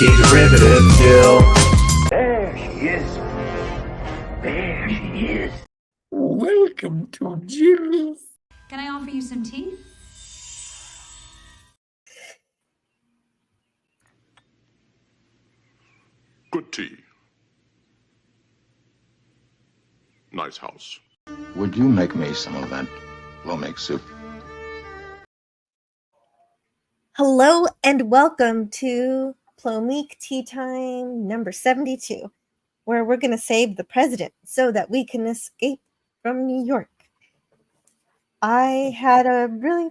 Making derivative still. There she is. There she is. Welcome to Jill's. Can I offer you some tea? Good tea. Nice house. Would you make me some of that Plomeek soup? Hello and welcome to Plomeek Tea Time number 72, where we're going to save the president so that we can escape from New York. I had a really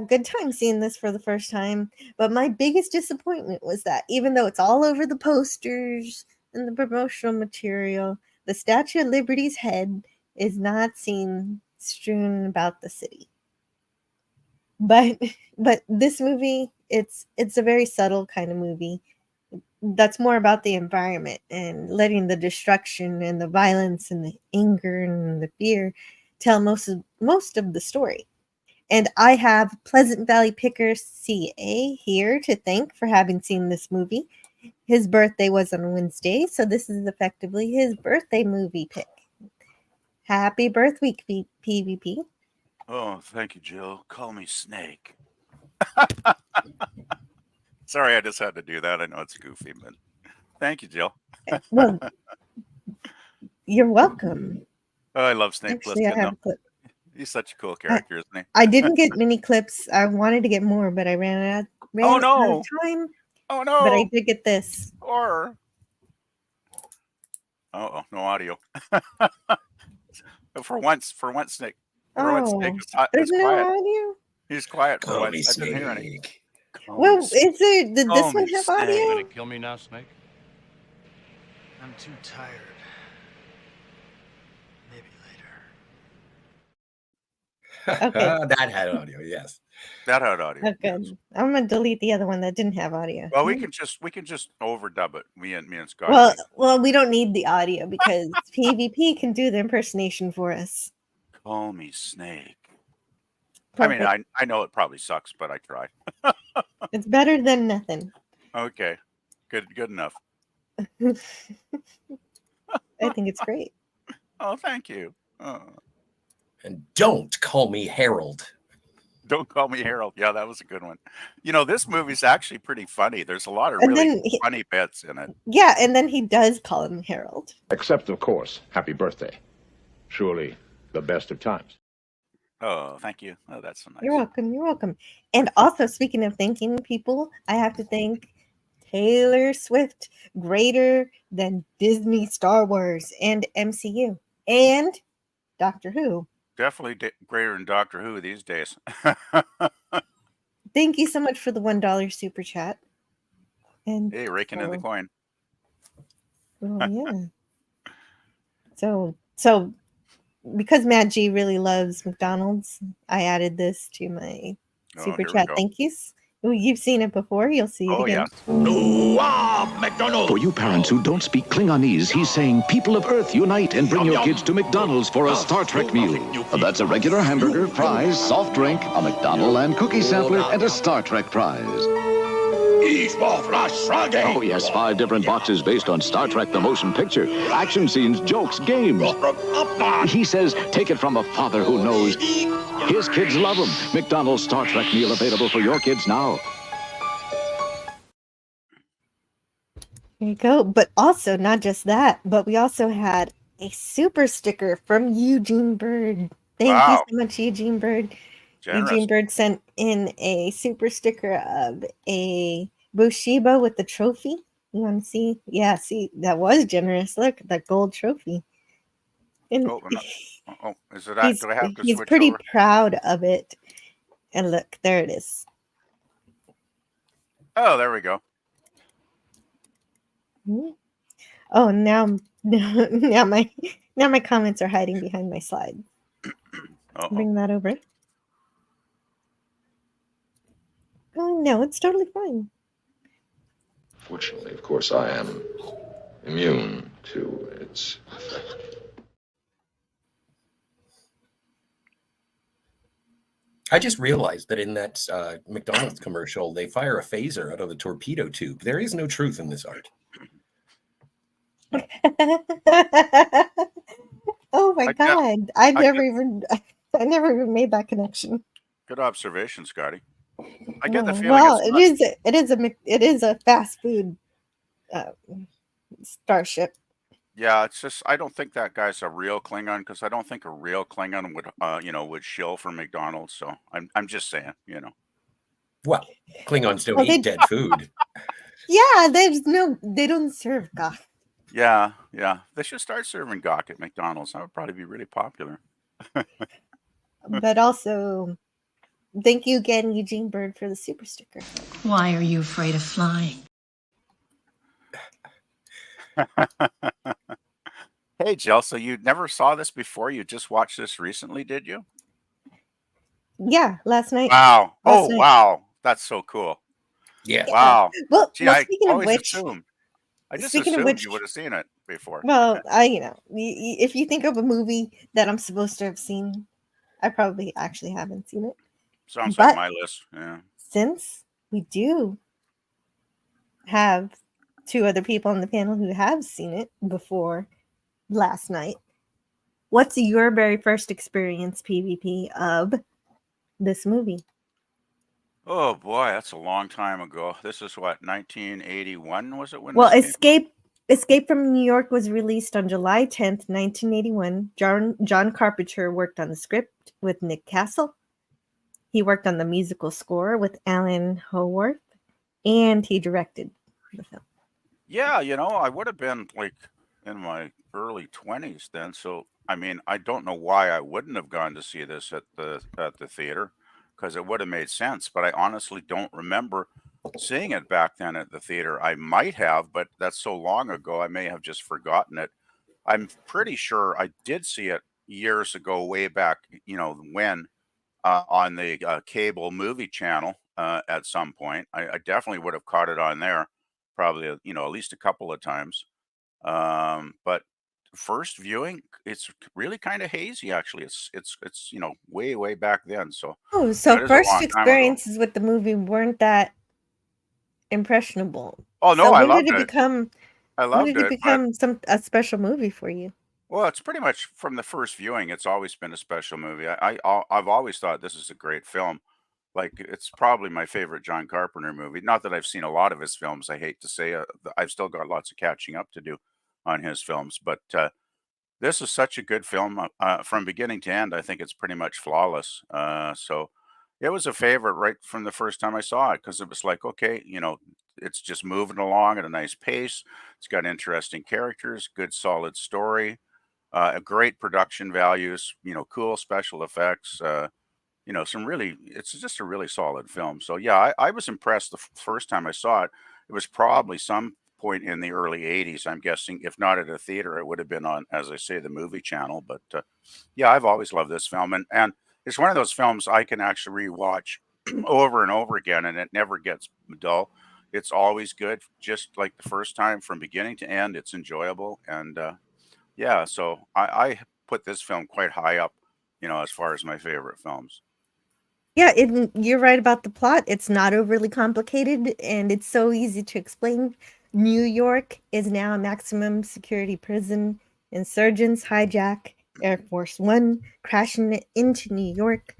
good time seeing this for the first time, but my biggest disappointment was that even though it's all over the posters and the promotional material, the Statue of Liberty's head is not seen strewn about the city. But this movie, it's a very subtle kind of movie that's more about the environment and letting the destruction and the violence and the anger and the fear tell most of the story. And I have Pleasant Valley Picker CA here to thank for having seen this movie. His birthday was on Wednesday, so this is effectively his birthday movie pick. Happy birth week, PvP. Oh, thank you, Jill. Call me Snake. Sorry, I just had to do that. I know it's goofy, but thank you, Jill. Well, you're welcome. Oh, I love Snake. Actually, I have a clip. He's such a cool character, isn't he? I didn't get many clips. I wanted to get more, but I ran out of time. Oh no! But I did get this. Or oh, no audio. For once, Snake. There's no audio. He's quiet for Call once. me I didn't hear any. Snake. Well, is there? Did this one have audio? You gonna kill me now, Snake? I'm too tired. Maybe later. Okay. That had audio, yes. That had audio. Oh, good. I'm gonna delete the other one that didn't have audio. Well, we can just overdub it. Me and Scott. Well, we don't need the audio because PvP can do the impersonation for us. Call me Snake. Perfect. I mean, I know it probably sucks, but I try. It's better than nothing. Okay, good enough. I think it's great. Oh, thank you. Oh. And don't call me Harold. Don't call me Harold. Yeah, that was a good one. You know, this movie's actually pretty funny. There's a lot of really funny bits in it. Yeah, and then he does call him Harold. Except, of course, happy birthday. Surely the best of times. Oh, thank you. Oh, that's so nice. You're welcome. And also, speaking of thanking people, I have to thank Taylor Swift, greater than Disney, Star Wars, and MCU, and Doctor Who. Definitely greater than Doctor Who these days. Thank you so much for the $1 super chat. And hey, raking in the coin. Oh yeah. So because Matt G really loves McDonald's, I added this to my super chat. Thank yous. Well, you've seen it before. You'll see it again. For you parents who don't speak Klingonese, he's saying, people of Earth, unite and bring your kids to McDonald's for a Star Trek meal. That's a regular hamburger, fries, soft drink, a McDonald and cookie sampler, and a Star Trek prize. Oh, yes, 5 different boxes based on Star Trek the Motion Picture. Action scenes, jokes, games. He says, take it from a father who knows. His kids love him. McDonald's Star Trek meal available for your kids now. There you go. But also, not just that, but we also had a super sticker from Eugene Bird. Thank you so much, Eugene Bird. Generous. Eugene Bird sent in a super sticker of a Bushiba with the trophy. You want to see? Yeah, see, that was generous. Look, that gold trophy. And is it that? Do I have to he's switch pretty over? proud of it. And look, there it is. Oh, there we go. Oh, now my comments are hiding behind my slide. Bring that over. Oh no, it's totally fine. Fortunately, of course, I am immune to its effect. I just realized that in that McDonald's commercial, they fire a phaser out of the torpedo tube. There is no truth in this art. Oh my God. I never even made that connection. Good observation, Scotty. I get the feeling Well, it's it is a fast food starship. yeah, it's just I don't think that guy's a real Klingon because I don't think a real Klingon would would shill for McDonald's. So I'm just saying, Well, Klingons don't Well, eat dead food. Yeah, they don't serve gawk. Yeah, they should start serving gawk at McDonald's. That would probably be really popular. But also, thank you again, Eugene Bird, for the super sticker. Why are you afraid of flying? Hey, Jill, so you never saw this before? You just watched this recently, did you? Yeah, last night. Wow. Last night. Wow. That's so cool. Yeah. Wow. Well, Gee, I speaking of always which, assumed. I just speaking of assumed which, you would have seen it before. well, if you think of a movie that I'm supposed to have seen, I probably actually haven't seen it. Sounds But like my list. Yeah. since we do have two other people on the panel who have seen it before last night, what's your very first experience, PvP, of this movie? Oh boy, that's a long time ago. This is what, 1981 was it when Well, this came? Escape from New York was released on July 10th, 1981. John Carpenter worked on the script with Nick Castle. He worked on the musical score with Alan Howarth, and he directed the film. Yeah, I would have been like in my early 20s then. So, I mean, I don't know why I wouldn't have gone to see this at the theater because it would have made sense, but I honestly don't remember seeing it back then at the theater. I might have, but that's so long ago, I may have just forgotten it. I'm pretty sure I did see it years ago, way back, when on the cable movie channel at some point. I definitely would have caught it on there, probably, at least a couple of times. But first viewing, it's really kind of hazy, actually. It's way back then. So Oh, so that is a first long time ago. experiences with the movie weren't that impressionable. Oh no, So I when did loved it it. become I when loved did it it, but become a special movie for you? well, it's pretty much from the first viewing. It's always been a special movie. I've always thought this is a great film. Like it's probably my favorite John Carpenter movie. Not that I've seen a lot of his films. I hate to say, I've still got lots of catching up to do on his films. But this is such a good film from beginning to end. I think it's pretty much flawless. So it was a favorite right from the first time I saw it because it was like, okay, it's just moving along at a nice pace. It's got interesting characters, good solid story, a great production values, cool special effects. Some really, it's just a really solid film. So yeah, I was impressed the first time I saw it. It was probably some point in the early 80s, I'm guessing. If not at a theater, it would have been on, as I say, the movie channel. But yeah, I've always loved this film. And it's one of those films I can actually rewatch over and over again, and it never gets dull. It's always good, just like the first time from beginning to end. It's enjoyable. And yeah, so I put this film quite high up, as far as my favorite films. Yeah, you're right about the plot. It's not overly complicated, and it's so easy to explain. New York is now a maximum security prison. Insurgents hijack Air Force One, crashing into New York.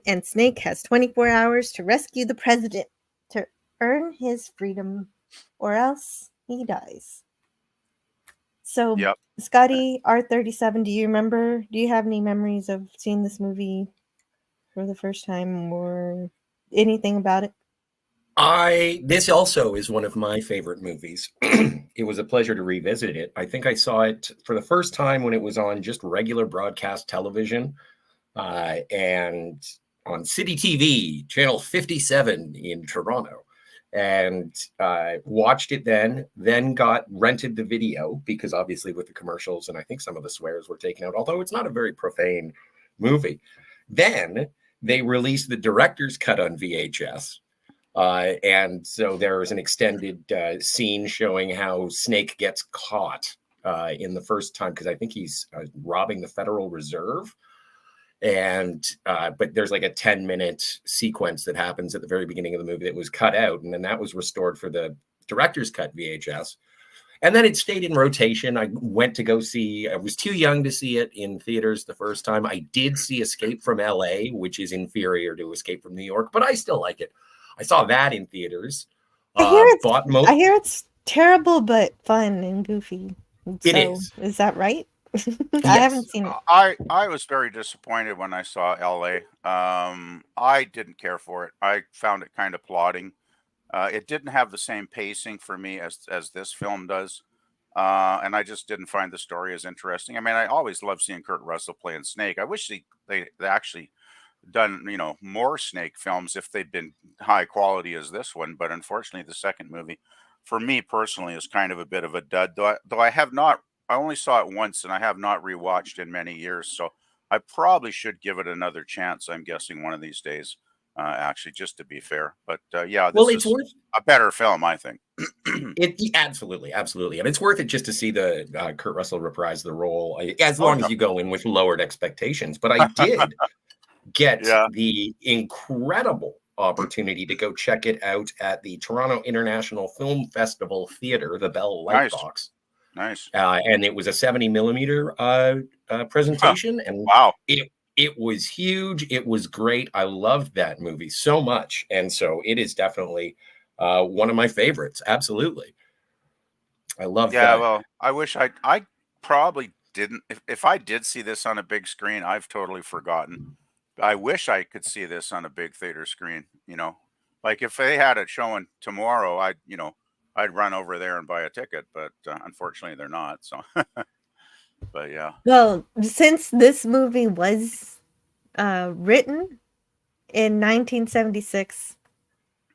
And Snake has 24 hours to rescue the president to earn his freedom, or else he dies. So, Yep. Scotty R37, do you have any memories of seeing this movie for the first time or anything about it? This also is one of my favorite movies. It was a pleasure to revisit it. I think I saw it for the first time when it was on just regular broadcast television, and on City TV, channel 57 in Toronto. And watched it then got rented the video because obviously with the commercials and I think some of the swears were taken out, although it's not a very profane movie. Then they released the director's cut on VHS. And so there is an extended scene showing how Snake gets caught in the first time, because I think he's robbing the Federal Reserve. And but there's like a 10-minute sequence that happens at the very beginning of the movie that was cut out, and then that was restored for the director's cut VHS. And then it stayed in rotation. I went to go see, I was too young to see it in theaters the first time. I did see Escape from LA, which is inferior to Escape from New York, but I still like it. I saw that in theaters. I hear it's terrible but fun and goofy. It is. Is that right? I Yes. haven't seen it. I was very disappointed when I saw LA. I didn't care for it. I found it kind of plodding. It didn't have the same pacing for me as this film does. And I just didn't find the story as interesting. I mean, I always love seeing Kurt Russell playing Snake. I wish they actually done, more Snake films if they'd been high quality as this one. But unfortunately, the second movie, for me personally, is kind of a bit of a dud. Though I have not, I only saw it once, and I have not rewatched in many years. So I probably should give it another chance. I'm guessing one of these days, actually, just to be fair. But yeah, Well, this it's is worth a better film, I think. it. Absolutely, absolutely, and it's worth it just to see the Kurt Russell reprise the role, as Oh, long yeah. as you go in with lowered expectations. But I did get Yeah. the incredible opportunity to go check it out at the Toronto International Film Festival Theater, the Bell Nice. Lightbox. Nice. And it was a 70 millimeter presentation, and Wow. it was huge. It was great. I loved that movie so much, and so it is definitely one of my favorites. Absolutely, I love Yeah, that. well, I probably didn't. If I did see this on a big screen, I've totally forgotten. I wish I could see this on a big theater screen, Like if they had it showing tomorrow, I'd run over there and buy a ticket, but unfortunately they're not. So, but yeah. Well, since this movie was written in 1976,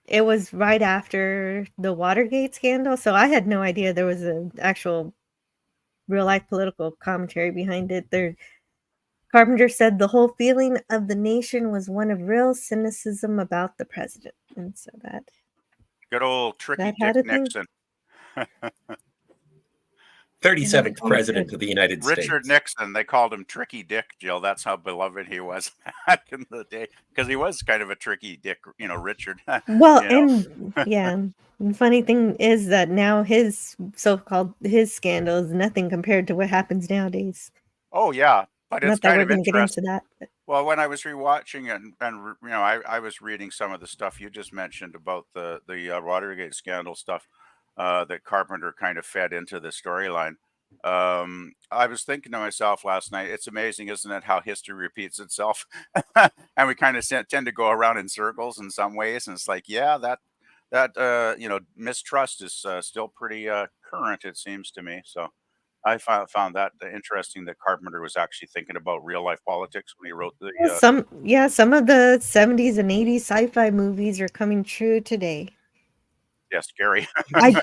it was right after the Watergate scandal, so I had no idea there was an actual real life political commentary behind it. Carpenter said the whole feeling of the nation was one of real cynicism about the president, and so that Good old Tricky that Dick had a thing. Nixon. 37th Sounds president good. of the United Richard States. Nixon, they called him Tricky Dick, Jill. That's how beloved he was back in the day, because he was kind of a tricky dick, Richard. Well, you know. and yeah, the funny thing is that now his so-called his scandal is nothing compared to what happens nowadays. Oh yeah, but it's Not that kind we're of going to get into interesting. that. But Well, when I was rewatching it, and I was reading some of the stuff you just mentioned about the Watergate scandal stuff that Carpenter kind of fed into the storyline. I was thinking to myself last night, it's amazing, isn't it, how history repeats itself, and we kind of tend to go around in circles in some ways. And it's like, yeah, that mistrust is still pretty current, it seems to me. So. I found that interesting that Carpenter was actually thinking about real life politics when he wrote the. some of the 70s and 80s sci-fi movies are coming true today. Yeah, scary. I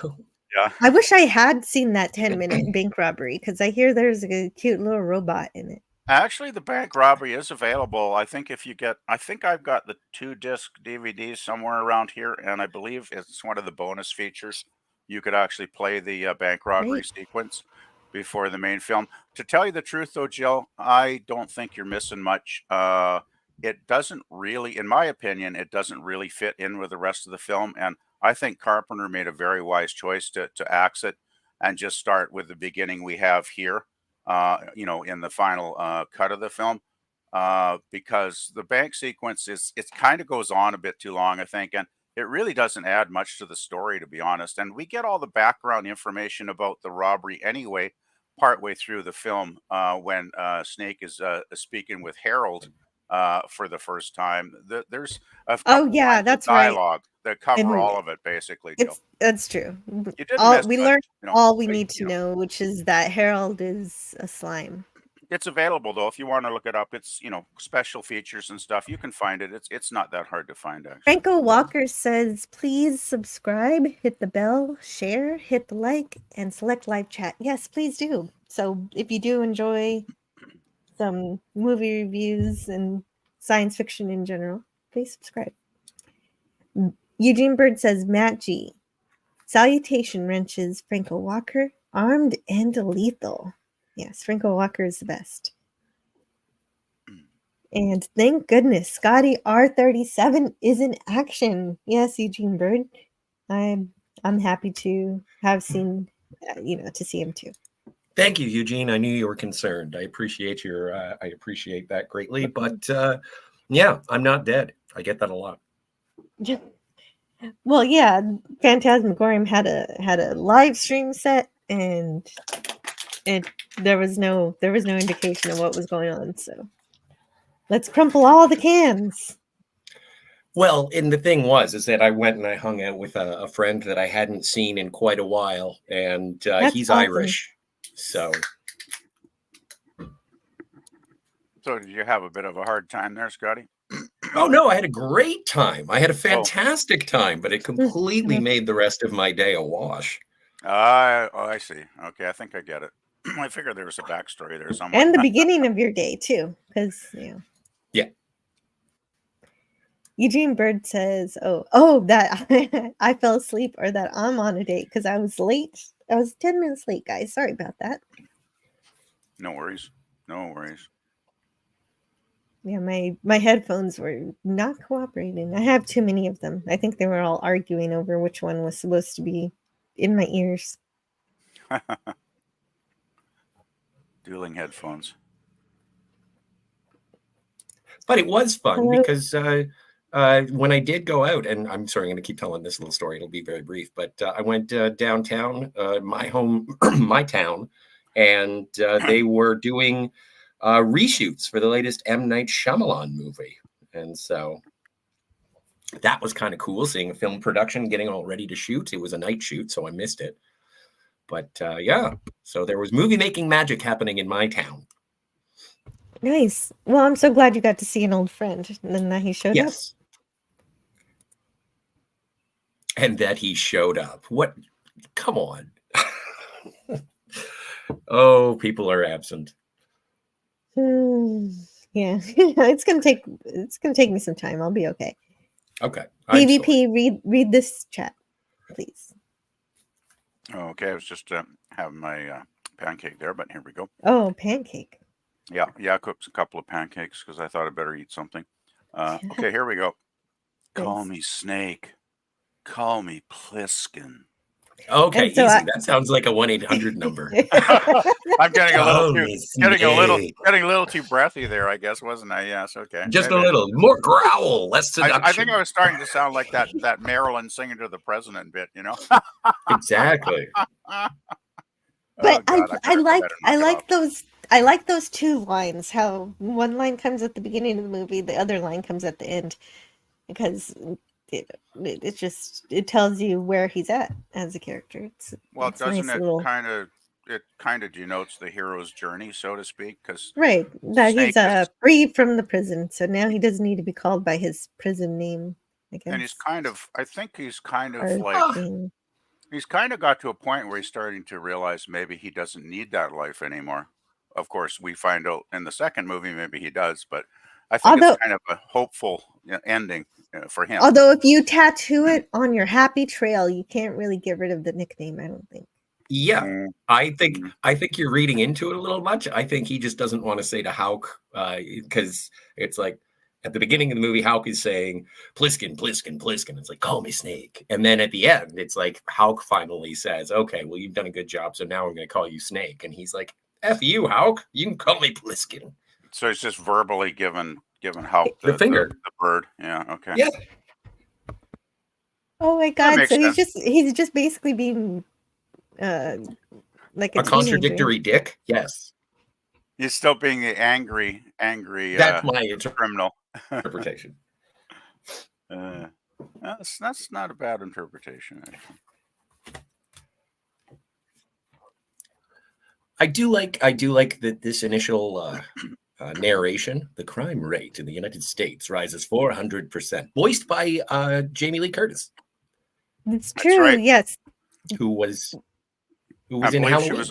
Yeah. I wish I had seen that 10-minute bank robbery because I hear there's a cute little robot in it. Actually, the bank robbery is available. I think I think I've got the 2-disc DVDs somewhere around here, and I believe it's one of the bonus features. You could actually play the bank robbery Great. sequence before the main film. To tell you the truth, though, Jill, I don't think you're missing much. It doesn't really, in my opinion, it doesn't really fit in with the rest of the film, and I think Carpenter made a very wise choice to axe it and just start with the beginning we have here in the final cut of the film, because the bank sequence it kind of goes on a bit too long, I think, and it really doesn't add much to the story, to be honest. And we get all the background information about the robbery anyway, partway through the film, when Snake is speaking with Harold for the first time. There's a Oh couple yeah, lines of that's right. dialogue that cover And all of it, basically, Jill. that's true. You didn't All miss we much, learned all we but, need to know, which is that Harold is a slime. It's available though if you want to look it up. It's special features and stuff. You can find it. It's not that hard to find actually. Franco Walker says, please subscribe, hit the bell, share, hit the like, and select live chat. Yes, please do. So if you do enjoy some movie reviews and science fiction in general, please subscribe. Eugene Bird says, Matt G. Salutation wrenches Franco Walker, armed and lethal. Yes, Franco Walker is the best. And thank goodness Scotty R37 is in action. Yes, Eugene Bird. I'm happy to have seen, to see him too. Thank you, Eugene. I knew you were concerned. I appreciate that greatly. But yeah, I'm not dead. I get that a lot. Well, yeah, Phantasmagorium had a live stream set, and there was no indication of what was going on. So let's crumple all the cans. Well, and the thing is that I went and I hung out with a friend that I hadn't seen in quite a while, and he's awesome. Irish. So did you have a bit of a hard time there, Scotty? Oh no, I had a great time. I had a fantastic time, but it completely made the rest of my day a wash. I see. Okay, I think I get it. I figured there was a backstory there somewhere. And the beginning of your day too, because Yeah. Eugene Bird says, "Oh, that I fell asleep, or that I'm on a date because I was late. I was 10 minutes late, guys. Sorry about that." No worries. Yeah, my headphones were not cooperating. I have too many of them. I think they were all arguing over which one was supposed to be in my ears. Dueling headphones. But it was fun because when I did go out, and I'm sorry, I'm going to keep telling this little story. It'll be very brief, but I went downtown, my town, and they were doing reshoots for the latest M. Night Shyamalan movie. And so that was kind of cool, seeing a film production getting all ready to shoot. It was a night shoot, so I missed it. But yeah, so there was movie making magic happening in my town. Nice. Well, I'm so glad you got to see an old friend and that he showed up. Yes. And that he showed up. What? Come on. Oh, people are absent. Yeah, it's gonna take me some time. I'll be okay. Okay. PvP, read this chat, please. Okay, I was just having my pancake there, but here we go. Oh, pancake. Yeah, I cooked a couple of pancakes because I thought I'd better eat something. Okay, here we go. Call me Snake. Call me Pliskin. Okay, so easy. That sounds like a 1-800 number. I'm getting a little too breathy there, I guess, wasn't I? Yes, okay. Just maybe a little more growl, less seduction. I think I was starting to sound like that Marilyn singing to the president bit, Exactly. But I like those two lines. How one line comes at the beginning of the movie, the other line comes at the end, because it tells you where he's at as a character. Doesn't it kind of denotes the hero's journey, so to speak? Because right, that he's free from the prison, so now he doesn't need to be called by his prison name, I guess. And he's kind of got to a point where he's starting to realize maybe he doesn't need that life anymore. Of course, we find out in the second movie maybe he does, but I think it's kind of a hopeful ending for him. Although if you tattoo it on your happy trail, you can't really get rid of the nickname, I don't think. Yeah, I think you're reading into it a little much. I think he just doesn't want to say to Hauk, because it's like at the beginning of the movie, Hauk is saying Pliskin, Pliskin, Pliskin. It's like, call me Snake. And then at the end, it's like Hauk finally says, okay, well, you've done a good job, so now I'm going to call you Snake. And he's like, F you, Hauk. You can call me Pliskin. So it's just verbally given Hauk the finger, the bird. Yeah. Okay. Yeah. Oh my God! So he's just basically being like a contradictory dick. Yes. He's still being the angry. That's my criminal interpretation. That's not a bad interpretation. I do like that this initial narration. The crime rate in the United States rises 400%. Voiced by Jamie Lee Curtis. It's true. Right. Yes. Who was in Halloween. She was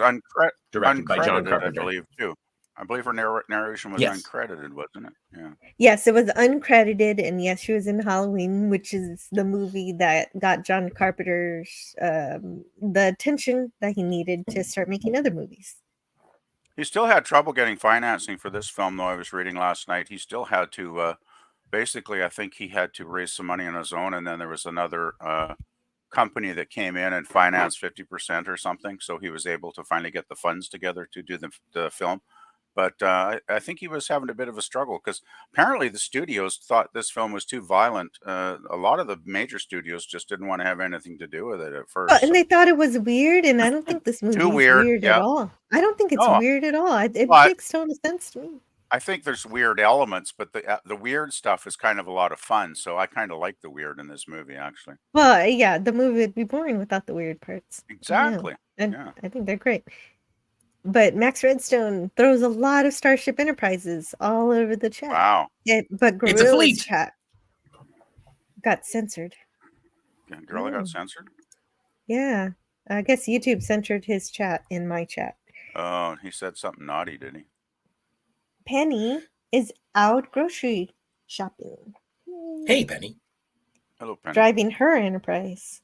directed by John Carpenter, I believe too. I believe her narration was uncredited, wasn't it? Yeah. Yes, it was uncredited, and yes, she was in Halloween, which is the movie that got John Carpenter's the attention that he needed to start making other movies. He still had trouble getting financing for this film, though. I was reading last night. He still had to, basically, I think he had to raise some money on his own, and then there was another company that came in and financed 50% or something. So he was able to finally get the funds together to do the film. But I think he was having a bit of a struggle because apparently the studios thought this film was too violent. A lot of the major studios just didn't want to have anything to do with it at Well, first. and So they thought it was weird, and I don't think this too movie is weird. weird at Yeah. all. I don't think it's No. weird at all. It But makes total sense to me. I think there's weird elements, but the weird stuff is kind of a lot of fun. So I kind of like the weird in this movie, actually. Well, yeah, the movie would be boring without the weird parts. Exactly. And Yeah. I think they're great. But Max Redstone throws a lot of Starship Enterprises all over the chat. Wow. But It's a Gorilla's fleet. chat got censored. Gorilla got censored? Yeah. I guess YouTube censored his chat in my chat. Oh, he said something naughty, did he? Penny is out grocery shopping. Hey, Penny. Hello, Penny. Driving her Enterprise.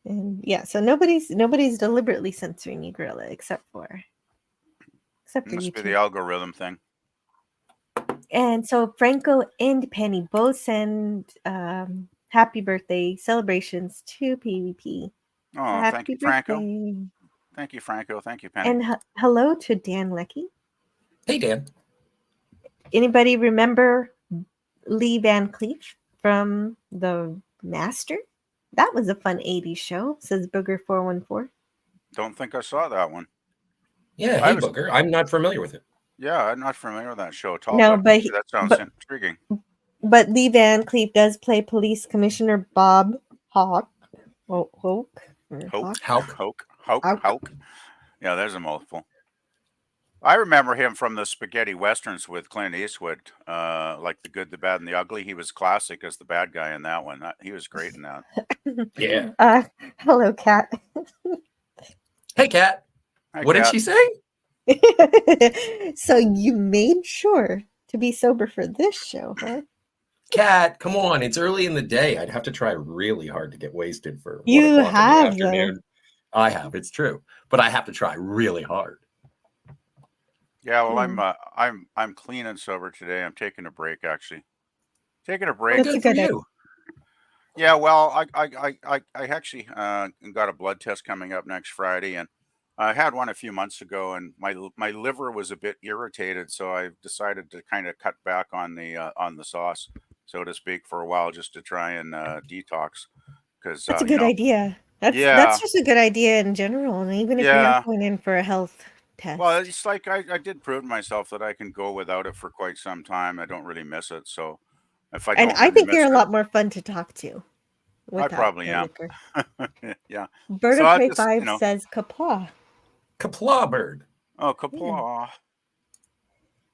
And yeah, so nobody's deliberately censoring you, Gorilla, except for Must be YouTube. the algorithm thing. And so Franco and Penny both send happy birthday celebrations to PvP. Oh, Happy thank you, Franco. birthday. Thank you, Franco. Thank you, Penny. And hello to Dan Leckie. Hey, Dan. Anybody remember Lee Van Cleef from The Master? That was a fun 80s show, says Booger414. Don't think I saw that one. Yeah, hey, Booger. I'm not familiar with it. Yeah, I'm not familiar with that show at all. No, but that sounds intriguing. But Lee Van Cleef does play Police Commissioner Bob Hawk. Hawk. Yeah, there's a mouthful. I remember him from the spaghetti westerns with Clint Eastwood, like The Good, the Bad, and the Ugly. He was classic as the bad guy in that one. He was great in that. Yeah. Hello, Kat. Hey, Kat. Hi, What Kat. did she say? So you made sure to be sober for this show, huh? Kat, come on. It's early in the day. I'd have to try really hard to get wasted for 1 You o'clock have, in the afternoon. I have. It's true. But I have to try really hard. Yeah, well, I'm clean and sober today. I'm taking a break, actually. Taking a break. That's a good idea. Yeah, well, I actually got a blood test coming up next Friday, and I had one a few months ago, and my liver was a bit irritated, so I decided to kind of cut back on the sauce, so to speak, for a while, just to try and detox. Because That's a good idea. That's just a good idea in general, and even if you're not going in for a health test. Well, it's like I did prove to myself that I can go without it for quite some time. I don't really miss it, so if I don't, and I really think miss you're a it, lot more fun to talk to. I probably am. Yeah. Bird So 5 says kapla. Kapla bird. Oh, kapla.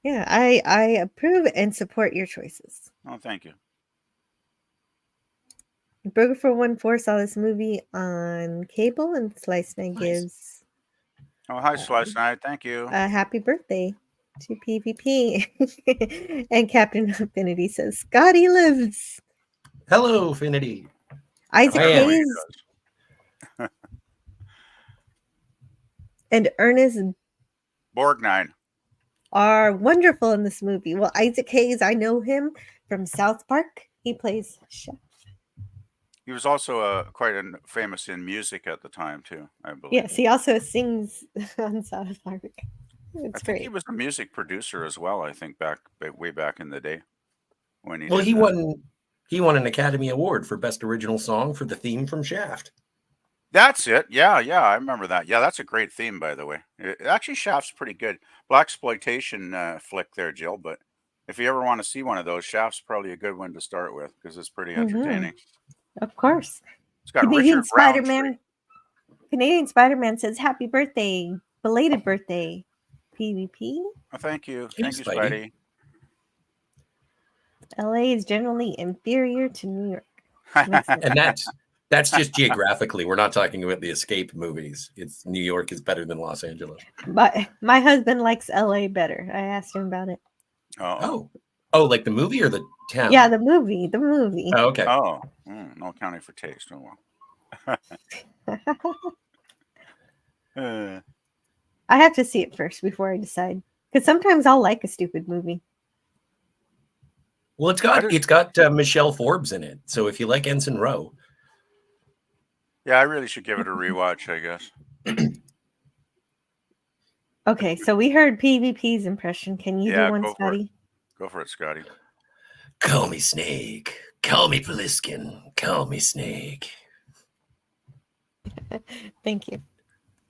Yeah, I approve and support your choices. Oh, thank you. Burger414 saw this movie on cable, and Slice Night gives Oh, hi, Slice Night. Thank you. a happy birthday to PvP. And Captain Affinity says, Scotty lives. Hello, Affinity. Isaac Hayes and Ernest Borgnine are wonderful in this movie. Well, Isaac Hayes, I know him from South Park. He plays Chef. He was also quite famous in music at the time, too, I believe. Yes, he also sings on South Park. I think he was a music producer as well, I think, way back in the day. When he won an Academy Award for Best Original Song for the theme from Shaft. That's it. Yeah, I remember that. Yeah, that's a great theme, by the way. Actually, Shaft's pretty good. Blaxploitation flick there, Jill, but if you ever want to see one of those, Shaft's probably a good one to start with because it's pretty entertaining. Of course. It's got Richard Spider-Man. Canadian Spider-Man says, happy birthday, belated birthday, PvP. Oh, thank you. Hey, Thank you, Spidey. LA is generally inferior to New York. And that's just geographically. We're not talking about the escape movies. It's New York is better than Los Angeles. But my husband likes LA better. I asked him about it. Oh, like the movie or the town? Yeah, the movie. Oh, okay. Oh, no accounting for taste. Oh, well. Uh, I have to see it first before I decide. Because sometimes I'll like a stupid movie. Well, it's got Michelle Forbes in it. So if you like Ensign Rowe, yeah, I really should give it a rewatch, I guess. Okay, so we heard PvP's impression. Can you do Yeah, one, go for it. Scotty? Go for it, Scotty. call me Snake, call me Pliskin, call me Snake. Thank you.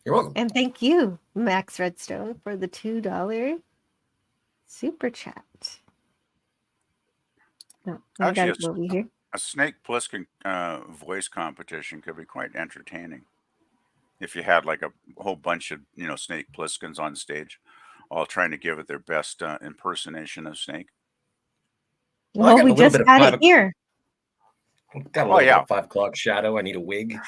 You're welcome. And thank you, Max Redstone, for the $2 super chat. No, I got Actually, it over here. a Snake Plissken voice competition could be quite entertaining if you had like a whole bunch of Snake Plisskens on stage, all trying to give it their best impersonation of Snake. Well, I got we a little just bit of got it here. Got a little bit of 5 o'clock shadow. I need a wig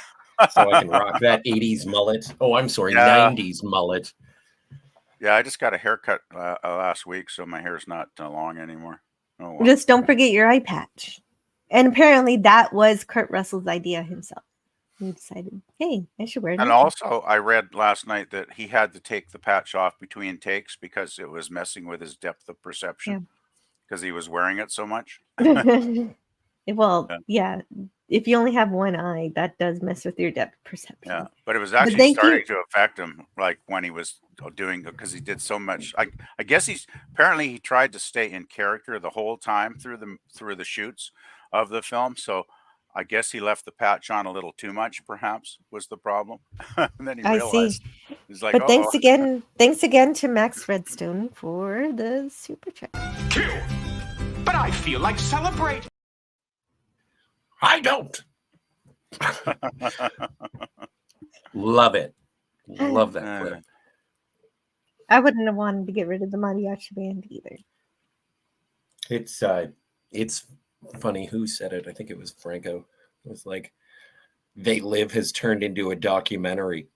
so I can rock that 80s mullet. Oh, I'm sorry, 90s mullet. Yeah, I just got a haircut last week, so my hair's not long anymore. Oh, well. Just don't forget your eye patch. And apparently that was Kurt Russell's idea himself. He decided, hey, I should wear it. And also, I read last night that he had to take the patch off between takes because it was messing with his depth of perception because he was wearing it so much. Well, yeah. If you only have one eye, that does mess with your depth perception. Yeah, but it was actually starting to affect him, like when he was doing, because he did so much. I guess he tried to stay in character the whole time through the shoots of the film. So I guess he left the patch on a little too much, perhaps, was the problem. And then he realized, he's like, but thanks again to Max Redstone for the super chat. Kill, but I feel like celebrating. I don't. Love it. Love that clip. I wouldn't have wanted to get rid of the mariachi band either. It's funny who said it. I think it was Franco. It was like, They Live has turned into a documentary.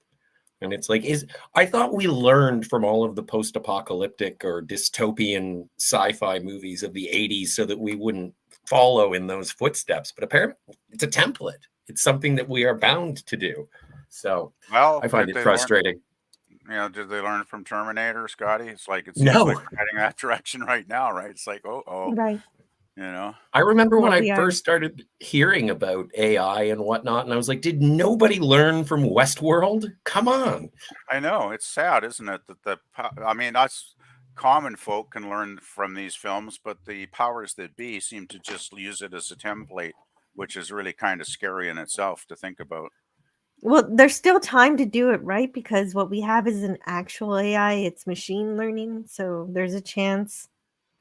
And it's like, I thought we learned from all of the post-apocalyptic or dystopian sci-fi movies of the 80s so that we wouldn't follow in those footsteps. But apparently it's a template. It's something that we are bound to do. So I find it frustrating. Did they learn from Terminator, Scotty? It's like, it's No. like we're heading that direction right now, right? It's like, right. I remember when I first started hearing about AI and whatnot, and I was like, did nobody learn from Westworld? Come on. I know. It's sad, isn't it? That us common folk can learn from these films, but the powers that be seem to just use it as a template, which is really kind of scary in itself to think about. Well, there's still time to do it right, because what we have is an actual AI. It's machine learning. So there's a chance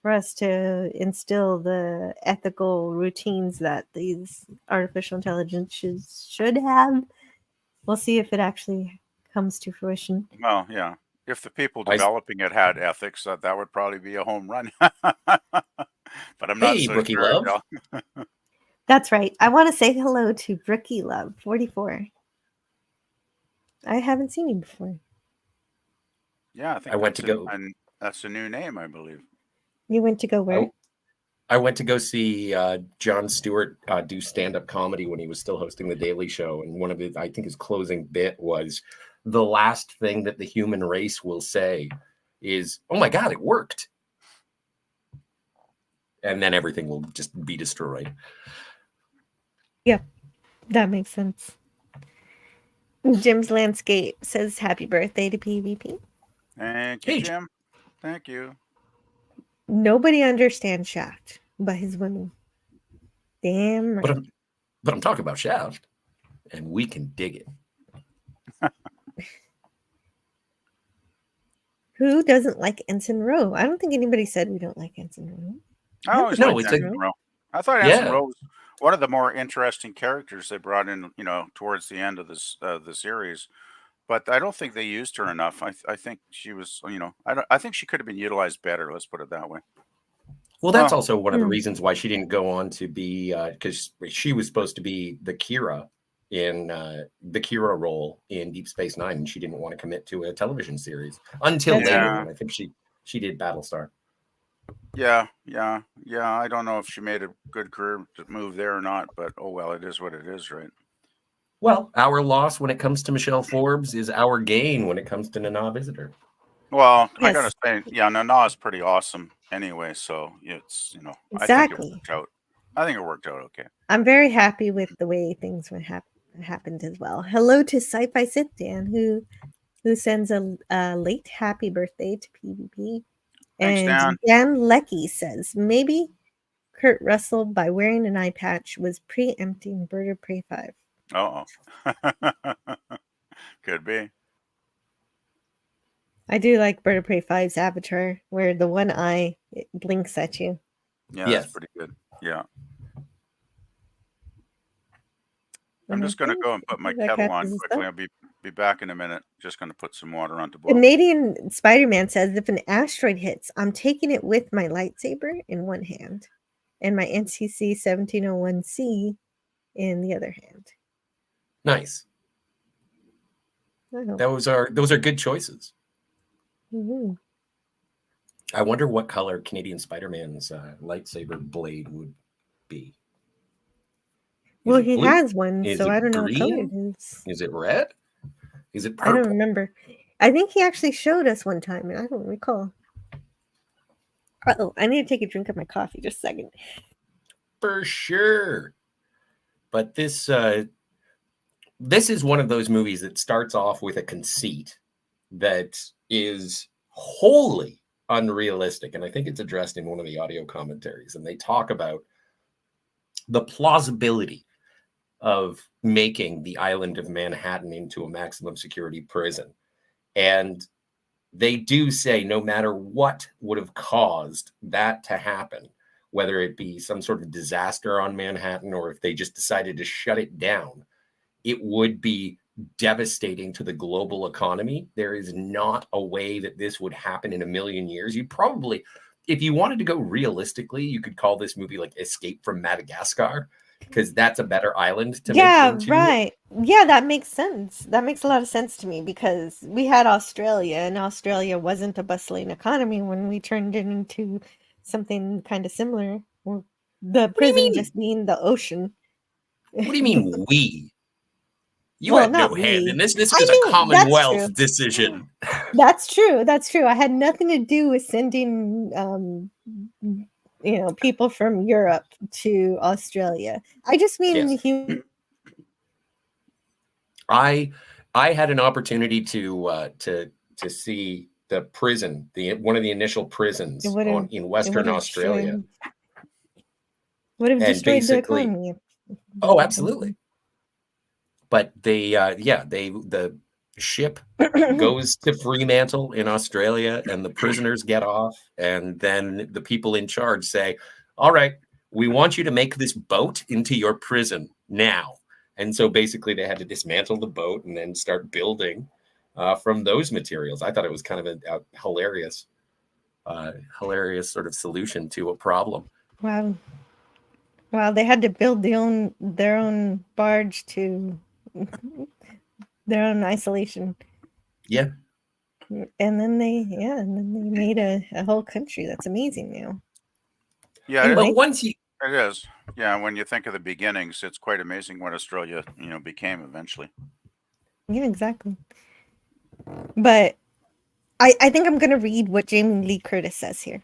for us to instill the ethical routines that these artificial intelligences should have. We'll see if it actually comes to fruition. Well, yeah. If the people developing it had ethics, that would probably be a home run. But I'm not so Brookie sure. Love. That's right. I want to say hello to Brookie Love, 44. I haven't seen him before. Yeah, I think I went to go. And that's a new name, I believe. You went to go where? I went to go see Jon Stewart do stand-up comedy when he was still hosting The Daily Show. And one of I think his closing bit was, the last thing that the human race will say is, oh my God, it worked. And then everything will just be destroyed. Yeah, that makes sense. Jim's Landscape says happy birthday to PvP. Thank you, Jim. Thank you. Nobody understands Shaft but his women. Damn right. But I'm talking about Shaft, and we can dig it. Who doesn't like Ensign Rowe? I don't think anybody said we don't like Ensign Rowe. I always liked Ensign Rowe. I thought Ensign Rowe was one of the more interesting characters they brought in, towards the end of this the series. But I don't think they used her enough. I think she was, I think she could have been utilized better. Let's put it that way. Well, that's also one of the reasons why she didn't go on to be, because she was supposed to be the Kira in the Kira role in Deep Space Nine, and she didn't want to commit to a television series until later. And I think she did Battlestar. Yeah. I don't know if she made a good career move there or not, but oh well, it is what it is, right? Well, our loss when it comes to Michelle Forbes is our gain when it comes to Nana Visitor. Well, I Yes. gotta say, yeah, Nana is pretty awesome anyway. So it's I think it Exactly. worked out. I think it worked out okay. I'm very happy with the way things happened as well. Hello to Sci-Fi Sit Dan, who sends a late happy birthday to PvP. Thanks, And Dan. Dan Lecky says maybe Kurt Russell, by wearing an eye patch, was preempting Bird of Prey 5. Uh oh. Could be. I do like Bird of Prey 5's avatar, where the one eye it blinks at you. Yeah, Yes. that's pretty good. Yeah. I'm And I just gonna think go and put my that kettle on catches us quickly. up. I'll be back in a minute. Just gonna put some water on to boil. Canadian Spider-Man says, if an asteroid hits, I'm taking it with my lightsaber in one hand and my NCC 1701C in the other hand. Nice. I hope. Those are good choices. Mhm. I wonder what color Canadian Spider-Man's lightsaber blade would be. Well, he has one, Is so it I don't know what color it green? is. Is it red? Is it I don't purple? remember. I think he actually showed us one time, and I don't recall. Uh-oh, I need to take a drink of my coffee. Just a second. For sure. But this is one of those movies that starts off with a conceit that is wholly unrealistic. And I think it's addressed in one of the audio commentaries. And they talk about the plausibility of making the island of Manhattan into a maximum security prison. And they do say no matter what would have caused that to happen, whether it be some sort of disaster on Manhattan or if they just decided to shut it down, it would be devastating to the global economy. There is not a way that this would happen in a million years. You probably, if you wanted to go realistically, you could call this movie like Escape from Madagascar, because that's a better island to make into. Right. Yeah, that makes sense. That makes a lot of sense to me because we had Australia, and Australia wasn't a bustling economy when we turned it into something kind of similar. The prison just being the ocean. What do you mean we? You Well, had no not hand we. in this. This I was a mean, that's true. Commonwealth decision. That's true. That's true. I had nothing to do with sending people from Europe to Australia. I just mean Yes. I had an opportunity to see the prison, one of the initial prisons in Western Australia. Would have destroyed the basically, economy. oh, absolutely. But the ship goes to Fremantle in Australia, and the prisoners get off, and then the people in charge say, "All right, we want you to make this boat into your prison now." And so basically they had to dismantle the boat and then start building from those materials. I thought it was kind of a hilarious sort of solution to a problem. Wow. They had to build their own barge to their own isolation. Yeah. And then they made a whole country. That's amazing now. Yeah, but once you it is. Yeah, when you think of the beginnings, it's quite amazing what Australia, became eventually. Yeah, exactly. But I think I'm going to read what Jamie Lee Curtis says here.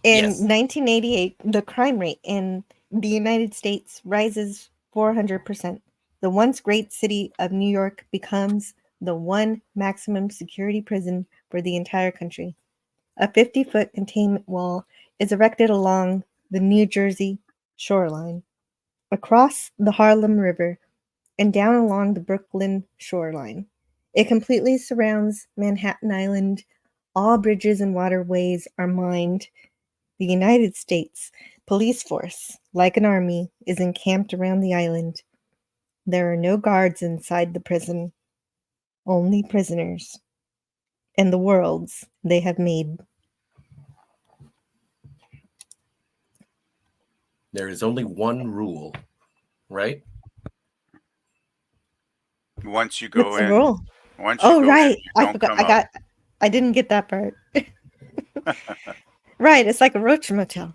In 1988, the crime rate in the United States rises 400%. The once great city of New York becomes the one maximum security prison for the entire country. A 50-foot containment wall is erected along the New Jersey shoreline, across the Harlem River, and down along the Brooklyn shoreline. It completely surrounds Manhattan Island. All bridges and waterways are mined. The United States police force, like an army, is encamped around the island. There are no guards inside the prison, only prisoners, and the worlds they have made. There is only one rule, right? Once you go What's the in, rule? once you go in, you don't come out. I didn't get that part. Right, it's like a roach motel.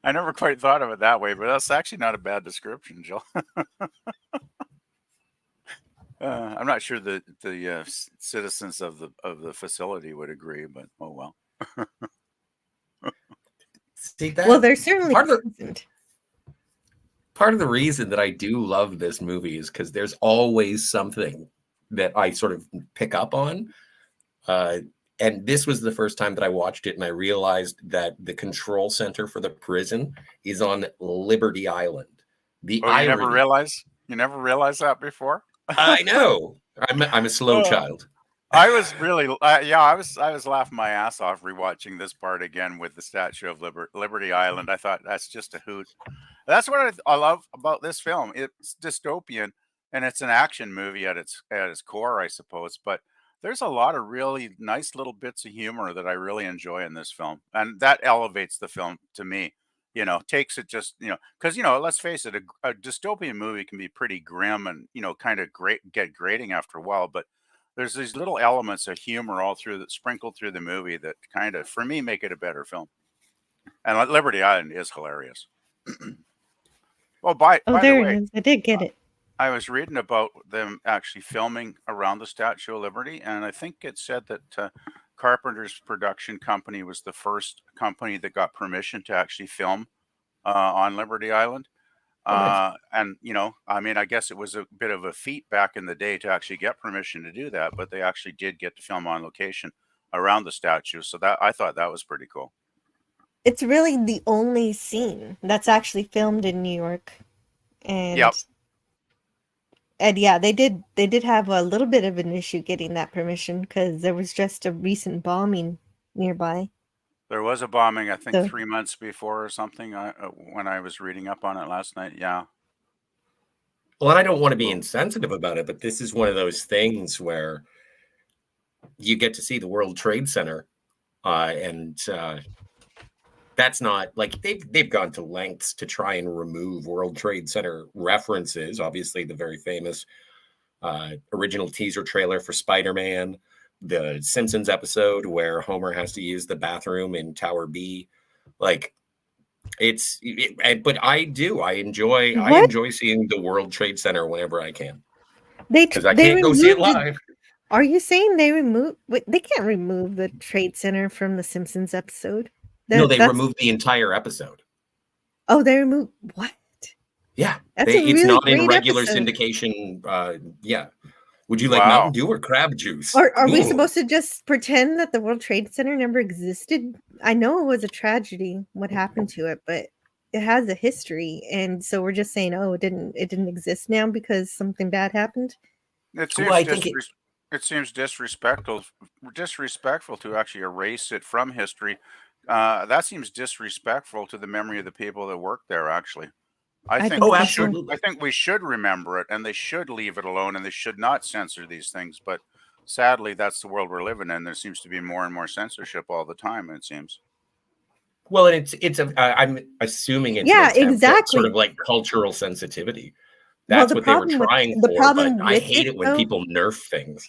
I never quite thought of it that way, but that's actually not a bad description, Jill. I'm not sure that the citizens of the facility would agree, but oh well. See Well, that they're certainly part of present. part of the reason that I do love this movie is because there's always something that I sort of pick up on. And this was the first time that I watched it, and I realized that the control center for the prison is on Liberty Island. The Oh, irony. you never realized that before? I know. I'm a slow Oh. child. I was really, I was laughing my ass off rewatching this part again with the Statue of Liberty Island. I thought that's just a hoot. That's what I love about this film. It's dystopian and it's an action movie at its core, I suppose. But there's a lot of really nice little bits of humor that I really enjoy in this film, and that elevates the film to me. Takes it just because let's face it, a dystopian movie can be pretty grim and kind of get grating after a while, but there's these little elements of humor all through that sprinkled through the movie that kind of, for me, make it a better film. And Liberty Island is hilarious. Well, by the There way, it is. I did get it. I was reading about them actually filming around the Statue of Liberty, and I think it said that Carpenter's production company was the first company that got permission to actually film on Liberty Island. And I mean, I guess it was a bit of a feat back in the day to actually get permission to do that, but they actually did get to film on location around the statue. So that I thought that was pretty cool. It's really the only scene that's actually filmed in New York. And Yep. And yeah, they did have a little bit of an issue getting that permission because there was just a recent bombing nearby. There was a bombing, I think, So 3 months before or something, when I was reading up on it last night. Yeah. Well, and I don't want to be insensitive about it, but this is one of those things where you get to see the World Trade Center, and that's not like they've gone to lengths to try and remove World Trade Center references. Obviously, the very famous original teaser trailer for Spider-Man, the Simpsons episode where Homer has to use the bathroom in Tower B. Like, but I enjoy seeing the World Trade Center whenever I can, because I can't go see it live. Are you saying they removed? They can't remove the Trade Center from the Simpsons episode. No, they removed the entire episode. Oh, they removed what? Yeah, That's it's really not in great regular episode. syndication. Yeah, would you like Mountain Dew or crab juice? Are we supposed to just pretend that the World Trade Center never existed? I know it was a tragedy what happened to it, but it has a history, and so we're just saying, oh, it didn't exist now because something bad happened. It seems it seems disrespectful to actually erase it from history. That seems disrespectful to the memory of the people that work there. Actually, I think we should remember it, and they should leave it alone, and they should not censor these things. But sadly, that's the world we're living in. There seems to be more and more censorship all the time. It seems. Well, and I'm assuming it's exactly sort of like cultural sensitivity. That's what they were trying for, but I hate it when people nerf things.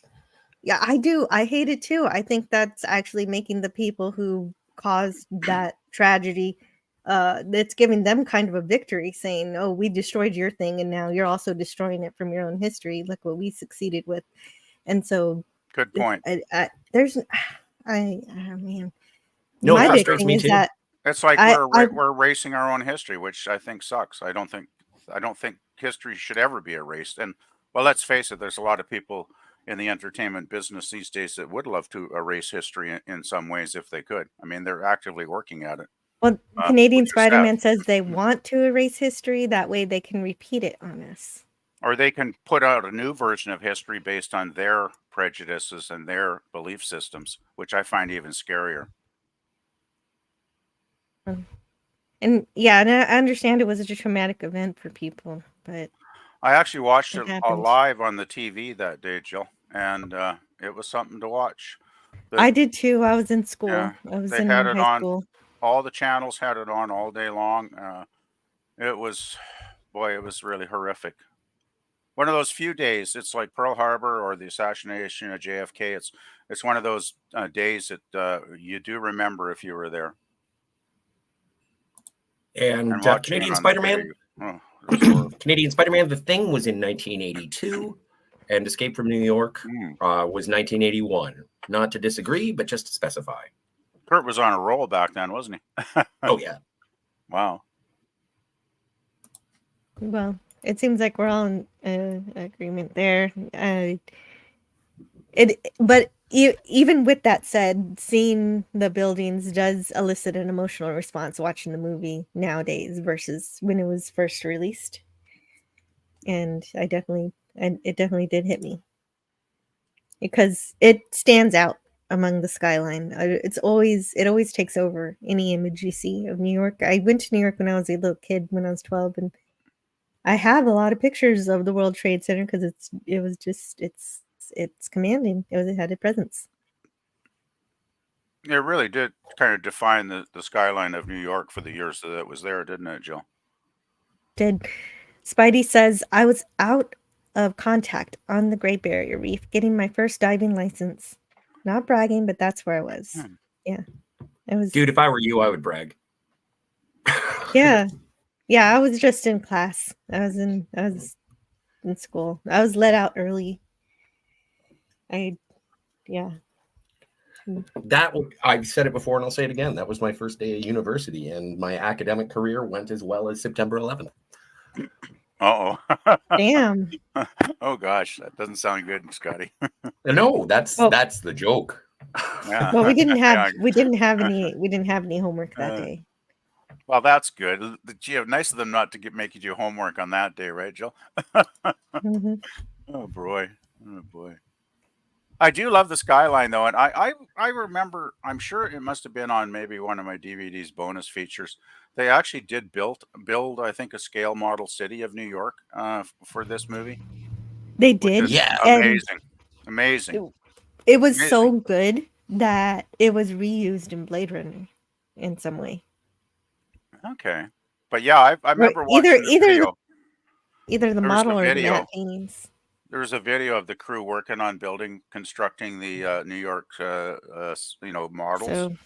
Yeah, I do. I hate it too. I think that's actually making the people who caused that tragedy, it's giving them kind of a victory, saying, oh, we destroyed your thing and now you're also destroying it from your own history. Look what we succeeded with. And so good point. There's man. No, my it big frustrates thing me is too. that it's like we're erasing our own history, which I think sucks. I don't think history should ever be erased. And well, let's face it, there's a lot of people in the entertainment business these days that would love to erase history in some ways if they could. I mean, they're actively working at it. Well, Canadian Spider-Man says they want to erase history. That way they can repeat it on us. Or they can put out a new version of history based on their prejudices and their belief systems, which I find even scarier. And yeah, and I understand it was a traumatic event for people, but I actually watched it live on the TV that day, Jill, and it was something to watch. I did too. I was in school. Yeah, I was they in had it high on. school. All the channels had it on all day long. It was really horrific. One of those few days. It's like Pearl Harbor or the assassination of JFK. It's one of those days that you do remember if you were there. And watching Canadian it on the Spider-Man. video. Oh, it was horrible. Canadian Spider-Man, The Thing was in 1982, and Escape from New York was 1981. Not to disagree, but just to specify. Kurt was on a roll back then, wasn't he? Oh, yeah. Wow. Well, it seems like we're all in agreement there. But even with that said, seeing the buildings does elicit an emotional response watching the movie nowadays versus when it was first released. And it definitely did hit me because it stands out among the skyline. It always takes over any image you see of New York. I went to New York when I was a little kid, when I was 12, and I have a lot of pictures of the World Trade Center because it's commanding. It had a presence. It really did kind of define the skyline of New York for the years that it was there, didn't it, Jill? Did. Spidey says, I was out of contact on the Great Barrier Reef getting my first diving license. Not bragging, but that's where I was. Yeah. It was. Dude, if I were you, I would brag. Yeah. Yeah, I was just in class. I was in school. I was let out early. Yeah. I've said it before and I'll say it again. That was my first day of university, and my academic career went as well as September 11th. Uh-oh. Damn. Oh gosh, that doesn't sound good, Scotty. No, that's the joke. Yeah. Well, we didn't have any homework that day. Well, that's good. Gee, nice of them not to make you do homework on that day, right, Jill? Mm-hmm. Oh boy. I do love the skyline though, and I remember, I'm sure it must have been on maybe one of my DVD's bonus features. They actually did build I think a scale model city of New York for this movie. They did. Yeah. Amazing. It was so good that it was reused in Blade Runner in some way. Okay. But yeah, I remember watching the video. Either the model or the matte paintings. There was a video of the crew working on constructing the New York, models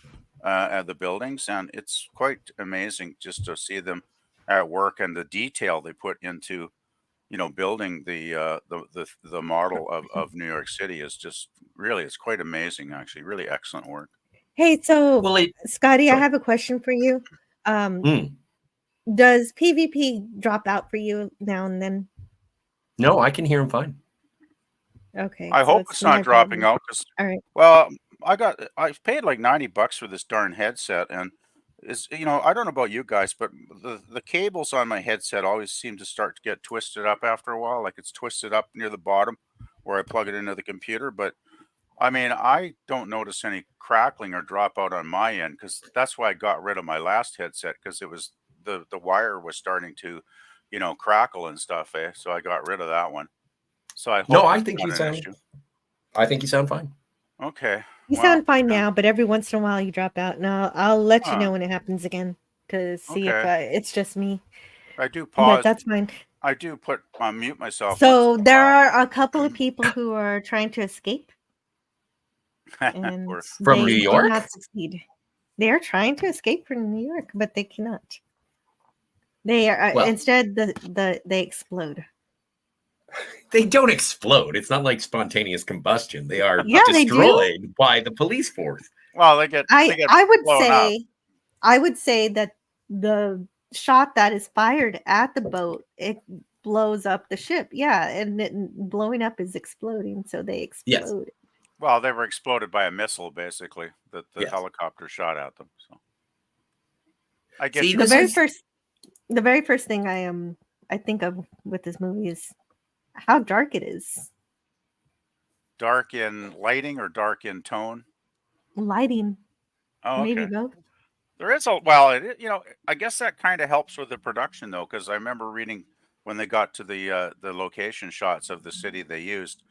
at the buildings, and it's quite amazing just to see them at work and the detail they put into, building the model of New York City is just really, it's quite amazing actually, really excellent work. Hey, so Scotty, I have a question for you. Does PvP drop out for you now and then? No, I can hear him fine. Okay. I hope it's not dropping out because, all right. Well, I've paid like $90 for this darn headset, and I don't know about you guys, but the cables on my headset always seem to start to get twisted up after a while, like it's twisted up near the bottom where I plug it into the computer. But I mean, I don't notice any crackling or dropout on my end because that's why I got rid of my last headset, because it was the wire was starting to, crackle and stuff. So I got rid of that one. So I hope I think you sound fine. Okay. You sound fine now, but every once in a while you drop out. Now I'll let you know when it happens again to see if it's just me. I do pause. But that's fine. I do mute myself. So there are a couple of people who are trying to escape, and from New York. Cannot succeed. They are trying to escape from New York, but they cannot. They are instead they explode. They don't explode. It's not like spontaneous combustion. They are destroyed by the police force. Well, they get. I would say that the shot that is fired at the boat, it blows up the ship. Yeah, and blowing up is exploding, so they explode. Yes. Well, they were exploded by a missile, basically, that the helicopter shot at them. So I guess the very first thing I think of with this movie is how dark it is. Dark in lighting or dark in tone? Lighting. Oh, okay. Maybe both. There is I guess that kind of helps with the production though, because I remember reading when they got to the location shots of the city they used.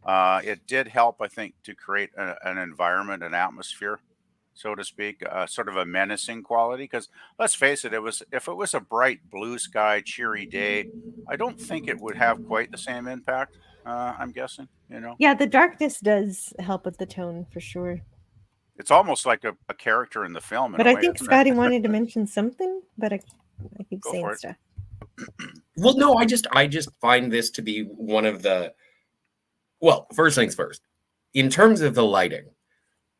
It did help, I think, to create an environment, an atmosphere, so to speak, sort of a menacing quality. Because let's face it, if it was a bright blue sky, cheery day, I don't think it would have quite the same impact. I'm guessing, Yeah, the darkness does help with the tone for sure. It's almost like a character in the film. But I think Scotty wanted to mention something, but I keep Go saying for it. stuff. Well, no, I just find this to be one of the, well, first things first. In terms of the lighting,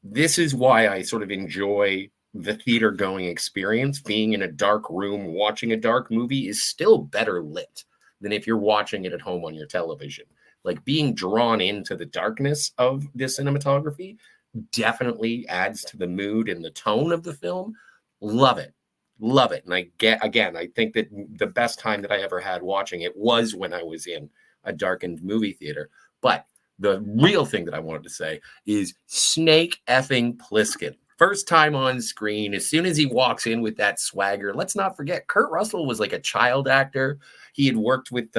this is why I sort of enjoy the theater going experience. Being in a dark room watching a dark movie is still better lit than if you're watching it at home on your television. Like, being drawn into the darkness of the cinematography definitely adds to the mood and the tone of the film. Love it. Love it. And I think that the best time that I ever had watching it was when I was in a darkened movie theater. But the real thing that I wanted to say is Snake effing Plissken. First time on screen, as soon as he walks in with that swagger. Let's not forget, Kurt Russell was like a child actor. He had worked with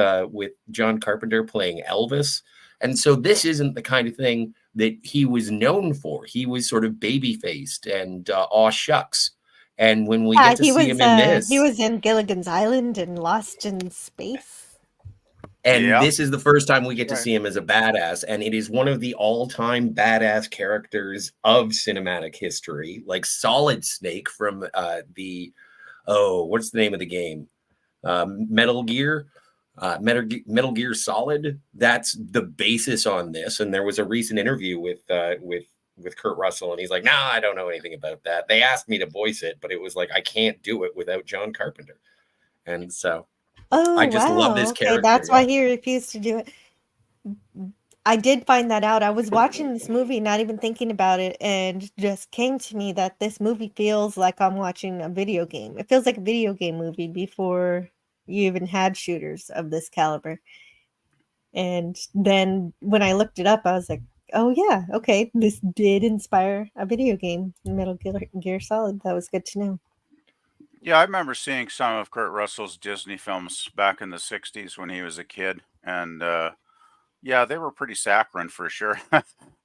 John Carpenter playing Elvis. And so this isn't the kind of thing that he was known for. He was sort of baby-faced and aw shucks. And when we get to see him in this, he was in Gilligan's Island and Lost in Space. and Yeah. this is the first time we get to Right. see him as a badass, and it is one of the all-time badass characters of cinematic history, like Solid Snake from what's the name of the game? Metal Gear. Metal Gear Solid. That's the basis on this. And there was a recent interview with Kurt Russell, and he's like, "Nah, I don't know anything about that. They asked me to voice it, but it was like I can't do it without John Carpenter." And so Oh, I just love wow. this Okay, character. that's why Yeah. he refused to do it. I did find that out. I was watching this movie, not even thinking about it, and just came to me that this movie feels like I'm watching a video game. It feels like a video game movie before you even had shooters of this caliber. And then when I looked it up, I was like, oh yeah, okay, this did inspire a video game, Gear Solid. That was good to know. Yeah, I remember seeing some of Kurt Russell's Disney films back in the 60s when he was a kid. And yeah, they were pretty saccharine for sure.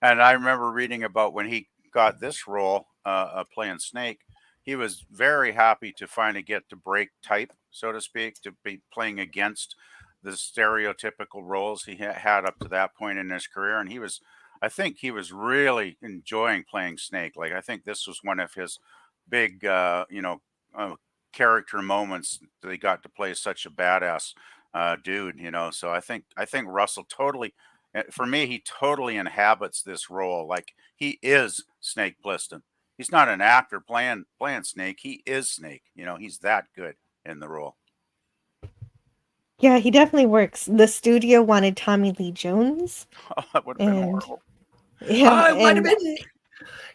And I remember reading about when he got this role of playing Snake, he was very happy to finally get to break type, so to speak, to be playing against the stereotypical roles he had up to that point in his career. And I think he was really enjoying playing Snake. Like, I think this was one of his big, uh, character moments that he got to play such a badass dude, So I think Russell totally, for me, he totally inhabits this role. Like, he is Snake Plissken. He's not an actor playing Snake. He is Snake. He's that good in the role. Yeah, he definitely works. The studio wanted Tommy Lee Jones, That would have been and horrible. yeah, It might have and been.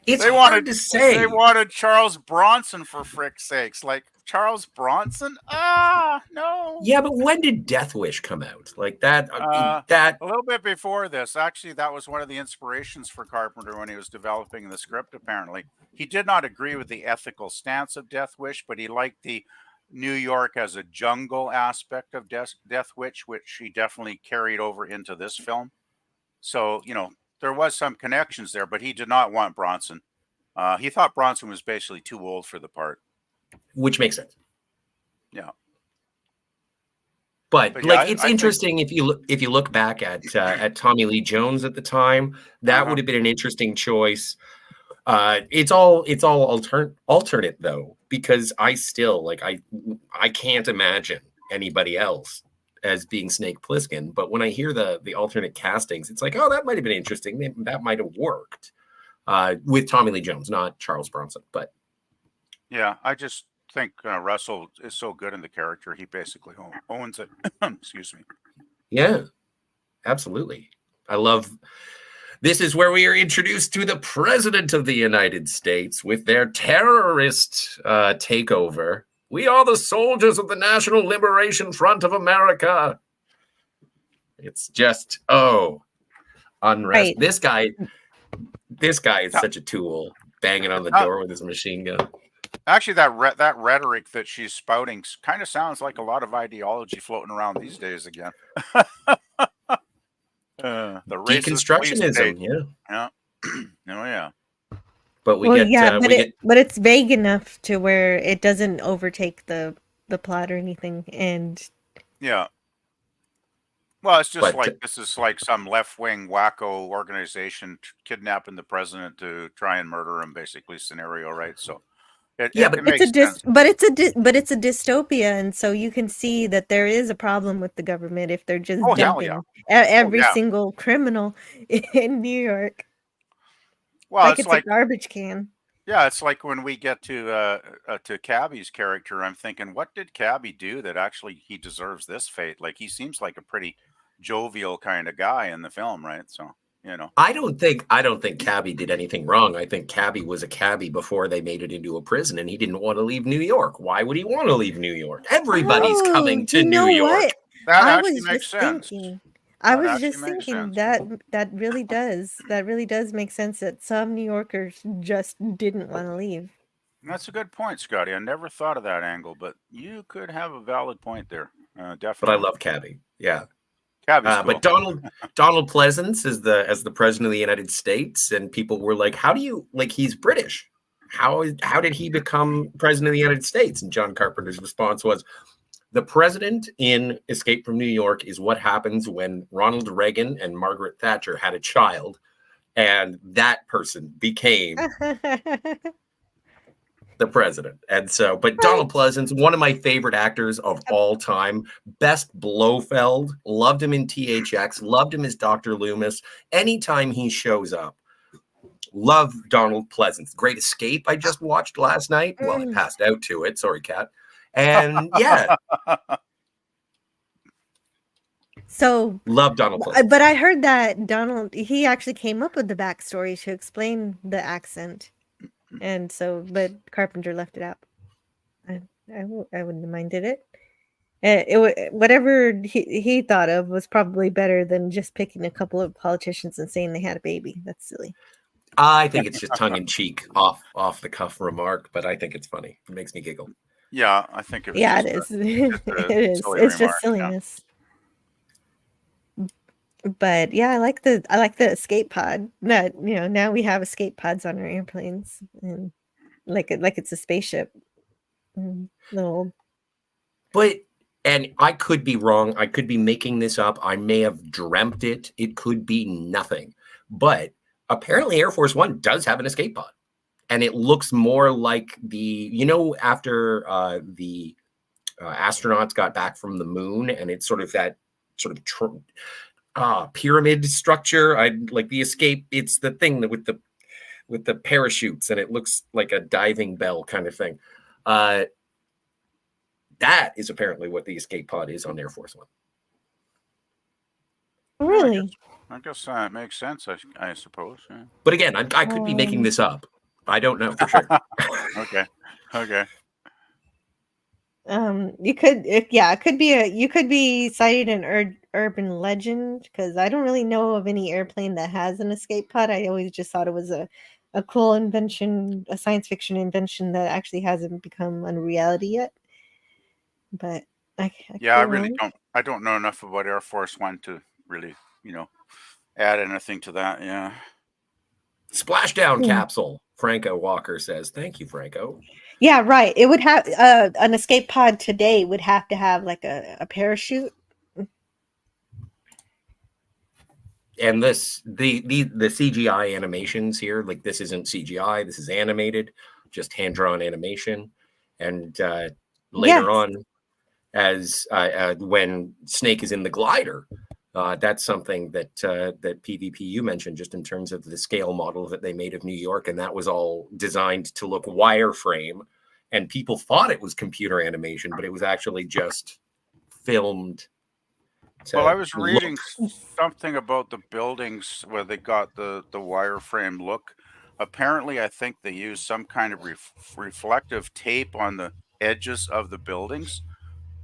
It's They hard wanted to say. Charles Bronson, for frick's sakes. Like, Charles Bronson? No. Yeah, but when did Death Wish come out? Like that. A little bit before this. Actually, that was one of the inspirations for Carpenter when he was developing the script, apparently. He did not agree with the ethical stance of Death Wish, but he liked the New York as a jungle aspect of Death Wish, which he definitely carried over into this film. So, there was some connections there, but he did not want Bronson. He thought Bronson was basically too old for the part. Which makes sense. Yeah. But yeah, it's I think, interesting if you look back at Tommy Lee Jones at the time, that would have been an interesting choice. It's all alternate though, because I still I can't imagine anybody else as being Snake Plissken. But when I hear the alternate castings, it's like, oh, that might have been interesting. That might have worked with Tommy Lee Jones, not Charles Bronson. But yeah, I just think Russell is so good in the character, he basically owns it. Excuse me. yeah, absolutely. I love. This is where we are introduced to the President of the United States with their terrorist takeover. We are the soldiers of the National Liberation Front of America. It's just, unrest. right. This guy is such a tool, banging on the door with his machine gun. Actually, that rhetoric that she's spouting kind of sounds like a lot of ideology floating around these days again. The racist police state. Deconstructionism, Yeah. Oh yeah. But we Well, get, yeah, but it's vague enough to where it doesn't overtake the plot or anything. And Yeah. Well, it's just But- like this is like some left-wing wacko organization kidnapping the president to try and murder him, basically, scenario, right? So, Yeah, It it's a makes sense. but it's a dystopia, and so you can see that there is a problem with the government if they're just Oh, hell yeah. dumping every yeah. single criminal in New York Well, like it's it's a like garbage can. yeah, it's like when we get to Cabby's character, I'm thinking, what did Cabby do that actually he deserves this fate? Like he seems like a pretty jovial kind of guy in the film, right? So, you know. I don't think Cabby did anything wrong. I think Cabby was a cabbie before they made it into a prison, and he didn't want to leave New York. Why would he want to leave New York? Everybody's Oh, coming to you New know York. what? That I actually was makes just sense. thinking. That actually makes sense. That really does. That really does make sense that some New Yorkers just didn't want to leave. That's a good point, Scotty. I never thought of that angle, but you could have a valid point there. But I Definitely. love Cabby. Yeah. Cabby's cool. But Donald Pleasance is as the president of the United States, and people were like, "How do you like? He's British. How did he become president of the United States?" And John Carpenter's response was, "The president in Escape from New York is what happens when Ronald Reagan and Margaret Thatcher had a child, and that person became the president." And so, but Donald Pleasance, one of my favorite actors of all time, best Blofeld, loved him in THX, loved him as Dr. Loomis. Anytime he shows up, love Donald Pleasance. Great Escape, I just watched last night. Well, I passed out to it. Sorry, Kat. And yeah. So love Donald Pleasance. But I heard that Donald, he actually came up with the backstory to explain the accent. And so, but Carpenter left it out. I wouldn't have minded it. Whatever he thought of was probably better than just picking a couple of politicians and saying they had a baby. That's silly. I think it's just tongue in cheek, off the cuff remark, but I think it's funny. It makes me giggle. Yeah, I think it was. Yeah, just it is. It is. It's remark, just silliness. But yeah, I like the escape pod. That now we have escape pods on our airplanes, and like it's a spaceship. Little. But and I could be wrong. I could be making this up. I may have dreamt it. It could be nothing. But apparently, Air Force One does have an escape pod, and it looks more like after the astronauts got back from the moon, and it's sort of that sort of pyramid structure. I like the escape. It's the thing that with the parachutes, and it looks like a diving bell kind of thing. That is apparently what the escape pod is on Air Force One. Really? I guess that makes sense. I suppose. Yeah. But again, I could be making this up. I don't know for sure. Okay. You could, you could be citing an urban legend, because I don't really know of any airplane that has an escape pod. I always just thought it was a cool invention, a science fiction invention that actually hasn't become a reality yet. But I really don't. I don't know enough about Air Force One to really, add anything to that. Yeah. Splashdown capsule. Franco Walker says, "Thank you, Franco." Yeah, right. It would have an escape pod today would have to have like a parachute. And the CGI animations here, like this isn't CGI. This is animated, just hand drawn animation. And later on, as when Snake is in the glider, that's something that PVPU mentioned, just in terms of the scale model that they made of New York, and that was all designed to look wireframe, and people thought it was computer animation, but it was actually just filmed. Well, I was reading something about the buildings where they got the wireframe look. Apparently, I think they used some kind of reflective tape on the edges of the buildings.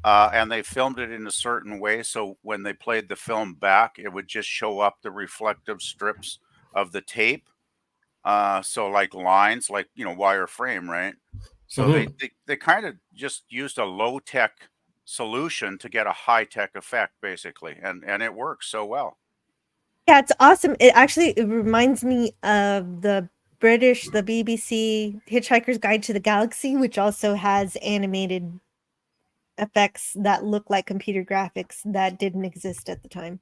And they filmed it in a certain way, so when they played the film back, it would just show up the reflective strips of the tape. So like lines, like wireframe, right? So they kind of just used a low-tech solution to get a high-tech effect, basically, and it works so well. Yeah, it's awesome. It reminds me of the BBC Hitchhiker's Guide to the Galaxy, which also has animated effects that look like computer graphics that didn't exist at the time.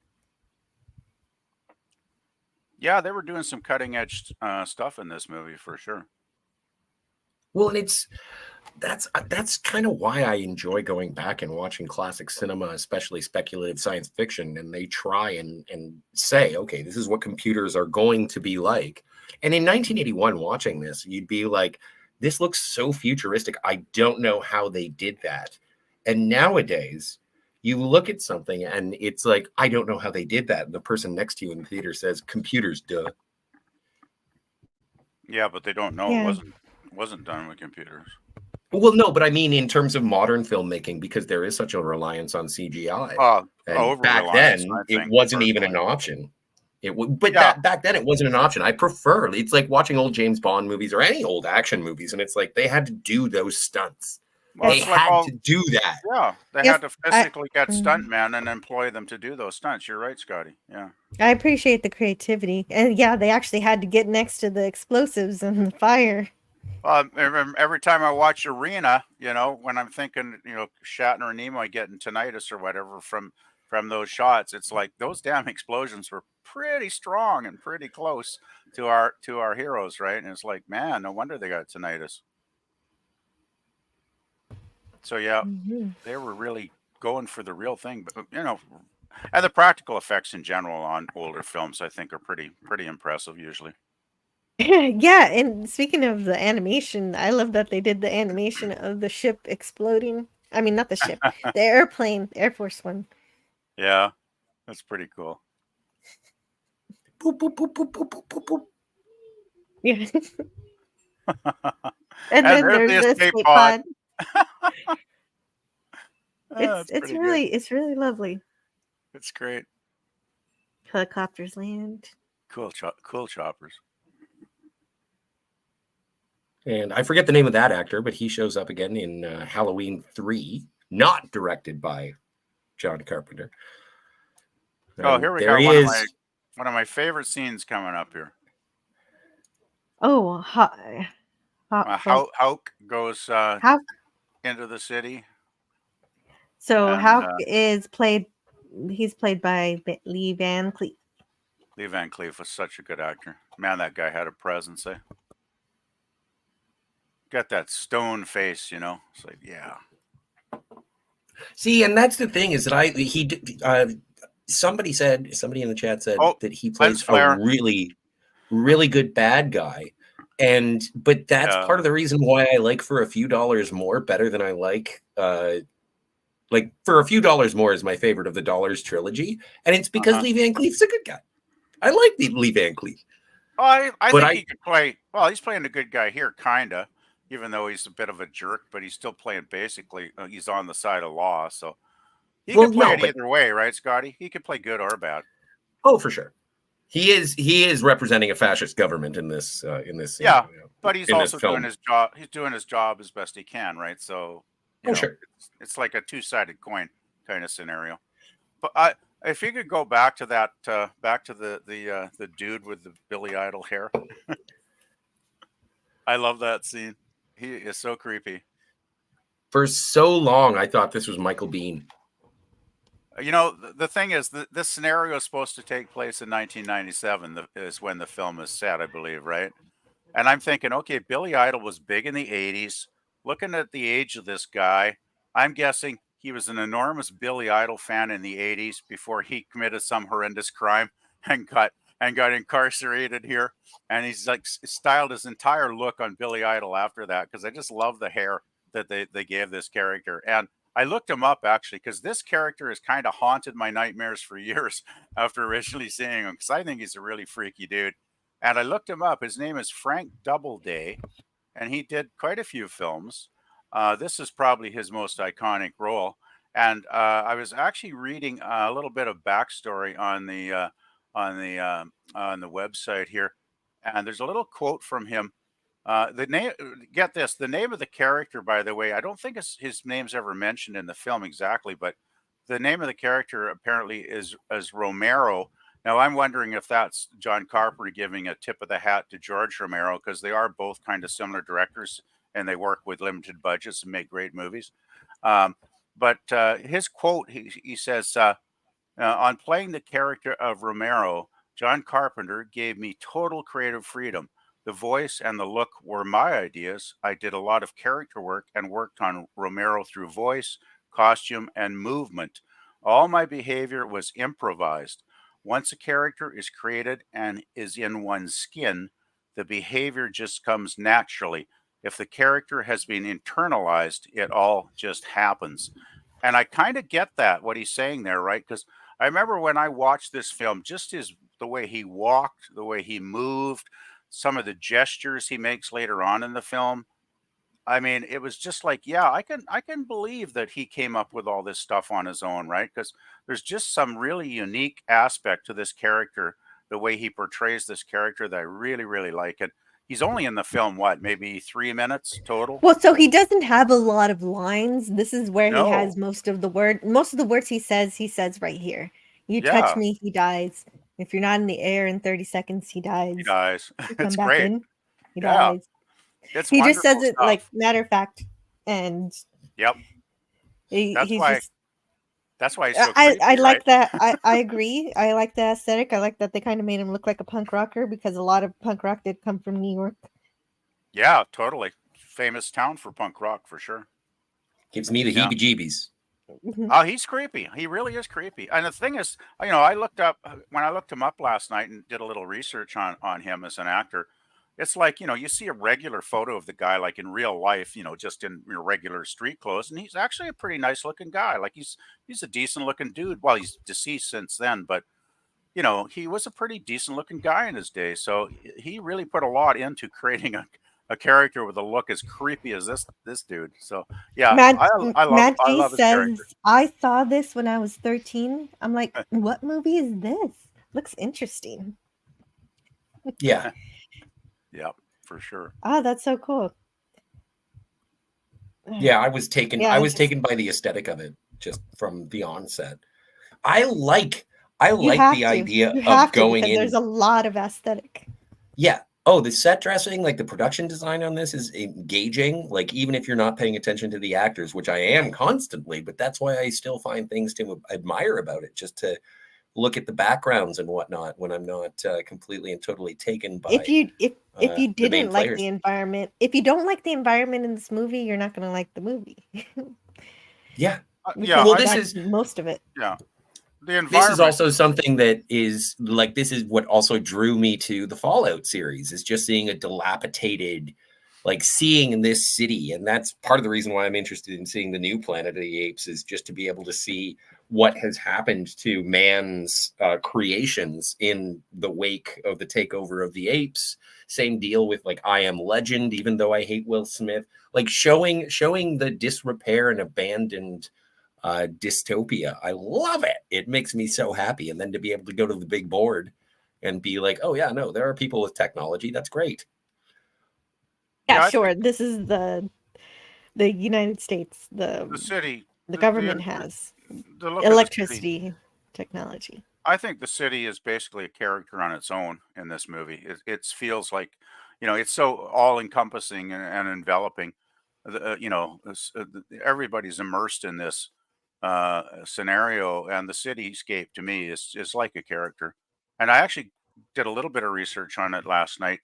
Yeah, they were doing some cutting edge stuff in this movie for sure. Well, and that's kind of why I enjoy going back and watching classic cinema, especially speculative science fiction. And they try and say, okay, this is what computers are going to be like. And in 1981, watching this, you'd be like, this looks so futuristic. I don't know how they did that. And nowadays, you look at something and it's like, I don't know how they did that. And the person next to you in the theater says, computers, duh. Yeah, but they don't know Yeah. it wasn't done with computers. Well, no, but I mean in terms of modern filmmaking, because there is such a reliance on CGI. And back Over-reliance, then, I it think, wasn't even an personally. option. But Yeah. that back then it wasn't an option. I prefer it's like watching old James Bond movies or any old action movies, and it's like they had to do those stunts. Well, They it's like had to do that. Yeah, they Yes, had to physically get Mhm. stuntmen and employ them to do those stunts. You're right, Scotty. Yeah. I appreciate the creativity. And yeah, they actually had to get next to the explosives and the fire. Every time I watch Arena, when I'm thinking, Shatner and Nimoy getting tinnitus or whatever from those shots, it's like those damn explosions were pretty strong and pretty close to our heroes, right? And it's like, man, no wonder they got tinnitus. So yeah, they were really going for the real thing, but and the practical effects in general on older films, I think, are pretty impressive usually. Yeah, and speaking of the animation, I love that they did the animation of the ship exploding. I mean, not the ship, the airplane, Air Force One. Yeah, that's pretty cool. Boop, boop, boop, boop, boop, boop, boop, boop. Yeah. And then there's there's the the escape escape pod. pod. That's It's pretty good. it's really lovely. It's great. Helicopters land. Cool choppers. And I forget the name of that actor, but he shows up again in Halloween 3, not directed by John Carpenter. Oh, here we there got he is. one of my favorite scenes coming up here. Oh, Hauk goes Hauk. into the city. So And, Hauk is played. He's played by Lee Van Cleef. Lee Van Cleef was such a good actor. Man, that guy had a presence, eh? Got that stone face, It's like, yeah. See, and that's the thing is that somebody in the chat said that he plays a really, really good bad guy. But that's part of the reason why I like For a Few Dollars More better than I like For a Few Dollars More is my favorite of the Dollars trilogy. And it's because Lee Van Cleef's a good guy. I like Lee Van Cleef. I think he could play, well, he's playing a good guy here, kind of, even though he's a bit of a jerk, but he's still playing basically, he's on the side of law. So he can play it either way, right, Scotty? He could play good or bad. Oh, for sure. He is representing a fascist government in this Yeah, but he's also doing his job. He's doing his job as best he can, right? So sure. It's like a two-sided coin kind of scenario. But if you could go back to that, back to the dude with the Billy Idol hair. I love that scene. He is so creepy. For so long, I thought this was Michael Biehn. The thing is, this scenario is supposed to take place in 1997, is when the film is set, I believe, right? And I'm thinking, okay, Billy Idol was big in the 80s. Looking at the age of this guy, I'm guessing he was an enormous Billy Idol fan in the 80s before he committed some horrendous crime and got incarcerated here. And he's like styled his entire look on Billy Idol after that, because I just love the hair that they gave this character. And I looked him up actually, because this character has kind of haunted my nightmares for years after originally seeing him, because I think he's a really freaky dude. And I looked him up. His name is Frank Doubleday, and he did quite a few films. This is probably his most iconic role. And I was actually reading a little bit of backstory on the website here, and there's a little quote from him. The name, get this, the name of the character, by the way, I don't think his name's ever mentioned in the film exactly, but the name of the character apparently is Romero. Now, I'm wondering if that's John Carpenter giving a tip of the hat to George Romero, because they are both kind of similar directors and they work with limited budgets and make great movies. But his quote, he says, on playing the character of Romero, John Carpenter gave me total creative freedom. The voice and the look were my ideas. I did a lot of character work and worked on Romero through voice, costume, and movement. All my behavior was improvised. Once a character is created and is in one's skin, the behavior just comes naturally. If the character has been internalized, it all just happens. And I kind of get that, what he's saying there, right? Because I remember when I watched this film, just the way he walked, the way he moved, some of the gestures he makes later on in the film. I mean, it was just like, yeah, I can believe that he came up with all this stuff on his own, right? Because there's just some really unique aspect to this character, the way he portrays this character that I really, really like. And he's only in the film, what, maybe 3 minutes total? Well, so he doesn't have a lot of lines. This is where he has No. most of the word. Most of the words he says right here. You touch Yeah, me, he dies. If you're not in the air in 30 seconds, he he dies. dies. You come It's back great. in, he Yeah, dies. it's He just says wonderful it like stuff. matter of fact, and Yep. That's he's why just. that's why he's so I creepy, right? like that. I agree. I like the aesthetic. I like that they kind of made him look like a punk rocker because a lot of punk rock did come from New York. Yeah, totally. Famous town for punk rock for sure. Gives me the Yeah. heebie-jeebies. Oh, he's creepy. He really is creepy. And the thing is, I looked up when I looked him up last night and did a little research on him as an actor. It's like, you see a regular photo of the guy like in real life, just in your regular street clothes, and he's actually a pretty nice looking guy. Like he's a decent looking dude. Well, he's deceased since then, but he was a pretty decent looking guy in his day. So he really put a lot into creating a character with a look as creepy as this dude. So yeah, I G love his says, character. I saw this when I was 13. I'm like, what movie is this? Looks interesting. Yeah. Yeah, for sure. Oh, that's so cool. Yeah, I was taken Yeah, I I was just taken by the aesthetic of it just from the onset. I like you the have to. idea You of have to going because there's in. a lot of aesthetic. Yeah. Oh, the set dressing, like the production design on this is engaging. Like even if you're not paying attention to the actors, which I am constantly, but that's why I still find things to admire about it, just to look at the backgrounds and whatnot when I'm not completely and totally taken If by you if you the main didn't like the players. environment, if you don't like the environment in this movie, you're not going to like the movie Yeah. Yeah, because Well, I this think that's is most of it. yeah, the this is environment. also something that is like this is what also drew me to the Fallout series is just seeing a dilapidated, like seeing in this city. And that's part of the reason why I'm interested in seeing the new Planet of the Apes is just to be able to see what has happened to man's creations in the wake of the takeover of the apes. Same deal with like I Am Legend, even though I hate Will Smith, like showing the disrepair and abandoned dystopia. I love it. It makes me so happy. And then to be able to go to the big board and be like, oh yeah, no, there are people with technology. That's great. Yeah, Yeah, I think sure. This is the United States. the city, The government has the look of the city. electricity technology. I think the city is basically a character on its own in this movie. It feels like, it's so all encompassing and enveloping. Everybody's immersed in this scenario, and the cityscape to me is like a character. And I actually did a little bit of research on it last night.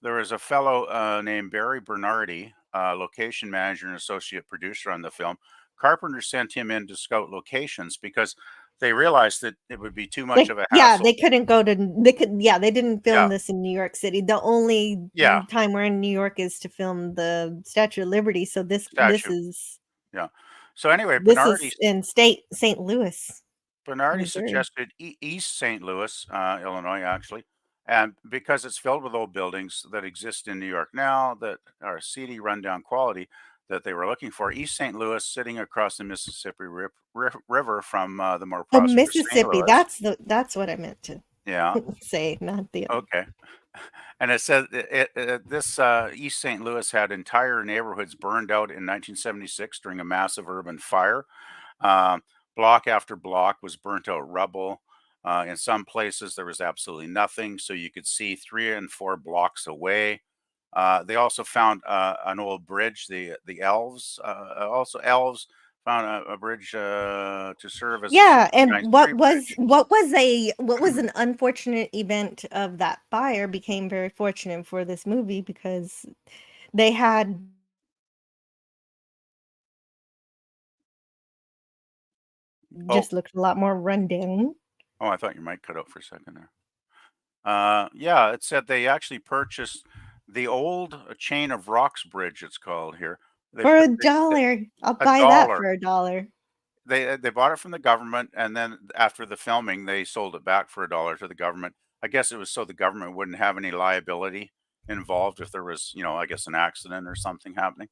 There was a fellow named Barry Bernardi, location manager and associate producer on the film. Carpenter sent him in to scout locations because they realized that it would be too much of a They hassle. couldn't go to they didn't film Yeah, this in New York City. The only yeah, time we're in New York is to film the Statue of Liberty. So statue. Yeah. So anyway, this is in state St. Louis, Bernardi Missouri. suggested East St. Louis, Illinois, actually, and because it's filled with old buildings that exist in New York now that are seedy, rundown quality that they were looking for. East St. Louis, sitting across the Mississippi River from the more Oh, prosperous St. Mississippi. Louis. That's what I meant to Yeah. say, not the other. Okay. And it says this East St. Louis had entire neighborhoods burned out in 1976 during a massive urban fire. Um, Block after block was burnt out rubble. In some places, there was absolutely nothing, so you could see 3 and 4 blocks away. They also found an old bridge. The elves, also elves, found a bridge to serve as a Yeah, and nice free bridge. what was an unfortunate event of that fire became very fortunate for this movie because they had Oh, just looked a lot more rundown. oh, I thought your mic cut out for a second there. Yeah, it said they actually purchased the old Chain of Rocks Bridge, it's called here. They For put $1. I'll a buy that dollar. for $1. They bought it from the government, and then after the filming, they sold it back for a dollar to the government. I guess it was so the government wouldn't have any liability involved if there was, I guess an accident or something happening.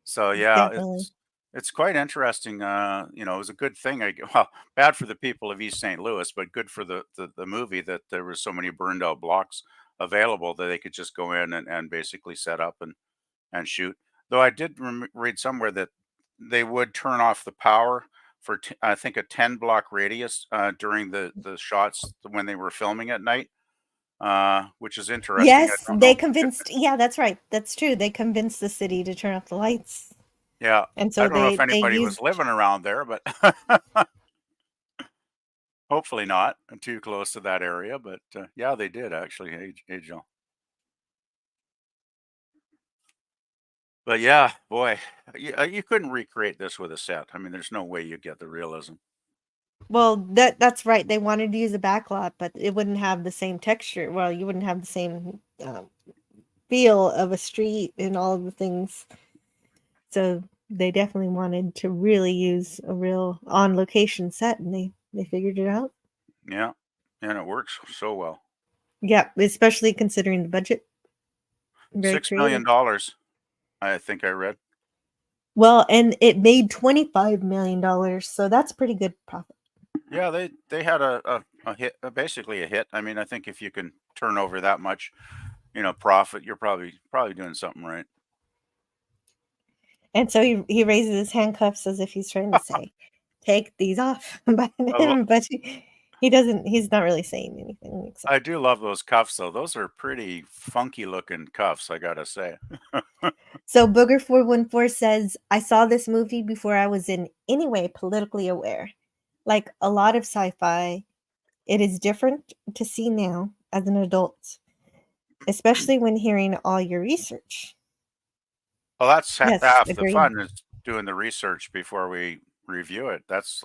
So yeah, Definitely. it's quite interesting. It was a good thing. Well, bad for the people of East St. Louis, but good for the movie that there was so many burned out blocks available that they could just go in and basically set up and shoot. Though I did read somewhere that they would turn off the power for I think a 10 block radius during the shots when they were filming at night, which is interesting. I Yes, don't they know. convinced yeah, that's right. That's true. They convinced the city to turn off the lights. Yeah, And I so don't know if they anybody was used living around there, but hopefully not too close to that area. But yeah, they did actually. Hey, Joe. But yeah, boy, you couldn't recreate this with a set. I mean, there's no way you get the realism. well, that's right. They wanted to use a backlot, but it wouldn't have the same texture. Well, you wouldn't have the same feel of a street and all of the things. So they definitely wanted to really use a real on location set, and they figured it out. Yeah, and it works so well. Yeah, especially considering the budget. Very creative. $6 million, I think I read. Well, and it made $25 million, so that's pretty good profit. Yeah, they had a hit, basically a hit. I mean, I think if you can turn over that much, profit, you're probably doing something right. And so he raises his handcuffs as if he's trying to say, "Take these off," but I, lo- but he doesn't. He's not really saying anything except. I do love those cuffs though. Those are pretty funky looking cuffs, I gotta say. So Booger414 says, "I saw this movie before I was in any way politically aware. Like a lot of sci-fi, it is different to see now as an adult, especially when hearing all your research." Well, that's Yes, half the agreed. fun is doing the research before we review it. That's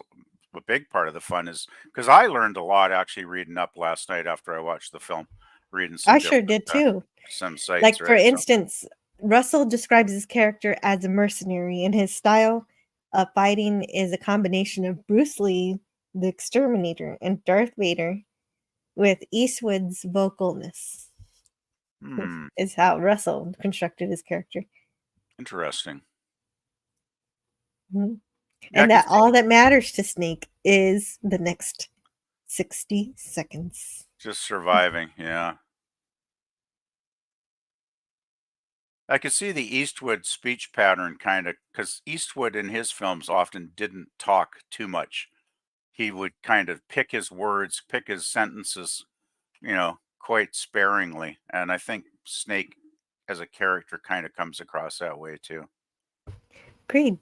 a big part of the fun is because I learned a lot actually reading up last night after I watched the film, reading I some sure different did too. some sites, Like, for right? So instance, Russell describes his character as a mercenary, and his style of fighting is a combination of Bruce Lee, the Exterminator, and Darth Vader with Eastwood's vocalness, hmm, is how Russell constructed his character. interesting. Mhm. Yeah, I And can that see all that matters to Snake is the next 60 seconds. just surviving. Yeah, I could see the Eastwood speech pattern kind of because Eastwood in his films often didn't talk too much. He would kind of pick his words, pick his sentences, quite sparingly. And I think Snake as a character kind of comes across that way too. Agreed.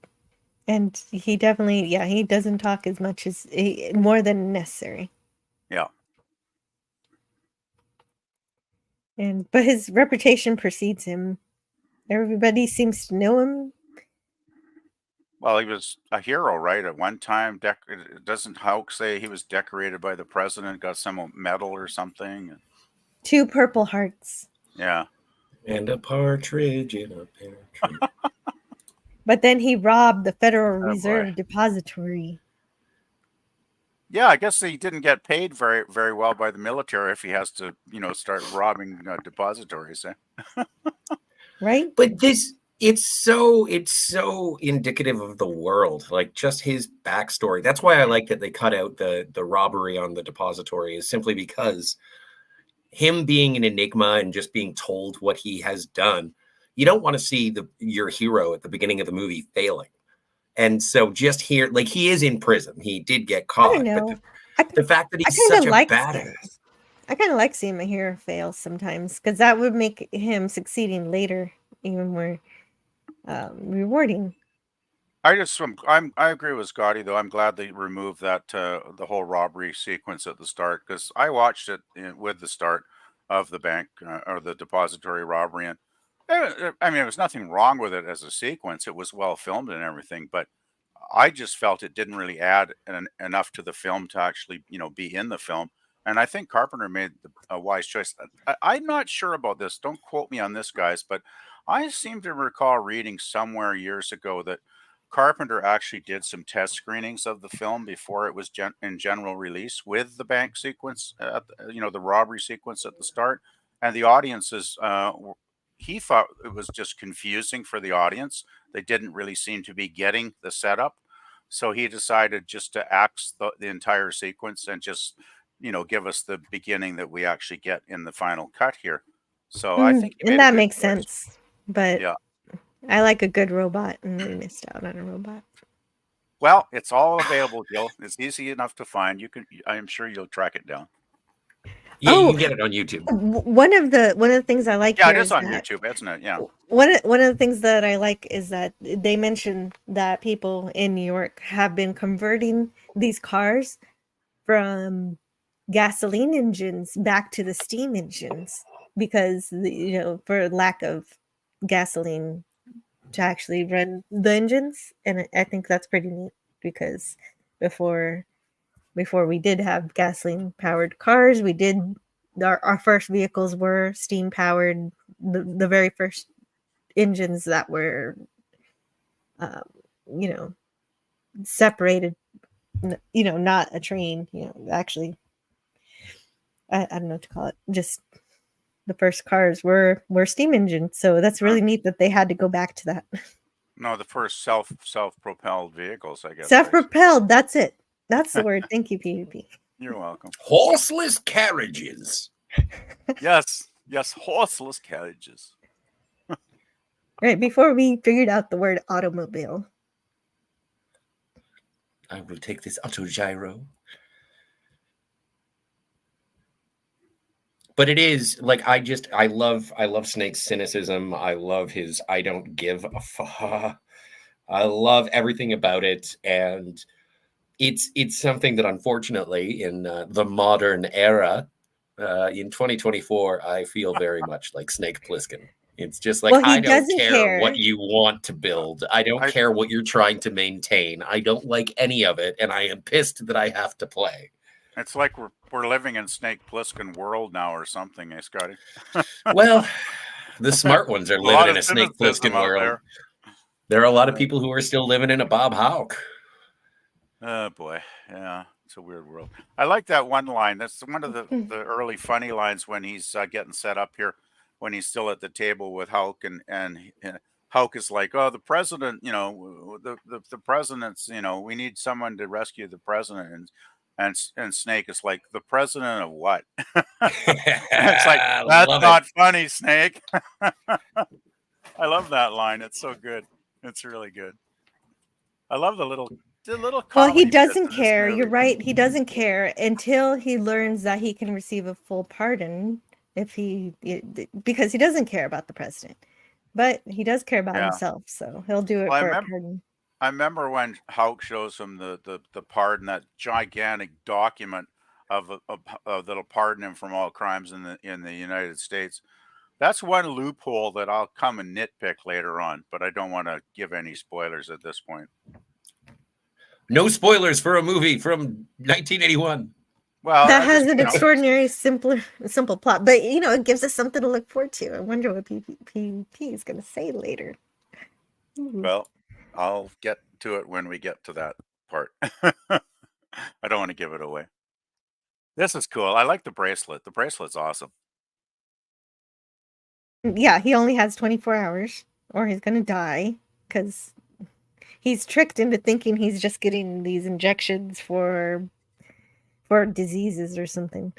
And he definitely, yeah, he doesn't talk as much as more than necessary. Yeah. But his reputation precedes him. Everybody seems to know him. Well, he was a hero, right? At one time, doesn't Hauk say he was decorated by the president, got some medal or something? 2 Purple Hearts. Yeah. And a partridge in a pear tree. But then he robbed the Federal Oh boy. Reserve Depository. Yeah, I guess he didn't get paid very, very well by the military if he has to, start robbing depositories. Right? But it's so indicative of the world, like just his backstory. That's why I like that they cut out the robbery on the depository, is simply because him being an enigma and just being told what he has done, you don't want to see your hero at the beginning of the movie failing. And so just here, like, he is in prison. He did get I don't caught, but know. the fact that I he's kind such of a like badass. I kind of like seeing my hero fail sometimes because that would make him succeeding later even more rewarding. I agree with Scotty though. I'm glad they removed that the whole robbery sequence at the start, because I watched it with the start of the bank or the depository robbery, and I mean, there was nothing wrong with it as a sequence. It was well filmed and everything, but I just felt it didn't really add enough to the film to actually, be in the film. And I think Carpenter made a wise choice. I'm not sure about this. Don't quote me on this, guys, but I seem to recall reading somewhere years ago that Carpenter actually did some test screenings of the film before it was in general release with the bank sequence, the robbery sequence at the start, and the audiences. He thought it was just confusing for the audience. They didn't really seem to be getting the setup. So he decided just to axe the entire sequence and just, give us the beginning that we actually get in the final cut here. So I think he And made a that good makes choice. sense. But Yeah. I like a good robot, and we missed out on a robot. Well, it's all available, Gil. It's easy enough to find. I am sure you'll track it down. Yeah, you can get it on YouTube. One of the things I like Yeah, here it is on that YouTube, isn't it? Yeah. one of the things that I like is that they mentioned that people in New York have been converting these cars from gasoline engines back to the steam engines because for lack of gasoline to actually run the engines, and I think that's pretty neat because before we did have gasoline powered cars, we did our first vehicles were steam powered, the very first engines that were um, you know separated, not a train, actually I don't know what to call it, just the first cars were steam engines, so that's really neat that they had to go back to that. No, the first self-propelled vehicles, I guess. Self-propelled, that's it. That's the word. Thank you, PvP. You're welcome. Horseless carriages. Yes, horseless carriages. Right, before we figured out the word automobile. I will take this autogyro. But it is like I love Snake's cynicism. I love his I don't give a fuck. I love everything about it, and it's something that unfortunately in the modern era, in 2024, I feel very much like Snake Plissken. It's just like, Well, he I don't doesn't care care. what you want to build. I don't care what you're trying to maintain. I don't like any of it, and I am pissed that I have to play. It's like we're living in Snake Plissken world now or something, eh, Scotty? Well, the smart ones are living in a Snake Plissken world. There are a lot of people who are still living in a Bob Hawk. Oh boy, yeah, it's a weird world. I like that one line. That's one of the early funny lines when he's getting set up here, when he's still at the table with Hulk, and Hulk is like, "Oh, the president, the president's, we need someone to rescue the president," and Snake is like, "The president of what?" It's like, that's not funny, Snake. I love that line. It's so good. It's really good. I love the little Well, he comedy bits doesn't in this care. You're movie. right. He doesn't care until he learns that he can receive a full pardon because he doesn't care about the president, but he does care about himself. So he'll do it Well, for a pardon. I remember when Hulk shows him the pardon, that gigantic document of that'll pardon him from all crimes in the United States. That's one loophole that I'll come and nitpick later on, but I don't want to give any spoilers at this point. No spoilers for a movie from 1981. Well, that has an extraordinary simple plot, but it gives us something to look forward to. I wonder what PvP is going to say later. Well, I'll get to it when we get to that part. I don't want to give it away. This is cool. I like the bracelet. The bracelet's awesome. Yeah, he only has 24 hours or he's going to die because he's tricked into thinking he's just getting these injections for diseases or something.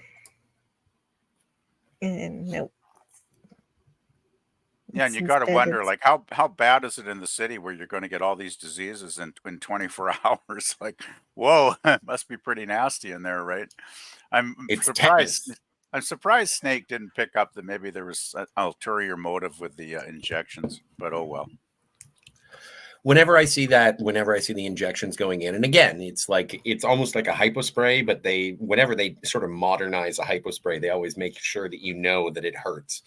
And nope. Yeah, and you got to wonder, like, how bad is it in the city where you're going to get all these diseases in 24 hours? Like, whoa, it must be pretty nasty in there, right? I'm surprised. I'm surprised Snake didn't pick up that maybe there was an ulterior motive with the injections, but oh well. whenever I see the injections going in, and again, it's almost like a hypospray, but whenever they sort of modernize a hypospray, they always make sure that you know that it hurts.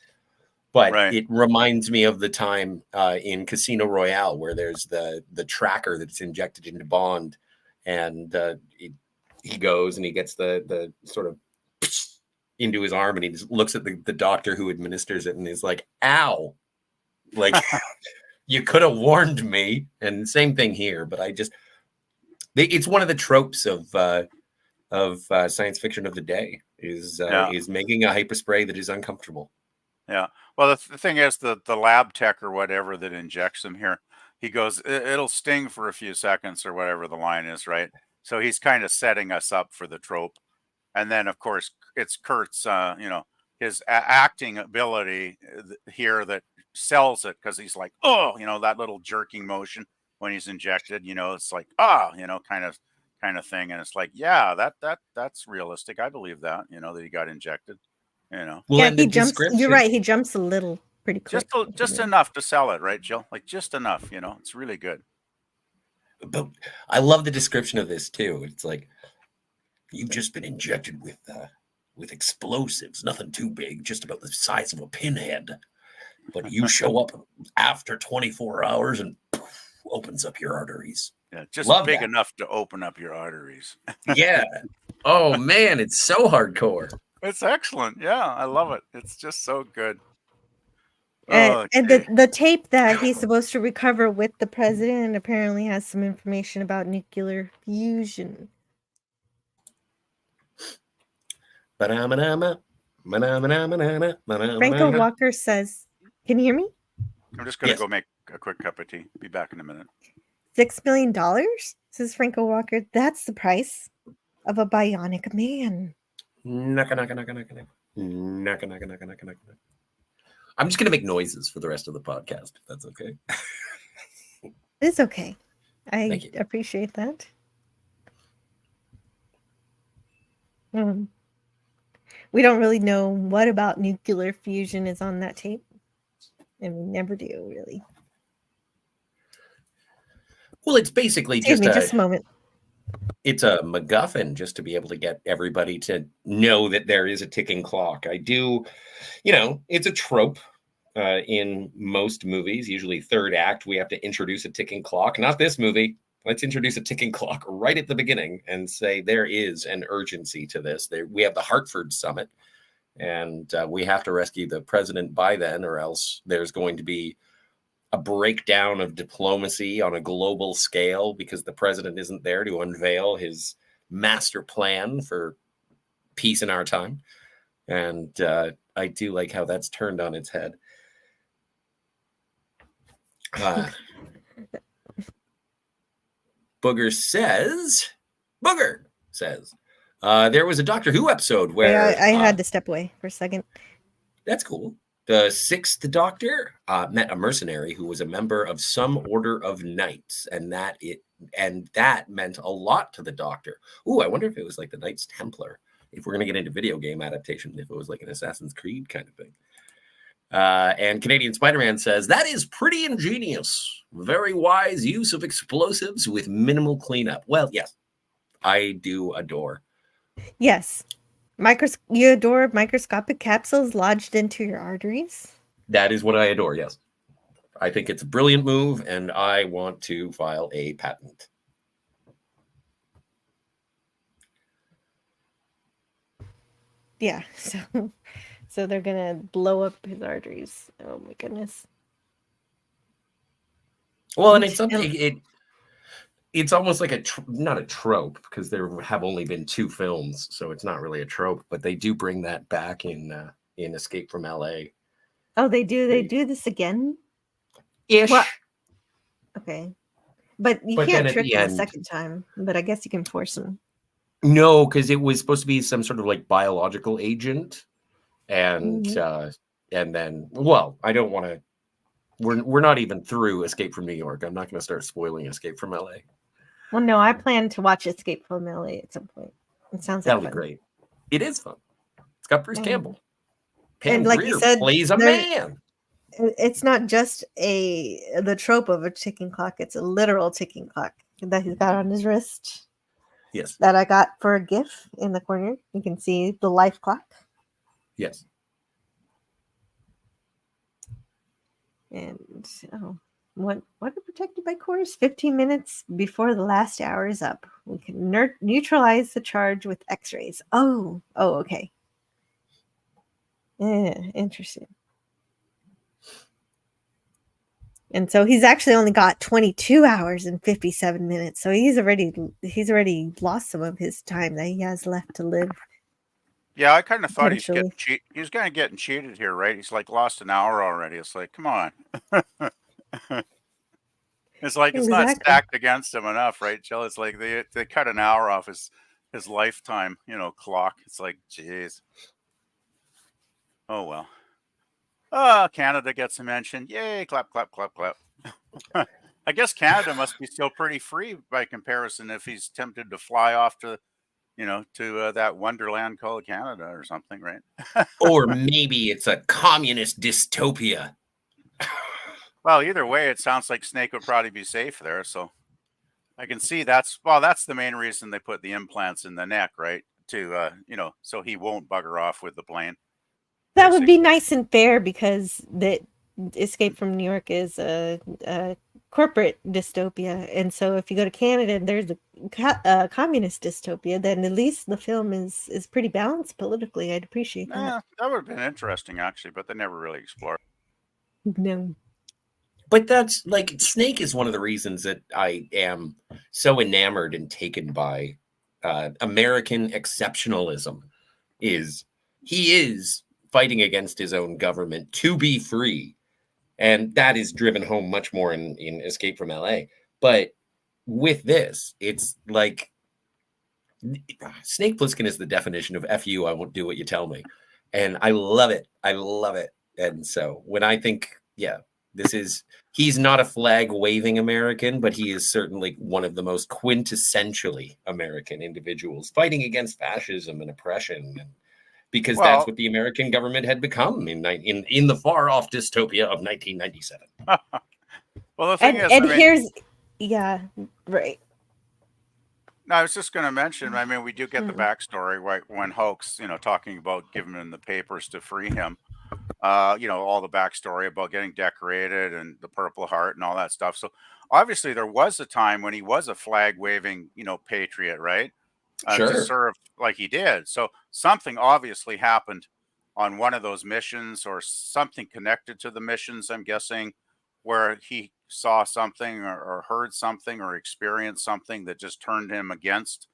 But Right. it reminds me of the time in Casino Royale where there's the tracker that's injected into Bond, and he goes and he gets the sort of into his arm, and he just looks at the doctor who administers it, and he's like, "Ow!" Like you could have warned me. And same thing here, but it's one of the tropes of science fiction of the day is making a hyperspray that is uncomfortable. Yeah. Well, the thing is, the lab tech or whatever that injects him here, he goes, it'll sting for a few seconds or whatever the line is, right? So he's kind of setting us up for the trope. And then, of course, it's Kurt's, his acting ability here that sells it, because he's like, oh, that little jerking motion when he's injected, it's like, kind of thing. And it's like, yeah, that's realistic. I believe that, that he got injected. Well, yeah, and he the jumps. description, You're right. He jumps a little, pretty quick. Just enough to sell it, right, Jill? Like just enough. It's really good. but I love the description of this too. It's like, you've just been injected with explosives, nothing too big, just about the size of a pinhead. But you show up after 24 hours and poof, opens up your arteries. Yeah, just Love big that. enough to open up your arteries. Yeah. Oh man, it's so hardcore. It's excellent. Yeah, I love it. It's just so good. And the tape that he's supposed to recover with the president apparently has some information about nuclear fusion. Franco Walker says, can you hear me? I'm just going to Yes. go make a quick cup of tea. Be back in a minute. $6 million, says Franco Walker. That's the price of a bionic man. Naka, naka, naka, naka, naka. Naka, naka, naka, naka, naka. I'm just going to make noises for the rest of the podcast, if that's okay. It's okay. I Thank you. appreciate that. We don't really know what about nuclear fusion is on that tape. And we never do, really. Well, it's basically Excuse me, just a moment. It's a MacGuffin just to be able to get everybody to know that there is a ticking clock. I do, it's a trope in most movies. Usually third act, we have to introduce a ticking clock. Not this movie. Let's introduce a ticking clock right at the beginning and say there is an urgency to this. We have the Hartford Summit, and we have to rescue the president by then, or else there's going to be a breakdown of diplomacy on a global scale because the president isn't there to unveil his master plan for peace in our time. And I do like how that's turned on its head. Booger says, there was a Doctor Who episode where I had to step away for a second. That's cool. The sixth Doctor met a mercenary who was a member of some order of knights, and that meant a lot to the Doctor. Ooh, I wonder if it was like the Knights Templar. If we're going to get into video game adaptation, if it was like an Assassin's Creed kind of thing. And Canadian Spider-Man says, that is pretty ingenious. Very wise use of explosives with minimal cleanup. Well, yes, I do adore. Yes. You adore microscopic capsules lodged into your arteries? That is what I adore, yes. I think it's a brilliant move, and I want to file a patent. Yeah, so they're going to blow up his arteries. Oh my goodness. Well, and it's something, it's almost like not a trope, because there have only been 2 films, so it's not really a trope, but they do bring that back in Escape from LA. Oh, they do? They do this again? Ish. Well, okay. But you can't trick them a second time, but I guess you can force them. No, because it was supposed to be some sort of like biological agent. And and then, well, I don't want to, we're not even through Escape from New York. I'm not going to start spoiling Escape from LA. Well, no, I plan to watch Escape from LA at some point. It sounds like that'll be great. It is fun. It's got Bruce Campbell. And like you said, plays a man. It's not just the trope of a ticking clock. It's a literal ticking clock that he's got on his wrist Yes. that I got for a gift in the corner. You can see the life clock. Yes. And what are protected by cores? 15 minutes before the last hour is up. We can neutralize the charge with X-rays. Oh, okay. Yeah, interesting. And so he's actually only got 22 hours and 57 minutes. So he's already lost some of his time that he has left to live. Yeah, I kind of thought he Potentially. was kind of getting cheated here, right? He's like lost an hour already. It's like, come on. It's like it's not Exactly. stacked against him enough, right, Jill? It's like they cut an hour off his lifetime, clock. It's like, jeez. Oh well. Canada gets a mention. Yay! Clap, clap, clap, clap. I guess Canada must be still pretty free by comparison if he's tempted to fly off to, to that wonderland called Canada or something, right? Or maybe it's a communist dystopia. Well, either way, it sounds like Snake would probably be safe there. So I can see that's the main reason they put the implants in the neck, right? To, so he won't bugger off with the plane. That would be nice and fair because the Escape from New York is a corporate dystopia. And so if you go to Canada and there's a communist dystopia, then at least the film is pretty balanced politically. I'd appreciate that. Yeah, that would have been interesting, actually, but they never really explored. No. But that's like Snake is one of the reasons that I am so enamored and taken by American exceptionalism. He is fighting against his own government to be free, and that is driven home much more in Escape from LA. But with this, it's like Snake Plissken is the definition of "F you, I won't do what you tell me," and I love it. And so when I think, yeah. He's not a flag waving American, but he is certainly one of the most quintessentially American individuals fighting against fascism and oppression. And because that's what the American government had become in the far off dystopia of 1997. Well, the thing is, yeah, right. No, I was just going to mention, I mean, we do get the backstory, right? When Hoax, talking about giving him the papers to free him. All the backstory about getting decorated and the Purple Heart and all that stuff. So obviously there was a time when he was a flag waving, patriot, right? Sure. To serve like he did. So something obviously happened on one of those missions or something connected to the missions, I'm guessing, where he saw something or heard something or experienced something that just turned him against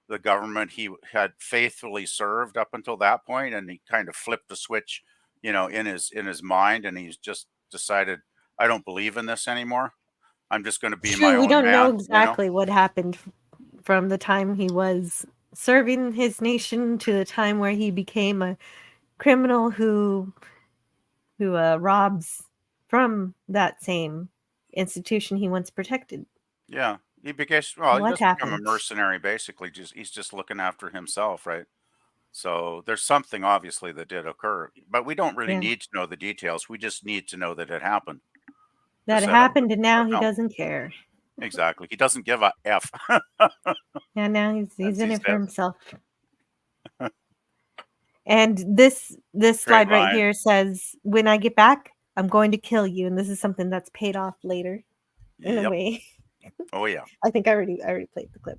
the government he had faithfully served up until that point, and he kind of flipped the switch in his mind, and he's just decided, I don't believe in this anymore. I'm just going to be my own man. We don't know exactly what happened from the time he was serving his nation to the time where he became a criminal who robs from that same institution he once protected. Yeah, he became he just become a mercenary, basically. He's just looking after himself, right? So there's something obviously that did occur, but we don't really need to know the details. We just need to know that it happened. That it happened, and now he doesn't care. Exactly. He doesn't give a F. Yeah, now he's in it for himself. And this slide right here says, when I get back, I'm going to kill you. And this is something that's paid off later in a way. Oh, yeah. I think I already played the clip.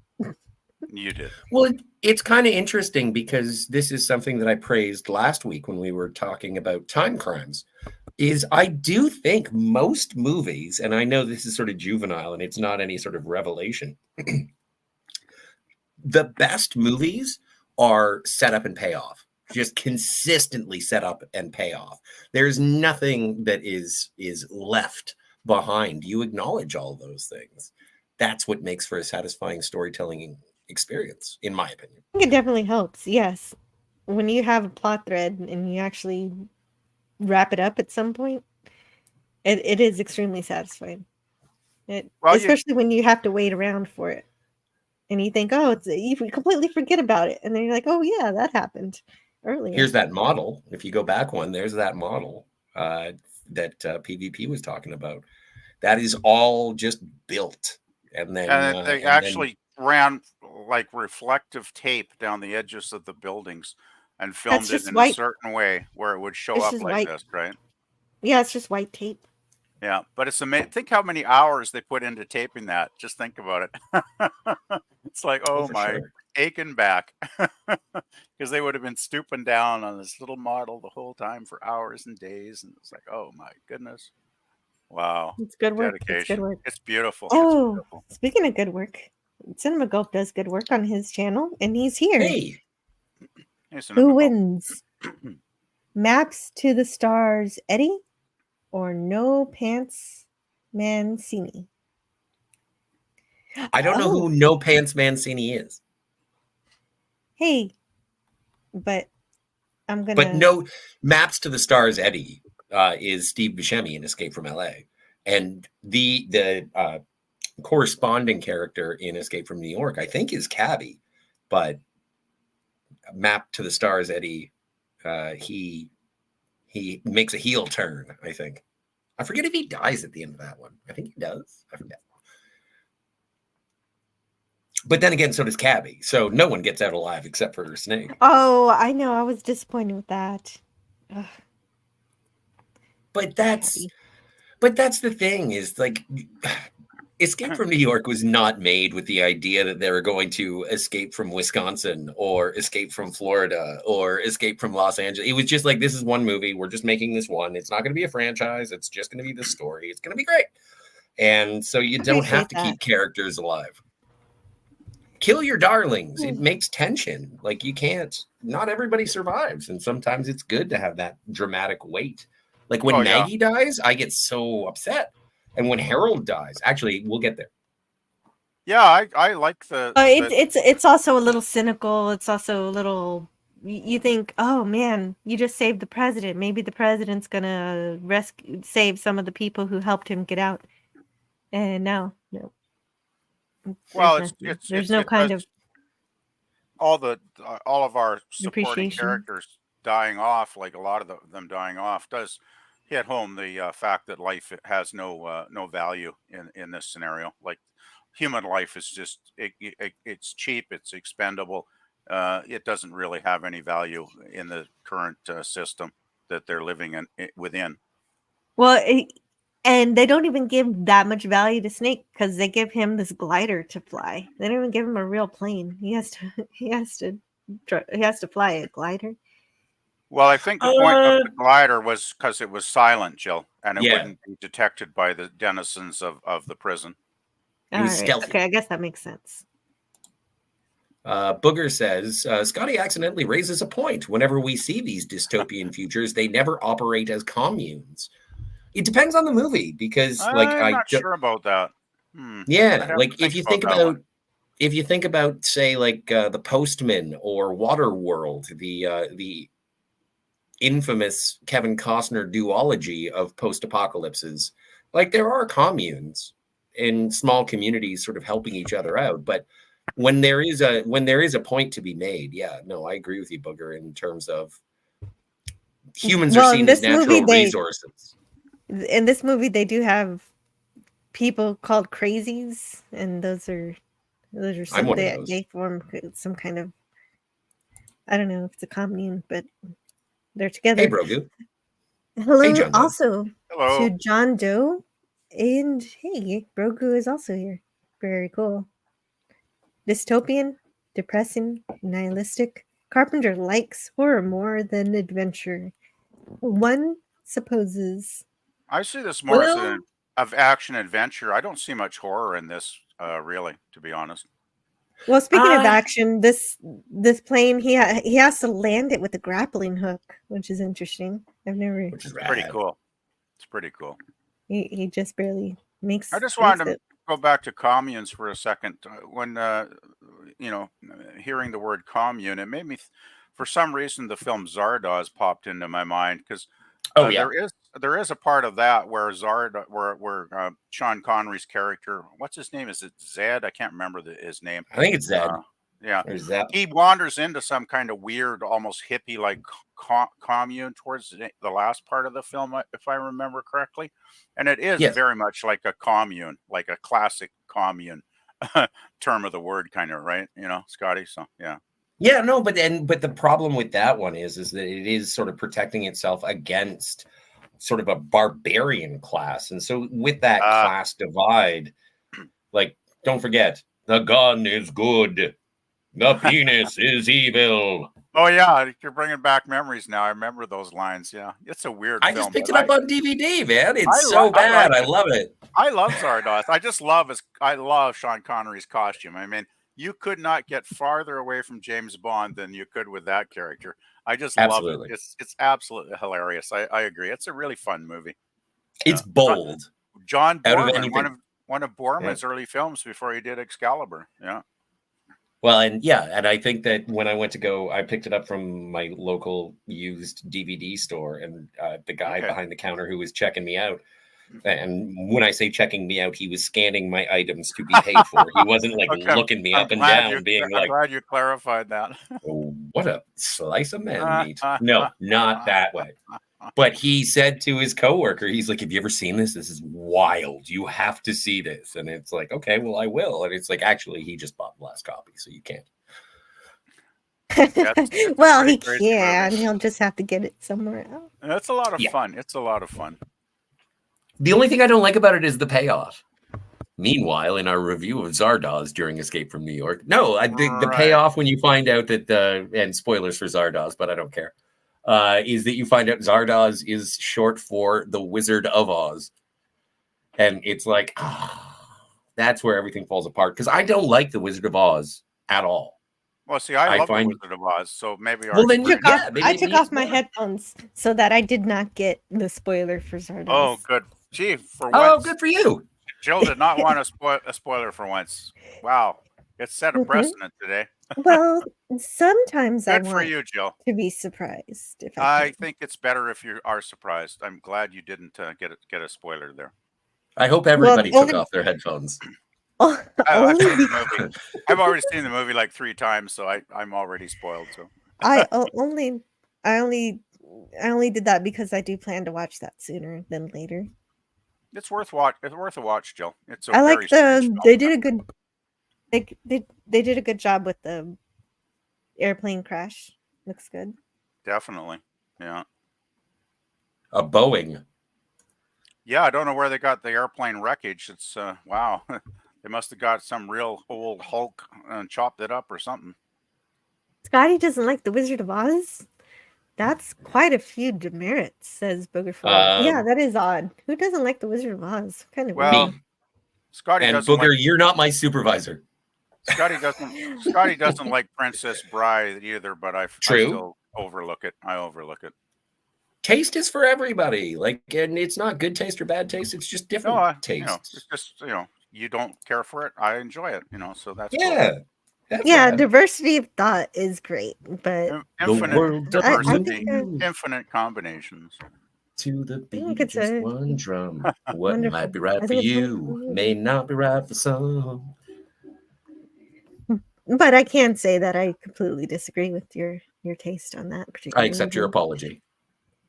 You did. Well, it's kind of interesting because this is something that I praised last week when we were talking about time crimes, is I do think most movies, and I know this is sort of juvenile and it's not any sort of revelation, the best movies are set up and pay off, just consistently set up and pay off. There's nothing that is left behind. You acknowledge all those things. That's what makes for a satisfying storytelling experience, in my opinion. I think it definitely helps. Yes. When you have a plot thread and you actually wrap it up at some point, it is extremely satisfying. Especially when you have to wait around for it. And you think, you completely forget about it. And then you're like, oh, yeah, that happened earlier. Here's that model. If you go back one, there's that model. that PvP was talking about. That is all just built, and then And they actually ran like reflective tape down the edges of the buildings and That's filmed it just in a white. certain way where it would show It's up just like white. this, right? Yeah, it's just white tape. Yeah, but it's amazing. Think how many hours they put into taping that. Just think about it. It's like, oh for my sure. aching back, because they would have been stooping down on this little model the whole time for hours and days, and it's like, oh my goodness, wow, It's good work. It's good dedication. work. It's beautiful. It's Oh, beautiful. speaking of good work, Cinema Gulp does good work on his channel, and he's here. Hey, Hey, Who Cinema Gulp. wins? Maps to the Stars, Eddie, or No Pants Mancini? I don't know who No Pants Mancini is, Hey, but I'm gonna. but no, Maps to the Stars Eddie is Steve Buscemi in Escape from L.A. And the corresponding character in Escape from New York, I think, is Cabby, but Map to the Stars Eddie, he makes a heel turn, I think. I forget if he dies at the end of that one. I think he does. I forget. But then again, so does Cabby. So no one gets out alive except for Snake. Oh, I know. I was disappointed with that. Ugh. But that's the thing is like Escape from New York was not made with the idea that they were going to escape from Wisconsin or escape from Florida or escape from Los Angeles. It was just like, this is one movie. We're just making this one. It's not going to be a franchise. It's just going to be this story. It's going to be great. And so you don't have to keep characters alive. Kill your darlings. It makes tension. Like you can't, not everybody survives. And sometimes it's good to have that dramatic weight. Like when Maggie dies, I get so upset. And when Harold dies, actually, we'll get there. Yeah, I like the. It's also a little cynical. It's also a little. You think, oh man, you just saved the president. Maybe the president's gonna save some of the people who helped him get out. And no. Well, There's no kind of all of our supporting appreciation. characters dying off, like a lot of them dying off, does hit home the fact that life has no value in this scenario. Like human life is just it's cheap, it's expendable. It doesn't really have any value in the current system that they're living within. Well, and they don't even give that much value to Snake because they give him this glider to fly. They don't even give him a real plane. He has to fly a glider. Well, I think the point of the glider was because it was silent, Jill, and it wouldn't be detected by the denizens of the prison. It was stealthy. Okay, I guess that makes sense. Booger says, Scotty accidentally raises a point. Whenever we see these dystopian futures, they never operate as communes. It depends on the movie because, like, I'm not sure about that. Yeah, like if you think about, say, like The Postman or Waterworld, the infamous Kevin Costner duology of post-apocalypses, like there are communes in small communities sort of helping each other out, but when there is a point to be made, I agree with you, Booger, in terms of humans are seen as natural resources. In this movie, they do have people called crazies, and those are some they form some kind of, I don't know if it's a commune, but they're together. Hey, Brogu. Hello, hey, John also Hello. to John Doe, and hey, Brogu is also here. Very cool. Dystopian, depressing, nihilistic. Carpenter likes horror more than adventure. One supposes. I see this more as of action adventure. I don't see much horror in this, really, to be honest. Well, speaking of action, this plane he has to land it with a grappling hook, which is interesting. Which is pretty cool. It's pretty cool. He just barely makes. I just wanted to go back to communes for a second. When hearing the word commune, it made me, for some reason, the film Zardoz popped into my mind because there is a part of that where where Sean Connery's character, what's his name? Is it Zed? I can't remember his name. I think it's Zed. Yeah. Or Zep. He wanders into some kind of weird, almost hippie-like commune towards the last part of the film, if I remember correctly. And it is Yes. very much like a commune, like a classic commune term of the word, kind of, right? You know, Scotty. So yeah. Yeah, no, but the problem with that one is that it is sort of protecting itself against sort of a barbarian class. And so with that class divide, like, don't forget, the gun is good. The penis is evil. Oh yeah, you're bringing back memories now. I remember those lines. Yeah, it's a weird I film. just picked it up on DVD, man. It's I so bad. like I love it. I love Zardoz. I love Sean Connery's costume. I mean, you could not get farther away from James Bond than you could with that character. I just love it. It's absolutely hilarious. I agree. It's a really fun movie. It's bold. John Out of Borman, anything. one of Borman's early films before he did Excalibur. Yeah. Well, and I think that when I went to go, I picked it up from my local used DVD store, and the guy behind the counter who was checking me out. And when I say checking me out, he was scanning my items to be paid for. He wasn't like looking me up and down, being like, I'm glad you clarified that. Oh, what a slice of man meat. No, not that way. But he said to his coworker, he's like, have you ever seen this? This is wild. You have to see this. And it's like, okay, well, I will. And it's like, actually, he just bought the last copy, so you can't. Well, he can. He'll just have to get it somewhere else. It's a lot of fun. It's a lot of fun. The only thing I don't like about it is the payoff. Meanwhile, in our review of Zardoz during Escape from New York, the payoff when you find out that, and spoilers for Zardoz, but I don't care, is that you find out Zardoz is short for the Wizard of Oz. And it's like, that's where everything falls apart. Because I don't like the Wizard of Oz at all. Well, see, I love the Wizard of Oz, so maybe I took off my headphones so that I did not get the spoiler for Zardoz. Oh, good. Gee, for once. Oh, good for you. Jill did not want a spoiler for once. Wow. It set a precedent today. Well, sometimes I Good for want you, Jill. to be surprised. If I think it's better if you are surprised. I'm glad you didn't get a spoiler there. I hope everybody took off their headphones. I've already seen the movie like 3 times, so I'm already spoiled. So I only did that because I do plan to watch that sooner than later. It's worth a watch, Jill. It's I like they did a good they did a good job with the airplane crash. Looks good. Definitely. Yeah. A Boeing. Yeah, I don't know where they got the airplane wreckage. It's wow. They must have got some real old Hulk and chopped it up or something. Scotty doesn't like the Wizard of Oz. That's quite a few demerits, says Booger. Yeah, that is odd. Who doesn't like the Wizard of Oz? Kind of well, weird. Scotty and doesn't Booger, you're not my supervisor. Scotty doesn't like Princess Bride either, but I still overlook it. I overlook it. Taste is for everybody. And it's not good taste or bad taste. It's just different taste. It's just you don't care for it. I enjoy it. So that's cool. Diversity of thought is great, but infinite diversity, infinite combinations. To the beat of just one drum. What might be right for you may not be right for some. But I can say that I completely disagree with your taste on that particular. I accept your apology.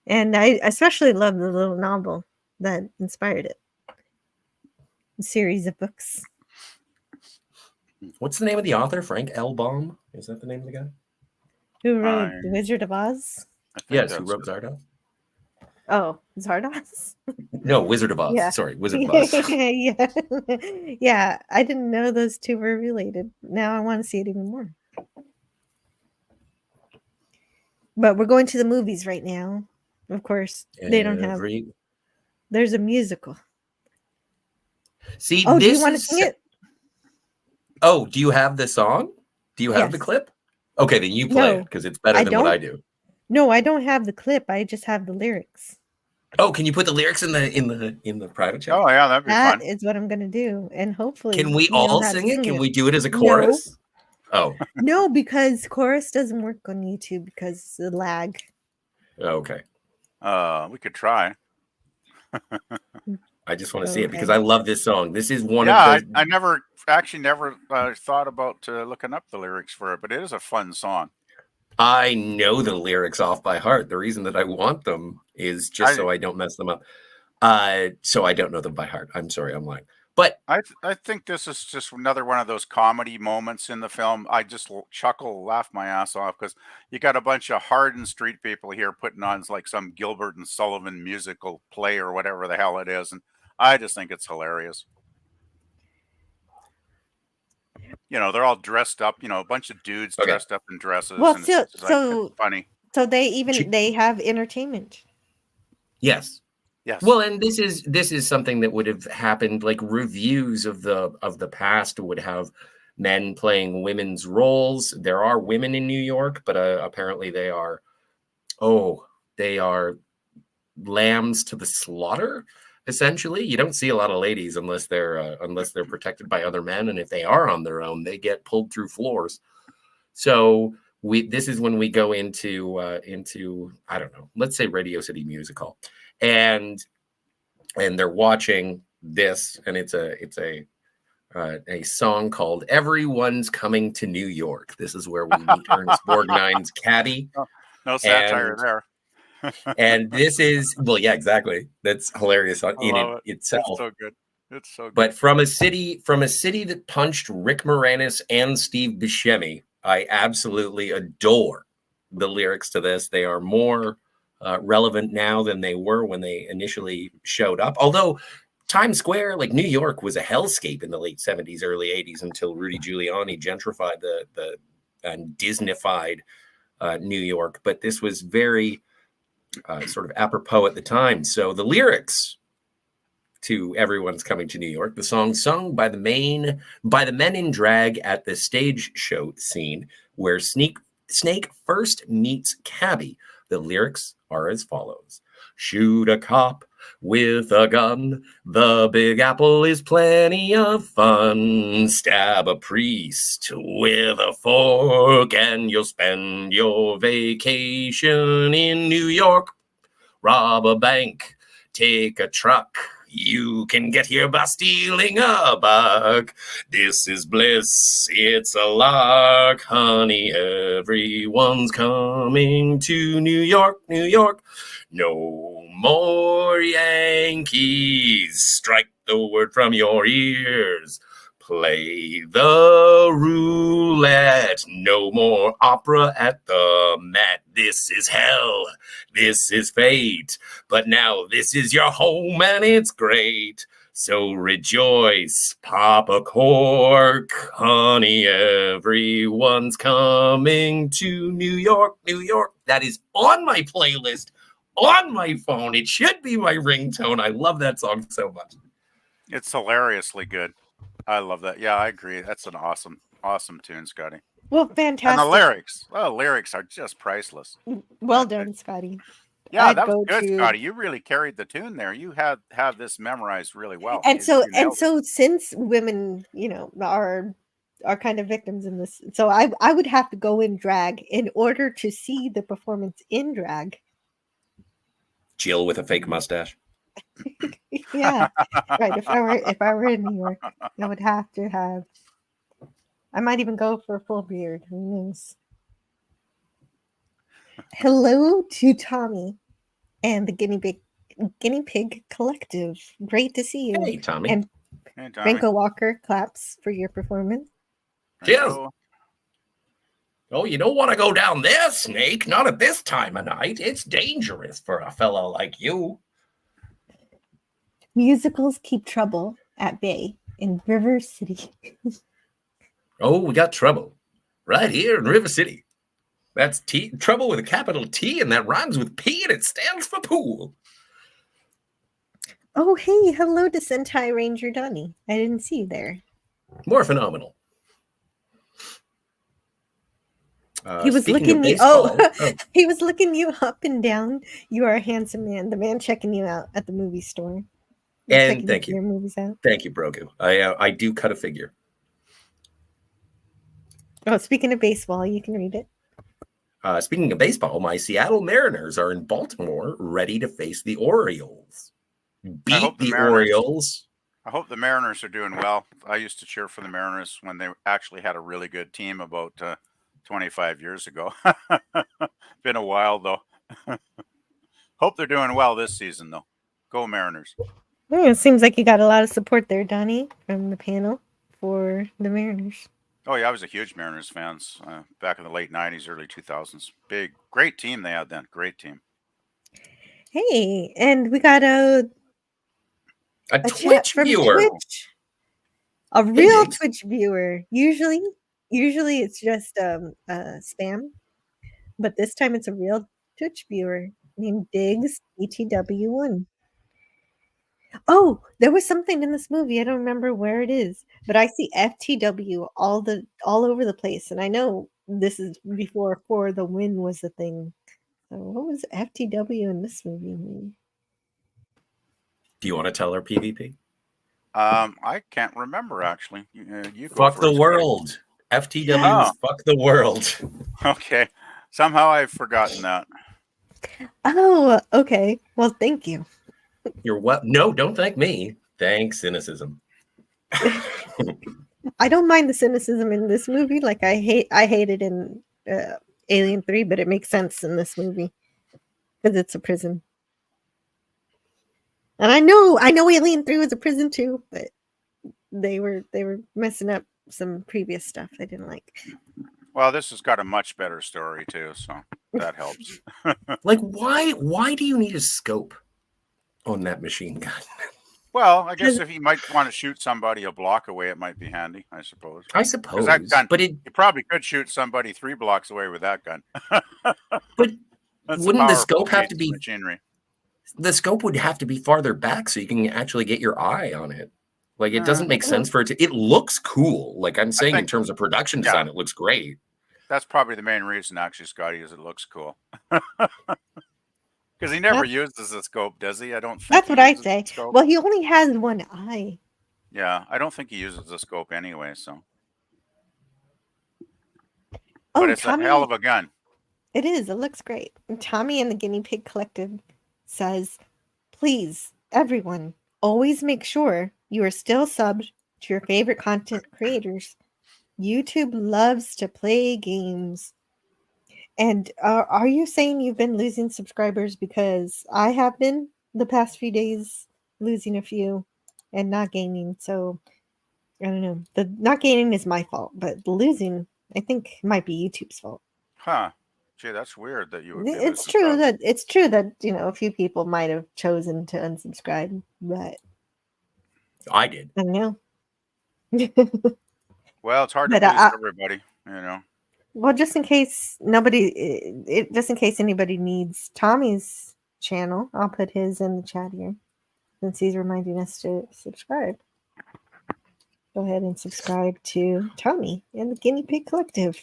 And I especially love the little novel that inspired it. A series of books. What's the name of the author? Frank L. Baum? Is that the name of the guy? Who wrote The Wizard of Oz? Yes, who wrote Zardoz? Oh, Zardoz? No, Wizard of Oz. Yeah. Sorry, Wizard of Oz. Yeah, I didn't know those two were related. Now I want to see it even more. But we're going to the movies right now. Of course, they don't have. There's a musical. See, do you want to sing it? Oh, do you have the song? Do you have the clip? Okay, then you play it because it's better than what I do. No, I don't have the clip. I just have the lyrics. Oh, can you put the lyrics in the private chat? Oh yeah, that'd be fun. That is what I'm gonna do, and hopefully, can we all sing it? Can we do it as a chorus? No. Oh, no, because chorus doesn't work on YouTube because of the lag. Okay. We could try. I just want to see it because Okay. I love this song. This is one Yeah, of the. I never thought about looking up the lyrics for it, but it is a fun song. I know the lyrics off by heart. The reason that I want them is just so I don't mess them up. So I don't know them by heart. I'm sorry, I'm lying. But I think this is just another one of those comedy moments in the film. I just chuckle, laugh my ass off because you got a bunch of hardened street people here putting on like some Gilbert and Sullivan musical play or whatever the hell it is, and I just think it's hilarious. You know, they're all dressed up. You know, a bunch of dudes Okay. dressed up in dresses, Well, and it's just like it's funny. So they have entertainment. yes. Yes. Well, and this is something that would have happened. Like reviews of the past would have men playing women's roles. There are women in New York, but apparently they are lambs to the slaughter. Essentially, you don't see a lot of ladies unless they're protected by other men, and if they are on their own, they get pulled through floors. So this is when we go into I don't know, let's say Radio City Music Hall, and they're watching this, and it's a song called "Everyone's Coming to New York." This is where we meet Ernest Borgnine's caddy. No satire there. And this is, well, yeah, exactly. That's hilarious in it itself. It's so good. It's so good. But from a city that punched Rick Moranis and Steve Buscemi, I absolutely adore the lyrics to this. They are more relevant now than they were when they initially showed up. Although Times Square, like New York, was a hellscape in the late 70s, early 80s until Rudy Giuliani gentrified the and Disneyfied New York. But this was very sort of apropos at the time. So the lyrics to "Everyone's Coming to New York," the song sung by the men in drag at the stage show scene where Snake first meets Cabby. The lyrics are as follows: "Shoot a cop with a gun. The Big Apple is plenty of fun. Stab a priest with a fork, and you'll spend your vacation in New York. Rob a bank, take a truck. You can get here by stealing a buck. This is bliss, it's a lark, honey. Everyone's coming to New York, New York. No more Yankees, strike the word from your ears. Play the roulette, no more opera at the Met. This is hell, this is fate, but now this is your home and it's great. So rejoice, pop a cork, honey, everyone's coming to New York, New York. That is on my playlist, on my phone. It should be my ringtone. I love that song so much. It's hilariously good. I love that. Yeah, I agree. That's an awesome tune, Scotty. Well, fantastic. And the lyrics are just priceless. Well done, Scotty. Yeah, that was good, Scotty. You really carried the tune there. You have this memorized really well. And so since women, are kind of victims in this, so I would have to go in drag in order to see the performance in drag. Jill with a fake mustache. Yeah, right. If I were in New York, I would have to have. I might even go for a full beard. Who knows? Hello to Tommy and the Guinea Pig Collective. Great to see you. Hey, Tommy. And hey, Tommy. Franco Walker claps for your performance. Cheers. Oh, you don't want to go down there, Snake. Not at this time of night. It's dangerous for a fellow like you. Musicals keep trouble at bay in River City. Oh, we got trouble right here in River City. That's trouble with a capital T, and that rhymes with P, and it stands for pool. Oh, hey, hello to Sentai Ranger Donnie. I didn't see you there. More phenomenal. He was looking me. Oh, he was looking you up and down. You are a handsome man. The man checking you out at the movie store. And thank you. Your movies out. Thank you, Brogu. I do cut a figure. Oh, speaking of baseball, you can read it. Speaking of baseball, my Seattle Mariners are in Baltimore ready to face the Orioles. beat the Orioles. I hope the Mariners are doing well. I used to cheer for the Mariners when they actually had a really good team about 25 years ago. Been a while, though. Hope they're doing well this season, though. Go Mariners. It seems like you got a lot of support there, Donnie, from the panel for the Mariners. Oh, yeah, I was a huge Mariners fan back in the late 90s, early 2000s. Great team they had then. Great team. Hey, and we got a Twitch viewer. Twitch. A real Twitch viewer. Usually it's just spam, but this time it's a real Twitch viewer named Diggs ETW1. Oh, there was something in this movie. I don't remember where it is, but I see FTW all over the place, and I know this is before For the Win was a thing. So what was FTW in this movie? Do you want to tell her PvP? I can't remember actually. You go fuck first, the world. FTW is fuck the world. Okay. Somehow I've forgotten that. Oh, okay. Well, thank you. You're what? No, don't thank me. Thank cynicism. I don't mind the cynicism in this movie. Like I hate it in Alien 3, but it makes sense in this movie because it's a prison. And I know Alien 3 was a prison too, but they were messing up some previous stuff I didn't like. Well, this has got a much better story too, so that helps. Like why do you need a scope on that machine gun? Well, I guess if you might want to shoot somebody a block away, it might be handy, I suppose. That gun, but you probably could shoot somebody 3 blocks away with that gun. But wouldn't the scope have to be machinery? The scope would have to be farther back so you can actually get your eye on it. Like it doesn't make sense for it to. It looks cool. Like I'm saying, in terms of production design, it looks great. That's probably the main reason, actually, Scotty, is it looks cool. Because he never uses the scope, does he? I don't think that's what I say. Well, he only has one eye. Yeah, I don't think he uses the scope anyway, so. Oh, but it's a hell of a gun. It is. It looks great. And Tommy and the Guinea Pig Collective says, please, everyone, always make sure you are still subbed to your favorite content creators. YouTube loves to play games. And are you saying you've been losing subscribers? Because I have been the past few days losing a few and not gaining. So I don't know. The not gaining is my fault, but the losing, I think, might be YouTube's fault. Huh. Gee, that's weird that you would. It's true that a few people might have chosen to unsubscribe, but I did. I don't know. Well, it's hard to please everybody, Well, just in case anybody needs Tommy's channel, I'll put his in the chat here since he's reminding us to subscribe. Go ahead and subscribe to Tommy and the Guinea Pig Collective.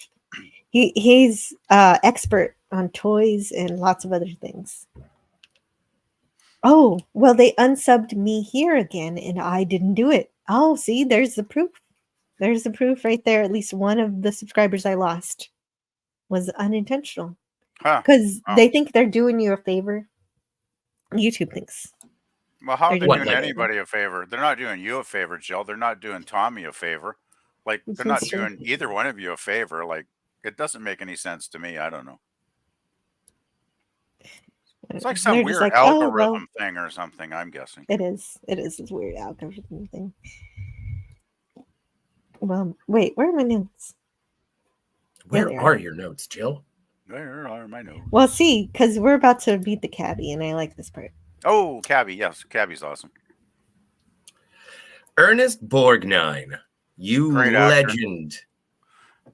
He's expert on toys and lots of other things. Oh, well, they unsubbed me here again, and I didn't do it. Oh, see, there's the proof. There's the proof right there. At least one of the subscribers I lost was unintentional. Because they think they're doing you a favor. YouTube thinks. Well, how are they doing anybody a favor? They're not doing you a favor, Jill. They're not doing Tommy a favor. Like, they're not doing either one of you a favor. Like, it doesn't make any sense to me. I don't know. It's like some weird algorithm thing or something, I'm guessing. It is. It's a weird algorithm thing. Well, wait, where are my notes? Where are your notes, Jill? Where are my notes? Well, see, because we're about to beat the cabbie, and I like this part. Oh, cabbie, yes. Cabbie's awesome. Ernest Borgnine, you Great legend. Actor.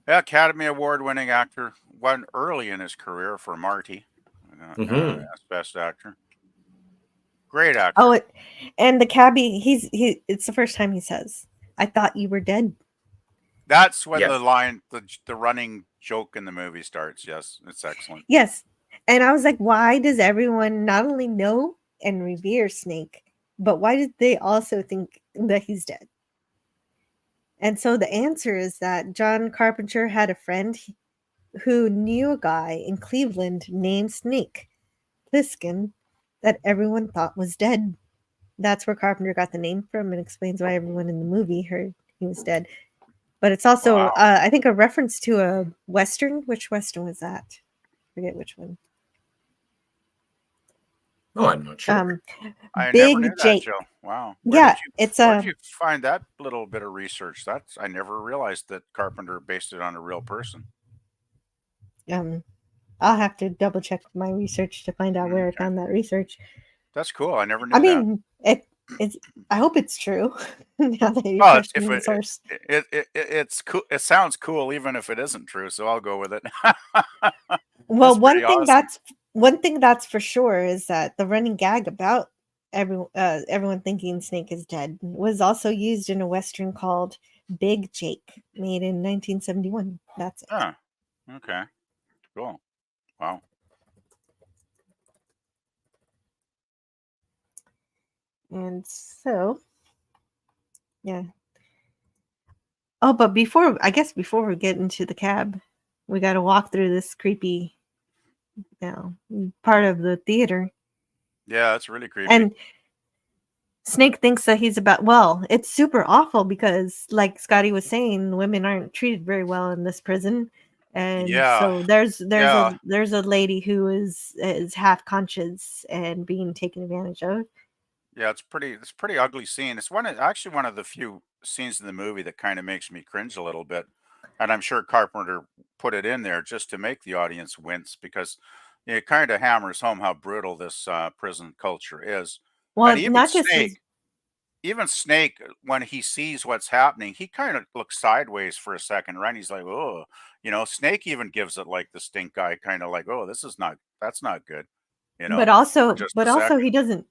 Yeah, Academy Award-winning actor. Won early in his career for Marty. As Best Actor. Great actor. Oh, and the cabbie, it's the first time he says, I thought you were dead. That's when the line, the running joke in the movie starts. Yes, it's excellent. Yes. And I was like, why does everyone not only know and revere Snake, but why did they also think that he's dead? And so the answer is that John Carpenter had a friend who knew a guy in Cleveland named Snake Plissken that everyone thought was dead. that's where Carpenter got the name from, and explains why everyone in the movie heard he was dead. But it's also, Wow. I think, a reference to a Western. Which Western was that? Forget which one. Oh, I'm not sure. I never knew Big that, Jake. Joe. Wow. Yeah, it's Where a. did you find that little bit of research? I never realized that Carpenter based it on a real person. I'll have to double check my research to find out where I Okay. found that research. That's cool. I never I knew that. mean, it's. I hope it's true. Now that you're Well, if questioning the source. it's cool. It sounds cool, even if it isn't true. So I'll go with it. Well, That's pretty awesome. one thing that's for sure is that the running gag about everyone thinking Snake is dead was also used in a Western called Big Jake, made in 1971. That's it. Huh. Okay. Cool. Wow. And so, yeah. Oh, but before we get into the cab, we got to walk through this creepy, part of the theater. Yeah, that's really creepy. And Snake thinks that he's about, well, it's super awful because, like Scotty was saying, women aren't treated very well in this prison. And Yeah. so there's Yeah. a lady who is half conscious and being taken advantage of. Yeah, it's pretty ugly scene. It's actually one of the few scenes in the movie that kind of makes me cringe a little bit. And I'm sure Carpenter put it in there just to make the audience wince because it kind of hammers home how brutal this prison culture is. And Well, not just his. Even Snake, when he sees what's happening, he kind of looks sideways for a second, right? He's like, "Oh," Snake even gives it like the stink eye, kind of like, "Oh, that's not good," But for also, just a second. he doesn't.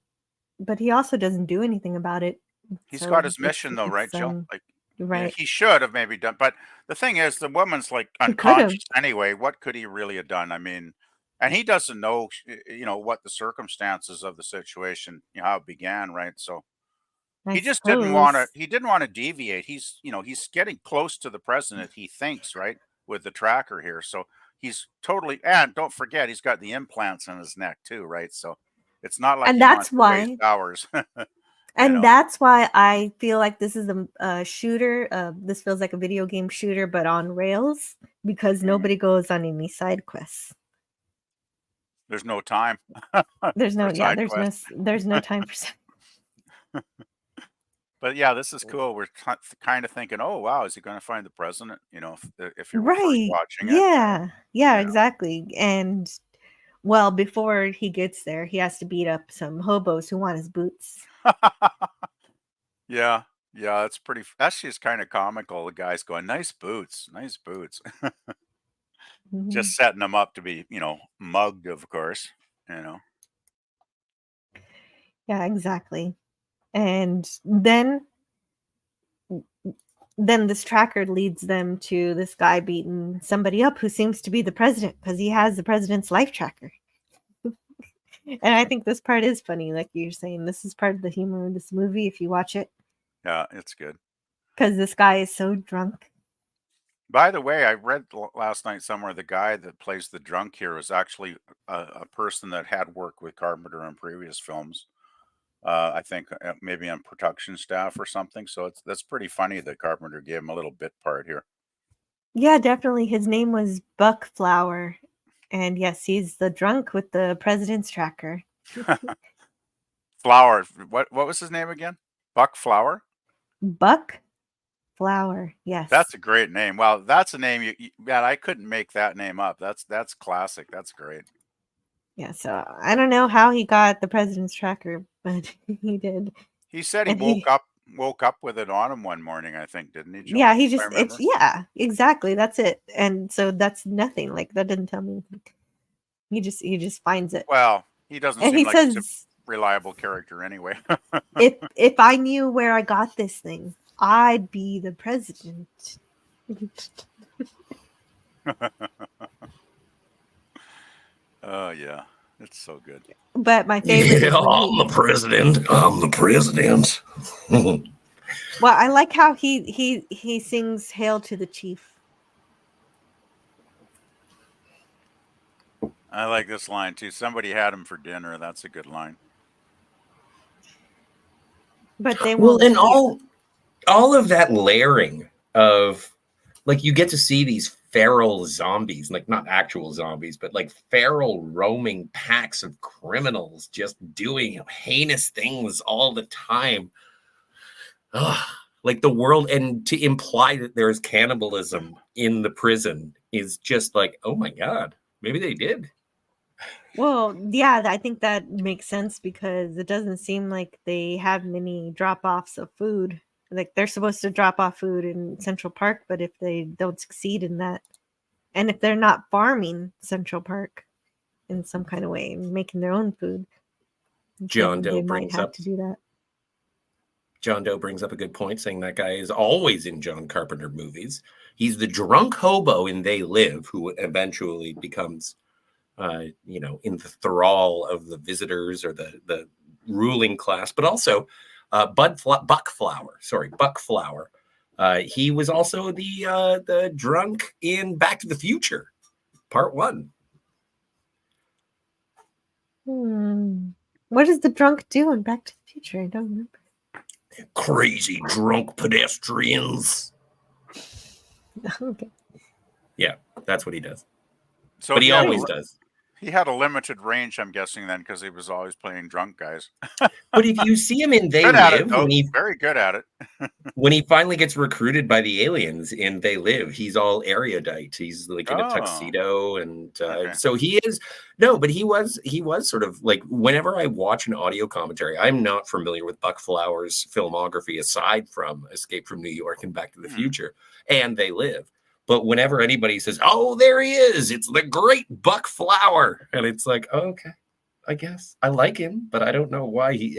But he also doesn't do anything about it. He's got So his mission though, right, Jill? Like, right. he should have maybe done. But the thing is, the woman's like He could have. unconscious anyway. What could he really have done? I mean, and he doesn't know, what the circumstances of the situation, how it began, right? So I he just didn't want to. suppose. He didn't want to deviate. He's getting close to the president. He thinks, right, with the tracker here. So he's totally. And don't forget, he's got the implants in his neck too, right? So it's not like And he wants that's to waste why. hours. And that's why I feel like this is a shooter. This feels like a video game shooter, but on rails because Mhm. nobody goes on any side quests. There's no time. There's no, for yeah, side quests. there's no time for. But yeah, this is cool. We're kind of thinking, oh wow, is he going to find the president? If you were first Right. watching it. Yeah. Yeah, You exactly. And well, before he gets there, he has to beat up some hobos who want his boots. know. Yeah, yeah, that's pretty. That's just kind of comical. The guy's going, nice boots, nice boots. Mhm. Just setting them up to be, mugged, of course. You know. Yeah, exactly. And then this tracker leads them to this guy beating somebody up who seems to be the president because he has the president's life tracker. And I think this part is funny, like you're saying. This is part of the humor of this movie if you watch it, Yeah, it's good. because this guy is so drunk. By the way, I read last night somewhere the guy that plays the drunk here is actually a person that had worked with Carpenter in previous films. I think maybe on production staff or something. So that's pretty funny that Carpenter gave him a little bit part here. Yeah, definitely. His name was Buck Flower. And yes, he's the drunk with the president's tracker. Flower. What was his name again? Buck Flower? Buck Flower. Yes. That's a great name. Well, that's a name man, I couldn't make that name up. That's classic. That's great. Yeah, so I don't know how he got the president's tracker, but he did. He said he And woke up with it on him one morning, I think, didn't he, Jill? yeah, he If I just it's remember. yeah, exactly. That's it. And so that's nothing. Like that doesn't tell me anything. He just finds it. Well, he doesn't And seem he like he's a says, reliable character anyway. if I knew where I got this thing, I'd be the president. Oh yeah. It's so good. But my favorite Yeah, is when I'm the president. I'm the president. well, I like how he sings "Hail to the Chief." I like this line too. Somebody had him for dinner. That's a good line. But they Well, won't. and all of that layering of, like, you get to see these feral zombies, like not actual zombies, but like feral roaming packs of criminals just doing heinous things all the time. Ugh, like the world, and to imply that there's cannibalism in the prison is just like, oh my God, maybe they did. Well, yeah, I think that makes sense because it doesn't seem like they have many drop-offs of food. Like they're supposed to drop off food in Central Park, but if they don't succeed in that, and if they're not farming Central Park in some kind of way and making their own food, John then they Doe might have to do that. John Doe brings up a good point, saying that guy is always in John Carpenter movies. He's the drunk hobo in They Live, who eventually becomes, in the thrall of the visitors or the ruling class, but also Buck Flower. He was also the drunk in Back to the Future, Part 1. What does the drunk do in Back to the Future? I don't remember. Crazy drunk pedestrians. Okay. Yeah, that's what he does. So but he always does. He had a limited range, I'm guessing, then, because he was always playing drunk guys. But if you see him in They Good at Live, it, though. Very good at it. when he finally gets recruited by the aliens in They Live, he's all erudite. He's like in a tuxedo, and so he is. No, but he was sort of like, whenever I watch an audio commentary, I'm not familiar with Buck Flower's filmography aside from Escape from New York and Back to the Future and They Live. But whenever anybody says, "Oh, there he is," it's the great Buck Flower, and it's like, oh, okay, I guess I like him, but I don't know why he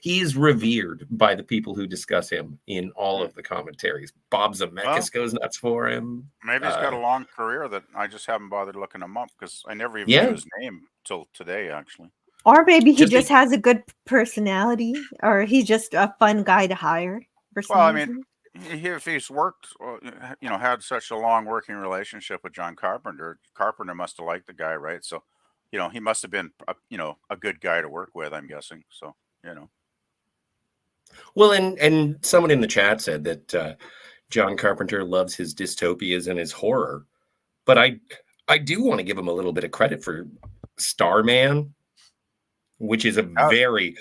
is revered by the people who discuss him in all of the commentaries. Bob Zemeckis goes nuts for him. Maybe he's got a long career that I just haven't bothered looking him up because I never even knew his name till today, actually. Or maybe he just has a good personality, or he's just a fun guy to hire. Well, I mean, if he's worked, had such a long working relationship with John Carpenter, Carpenter must have liked the guy, right? So, he must have been, a good guy to work with, I'm guessing. So, Well, and someone in the chat said that John Carpenter loves his dystopias and his horror, but I do want to give him a little bit of credit for Starman, which is a very,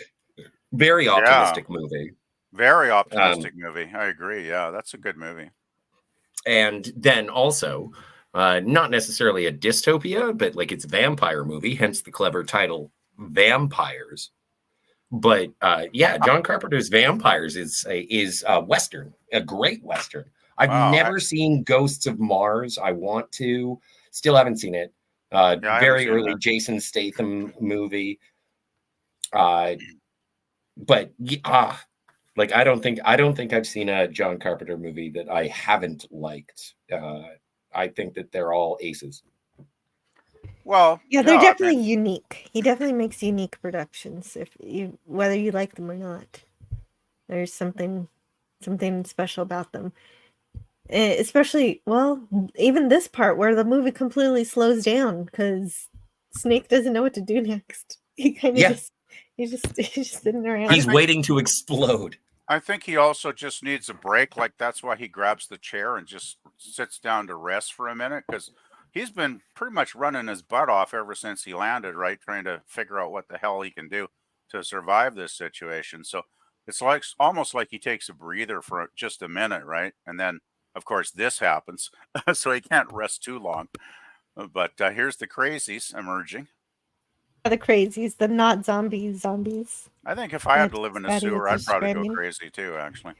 very optimistic movie. Very optimistic movie. I agree. Yeah, that's a good movie. And then also, not necessarily a dystopia, but like it's a vampire movie, hence the clever title Vampires. But John Carpenter's Vampires is a Western, a great Western. I've never seen Ghosts of Mars. I want to. Still haven't seen it. Very early Jason Statham movie. Like I don't think I've seen a John Carpenter movie that I haven't liked. I think that they're all aces. Well, yeah, they're definitely unique. He definitely makes unique productions, whether you like them or not. There's something special about them. Especially, even this part where the movie completely slows down because Snake doesn't know what to do next. He kind of he's just sitting around. He's waiting to explode. I think he also just needs a break. Like that's why he grabs the chair and just sits down to rest for a minute, because he's been pretty much running his butt off ever since he landed, right? Trying to figure out what the hell he can do to survive this situation. So it's like almost like he takes a breather for just a minute, right? And then, of course, this happens, so he can't rest too long. But here's the crazies emerging. The crazies, the not zombies. I think if I had to live in a sewer, I'd probably go crazy too, actually.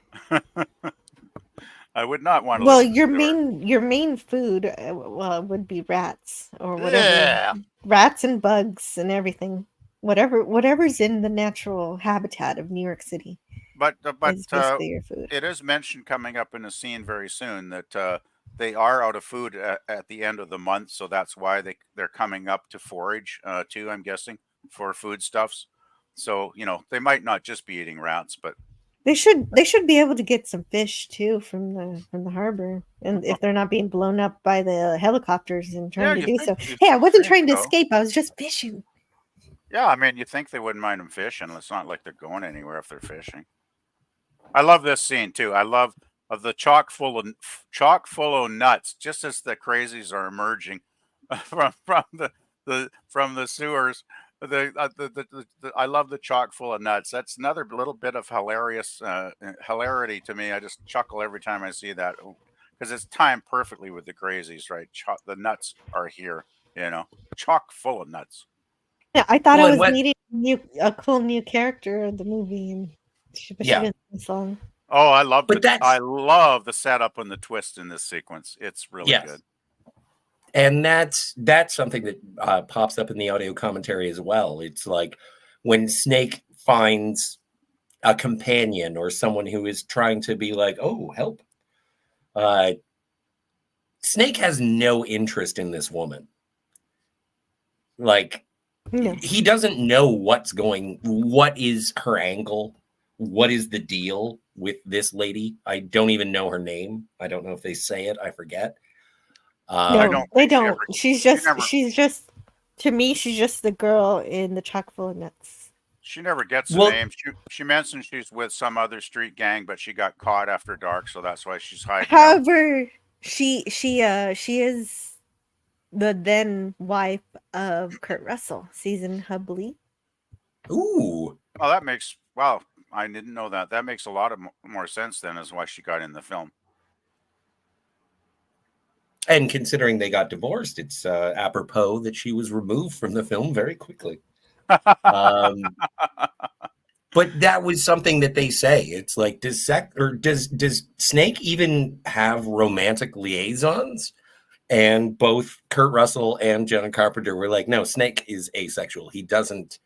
I would not want to. Well, your main food, would be rats or whatever. Rats and bugs and everything. Whatever's in the natural habitat of New York City. But is basically your food. It is mentioned coming up in a scene very soon that they are out of food at the end of the month, so that's why they're coming up to forage too, I'm guessing, for foodstuffs. So they might not just be eating rats, but they should be able to get some fish too from the harbor, and if they're not being blown up by the helicopters and trying to do so. Hey, I wasn't trying to escape; I was just fishing. Yeah, I mean, you think they wouldn't mind them fishing? It's not like they're going anywhere if they're fishing. I love this scene too. I love of the chock full of nuts, just as the crazies are emerging from the sewers. I love the chock full of nuts. That's another little bit of hilarity to me. I just chuckle every time I see that because it's timed perfectly with the crazies, right? The nuts are here, chock full of nuts. Yeah, I thought Well, I and was what- meeting a cool new character in the movie, and she Yeah. didn't last long. Oh, I love But I love the setup and the twist in this sequence. It's really Yes. good. And that's something that pops up in the audio commentary as well. It's like when Snake finds a companion or someone who is trying to be like, oh, help. Snake has no interest in this woman. Like, No. he doesn't know what is her angle, what is the deal with this lady. I don't even know her name. I don't know if they say it. I forget. No, they don't. She's just to me, she's just the girl in the chock full of nuts. She never gets a Well- name. She mentioned she's with some other street gang, but she got caught after dark, so that's why she's hiding out. However, she is the then wife of Kurt Russell, Season Hubley. Ooh. Oh, that makes I didn't know that. That makes a lot of more sense then as why she got in the film. And considering they got divorced, it's apropos that she was removed from the film very quickly. But that was something that they say. It's like, does Snake even have romantic liaisons? And both Kurt Russell and John Carpenter were like, no, Snake is asexual. He doesn't.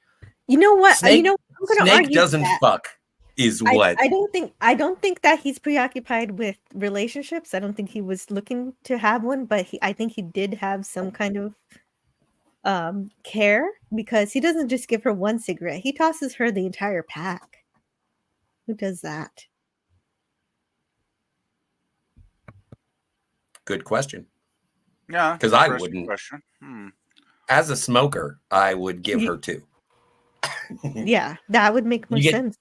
You know what? Snake, I'm going to Snake argue doesn't that. fuck. Is what I don't think that he's preoccupied with relationships. I don't think he was looking to have one, but I think he did have some kind of care, because he doesn't just give her one cigarette. He tosses her the entire pack. Who does that? Good question. Yeah, because I interesting wouldn't. question. As a smoker, I would give her 2. Yeah, that would make more sense.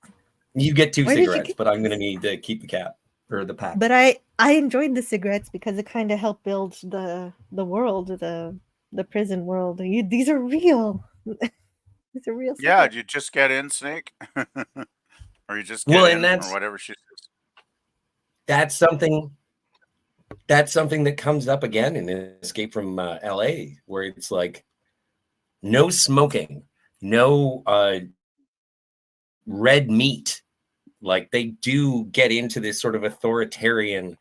You get 2 Where did you cigarettes, get but I'm going to need to keep the cap or the pack. But I enjoyed the cigarettes because it kind of helped build the world, the prison world. These are real. These are real. Yeah, cigarettes. you just get in, Snake, or you just Well, get and in, that's- or whatever she says. That's something that comes up again in Escape from LA, where it's like no smoking, no red meat. Like, they do get into this sort of authoritarian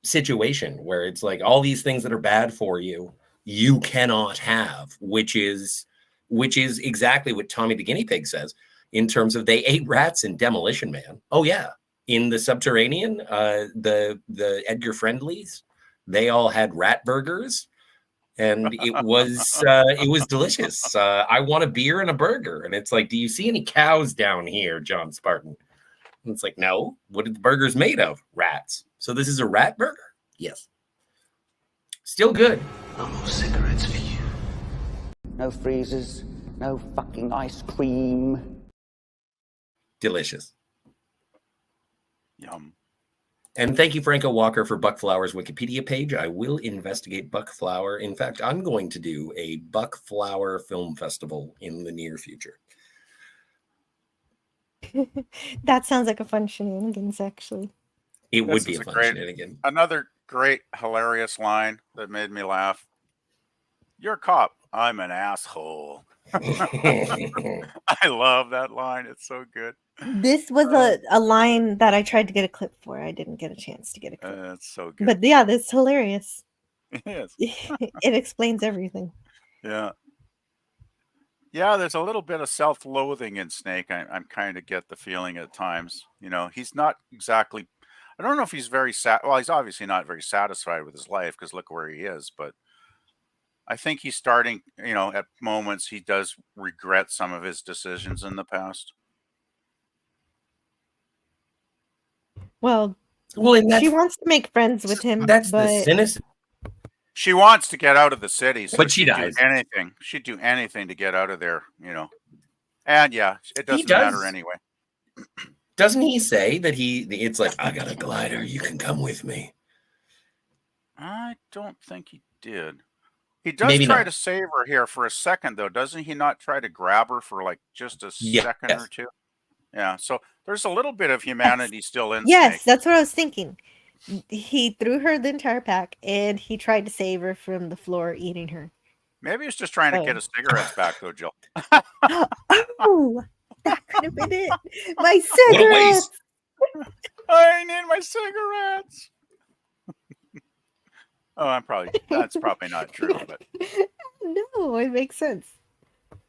situation where it's like all these things that are bad for you, you cannot have, which is exactly what Tommy the Guinea Pig says in terms of they ate rats in Demolition Man. Oh yeah. In the Subterranean, the Edgar Friendlies, they all had rat burgers, and it was delicious. I want a beer and a burger, and it's like, do you see any cows down here, John Spartan? And it's like, no. What are the burgers made of? Rats. So this is a rat burger? Yes. Still good. No more cigarettes for you. No freezers, no fucking ice cream. Delicious. Yum. And thank you, Franco Walker, for Buck Flower's Wikipedia page. I will investigate Buck Flower. In fact, I'm going to do a Buck Flower film festival in the near future. That sounds like a fun shenanigans, actually. It would be a fun shenanigan. Another great, hilarious line that made me laugh. You're a cop. I'm an asshole. I love that line. It's so good. This was a line that I tried to get a clip for. I didn't get a chance to get a clip. It's so good. But yeah, that's hilarious. Yes. It explains everything. Yeah. Yeah, there's a little bit of self-loathing in Snake. I'm kind of get the feeling at times. He's not exactly. I don't know if he's very well, he's obviously not very satisfied with his life because look where he is. But I think he's starting. At moments he does regret some of his decisions in the past. Well, and she wants to make friends with him. That's but the cynicism. She wants to get out of the city, so but she she'd dies. do anything. She'd do anything to get out of there. And yeah, it doesn't does. matter anyway. Doesn't he say that it's like, I got a glider, you can come with me? I don't think he did. He does Maybe try not. to save her here for a second, though. Doesn't he not try to grab her for like just a second or Yes. two? Yeah. So there's a little bit of humanity still in Yes, Snake. that's what I was thinking. He threw her the entire pack, and he tried to save her from the floor eating her. Maybe he's just trying to get Oh. his cigarettes back, though, Jill. Oh, that could have been it. My What a waste. cigarettes. I need my cigarettes. Oh, that's probably not true, but No, it makes sense.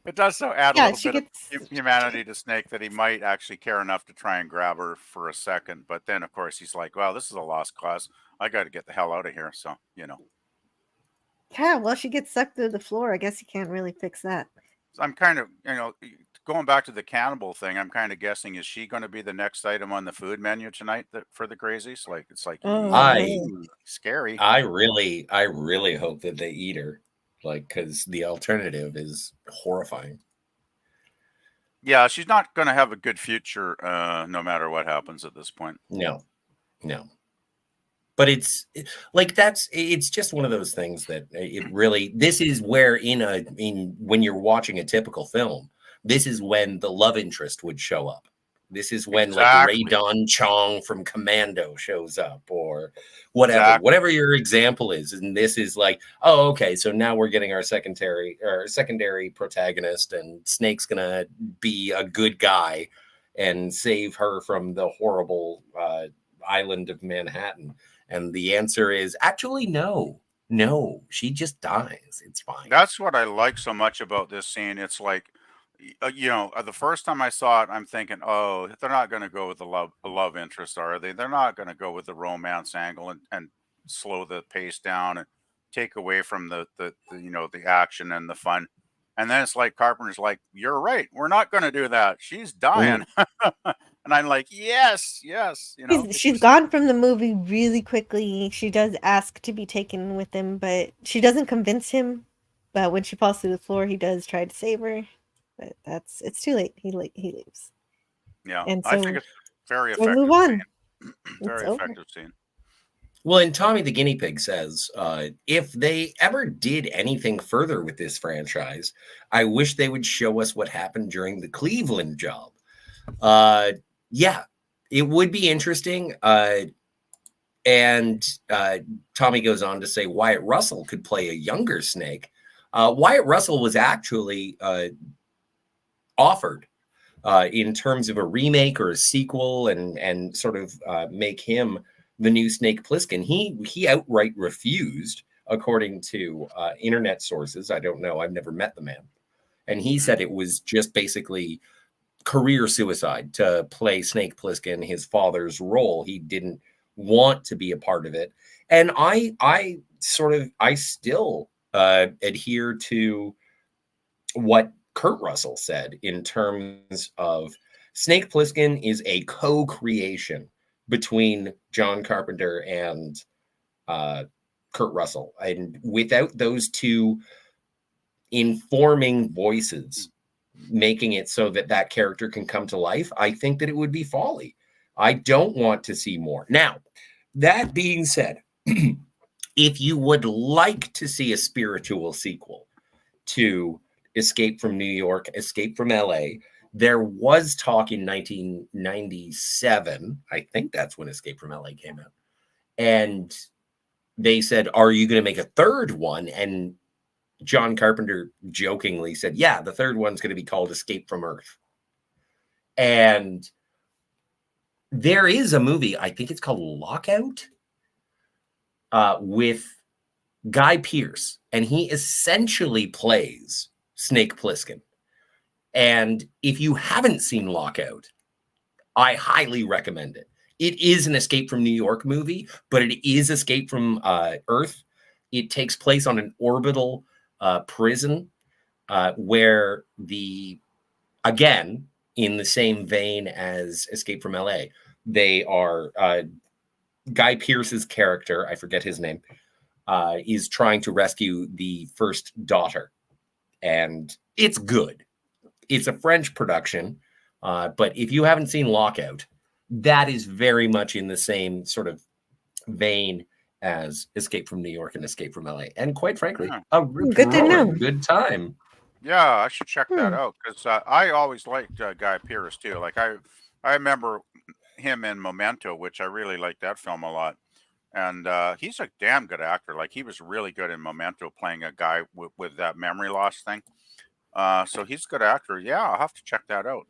it does so add a Yeah, little she bit gets. of humanity to Snake that he might actually care enough to try and grab her for a second. But then, of course, he's like, well, this is a lost cause. I got to get the hell out of here. So, Yeah, well, she gets sucked through the floor. I guess you can't really fix that. I'm kind of, going back to the cannibal thing, I'm kind of guessing, is she going to be the next item on the food menu tonight for the crazies? Like, it's like, I scary. I really hope that they eat her, like, because the alternative is horrifying. Yeah, she's not going to have a good future, no matter what happens at this point. No. But it's just one of those things that it really, this is where when you're watching a typical film, this is when the love interest would show up. This is when Exactly. like Ray Don Chong from Commando shows up, or whatever your example is. And this is like, oh, okay, so now we're getting our secondary protagonist, and Snake's gonna be a good guy and save her from the horrible island of Manhattan. And the answer is actually no. She just dies. It's fine. That's what I like so much about this scene. It's like, the first time I saw it, I'm thinking, oh, they're not going to go with a love interest, are they? They're not going to go with the romance angle and slow the pace down and take away from the action and the fun. And then it's like Carpenter's like, you're right, we're not going to do that. She's dying. And I'm like, yes. She's gone from the movie really quickly. She does ask to be taken with him, but she doesn't convince him. But when she falls through the floor, he does try to save her. But it's too late. He leaves. Yeah, and so I think it's very effective. Move on. Very effective scene. Well, and Tommy the Guinea Pig says, if they ever did anything further with this franchise, I wish they would show us what happened during the Cleveland job. Yeah, it would be interesting. And Tommy goes on to say Wyatt Russell could play a younger Snake. Wyatt Russell was actually offered in terms of a remake or a sequel and sort of make him the new Snake Plissken. He outright refused, according to internet sources. I don't know. I've never met the man. And he said it was just basically career suicide to play Snake Plissken, his father's role. He didn't want to be a part of it. And I still adhere to what Kurt Russell said in terms of Snake Plissken is a co-creation between John Carpenter and Kurt Russell. And without those two informing voices making it so that character can come to life, I think that it would be folly. I don't want to see more. Now, that being said, if you would like to see a spiritual sequel to Escape from New York, Escape from LA, there was talk in 1997. I think that's when Escape from LA came out. And they said, are you going to make a third one? And John Carpenter jokingly said, yeah, the third one's going to be called Escape from Earth. And there is a movie, I think it's called Lockout, with Guy Pearce, and he essentially plays Snake Plissken. And if you haven't seen Lockout, I highly recommend it. It is an Escape from New York movie, but it is Escape from Earth. It takes place on an orbital prison where again, in the same vein as Escape from LA, they are Guy Pearce's character, I forget his name, is trying to rescue the first daughter. And it's good. It's a French production. But if you haven't seen Lockout, that is very much in the same sort of vein as Escape from New York and Escape from LA. And quite frankly, Yeah. a Good to roaring know. good time. Yeah, I should check that Hmm. out because I always liked Guy Pearce too. Like I remember him in Memento, which I really liked that film a lot. And he's a damn good actor. Like he was really good in Memento, playing a guy with that memory loss thing. So he's a good actor. Yeah, I'll have to check that out.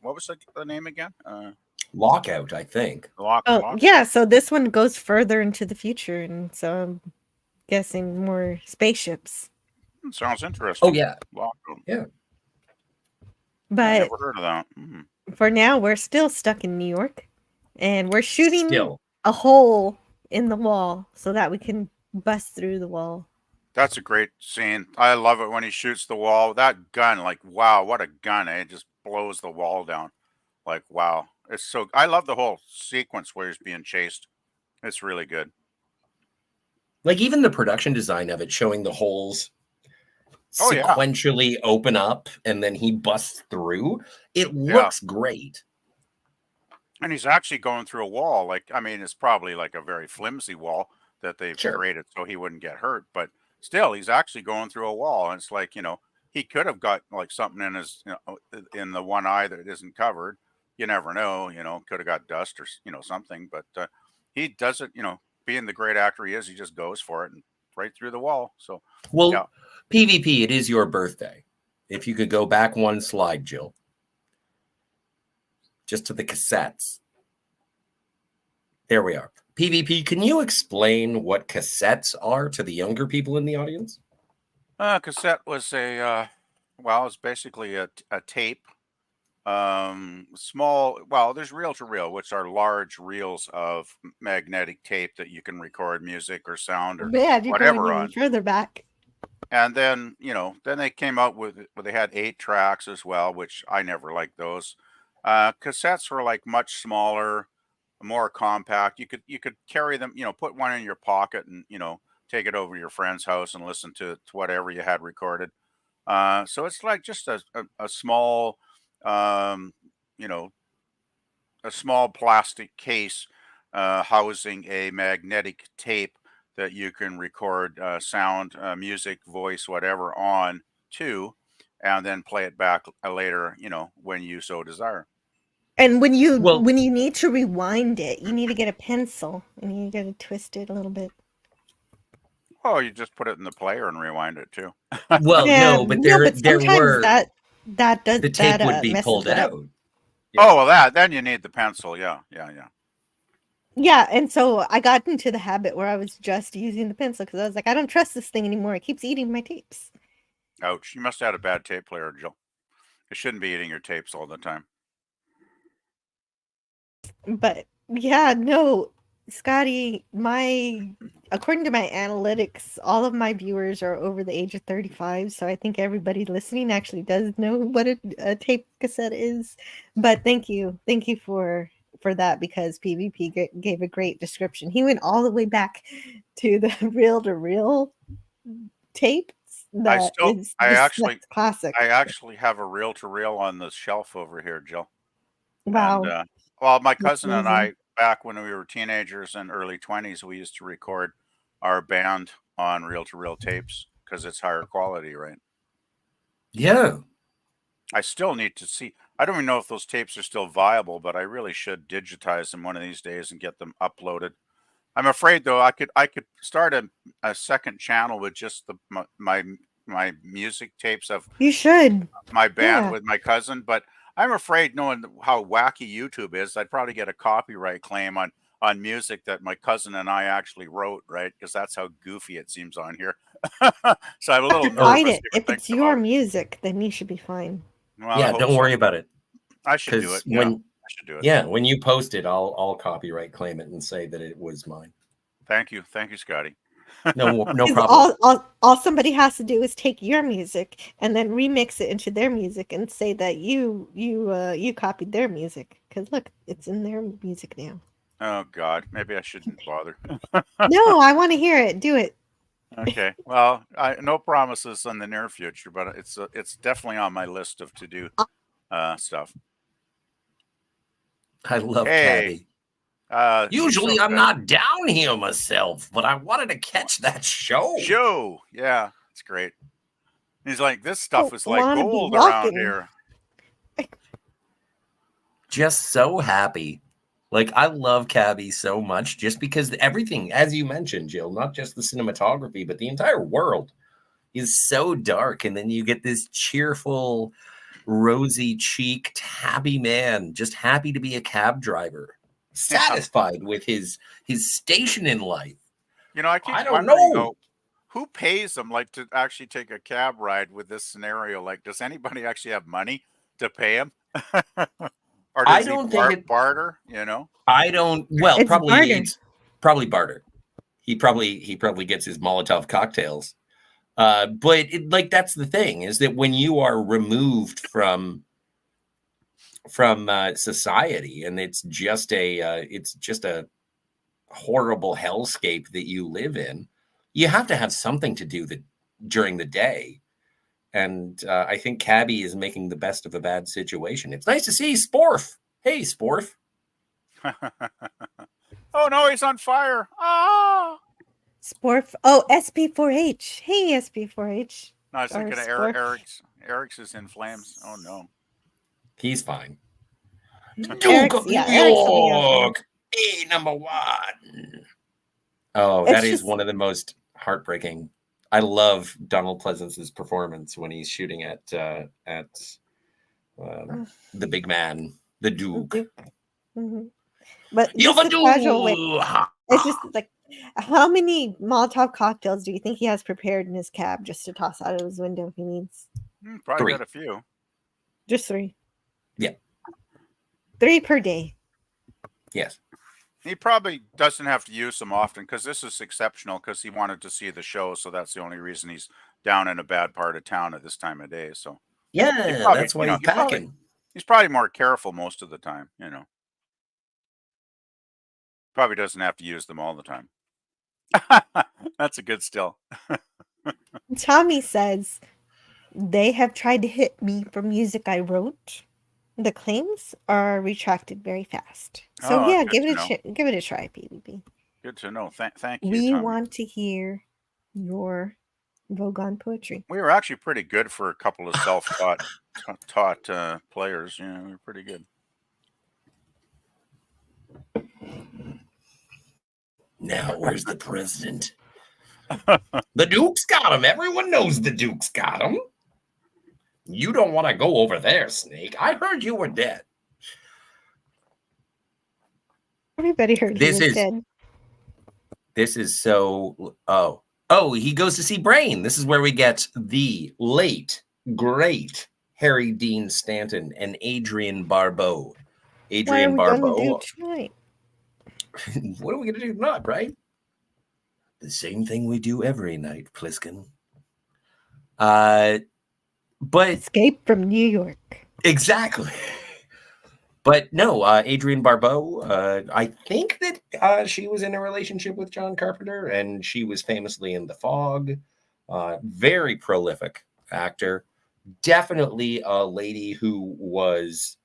What was the name again? Lockout, I think. Oh, Lock. yeah. So this one goes further into the future, and so I'm guessing more spaceships. Sounds interesting. Oh, yeah. Lockout. Yeah. I But never heard of that. for now, we're still stuck in New York, and we're shooting Still. a hole in the wall so that we can bust through the wall. That's a great scene. I love it when he shoots the wall. That gun, like, wow, what a gun. It just blows the wall down. Like, wow. It's so, I love the whole sequence where he's being chased. It's really good. Like even the production design of it, showing the holes Oh, yeah. sequentially open up and then he busts through. It Yeah. looks great. And he's actually going through a wall. Like, I mean, it's probably like a very flimsy wall that they've Sure. created so he wouldn't get hurt. But still, he's actually going through a wall. And it's like, he could have got like something in his, in the one eye that isn't covered. You never know, could have got dust or, something. But he does it, being the great actor he is, he just goes for it and right through the wall. So, Well, yeah. PvP, it is your birthday. If you could go back one slide, Jill, just to the cassettes. There we are. PvP, can you explain what cassettes are to the younger people in the audience? Cassette was it's basically a tape. There's reel to reel, which are large reels of magnetic tape that you can record music or sound or Man, you're going whatever even on. further back. And then, then they came out they had 8 tracks as well, which I never liked those. Cassettes were like much smaller, more compact. You could carry them, put one in your pocket and, take it over to your friend's house and listen to whatever you had recorded. So it's like just a small, um, you know, a small plastic case housing a magnetic tape that you can record sound, music, voice, whatever on to, and then play it back later, when you so desire. And when you Well- need to rewind it, you need to get a pencil and you got to twist it a little bit. Oh, you just put it in the player and rewind it too. Well, no, but there sometimes were that does the tape that would be messes pulled it up. out. Oh, well, then you need the pencil. Yeah. Yeah, and so I got into the habit where I was just using the pencil because I was like, I don't trust this thing anymore. It keeps eating my tapes. Ouch. You must have had a bad tape player, Jill. You shouldn't be eating your tapes all the time. But yeah, no, Scotty, according to my analytics, all of my viewers are over the age of 35, so I think everybody listening actually does know what a tape cassette is. But thank you for that, because PvP gave a great description. He went all the way back to the reel-to-reel tapes. I Classic. I actually have a reel to reel on the shelf over here, Jill. Wow. And well, my That's cousin and amazing. I, back when we were teenagers and early 20s, we used to record our band on reel to reel tapes because it's higher quality, right? Yeah. I still need to see. I don't even know if those tapes are still viable, but I really should digitize them one of these days and get them uploaded. I'm afraid though I could start a second channel with just my music tapes of You should. my band Yeah. with my cousin, but I'm afraid, knowing how wacky YouTube is, I'd probably get a copyright claim on music that my cousin and I actually wrote, right? Because that's how goofy it seems on here. So I'm a little Fight nervous it. even If it's thinking your about it. music, then you should be fine. Well, I Yeah, hope don't so. worry about it. I should do 'Cause it. Yeah, I should do it. Yeah, when you post it, I'll copyright claim it and say that it was mine. Thank you, Scotty. No 'Cause problem. all somebody has to do is take your music and then remix it into their music and say that you copied their music. Because look, it's in their music now. Oh God, maybe I shouldn't bother. No, I want to hear it. Do it. Okay. Well, no promises in the near future, but it's definitely on my list of to do stuff. I love Hey, Cabby. she's Usually so I'm good. not down here myself, but I wanted to catch that show. Joe, yeah, it's great. He's like, this stuff is like Wanna be gold around walking. here. Just so happy. Like, I love Cabby so much just because everything, as you mentioned, Jill, not just the cinematography, but the entire world is so dark. And then you get this cheerful, rosy cheeked, happy man, just happy to be a cab driver, satisfied with his station in life. You know, I keep I don't wondering know. though, who pays them like to actually take a cab ride with this scenario? Like, does anybody actually have money to pay him? Or I does he don't think it. barter? You know, I don't. Well, It's probably barter. it's probably barter. He probably gets his Molotov cocktails. But like that's the thing is that when you are removed from society and it's just a horrible hellscape that you live in, you have to have something to do during the day. And I think Cabby is making the best of a bad situation. It's nice to see Sporf. Hey, Sporf. oh no, he's on fire! Ah! Sporf. Oh, SP4H. Hey, SP4H. No, I was Or thinking of Sporf. Eric's. Eric's is in flames. Oh no. He's fine. Duke Eric's, of New Eric's will be okay. York, #1. Oh, It's that is just- one of the most heartbreaking. I love Donald Pleasance's performance when he's shooting at the big man, the Duke. Mhm. But You're just the the casual way. Duke. It's just like, how many Molotov cocktails do you think he has prepared in his cab just to toss out of his window if he needs? Probably 3. got a few. Just 3. Yeah. 3 per day. Yes. He probably doesn't have to use them often because this is exceptional because he wanted to see the show. So that's the only reason he's down in a bad part of town at this time of day. So Yeah, probably, that's why he's packing. He's probably more careful most of the time, you know. Probably doesn't have to use them all the time. That's a good still. Tommy says, they have tried to hit me for music I wrote. The claims are retracted very fast. So Oh, yeah, good give to it know. give it a try, PvP. Good to know. Thank you, We Tommy. want to hear your Vogon poetry. We were actually pretty good for a couple of self-taught players. Yeah, we were pretty good. Now, where's the president? The Duke's got him. Everyone knows the Duke's got him. You don't want to go over there, Snake. I heard you were dead. Everybody heard he was dead. This is so. Oh, he goes to see Brain. This is where we get the late, great Harry Dean Stanton and Adrian Barbeau. Adrian What are we Barbeau. gonna do tonight? What are we going to do tonight, right? The same thing we do every night, Pliskin. But Escape from New York. Exactly. But no, Adrian Barbeau, I think that she was in a relationship with John Carpenter, and she was famously in The Fog. Very prolific actor. Definitely a lady who was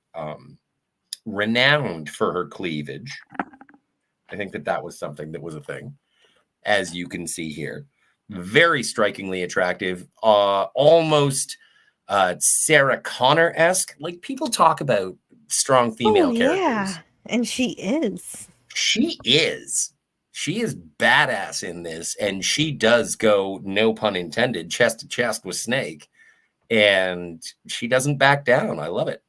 renowned for her cleavage. I think that was something that was a thing, as you can see here. Very strikingly attractive, almost Sarah Connor-esque. Like, people talk about strong female characters. Yeah, and she is. She is badass in this, and she does go, no pun intended, chest to chest with Snake, and she doesn't back down. I love it.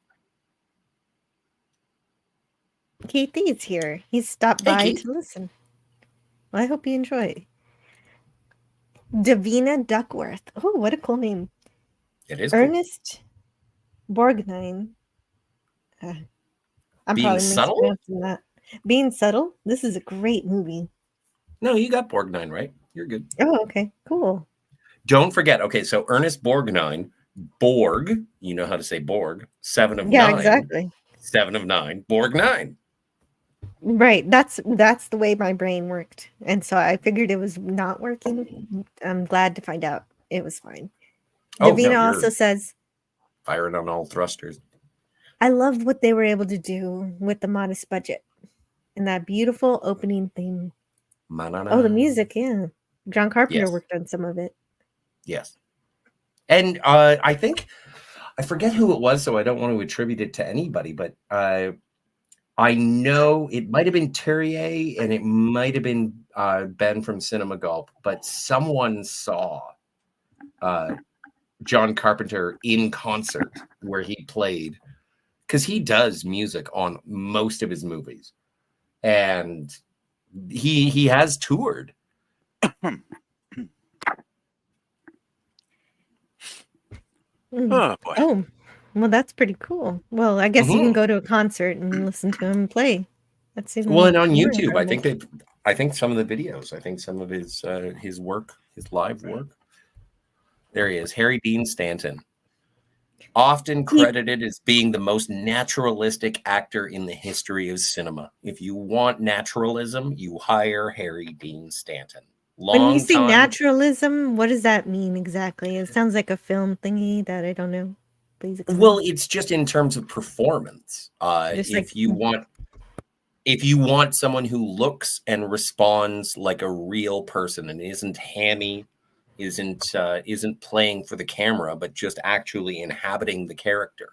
Keith is here. He stopped by to listen. Well, I hope you enjoy. Davina Duckworth. Oh, what a cool name. It is Ernest Borgnine. I'm Being probably Subtle? mispronouncing that. Being Subtle. This is a great movie. No, you got Borgnine right. You're good. Oh, okay. Cool. Don't forget. Okay, so Ernest Borgnine, Borg. You know how to say Borg. 7 of 9. Yeah, exactly. 7 of 9. Borgnine. Right. That's the way my brain worked. And so I figured it was not working. I'm glad to find out it was fine. Oh, Davina no, also says, firing on all thrusters. I love what they were able to do with the modest budget and that beautiful opening theme. Oh, the music, yeah. John Carpenter Yes. worked on some of it. Yes. And I think, I forget who it was, so I don't want to attribute it to anybody, but I know it might have been Terrier and it might have been Ben from Cinema Gulp, but someone saw John Carpenter in concert where he played, because he does music on most of his movies, and he has toured. Oh boy. Oh, well, that's pretty cool. Well, I guess you can go to a concert and listen to him play. That's even Well, and on more YouTube, incredible. I think some of the videos, I think some of his work, his live work. There he is, Harry Dean Stanton, often credited as being the most naturalistic actor in the history of cinema. If you want naturalism, you hire Harry Dean Stanton. When you Long say time. naturalism, what does that mean exactly? It sounds like a film thingy that I don't know. Please explain. Well, it's just in terms of performance. Just like If you want someone who looks and responds like a real person and isn't hammy, isn't playing for the camera, but just actually inhabiting the character,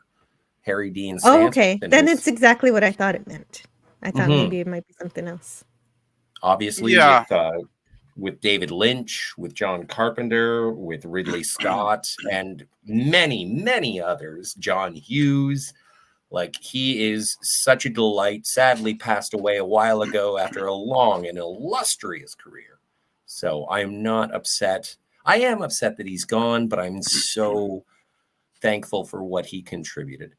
Harry Dean Stanton. Oh, okay. Then it's exactly what I thought it meant. I thought Mhm. maybe it might be something else. Obviously, Yeah. with David Lynch, with John Carpenter, with Ridley Scott, and many, many others, John Hughes. Like, he is such a delight. Sadly passed away a while ago after a long and illustrious career. So I'm not upset. I am upset that he's gone, but I'm so thankful for what he contributed.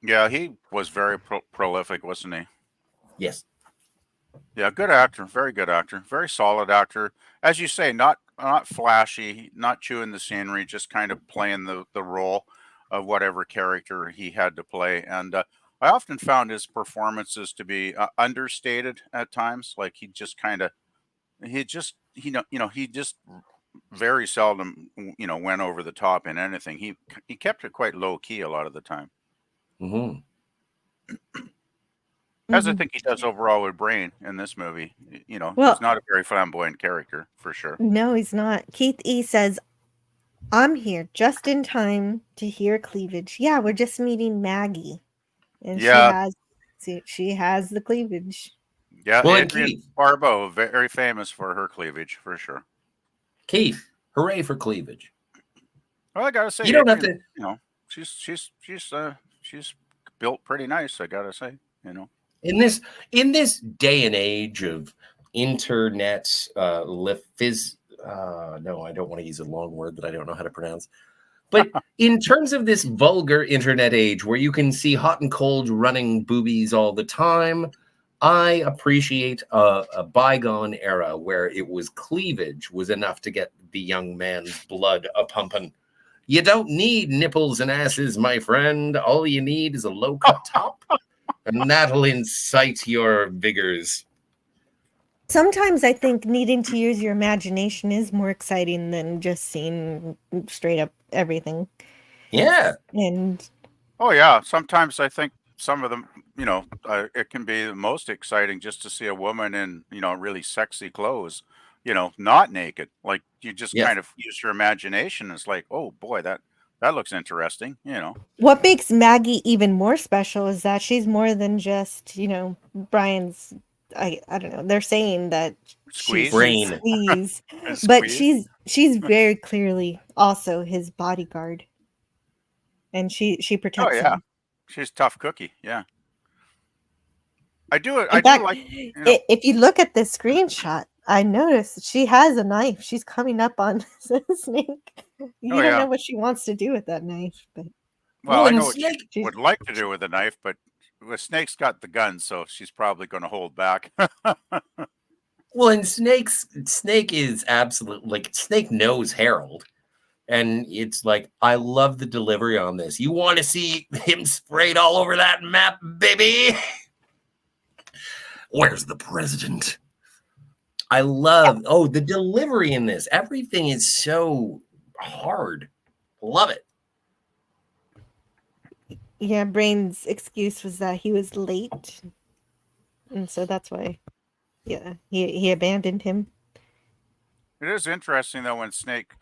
Yeah, he was very prolific, wasn't he? Yes. Yeah, good actor, very good actor, very solid actor. As you say, not flashy, not chewing the scenery, just kind of playing the role of whatever character he had to play. And I often found his performances to be understated at times. Like he just very seldom went over the top in anything. He kept it quite low key a lot of the time. Mm-hmm. As I think he does overall with Brain in this movie. Well, he's not a very flamboyant character, for sure. No, he's not. Keith E says, I'm here just in time to hear cleavage. Yeah, we're just meeting Maggie. And Yeah. she has the cleavage. Yeah, Well, and Adrian Keith. Barbeau, very famous for her cleavage, for sure. Keith, hooray for cleavage. Well, I gotta say, You don't Adrian, have to. She's built pretty nice, I gotta say, In this day and age of internet, no, I don't want to use a long word that I don't know how to pronounce. But in terms of this vulgar internet age where you can see hot and cold running boobies all the time, I appreciate a bygone era where it was cleavage was enough to get the young man's blood a-pumping. You don't need nipples and asses, my friend. All you need is a low-cut top, and that'll incite your vigors. Sometimes I think needing to use your imagination is more exciting than just seeing straight up everything. Yeah. And oh yeah, sometimes I think some of them, it can be the most exciting just to see a woman in, really sexy clothes, not naked. Like you just kind of use your imagination. It's like, oh boy, that looks interesting, What makes Maggie even more special is that she's more than just, Brian's, I don't know. They're saying that she's Brain. squeeze, but she's very clearly also his bodyguard. And she protects him. She's tough cookie. Yeah. I do In fact, if you look at this screenshot, I noticed she has a knife. She's coming up on Snake. You don't know what she wants to do with that knife, but I know what she would like to do with a knife, but Snake's got the gun, so she's probably going to hold back. Well, and Snake is absolute, like, Snake knows Harold. And it's like, I love the delivery on this. You want to see him sprayed all over that map, baby? Where's the president? I love, the delivery in this. Everything is so hard. Love it. Yeah, Brain's excuse was that he was late, and so that's why. Yeah, he abandoned him. It is interesting though when Snake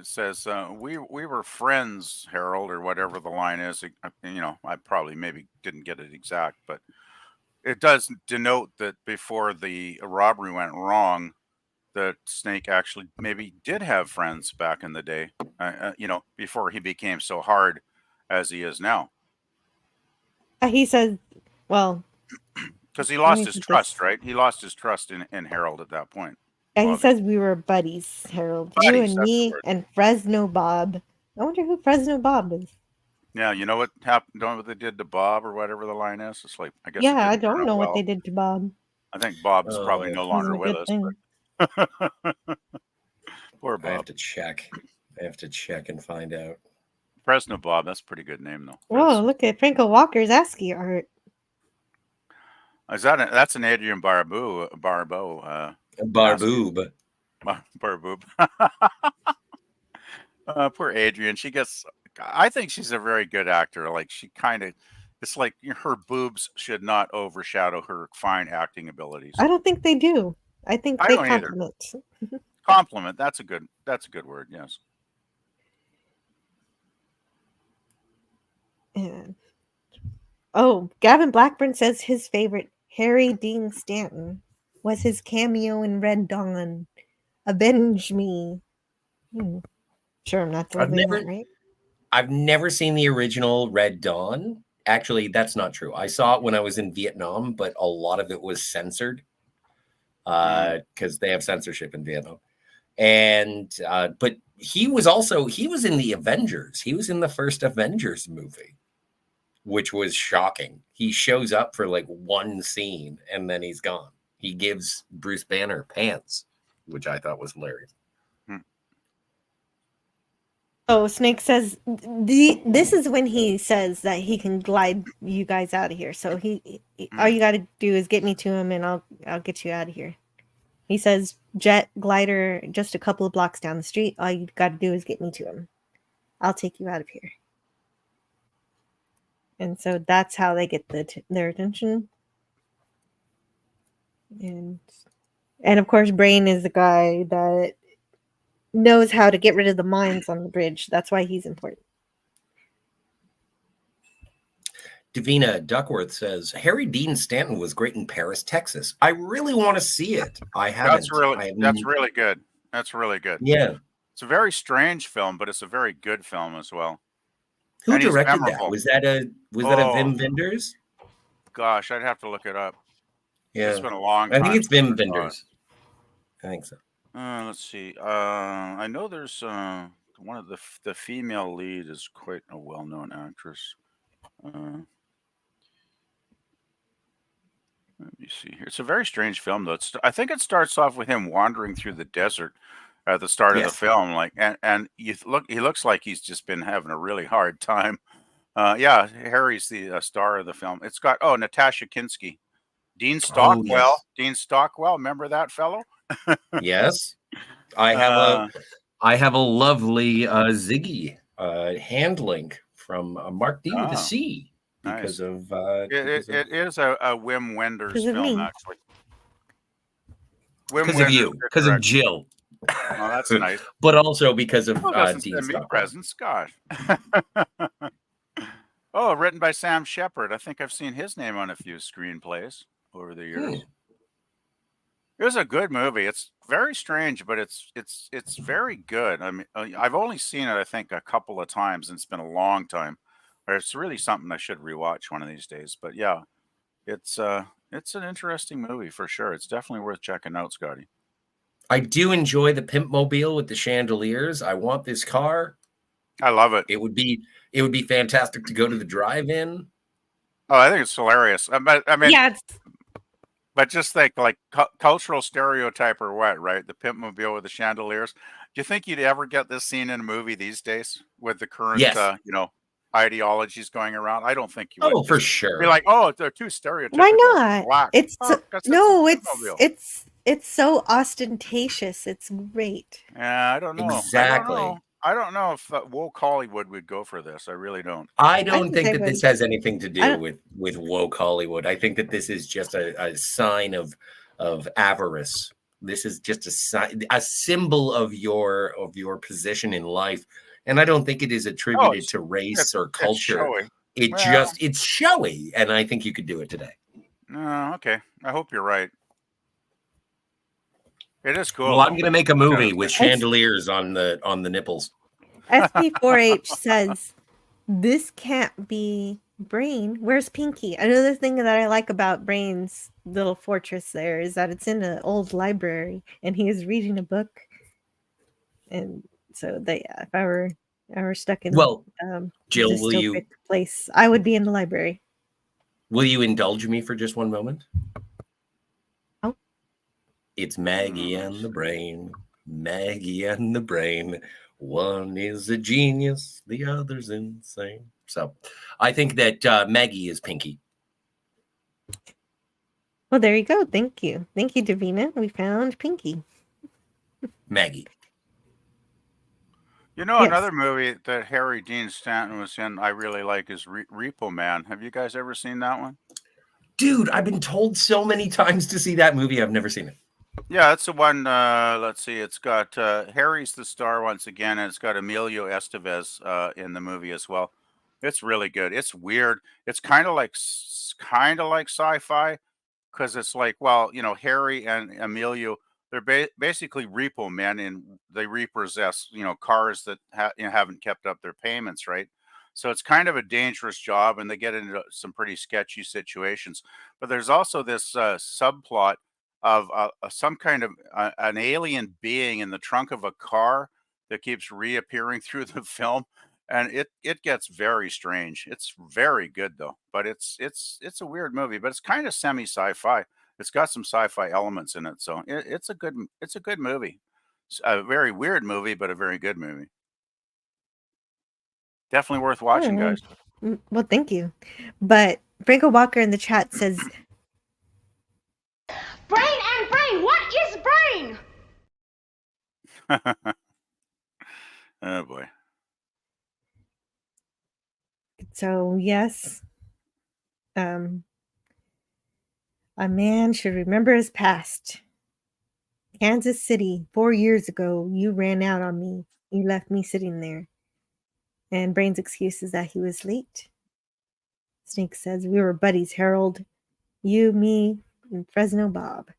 says we were friends, Harold, or whatever the line is. You know, I probably maybe didn't get it exact, but it does denote that before the robbery went wrong, that Snake actually maybe did have friends back in the day. You know, before he became so hard as he is now. He says, "Well, because he let lost me his put trust, this. right? He lost his trust in Harold at that point. Yeah, he Obviously. says we were buddies, Harold. You Buddies, and that's the me word. and Fresno Bob. I wonder who Fresno Bob is. Yeah, you know what happened? Don't know what they did to Bob or whatever the line is. It's like I guess it Yeah, I didn't turn don't out know what they well. did to Bob. I think Bob's probably Oh, no Wasn't longer a with good us, thing. but poor I have Bob. to check. I have to check and find out. Fresno Bob, that's a pretty good name though. Whoa, look at Franco Walker's ASCII art. Is that that's an Adrian Barbeau? Barboob. Barboob. Poor Adrian. She gets. I think she's a very good actor. Like she kind of. It's like her boobs should not overshadow her fine acting abilities. I don't think they do. I think I they don't either. compliment. Compliment. That's a good word. Yes. And oh, Gavin Blackburn says his favorite Harry Dean Stanton was his cameo in Red Dawn. Avenge me. Sure, I'm not delivering that right. I've never seen the original Red Dawn. Actually, that's not true. I saw it when I was in Vietnam, but a lot of it was censored because they have censorship in Vietnam. And but he was in the Avengers. He was in the first Avengers movie, which was shocking. He shows up for like one scene and then he's gone. He gives Bruce Banner pants, which I thought was hilarious. Oh, Snake says this is when he says that he can glide you guys out of here. So all you got to do is get me to him, and I'll get you out of here. He says jet glider just a couple of blocks down the street. All you got to do is get me to him. I'll take you out of here. And so that's how they get their attention. And of course, Brain is the guy that knows how to get rid of the mines on the bridge. That's why he's important. Davina Duckworth says Harry Dean Stanton was great in Paris, Texas. I really want to see it. I haven't. That's really good. That's really good. Yeah. It's a very strange film, but it's a very good film as well. Who directed that? Was that a Wim Wenders? Gosh, I'd have to look it up. Yeah. It's been a long time. I think it's Wim Wenders. I think so. Let's see. I know there's one of the female lead is quite a well-known actress. Let me see here. It's a very strange film, though. I think it starts off with him wandering through the desert at the start of the film, like, and he looks like he's just been having a really hard time. Yeah, Harry's the star of the film. It's got Natasha Kinski, Dean Stockwell. Yes. Dean Stockwell, remember that fellow? Yes, I have a lovely Ziggy hand link from Mark D with a C because of it is a Wim Wenders film, actually. Because of you, because of Jill. Oh, that's nice. But also because of Dean Stockwell. Presents, gosh. Oh, written by Sam Shepard. I think I've seen his name on a few screenplays over the years. It was a good movie. It's very strange, but it's very good. I mean, I've only seen it, I think, a couple of times, and it's been a long time. It's really something I should rewatch one of these days. But yeah, it's an interesting movie for sure. It's definitely worth checking out, Scotty. I do enjoy the pimp mobile with the chandeliers. I want this car. I love it. It would be fantastic to go to the drive-in. Oh, I think it's hilarious. I mean, yeah. But just think, like cultural stereotype or what, right? The pimp mobile with the chandeliers. Do you think you'd ever get this scene in a movie these days with the current, ideologies going around? I don't think you would. Oh, for sure. Be like, oh, they're too stereotypical. Why not? Black. It's so ostentatious. It's great. Yeah, I don't know. Exactly. I don't know if woke Hollywood would go for this. I really don't. I I don't think they that this would. has anything to I do don't. with woke Hollywood. I think that this is just a sign of avarice. This is just a symbol of your position in life, and I don't think it is Oh, attributed to race or it's culture. showy. Well, It's showy, and I think you could do it today. okay. I hope you're right. It is cool Well, I'm though. going to make a Look at movie it. with chandeliers on the nipples. SP4H says this can't be Brain. Where's Pinky? Another thing that I like about Brain's little fortress there is that it's in an old library and he is reading a book. And so if I were stuck in Well, a Jill, dystopic place, I would be in the library. will you indulge me for just one moment? Oh. It's Maggie and the Brain. Maggie and the Brain. One is a genius, the other's insane. So I think that Maggie is Pinky. Well, there you go. Thank you. Thank you, Davina. We found Pinky. Maggie. You know, Yes. another movie that Harry Dean Stanton was in I really like is Repo Man. Have you guys ever seen that one? Dude, I've been told so many times to see that movie. I've never seen it. Yeah, it's the one. Let's see. It's got Harry's the star once again, and it's got Emilio Estevez in the movie as well. It's really good. It's weird. It's kind of like sci-fi because it's like, well, you know, Harry and Emilio, they're basically repo men, and they repossess, you know, cars that haven't kept up their payments, right? So it's kind of a dangerous job, and they get into some pretty sketchy situations. But there's also this subplot of some kind of an alien being in the trunk of a car that keeps reappearing through the film, and it gets very strange. It's very good though, but it's a weird movie, but it's kind of semi sci-fi. It's got some sci-fi elements in it, so it's a good movie. It's a very weird movie, but a very good movie. Definitely worth watching, guys. Well, thank you. But Franco Walker in the chat says, Brain and brain, what is brain? Oh boy. so yes, a man should remember his past. Kansas City, 4 years ago, you ran out on me. You left me sitting there. And Brain's excuse is that he was late. Snake says, we were buddies, Harold. You, me, and Fresno Bob.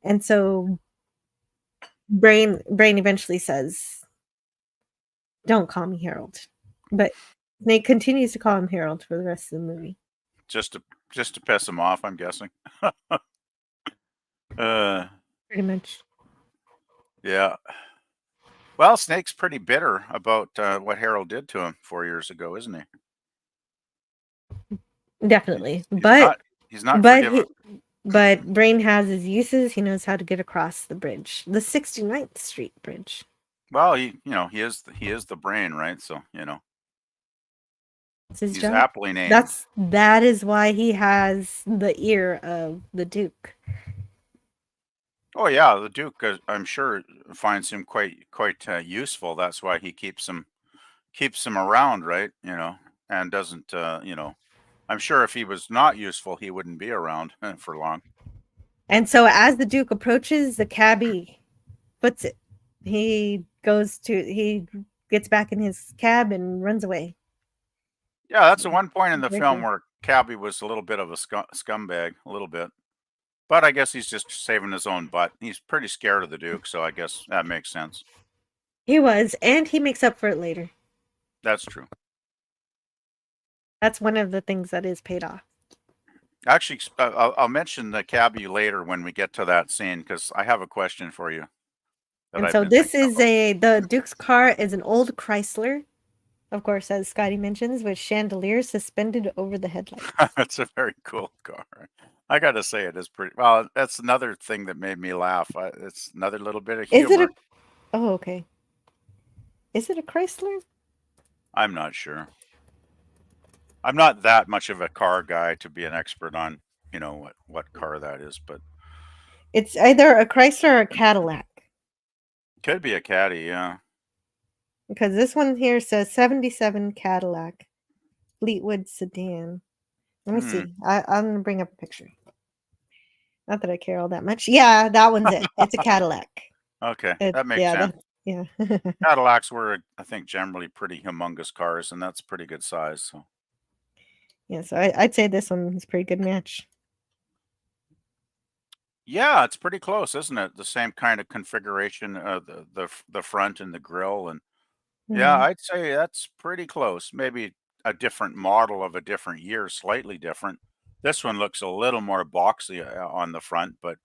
And so Brain eventually says, don't call me Harold. But Snake continues to call him Harold for the rest of the movie. Just to piss him off, I'm guessing. Pretty much. Yeah. Well, Snake's pretty bitter about what Harold did to him 4 years ago, isn't he? Definitely. He's not forgiven. But Brain has his uses. He knows how to get across the bridge, the 69th Street Bridge. Well, he is the brain, right? So, you know. It's his He's job. aptly named. That is why he has the ear of the Duke. Oh yeah, the Duke, I'm sure, finds him quite useful. That's why he keeps him around, right? You know, and doesn't you know. I'm sure if he was not useful, he wouldn't be around for long. And so, as the Duke approaches, the cabbie puts it. He gets back in his cab and runs away. Yeah, that's the one point in the film where Cabby was a little bit of a scumbag, a little bit. But I guess he's just saving his own butt. He's pretty scared of the Duke, so I guess that makes sense. He was, and he makes up for it later. That's true. That's one of the things that is paid off. Actually, I'll mention the Cabby later when we get to that scene, because I have a question for you. And so this is the Duke's car is an old Chrysler, of course, as Scotty mentions, with chandeliers suspended over the headlights. It's a very cool car. I got to say, it is pretty. Well, that's another thing that made me laugh. It's another little bit of humor. Oh, okay. Is it a Chrysler? I'm not sure. I'm not that much of a car guy to be an expert on, you know, what car that is, but it's either a Chrysler or a Cadillac. Could be a Caddy, yeah. Because this one here says 77 Cadillac Fleetwood sedan. Let me see. I'm going to bring up a picture. Not that I care all that much. Yeah, that one's it. It's a Cadillac. Okay, that makes yeah, sense. Yeah. Cadillacs were, I think, generally pretty humongous cars, and that's pretty good size. So. Yeah, so I'd say this one is a pretty good match. Yeah, it's pretty close, isn't it? The same kind of configuration, the front and the grille, and yeah, I'd say that's pretty close. Maybe a different model of a different year, slightly different. This one looks a little more boxy on the front, but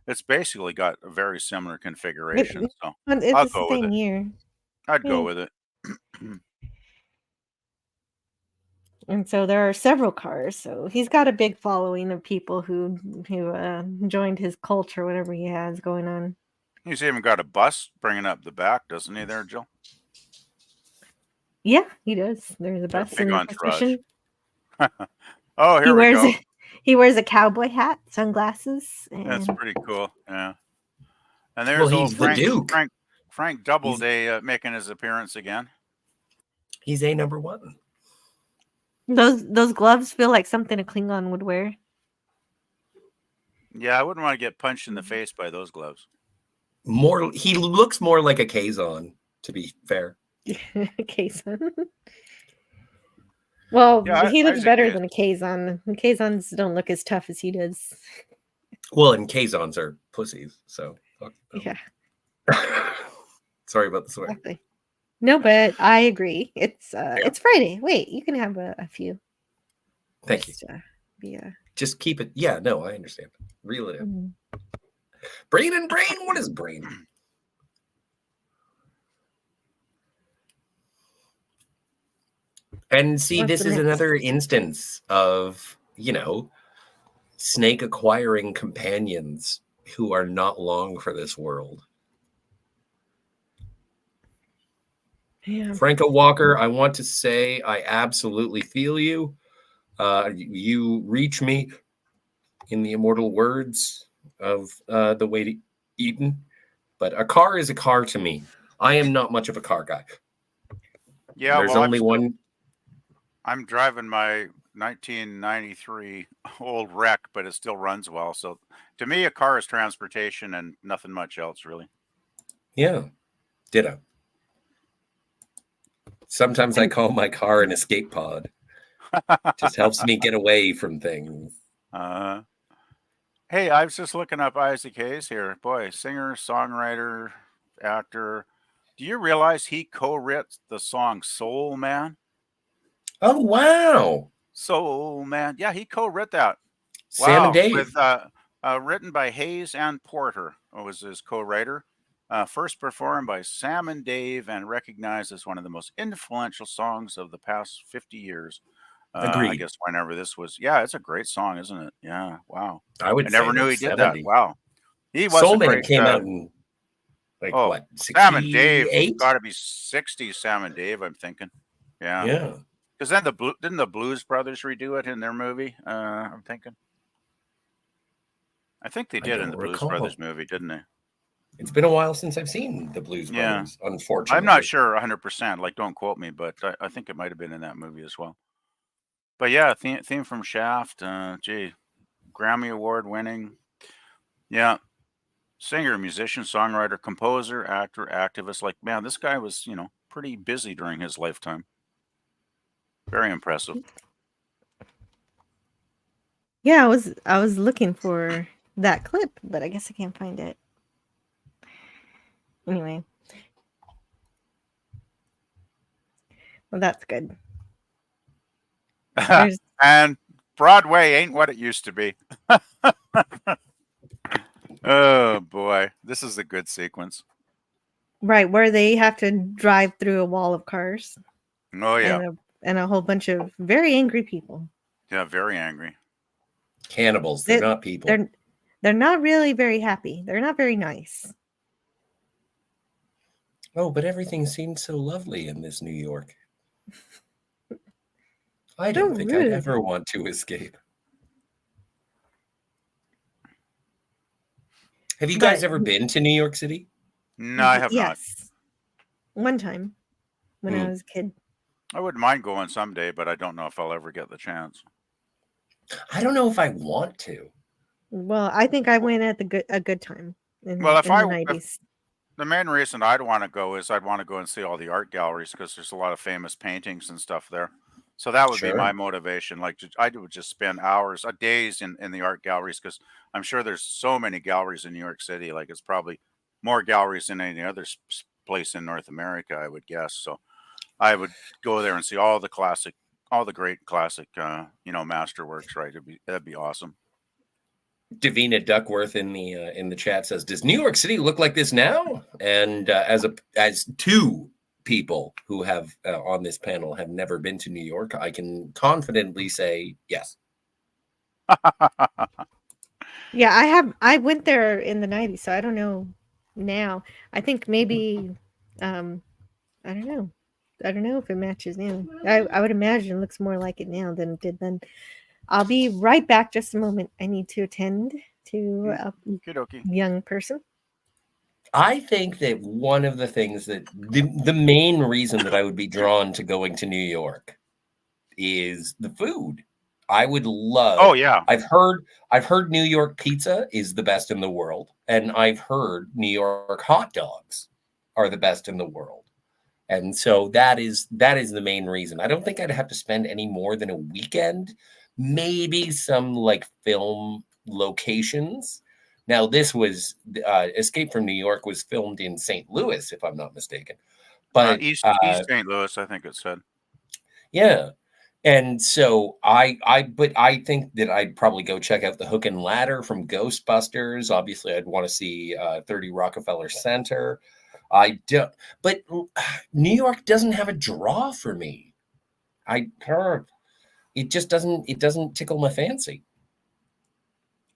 it's basically got a very similar configuration. So I'll It's the go with same it. year. I'd go with it. And so there are several cars. So he's got a big following of people who joined his cult or whatever he has going on. He's even got a bus bringing up the back, doesn't he there, Jill? Yeah, he does. There's a bus Big in the entourage. procession. Oh, here we go. He wears a cowboy hat, sunglasses. And... That's pretty cool. Yeah. And there's old the Duke. Frank Doubleday making his appearance again. He's a number one. Those gloves feel like something a Klingon would wear. Yeah, I wouldn't want to get punched in the face by those gloves. He looks more like a Kazon, to be fair. Kazon. Well, yeah, he looks better than a Kazon. Kazons don't look as tough as he does. Well, and Kazons are pussies, so yeah. Sorry about the swear. Exactly. No, but I agree. It's Friday. Wait, you can have a few. Thank you. Just keep it. Yeah, no, I understand. Reel it in. Brain and brain. What is brain? And see, this is another instance of, Snake acquiring companions who are not long for this world. Yeah. Franco Walker, I want to say I absolutely feel you. You reach me in the immortal words of the way to Eden. But a car is a car to me. I am not much of a car guy. Yeah, there's only one. I'm driving my 1993 old wreck, but it still runs well. So to me, a car is transportation and nothing much else, really. Yeah, ditto. Sometimes I call my car an escape pod. Just helps me get away from things. Hey, I was just looking up Isaac Hayes here. Boy, singer, songwriter, actor. Do you realize he co-wrote the song Soul Man? Oh, wow. Soul Man. Yeah, he co-wrote that. Sam and Dave. With, written by Hayes and Porter was his co-writer. First performed by Sam and Dave and recognized as one of the most influential songs of the past 50 years. Agreed. I guess whenever this was, it's a great song, isn't it? Yeah, wow. I never knew he did 70. That. Wow. He was Soul Man came out in what? 68? Sam and Dave got to be 60s. Sam and Dave, I'm thinking. Yeah. Yeah. Because then didn't the Blues Brothers redo it in their movie? I'm thinking. I think they did in the Blues Brothers movie, didn't they? It's been a while since I've seen the Blues Brothers, unfortunately. I'm not sure 100%. Like, don't quote me, but I think it might have been in that movie as well. But yeah, theme from Shaft. Grammy Award winning. Yeah. Singer, musician, songwriter, composer, actor, activist. Like, man, this guy was, pretty busy during his lifetime. Very impressive. Yeah, I was looking for that clip, but I guess I can't find it. Anyway. Well, that's good. And Broadway ain't what it used to be. Oh, boy. This is a good sequence. Right, where they have to drive through a wall of cars. Oh, yeah. And a whole bunch of very angry people. Yeah, very angry. Cannibals. They're not people. They're not really very happy. They're not very nice. Oh, but everything seemed so lovely in this New York. I don't think I'd ever want to escape. Have you guys ever been to New York City? No, I have not. One time. when I was a kid. I wouldn't mind going someday, but I don't know if I'll ever get the chance. I don't know if I want to. Well, I think I went at a good time in, Well, in the 90s. The main reason I'd want to go is I'd want to go and see all the art galleries because there's a lot of famous paintings and stuff there. So that would be my Sure. motivation. Like I would just spend hours, days in the art galleries because I'm sure there's so many galleries in New York City. Like it's probably more galleries than any other place in North America, I would guess. So I would go there and see all the great classic, masterworks. Right? That'd be awesome. Davina Duckworth in the chat says, "Does New York City look like this now?" And as two people who have on this panel have never been to New York, I can confidently say yes. Yeah, I went there in the 90s, so I don't know now. I think maybe I don't know. I don't know if it matches now. I would imagine it looks more like it now than it did then. I'll be right back just a moment. I need to attend to a young person. I think that one of the things that the main reason that I would be drawn to going to New York is the food. I would love. Oh yeah. I've heard New York pizza is the best in the world, and I've heard New York hot dogs are the best in the world. And so that is the main reason. I don't think I'd have to spend any more than a weekend, maybe some like film locations. Now, this was Escape from New York was filmed in St. Louis, if I'm not mistaken. But East St. Louis, I think it said. Yeah. And so I think that I'd probably go check out the Hook and Ladder from Ghostbusters. Obviously, I'd want to see 30 Rockefeller Center. I don't, but New York doesn't have a draw for me. It just doesn't tickle my fancy.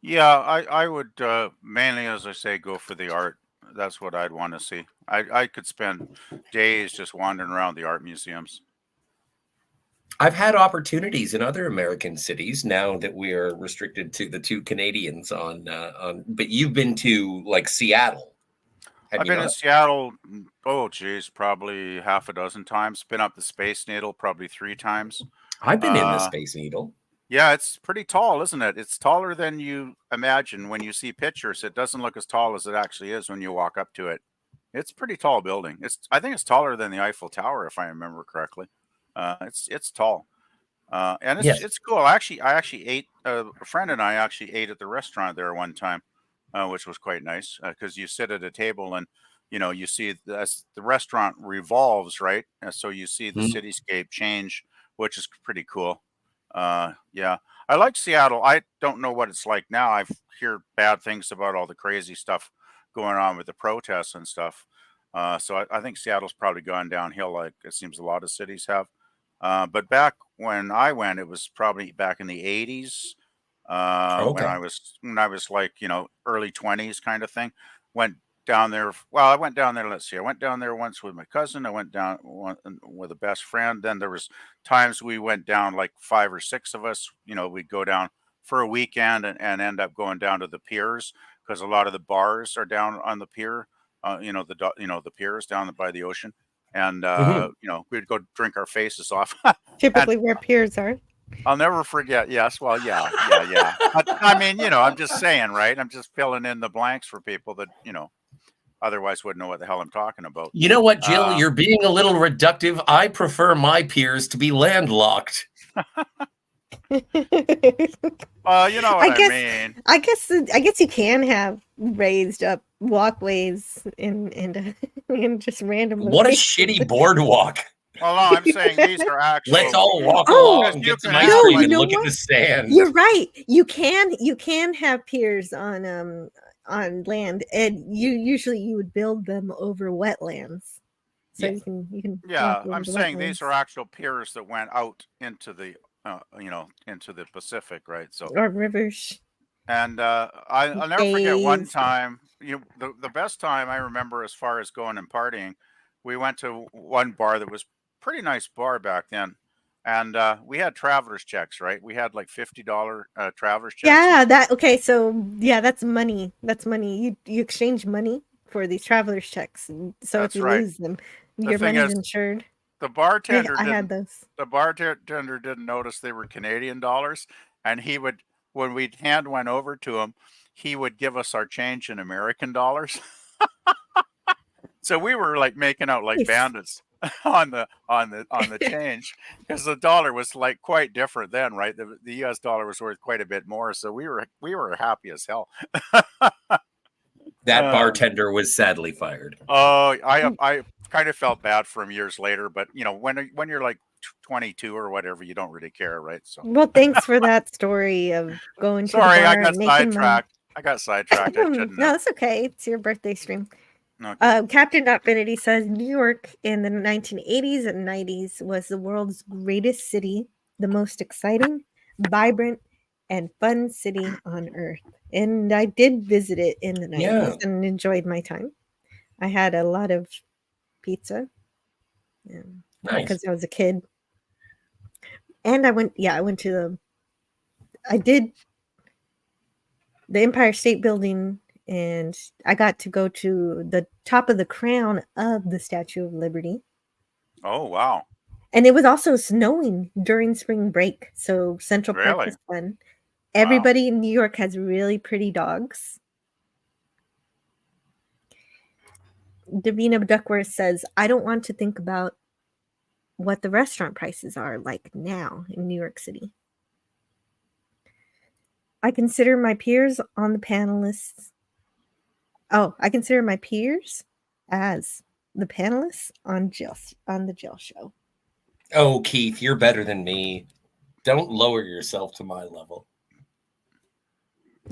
Yeah, I would mainly, as I say, go for the art. That's what I'd want to see. I could spend days just wandering around the art museums. I've had opportunities in other American cities now that we are restricted to the two Canadians on, but you've been to like Seattle. I've been in Seattle, oh geez, probably half a dozen times. Been up the Space Needle probably 3 times. I've been in the Space Needle. Yeah, it's pretty tall, isn't it? It's taller than you imagine when you see pictures. It doesn't look as tall as it actually is when you walk up to it. It's a pretty tall building. I think it's taller than the Eiffel Tower, if I remember correctly. It's tall. And it's cool. I actually ate, a friend and I actually ate at the restaurant there one time. Which was quite nice because you sit at a table and you see the restaurant revolves, right? So you see the cityscape change, which is pretty cool. Yeah, I like Seattle. I don't know what it's like now. I hear bad things about all the crazy stuff going on with the protests and stuff. So I think Seattle's probably gone downhill, like it seems a lot of cities have. But back when I went, it was probably back in the 80s. When I was like, early 20s kind of thing. Went down there. Well, I went down there. Let's see. I went down there once with my cousin. I went down with a best friend. Then there was times we went down like 5 or 6 of us. We'd go down for a weekend and end up going down to the piers because a lot of the bars are down on the pier. The piers down by the ocean, and we'd go drink our faces off. Typically, where piers are. I'll never forget. Yes. Well, yeah. I mean, I'm just saying, right? I'm just filling in the blanks for people that, otherwise wouldn't know what the hell I'm talking about. You know what, Jill? You're being a little reductive. I prefer my piers to be landlocked. You know what I mean. I guess you can have raised up walkways and just random. What a shitty boardwalk. Well, no, I'm saying these are actual. Let's all walk along, get some ice cream, and look at the sand. You're right. You can have piers on land, and you would build them over wetlands, so you can. Yeah, I'm saying these are actual piers that went out into the into the Pacific, right? So or rivers. And I'll never forget one time. The best time I remember as far as going and partying, we went to one bar that was pretty nice bar back then, and we had traveler's checks, right? We had like $50 traveler's checks. Yeah, so that's money. That's money. You exchange money for these traveler's checks. So That's if you right. lose them, your money's insured. The bartender I had didn't. those. The bartender didn't notice they were Canadian dollars, and he would, when we'd hand one over to him, he would give us our change in American dollars. So we were like making out like Nice. bandits on the change, because the dollar was like quite different then, right? The U.S. dollar was worth quite a bit more, so we were happy as hell. That bartender was sadly fired. Oh, I kind of felt bad for him years later, but you know, when you're like 22 or whatever, you don't really care, right? So Well, thanks for that story of going to the sorry, I bar got and making money. sidetracked. I got sidetracked. I shouldn't No, have. it's okay. It's your birthday stream. Okay. Captain Infinity says New York in the 1980s and 90s was the world's greatest city, the most exciting, vibrant, and fun city on earth. And I did visit it in the 90s and enjoyed my time. I had a lot of pizza because I was a kid. And I did the Empire State Building, and I got to go to the top of the crown of the Statue of Liberty. Oh, wow. And it was also snowing during spring break, so Central Park Really? was fun. Everybody in New York has really pretty dogs. Davina Duckworth says, I don't want to think about what the restaurant prices are like now in New York City. I consider my peers on the panelists. Oh, I consider my peers as the panelists on the Jill Show. Oh, Keith, you're better than me. Don't lower yourself to my level.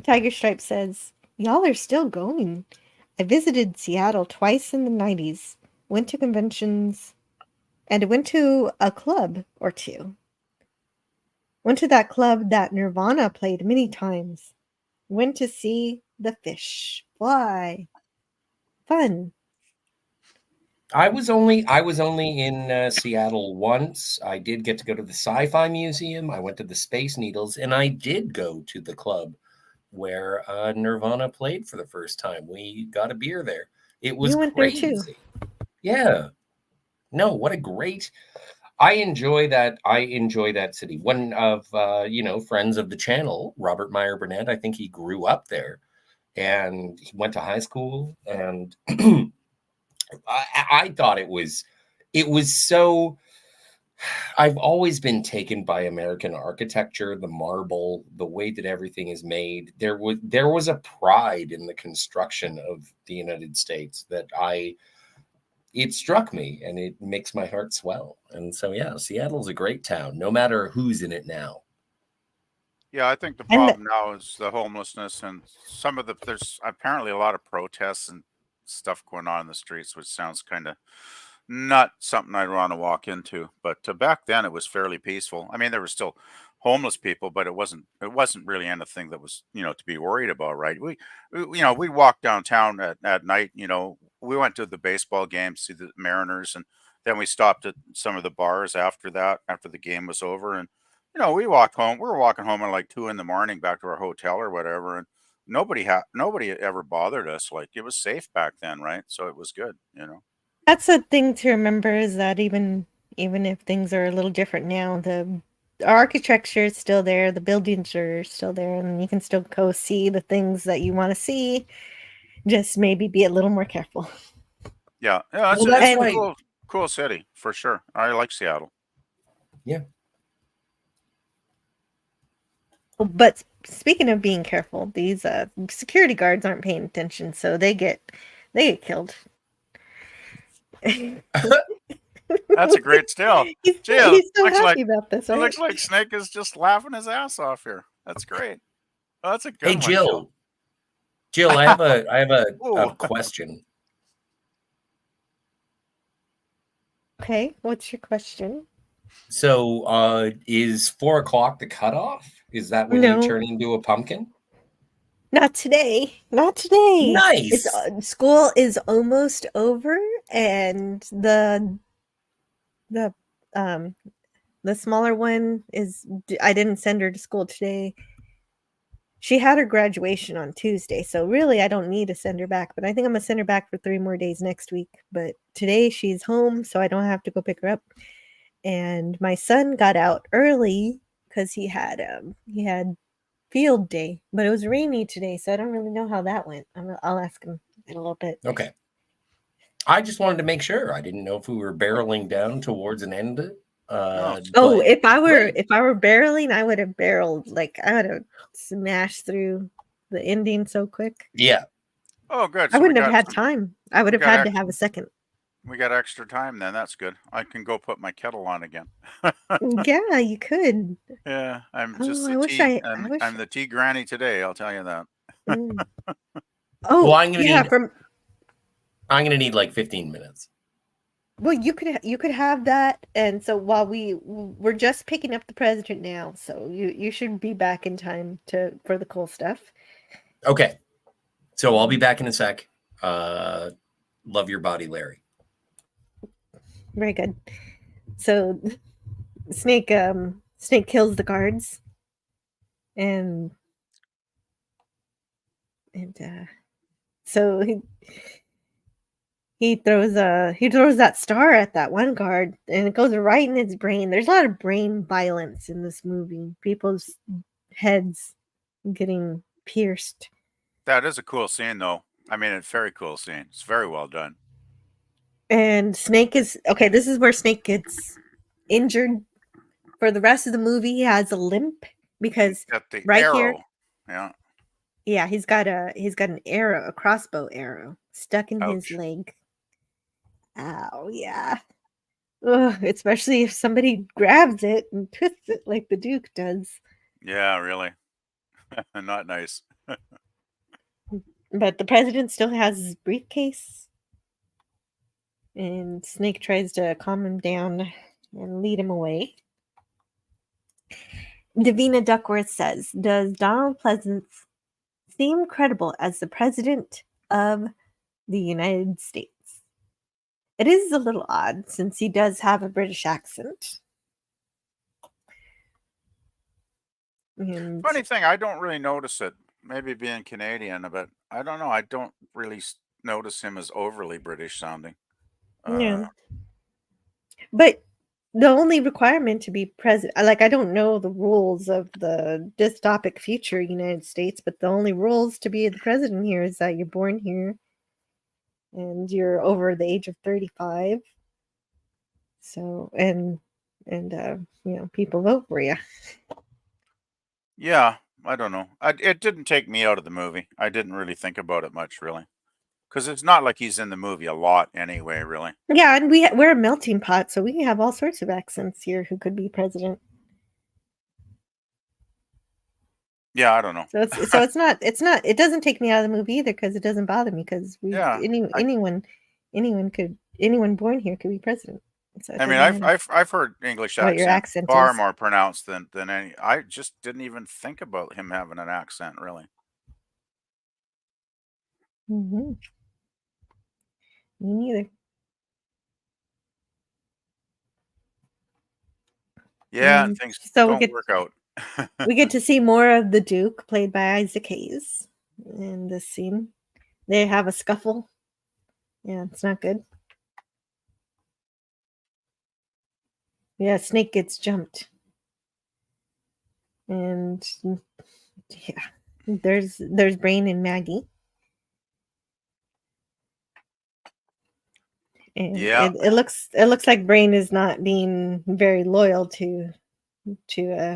Tiger Stripe says, y'all are still going. I visited Seattle twice in the 90s, went to conventions, and went to a club or two. Went to that club that Nirvana played many times. Went to see the fish fly. Fun. I was only in Seattle once. I did get to go to the Sci-Fi Museum. I went to the Space Needles, and I did go to the club where Nirvana played for the first time. We got a beer there. It was You went crazy. there too. Yeah. No, what a great. I enjoy that city. One of friends of the channel, Robert Meyer Burnett. I think he grew up there, and he went to high school, and I thought it was so. I've always been taken by American architecture, the marble, the way that everything is made. There was a pride in the construction of the United States that it struck me, and it makes my heart swell. And so, yeah, Seattle's a great town, no matter who's in it now. Yeah, I think the problem now is the homelessness, and there's apparently a lot of protests and stuff going on in the streets, which sounds kind of not something I'd want to walk into. But back then it was fairly peaceful. I mean, there were still homeless people, but it wasn't really anything that was, to be worried about, right? We walked downtown at night, we went to the baseball game, see the Mariners, and then we stopped at some of the bars after the game was over, and we walked home. We were walking home at like 2 a.m. back to our hotel or whatever, and nobody ever bothered us. Like, it was safe back then, right? So it was good. That's a thing to remember, is that even if things are a little different now, the architecture is still there, the buildings are still there, and you can still go see the things that you want to see. Just maybe be a little more careful. Yeah, it's a cool city for sure. I like Seattle. Yeah. But speaking of being careful, these security guards aren't paying attention, so they get killed. That's a great still. He's so happy about this. It right? looks like Snake is just laughing his ass off here. That's great. Oh, that's a good Hey, one, Jill. Jill, I have a question. Okay, what's your question? So, is 4 o'clock the cutoff? Is that when you turn into a pumpkin? Not today. Not today. Nice. School is almost over, and the smaller one is. I didn't send her to school today. she had her graduation on Tuesday, so really I don't need to send her back, but I think I'm gonna send her back for 3 more days next week. But today she's home, so I don't have to go pick her up. And my son got out early because he had field day, but it was rainy today, so I don't really know how that went. I'll ask him in a little bit. Okay. I just wanted to make sure. I didn't know if we were barreling down towards an end. Oh, But if I were great. barreling, I would have barreled. Like I would have smashed through the ending so quick. Yeah. Oh, good. I So we wouldn't have got had some. time. I would We have got had to ex- have a second. we got extra time then. That's good. I can go put my kettle on again. Yeah, you could. Yeah, I'm just Oh, the I wish tea. I I'm wish. I'm the tea granny today. I'll tell you that. Mm. Well, Oh, yeah, I'm gonna need like 15 minutes. well, you could have that, and so while we're just picking up the president now, so you should be back in time for the cool stuff. Okay. So I'll be back in a sec. Love your body, Larry. Very good. So Snake kills the guards, and so he throws that star at that one guard, and it goes right in his brain. There's a lot of brain violence in this movie. People's heads getting pierced. That is a cool scene, though. I mean, it's a very cool scene. It's very well done. And Snake is okay. This is where Snake gets injured. For the rest of the movie, he has a limp because Got the right here, arrow. Yeah. he's got an arrow, a crossbow arrow stuck in his Ouch. leg. Ow, yeah. Ugh, especially if somebody grabs it and twists it like the Duke does. Yeah, really. Not nice. But the president still has his briefcase. And Snake tries to calm him down and lead him away. Davina Duckworth says, does Donald Pleasance seem credible as the president of the United States? It is a little odd since he does have a British accent. And Funny thing, I don't really notice it. Maybe being Canadian, but I don't know. I don't really notice him as overly British sounding. yeah. But the only requirement to be president, like I don't know the rules of the dystopic future United States, but the only rules to be the president here is that you're born here and you're over the age of 35. So people vote for you. Yeah, I don't know. It didn't take me out of the movie. I didn't really think about it much, really, because it's not like he's in the movie a lot anyway, really. Yeah, and we're a melting pot, so we can have all sorts of accents here who could be president. Yeah, I don't know. So it's not it doesn't take me out of the movie either because it doesn't bother me because anyone born here could be president. So I mean, I've heard English what your accent accent far is. more pronounced than any. I just didn't even think about him having an accent, really. Mm-hmm. Me neither. Yeah, and things don't work out. We get to see more of the Duke, played by Isaac Hayes, in this scene. They have a scuffle. Yeah, it's not good. Yeah, Snake gets jumped. And yeah, there's Brain and Maggie. And Yeah. it looks like Brain is not being very loyal to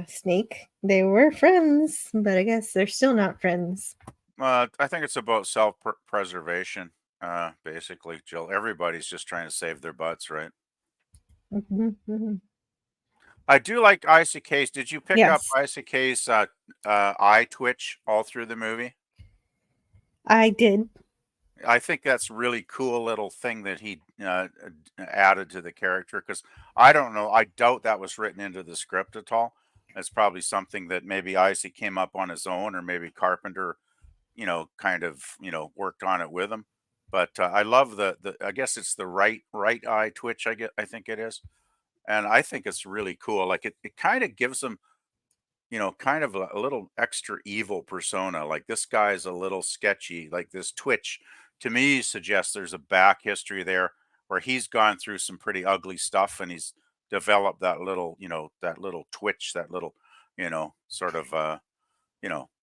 Snake. They were friends, but I guess they're still not friends. I think it's about self-preservation, basically, Jill. Everybody's just trying to save their butts, right? Mm-hmm. I do like Isaac Hayes. Did you pick up Yes. Isaac Hayes' eye twitch all through the movie? I did. I think that's really cool little thing that he added to the character, because I don't know. I doubt that was written into the script at all. It's probably something that maybe Isaac came up on his own, or maybe Carpenter, kind of, worked on it with him. But I love the I guess it's the right eye twitch. I think it is, and I think it's really cool. Like it kind of gives him kind of a little extra evil persona. Like this guy's a little sketchy. Like this Twitch, to me, suggests there's a back history there where he's gone through some pretty ugly stuff and he's developed that little, that little twitch, that little, sort of, I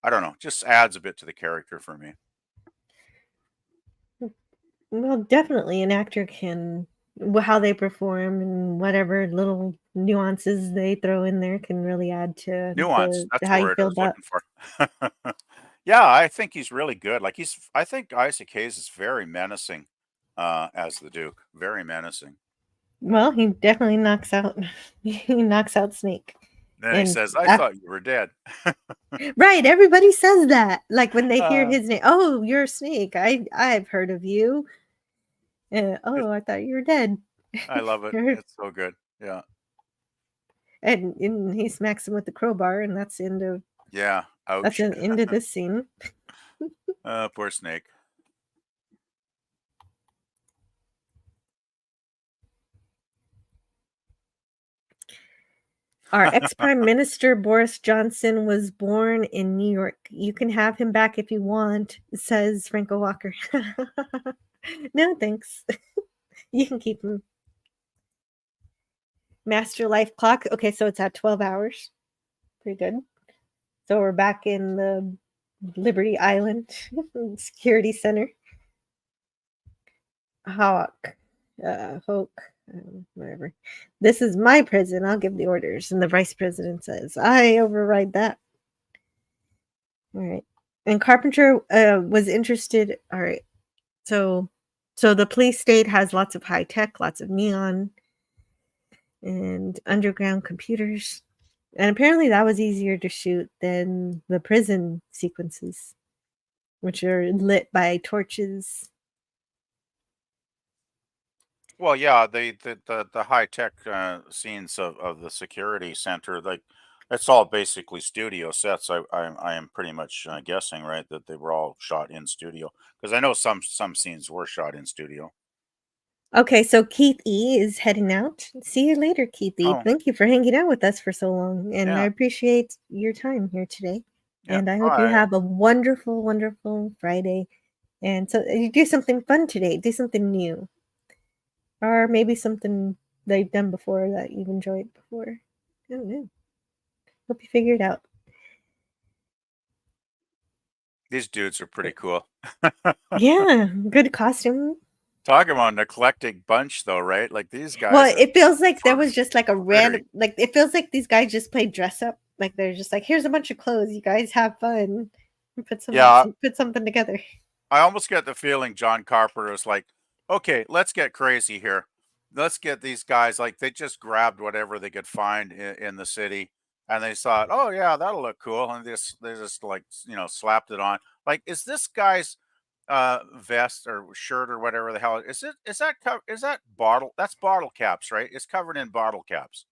don't know, just adds a bit to the character for me. Well, definitely an actor can how they perform and whatever little nuances they throw in there can really add to Nuance, that's the how you word I feel was about. looking for. Yeah, I think he's really good. Like I think Isaac Hayes is very menacing as the Duke. Very menacing. Well, he definitely knocks out he knocks out Snake. Then he And says, "I thought you were dead." right, everybody says that. Like when they hear Uh, his name, "Oh, you're Snake. I've heard of you." it, Oh, I thought you were dead. I love it. You're- It's so good. Yeah. and he smacks him with the crowbar, and that's the end of Yeah. that's Ouch. the end of this scene. Poor Snake. Our ex-prime minister Boris Johnson was born in New York. You can have him back if you want, says Franco Walker. No, thanks. You can keep him. Master life clock. Okay, so it's at 12 hours. Pretty good. So we're back in the Liberty Island Security Center. Hawk. Hawk. Whatever. This is my prison. I'll give the orders. And the vice president says, I override that. All right. And Carpenter was interested. All right. So the police state has lots of high tech, lots of neon and underground computers. And apparently that was easier to shoot than the prison sequences, which are lit by torches. Well, yeah, the high tech scenes of the security center, like it's all basically studio sets. I am pretty much guessing, right, that they were all shot in studio because I know some scenes were shot in studio. Okay, so Keith E is heading out. See you later, Keith E. Oh, Thank you for hanging out with us for so long, and I yeah, appreciate your time here today. yeah. And I hope you I have a wonderful, wonderful Friday. And so you do something fun today. Do something new, or maybe something they've done before that you've enjoyed before. I don't know. Hope you figure it out. These dudes are pretty cool. Yeah, good costume. Talk about an eclectic bunch, though, right? Like these guys Well, are it feels like there was just like a very. random, like it feels like these guys just played dress up. Like they're just like, here's a bunch of clothes, you guys have fun, and Yeah, put something together. I almost get the feeling John Carpenter is like, okay, let's get crazy here. Let's get these guys, like, they just grabbed whatever they could find in the city and they thought, oh, yeah, that'll look cool. And they just like, slapped it on. Like, is this guy's vest or shirt or whatever the hell is that bottle? That's bottle caps, right? It's covered in bottle caps.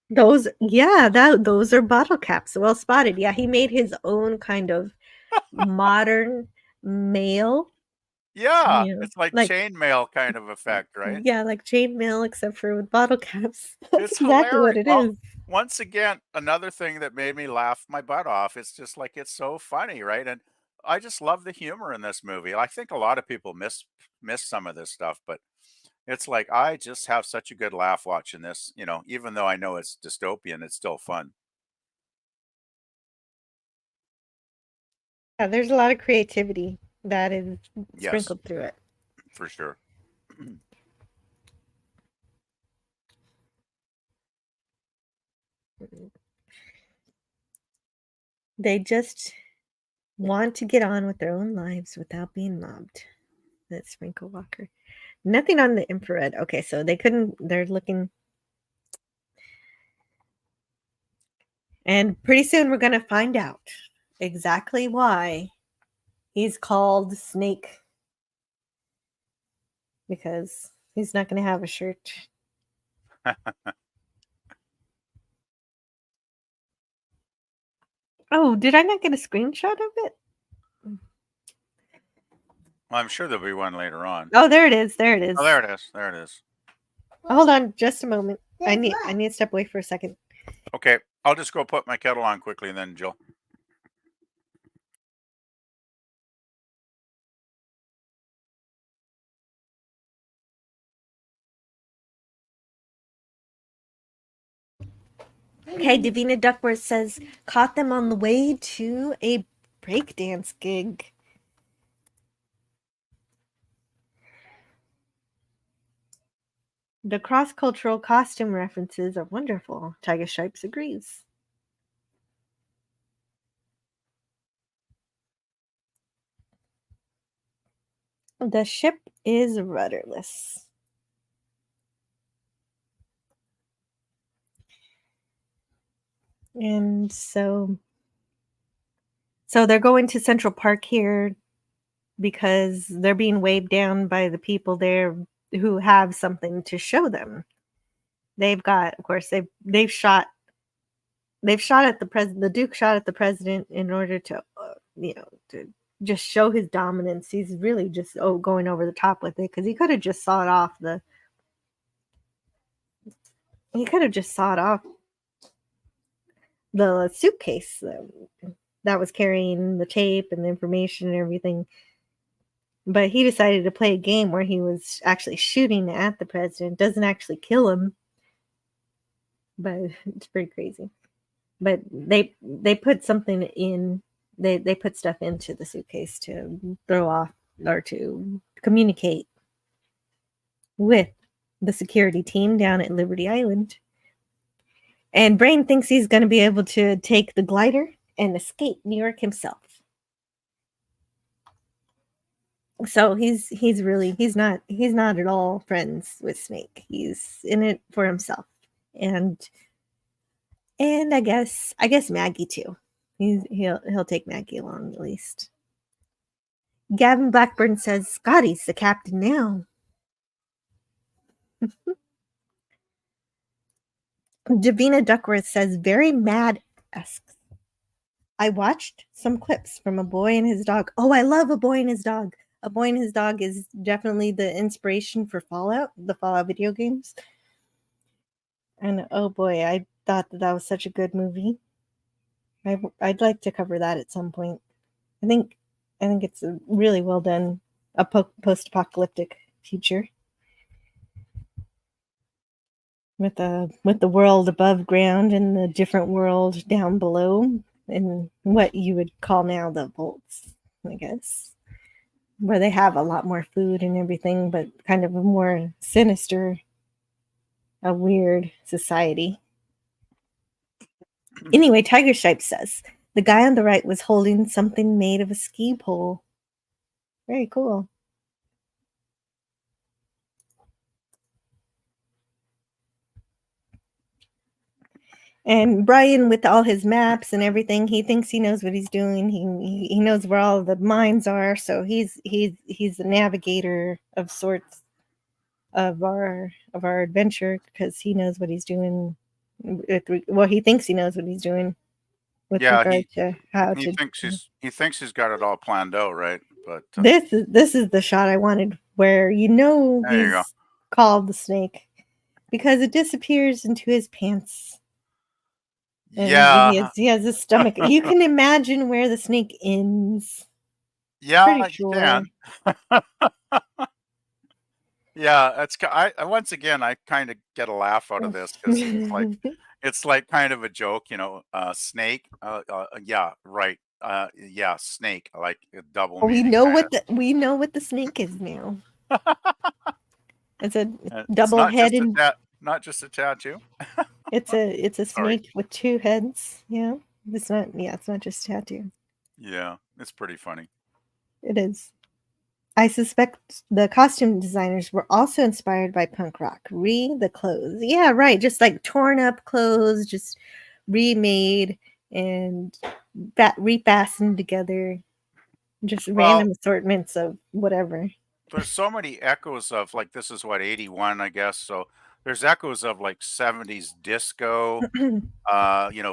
Those, yeah, those are bottle caps. Well spotted. Yeah, he made his own kind of modern male. Yeah, You know, it's like like chainmail kind of effect, right? yeah, like chainmail, except for with bottle caps. That's It's exactly what hilarious. it Well, is. once again, another thing that made me laugh my butt off. It's just like it's so funny, right? And I just love the humor in this movie. I think a lot of people miss some of this stuff, but it's like I just have such a good laugh watching this, even though I know it's dystopian, it's still fun. Yeah, there's a lot of creativity that is Yes, sprinkled through it. for sure. They just want to get on with their own lives without being mobbed. That's Sprinkle Walker. Nothing on the infrared. Okay, so they're looking. And pretty soon we're going to find out exactly why he's called Snake. Because he's not going to have a shirt. Oh, did I not get a screenshot of it? Well, I'm sure there'll be one later on. Oh, there it is. There it is. Oh, there it is. There it is. Hold on just a moment. I need to step away for a second. Okay. I'll just go put my kettle on quickly and then, Jill. Okay, Davina Duckworth says, caught them on the way to a breakdance gig. The cross-cultural costume references are wonderful. Tiger Stripes agrees. The ship is rudderless. And so they're going to Central Park here because they're being waved down by the people there who have something to show them. They've got, of course, they've shot at the president. The Duke shot at the president in order to, to just show his dominance. He's really just going over the top with it because he could have just sawed off the suitcase that was carrying the tape and the information and everything. But he decided to play a game where he was actually shooting at the president. Doesn't actually kill him, but it's pretty crazy. But they put something in. They put stuff into the suitcase to throw off or to communicate with the security team down at Liberty Island. And Brain thinks he's going to be able to take the glider and escape New York himself. So he's not at all friends with Snake. He's in it for himself. And I guess Maggie too. He'll take Maggie along at least. Gavin Blackburn says Scotty's the captain now. Davina Duckworth says very mad-esque. I watched some clips from A Boy and His Dog. Oh, I love A Boy and His Dog. A Boy and His Dog is definitely the inspiration for Fallout, the Fallout video games. And oh boy, I thought that was such a good movie. I'd like to cover that at some point. I think it's a really well done, a post-apocalyptic future with the world above ground and the different world down below, and what you would call now the vaults, I guess, where they have a lot more food and everything, but kind of a more sinister, a weird society. Anyway, Tiger Stripe says the guy on the right was holding something made of a ski pole. Very cool. And Brian, with all his maps and everything, he thinks he knows what he's doing. He knows where all the mines are, so he's the navigator of sorts of our adventure because he knows what he's doing. Well, he thinks he knows what he's doing with regard to how he thinks he's got it all planned out, right? But this is the shot I wanted, where he's called the snake because it disappears into his pants. And yeah, he has a stomach. You can imagine where the snake ends. Yeah, Pretty you sure. can. Yeah, that's I once again I kind of get a laugh out of this because it's like kind of a joke, snake. Yeah, right. Yeah, snake, like a double we meaning. know what the snake is now. It's a double headed. Not just a tattoo. It's a snake with two heads. Yeah, it's not. Yeah, it's not just a tattoo. Yeah, it's pretty funny. It is. I suspect the costume designers were also inspired by punk rock. The clothes. Yeah, right. Just like torn up clothes, just remade and refastened together. Just random assortments of whatever. There's so many echoes of like this is what 81, I guess. So there's echoes of like 70s disco,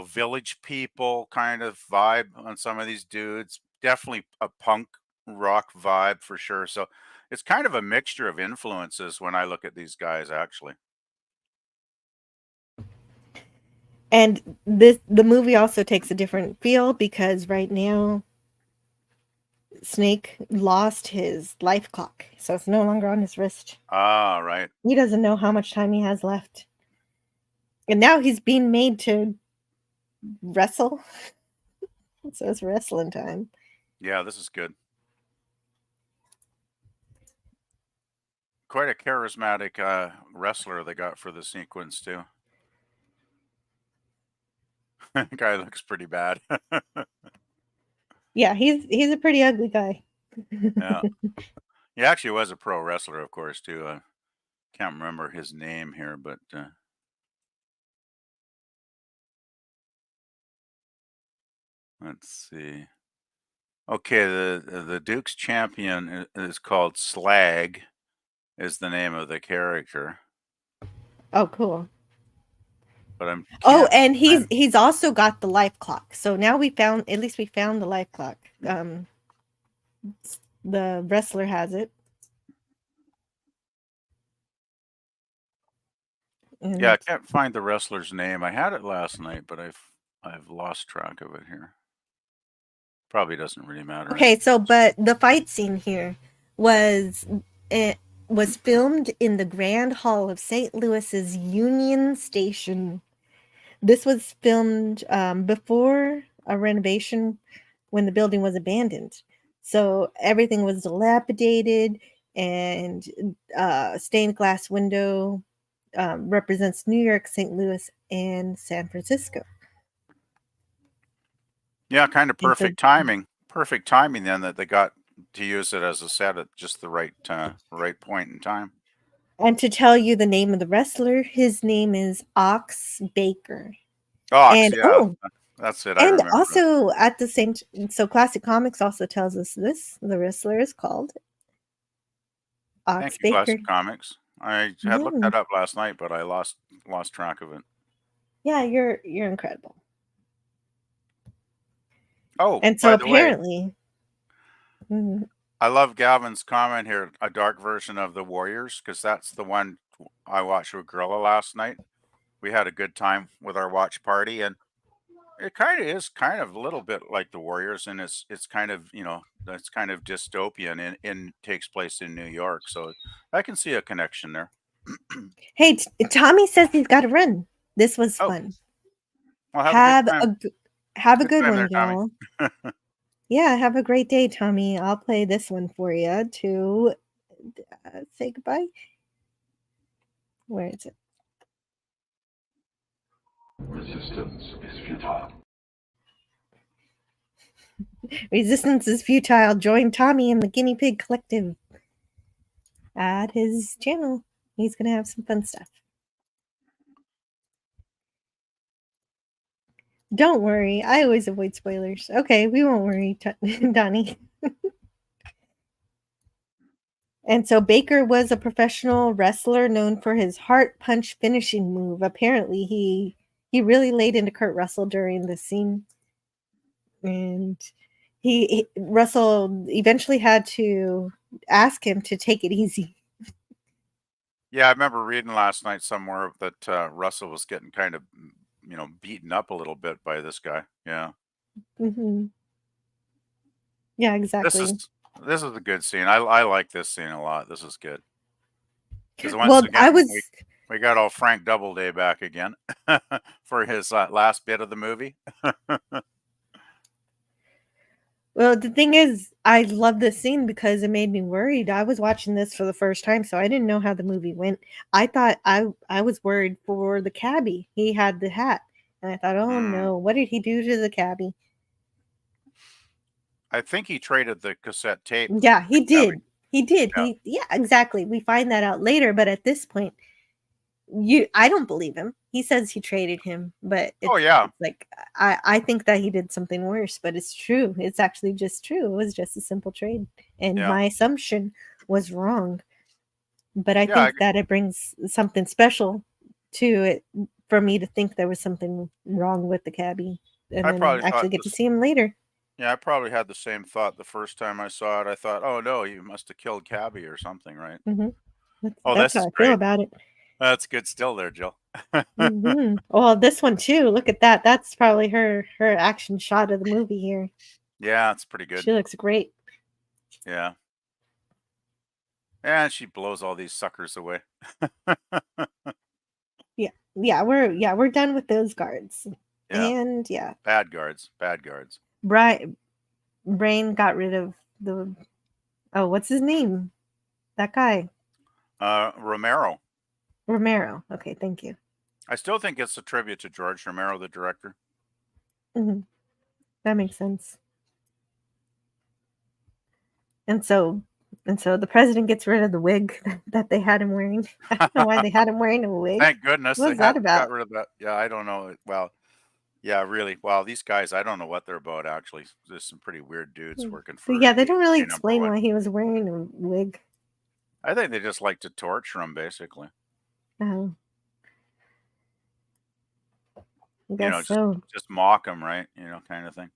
Village People kind of vibe on some of these dudes. Definitely a punk rock vibe for sure. So it's kind of a mixture of influences when I look at these guys, actually. And the movie also takes a different feel because right now Snake lost his life clock, so it's no longer on his wrist. Ah, right. He doesn't know how much time he has left. And now he's being made to wrestle. So it's wrestling time. Yeah, this is good. Quite a charismatic wrestler they got for the sequence too. Guy looks pretty bad. Yeah, he's a pretty ugly guy. Yeah. He actually was a pro wrestler, of course, too. Can't remember his name here, but let's see. Okay, the Duke's champion is called Slag, is the name of the character. Oh, cool. But Oh, and he's also got the life clock. So now we found the life clock. The wrestler has it. Yeah, I can't find the wrestler's name. I had it last night, but I've lost track of it here. Probably doesn't really matter. Okay, so but the fight scene here was filmed in the Grand Hall of St. Louis's Union Station. This was filmed before a renovation when the building was abandoned. So everything was dilapidated, and stained glass window represents New York, St. Louis, and San Francisco. Yeah, kind of perfect timing. Perfect timing then that they got to use it as a set at just the right point in time. And to tell you the name of the wrestler, his name is Ox Baker. Ox, and yeah, that's it. I and remember. Also at the same, so Classic Comics also tells us this. The wrestler is called Ox Thank you, Baker. Classic Comics. I had looked that up last night, but I lost track of it. Yeah, you're incredible. Oh, and so apparently, I love Gavin's comment here. A dark version of the Warriors, because that's the one I watched with Gorilla last night. We had a good time with our watch party, and it kind of a little bit like the Warriors, and it's kind of it's kind of dystopian and takes place in New York, so I can see a connection there. Hey, Tommy says he's got to run. This was fun. Well, have a good one, y'all. Yeah, have a great day, Tommy. I'll play this one for you to say goodbye. Where is it? Resistance is futile. Resistance is futile. Join Tommy in the Guinea Pig Collective at his channel. He's going to have some fun stuff. Don't worry. I always avoid spoilers. Okay, we won't worry, Donnie. And so Baker was a professional wrestler known for his heart punch finishing move. Apparently, he really laid into Kurt Russell during the scene. And Russell eventually had to ask him to take it easy. Yeah, I remember reading last night somewhere that Russell was getting kind of, beaten up a little bit by this guy. Yeah. Mm-hmm. Yeah, exactly. This is a good scene. I like this scene a lot. This is good. Because we got all Frank Doubleday back again for his last bit of the movie. Well, the thing is, I love this scene because it made me worried. I was watching this for the first time, so I didn't know how the movie went. I thought I was worried for the cabbie. He had the hat. And I thought, oh no, what did he do to the cabbie? I think he traded the cassette tape. Yeah, he did. He did. Yeah. Yeah, exactly. We find that out later, but at this point, I don't believe him. He says he traded him, but it's like I think that he did something worse, but it's true. It's actually just true. It was just a simple trade. And my assumption was wrong. But I think that it brings something special to it for me to think there was something wrong with the cabbie. And then I actually get to see him later. Yeah, I probably had the same thought the first time I saw it. I thought, oh no, you must have killed Cabby or something, right? Mm-hmm. Oh, that's how I feel about it. That's good still there, Jill. Mm-hmm. Well, this one too. Look at that. That's probably her action shot of the movie here. Yeah, it's pretty good. She looks great. Yeah. And she blows all these suckers away. Yeah, we're done with those guards. Yeah. And yeah, Bad guards. Bad guards. Brain got rid of the what's his name? That guy. Romero. Romero. Okay, thank you. I still think it's a tribute to George Romero, the director. Mm-hmm. That makes sense. And so the president gets rid of the wig that they had him wearing. I don't know why they had him wearing a wig. Thank goodness What they was that got about? rid of that. Yeah, I don't know. Well, yeah, really. Well, these guys, I don't know what they're about, actually. There's some pretty weird dudes working for Yeah, they don't really number explain one. why he was wearing a wig. I think they just like to torture him, basically. Oh. I guess so. Just mock him, right? Kind of thing.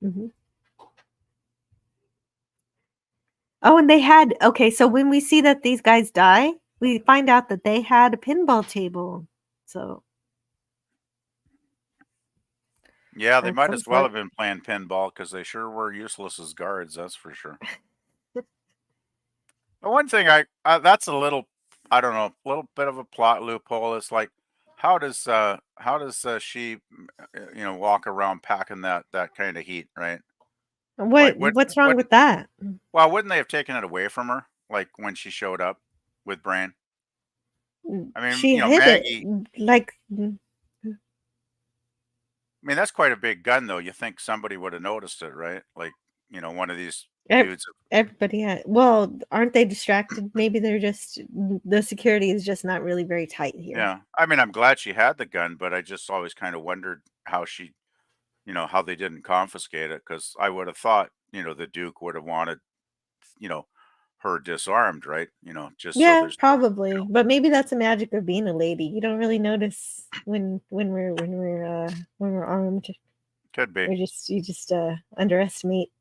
Mm-hmm. Oh, and they had so when we see that these guys die, we find out that they had a pinball table. So yeah, they at might some as well have point. been playing pinball because they sure were useless as guards. That's for sure. The one thing that's a little, I don't know, a little bit of a plot loophole. It's like, how does she, walk around packing that kind of heat, right? Like, What's wrong with that? Well, wouldn't they have taken it away from her, like when she showed up with Brain? I mean, She hid Maggie. it like. I mean, that's quite a big gun, though. You think somebody would have noticed it, right? Like, one of these dudes. Everybody had. Well, aren't they distracted? Maybe they're just the security is just not really very tight here. Yeah, I mean, I'm glad she had the gun, but I just always kind of wondered how she, how they didn't confiscate it, because I would have thought, the Duke would have wanted, her disarmed, right? Just so Yeah, there's probably. But maybe that's the magic of being a lady. You don't really notice when we're armed. Could be. You just underestimate.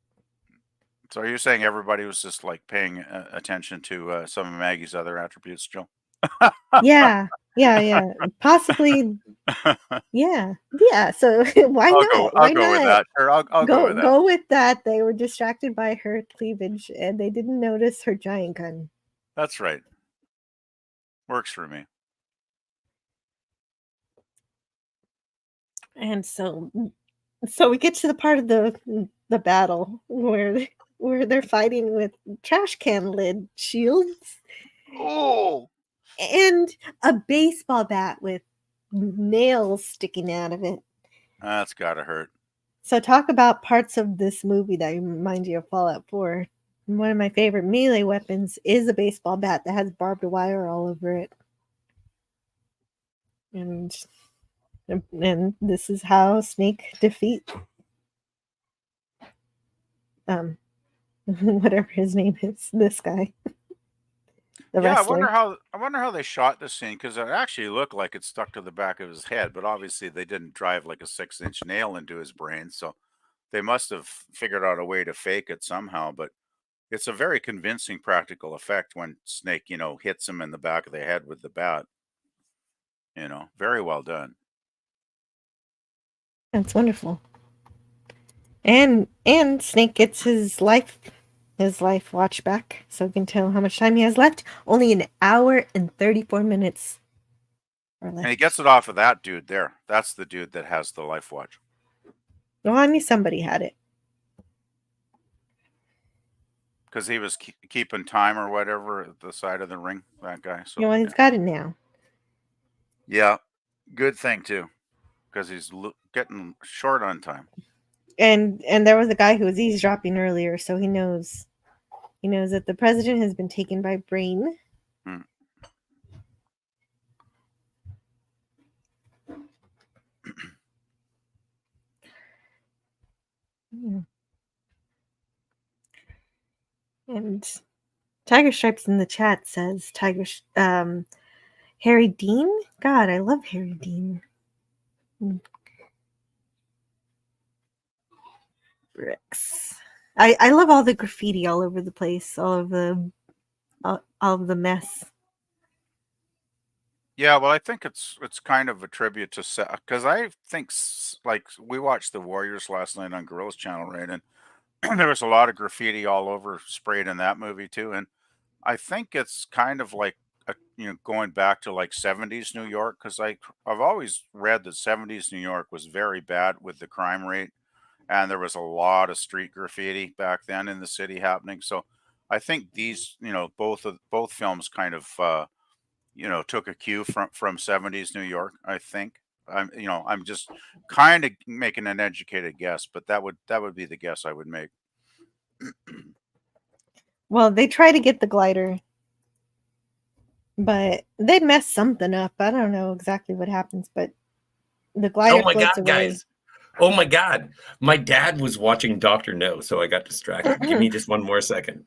So are you saying everybody was just like paying attention to some of Maggie's other attributes, Jill? Yeah. Possibly. Yeah. So why not? I'll go with that. Sure, I'll go with that. Go with that. They were distracted by her cleavage and they didn't notice her giant gun. That's right. Works for me. And so we get to the part of the battle where they're fighting with trash can lid shields. Oh. And a baseball bat with nails sticking out of it. That's gotta hurt. So talk about parts of this movie that remind you of Fallout 4. One of my favorite melee weapons is a baseball bat that has barbed wire all over it. And this is how Snake defeat whatever his name is, this guy. Wrestler. I wonder how they shot this scene, because it actually looked like it stuck to the back of his head, but obviously they didn't drive like a 6-inch nail into his brain, so they must have figured out a way to fake it somehow. But it's a very convincing practical effect when Snake, hits him in the back of the head with the bat. Very well done. That's wonderful. And Snake gets his life watch back, so we can tell how much time he has left. Only an hour and 34 minutes are left. And he gets it off of that dude there. That's the dude that has the life watch. Well, I knew somebody had it. Because he was keeping time or whatever at the side of the ring, that guy. So Well, he's got it now. Yeah, good thing too, because he's getting short on time. And there was a guy who was eavesdropping earlier, so he knows that the president has been taken by Brain. And Tiger Stripes in the chat says Harry Dean. God, I love Harry Dean. Bricks. I love all the graffiti all over the place, all of the mess. Yeah, well, I think it's kind of a tribute to because I think like we watched the Warriors last night on Girls Channel, right? And there was a lot of graffiti all over sprayed in that movie too. And I think it's kind of like going back to like 70s New York because I've always read that 70s New York was very bad with the crime rate, and there was a lot of street graffiti back then in the city happening. So I think these both films kind of took a cue from 70s New York. I think I'm just kind of making an educated guess, but that would be the guess I would make. Well, they try to get the glider, but they mess something up. I don't know exactly what happens, but the glider Oh my floats God, away. guys. Oh my God. My dad was watching Dr. No, so I got distracted. Give me just one more second.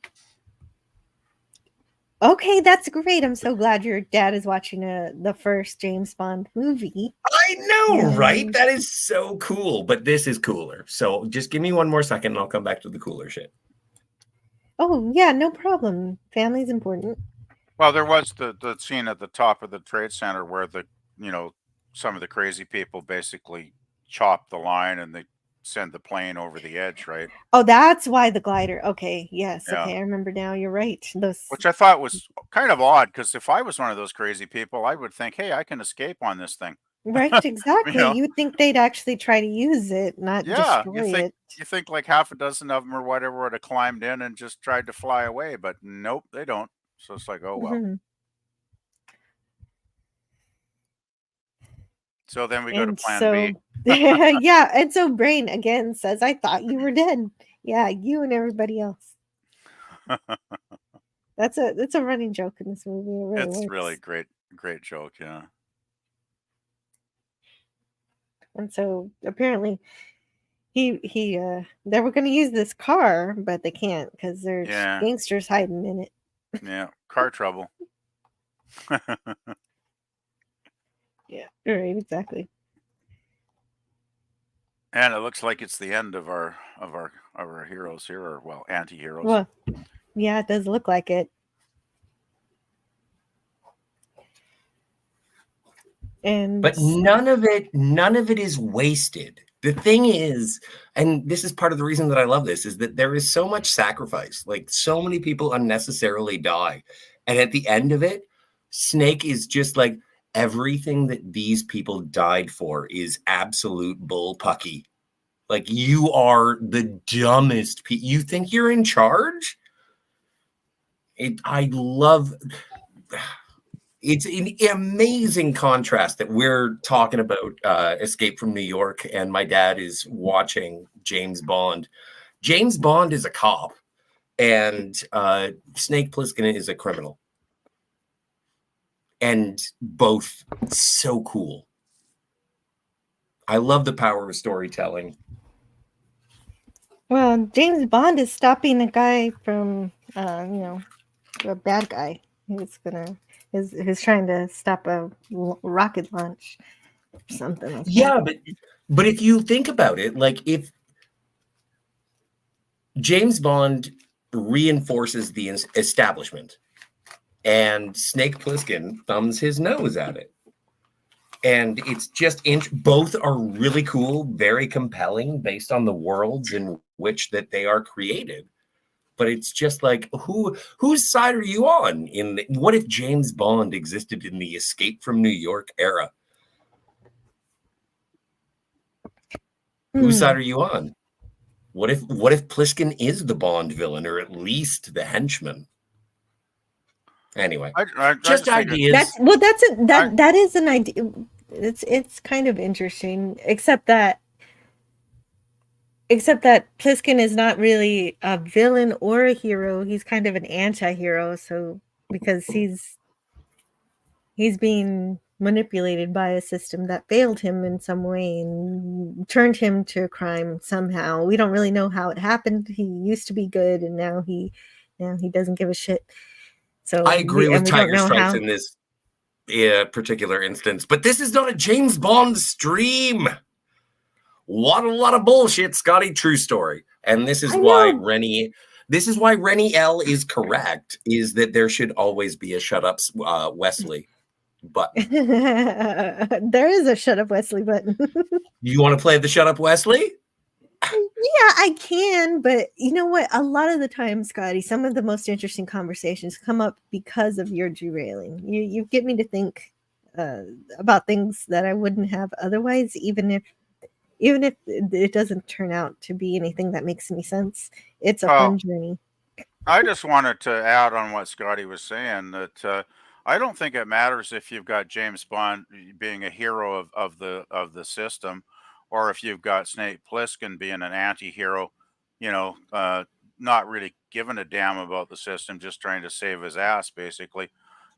Okay, that's great. I'm so glad your dad is watching the first James Bond movie. I know, right? That is so cool, but this is cooler. So just give me one more second and I'll come back to the cooler shit. Oh, yeah, no problem. Family's important. Well, there was the scene at the top of the trade center where some of the crazy people basically chop the line and they send the plane over the edge, right? Oh, that's why the glider. Okay, yes. Yeah. Okay, I remember now. You're right. Which I thought was kind of odd because if I was one of those crazy people, I would think, hey, I can escape on this thing. Right, exactly. You know? You'd think they'd actually try to use it, not destroy it. You think like half a dozen of them or whatever would have climbed in and just tried to fly away, but nope, they don't. So it's like, oh well. Mhm. So then we go to And plan so, B. yeah, and so Brain again says, "I thought you were dead." Yeah, you and everybody else. That's a running joke in this movie. It really It's works. really great joke, yeah. And so apparently he they were going to use this car, but they can't because there's Yeah. gangsters hiding in it. Yeah, car trouble. Yeah, right, exactly. And it looks like it's the end of our heroes here, or well, anti-heroes. Well, yeah, it does look like it. But none of it is wasted. The thing is, and this is part of the reason that I love this, is that there is so much sacrifice. Like so many people unnecessarily die. And at the end of it, Snake is just like, everything that these people died for is absolute bullpucky. Like, you are the dumbest people. You think you're in charge? I love... It's an amazing contrast that we're talking about Escape from New York, and my dad is watching James Bond. James Bond is a cop, and Snake Plissken is a criminal. And both so cool. I love the power of storytelling. Well, James Bond is stopping a guy from, a bad guy who's trying to stop a rocket launch or something like that. But if you think about it, like if James Bond reinforces the establishment and Snake Plissken thumbs his nose at it, and it's just both are really cool, very compelling based on the worlds in which that they are created. But it's just like, whose side are you on? What if James Bond existed in the Escape from New York era? Whose side are you on? What if Plissken is the Bond villain, or at least the henchman? Anyway, just ideas. That is an idea. It's kind of interesting, except that Plissken is not really a villain or a hero. He's kind of an anti-hero. So because he's being manipulated by a system that failed him in some way and turned him to crime somehow. We don't really know how it happened. He used to be good, and now he doesn't give a shit. So I agree with Tiger Stripes in this particular instance, but this is not a James Bond stream. What a lot of bullshit, Scotty. True story. And this is why Rennie L is correct, is that there should always be a shut up Wesley. button. There is a Shut Up Wesley button. You want to play the Shut Up Wesley? Yeah, I can, but you know what? A lot of the time, Scotty, some of the most interesting conversations come up because of your derailing. You get me to think about things that I wouldn't have otherwise, even if it doesn't turn out to be anything that makes any sense. It's a fun journey. I just wanted to add on what Scotty was saying that I don't think it matters if you've got James Bond being a hero of the system, or if you've got Snake Plissken being an anti-hero, not really giving a damn about the system, just trying to save his ass, basically.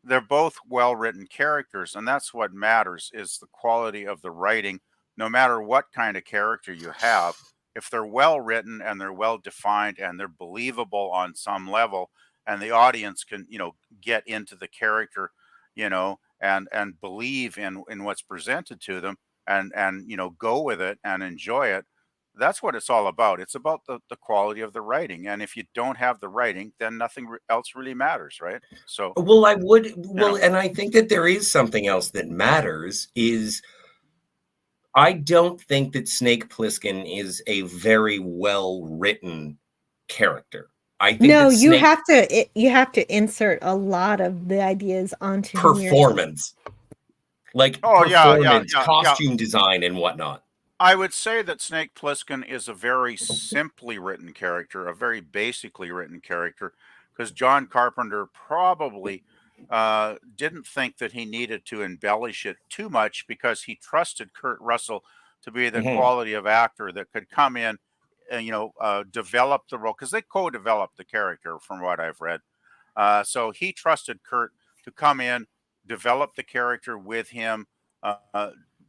They're both well-written characters, and that's what matters, is the quality of the writing, no matter what kind of character you have. If they're well written and they're well defined and they're believable on some level, and the audience can get into the character, and believe in what's presented to them, and go with it and enjoy it, that's what it's all about. It's about the quality of the writing, and if you don't have the writing, then nothing else really matters, right? So and I think that there is something else that matters. Is I don't think that Snake Plissken is a very well written character. I think No, that you have to insert a lot of the ideas onto him performance, costume design, and whatnot. I would say that Snake Plissken is a very simply written character, a very basically written character, because John Carpenter probably didn't think that he needed to embellish it too much, because he trusted Kurt Russell to be the quality of actor that could come in and develop the role, because they co-developed the character from what I've read. So he trusted Kurt to come in, develop the character with him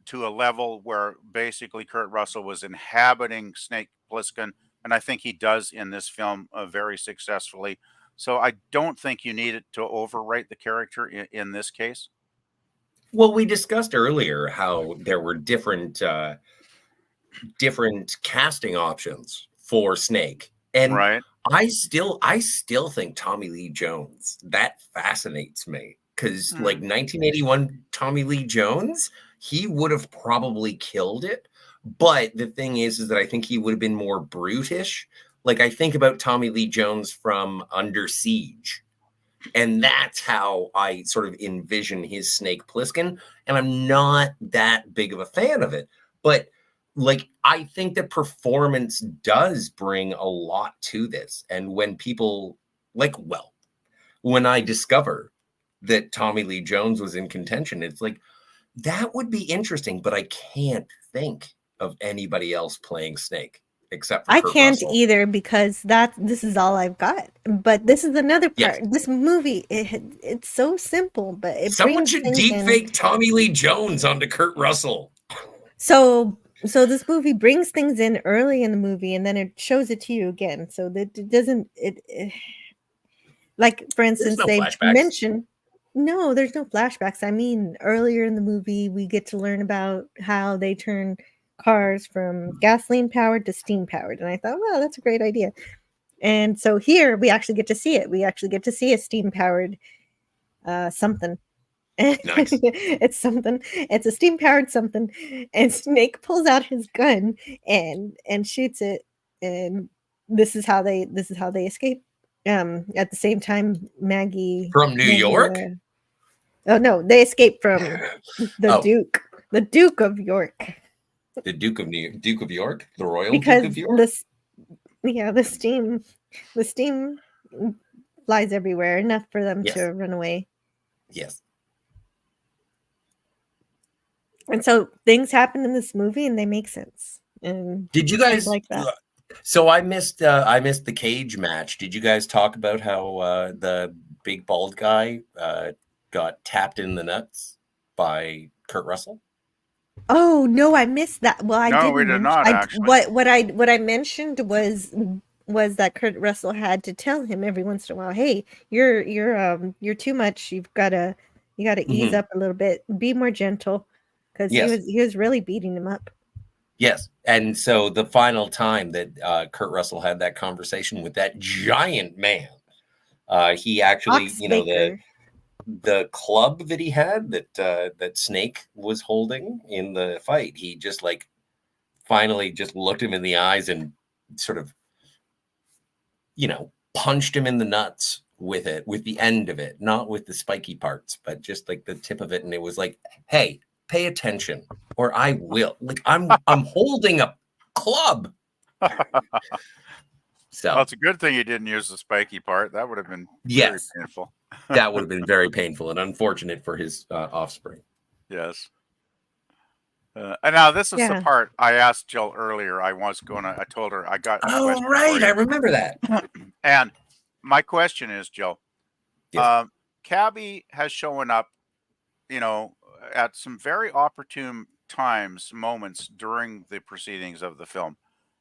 to a level where basically Kurt Russell was inhabiting Snake Plissken, and I think he does in this film very successfully. So I don't think you needed to overwrite the character in this case. Well, we discussed earlier how there were different casting options for Snake, and I still think Tommy Lee Jones, that fascinates me, because 1981 Tommy Lee Jones, he would have probably killed it. But the thing is that I think he would have been more brutish. Like, I think about Tommy Lee Jones from Under Siege, and that's how I sort of envision his Snake Plissken. And I'm not that big of a fan of it, but I think that performance does bring a lot to this. And when people when I discover that Tommy Lee Jones was in contention, it's like, that would be interesting, but I can't think of anybody else playing Snake except for I Kurt can't Russell. either, because this is all I've got. But this is another part. Yes. This movie, it's so simple, but someone should deep fake Tommy Lee Jones onto Kurt Russell. So this movie brings things in early in the movie, and then it shows it to you again. So that it doesn't like, for instance, they mention. No, there's no flashbacks. I mean, earlier in the movie, we get to learn about how they turn cars from gasoline powered to steam powered. And I thought, wow, that's a great idea. And so here we actually get to see it. We actually get to see a steam powered something. Nice. It's something. It's a steam powered something. And Snake pulls out his gun and shoots it. And this is how they escape. At the same time, Maggie from New York. Oh no, they escaped from the Duke of York. The Duke of York, the Royal Duke of York. The steam flies everywhere, enough for them to run away. Yes. And so things happen in this movie, and they make sense. And did you guys like that? So I missed the cage match. Did you guys talk about how the big bald guy got tapped in the nuts by Kurt Russell? Oh no, I missed that. Well, I didn't. We did not. Actually, what I mentioned was that Kurt Russell had to tell him every once in a while, "Hey, you're too much. You got to ease up a little bit. Be more gentle," because he was really beating him up. Yes, and so the final time that Kurt Russell had that conversation with that giant man, he actually, the club that he had that Snake was holding in the fight, he just like finally just looked him in the eyes and sort of, punched him in the nuts with it, with the end of it, not with the spiky parts, but just like the tip of it. And it was like, hey, pay attention or I will. Like I'm holding a club. So Well, it's a good thing you didn't use the spiky part. That would have been very painful. That would have been very painful and unfortunate for his offspring. Yes. And now this is the part I asked Jill earlier. I told her I got. Oh, right. I remember that. And my question is, Jill, yes. Cabby has shown up, at some very opportune moments during the proceedings of the film.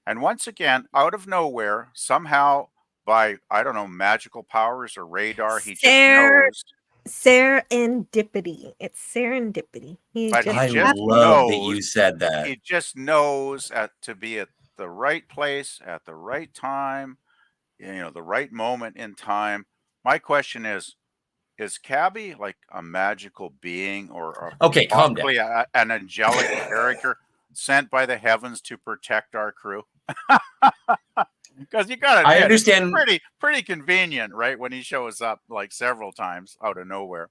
And once again, out of nowhere, somehow by, I don't know, magical powers or radar, he just knows. Serendipity. It's serendipity. I love that you said that. He just knows to be at the right place at the right time, the right moment in time. My question is Cabby like a magical being or calm down. An angelic character sent by the heavens to protect our crew? Because you gotta admit, I understand. It's pretty convenient, right? When he shows up like several times out of nowhere.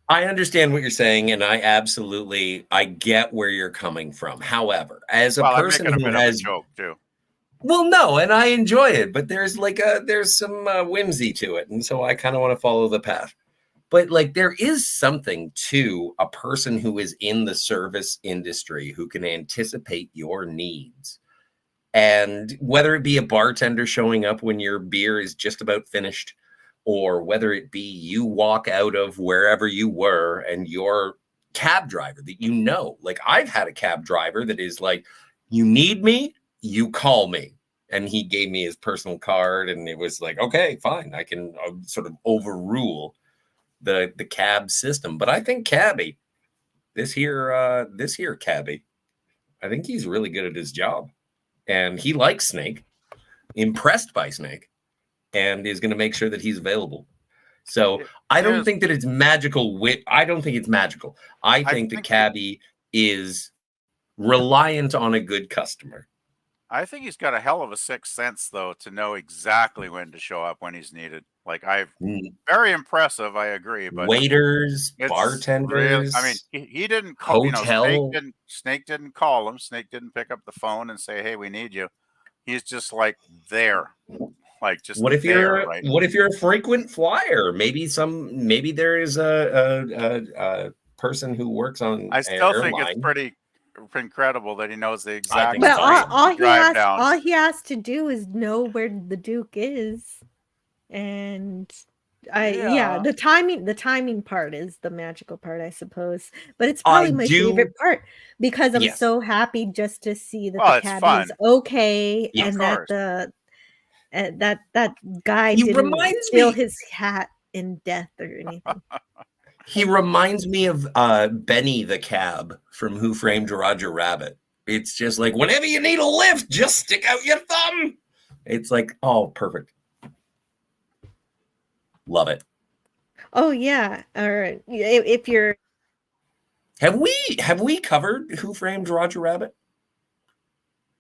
I understand what you're saying, and I get where you're coming from. However, as a person who has a joke too. Well, no, and I enjoy it, but there's some whimsy to it, and so I kind of want to follow the path. But like there is something to a person who is in the service industry who can anticipate your needs. And whether it be a bartender showing up when your beer is just about finished, or whether it be you walk out of wherever you were and your cab driver that like I've had a cab driver that is like, you need me, you call me. And he gave me his personal card and it was like, okay, fine. I can sort of overrule the cab system. But I think Cabby, this here Cabby, I think he's really good at his job. And he likes Snake, impressed by Snake, and is going to make sure that he's available. So I don't think that it's magical. I don't think it's magical. I think that Cabby is reliant on a good customer. I think he's got a hell of a sixth sense, though, to know exactly when to show up when he's needed. Like very impressive. I agree. But waiters, bartenders. I mean, he didn't call. Hotel. Snake didn't call him. Snake didn't pick up the phone and say, "Hey, we need you." He's just like there, like just. What if you're a frequent flyer? Maybe there is a person who works on. I still think it's pretty incredible that he knows the exact. Well, all he has to do is know where the Duke is, and the timing part is the magical part, I suppose. But it's probably my favorite part because I'm so happy just to see that the cabby is okay, and that that guy didn't steal his hat in death or anything. He reminds me of Benny the Cab from Who Framed Roger Rabbit. It's just like, whenever you need a lift, just stick out your thumb. It's like, oh, perfect. Love it. Oh, yeah. Or if you're... Have we covered Who Framed Roger Rabbit?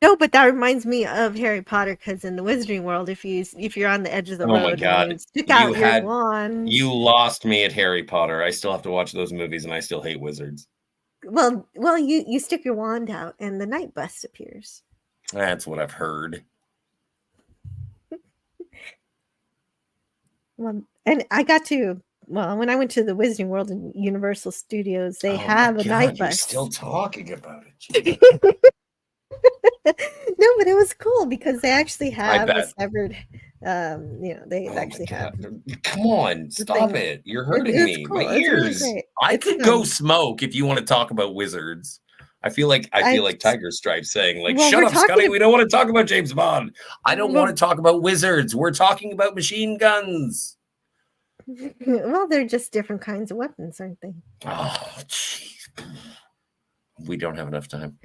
No, but that reminds me of Harry Potter, because in the Wizarding World, if you're on the edge of the road, my God, you stick out your wand. You lost me at Harry Potter. I still have to watch those movies, and I still hate wizards. Well, you stick your wand out, and the night bus appears. That's what I've heard. Well, and I got to. Well, when I went to the Wizarding World in Universal Studios, they have a night bus. You're still talking about it. No, but it was cool because they actually have a severed. They actually have. Come on, stop it! You're hurting me. Cool. My ears. Really I could go smoke if you want to talk about wizards. I feel like Tiger Stripe saying like, "Shut up, Scotty. We don't want to talk about James Bond. I don't want to talk about wizards. We're talking about machine guns." Well, they're just different kinds of weapons, aren't they? Oh, jeez. We don't have enough time.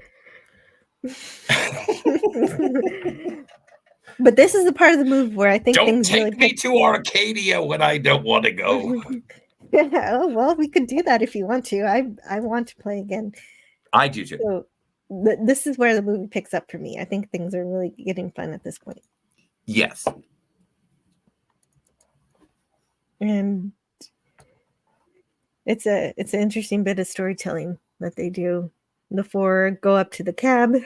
But this is the part of the movie where I think don't take me to Arcadia when I don't want to go. Oh, well, we could do that if you want to. I want to play again. I do too. So this is where the movie picks up for me. I think things are really getting fun at this point. Yes. And it's an interesting bit of storytelling that they do. The four go up to the cab.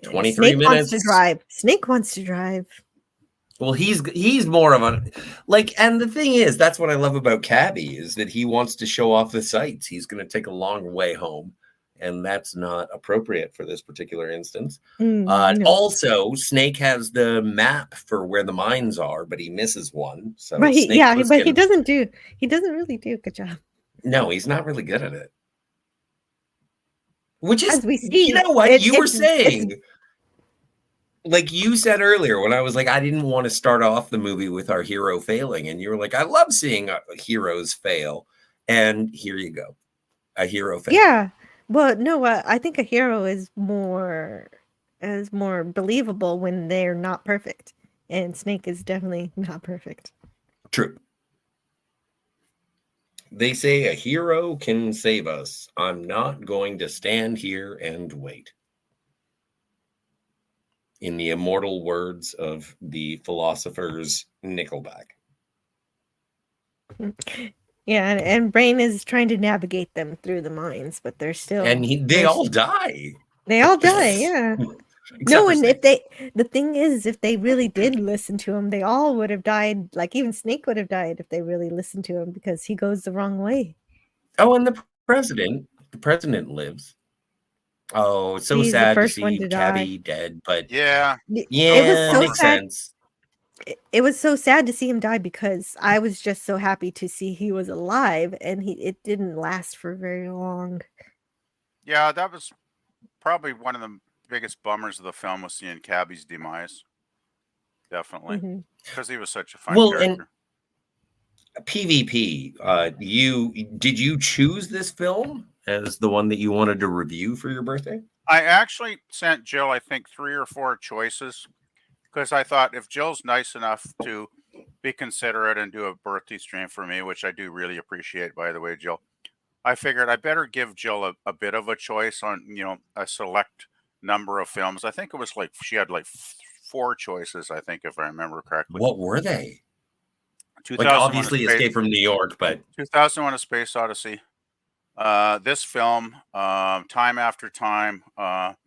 23 Snake minutes. wants to drive. Snake wants to drive. Well, he's more of a like, and the thing is, that's what I love about Cabby is that he wants to show off the sights. He's going to take a long way home, and that's not appropriate for this particular instance. No. Also, Snake has the map for where the mines are, but he misses one. So But he Snake doesn't really do a good job. No, he's not really good at it. Which is, as we see, you know what you were saying. Like you said earlier, when I was like, I didn't want to start off the movie with our hero failing, and you were like, I love seeing heroes fail, and here you go, a hero fail. Yeah, well, no, I think a hero is more believable when they're not perfect, and Snake is definitely not perfect. True. They say a hero can save us. I'm not going to stand here and wait. In the immortal words of the philosophers Nickelback. Yeah, and Brain is trying to navigate them through the mines, but they're still they all die. They all die, yeah. No, and if the thing is, if they really did listen to him, they all would have died. Like even Snake would have died if they really listened to him because he goes the wrong way. Oh, and the president lives. Oh, it's so He's the sad to first one see to Cabby die. dead, but Yeah, It was so makes sad. sense. It was so sad to see him die because I was just so happy to see he was alive, and it didn't last for very long. Yeah, that was probably one of the biggest bummers of the film was seeing Cabby's demise. Definitely, because he was such a fun character. And PvP, did you choose this film as the one that you wanted to review for your birthday? I actually sent Jill, I think, 3 or 4 choices because I thought if Jill's nice enough to be considerate and do a birthday stream for me, which I do really appreciate, by the way, Jill, I figured I better give Jill a bit of a choice on, a select number of films. I think it was like she had like 4 choices, I think, if I remember correctly. What were they? 2001 Like obviously Escape from New York, but 2001: A Space Odyssey. This film, Time After Time,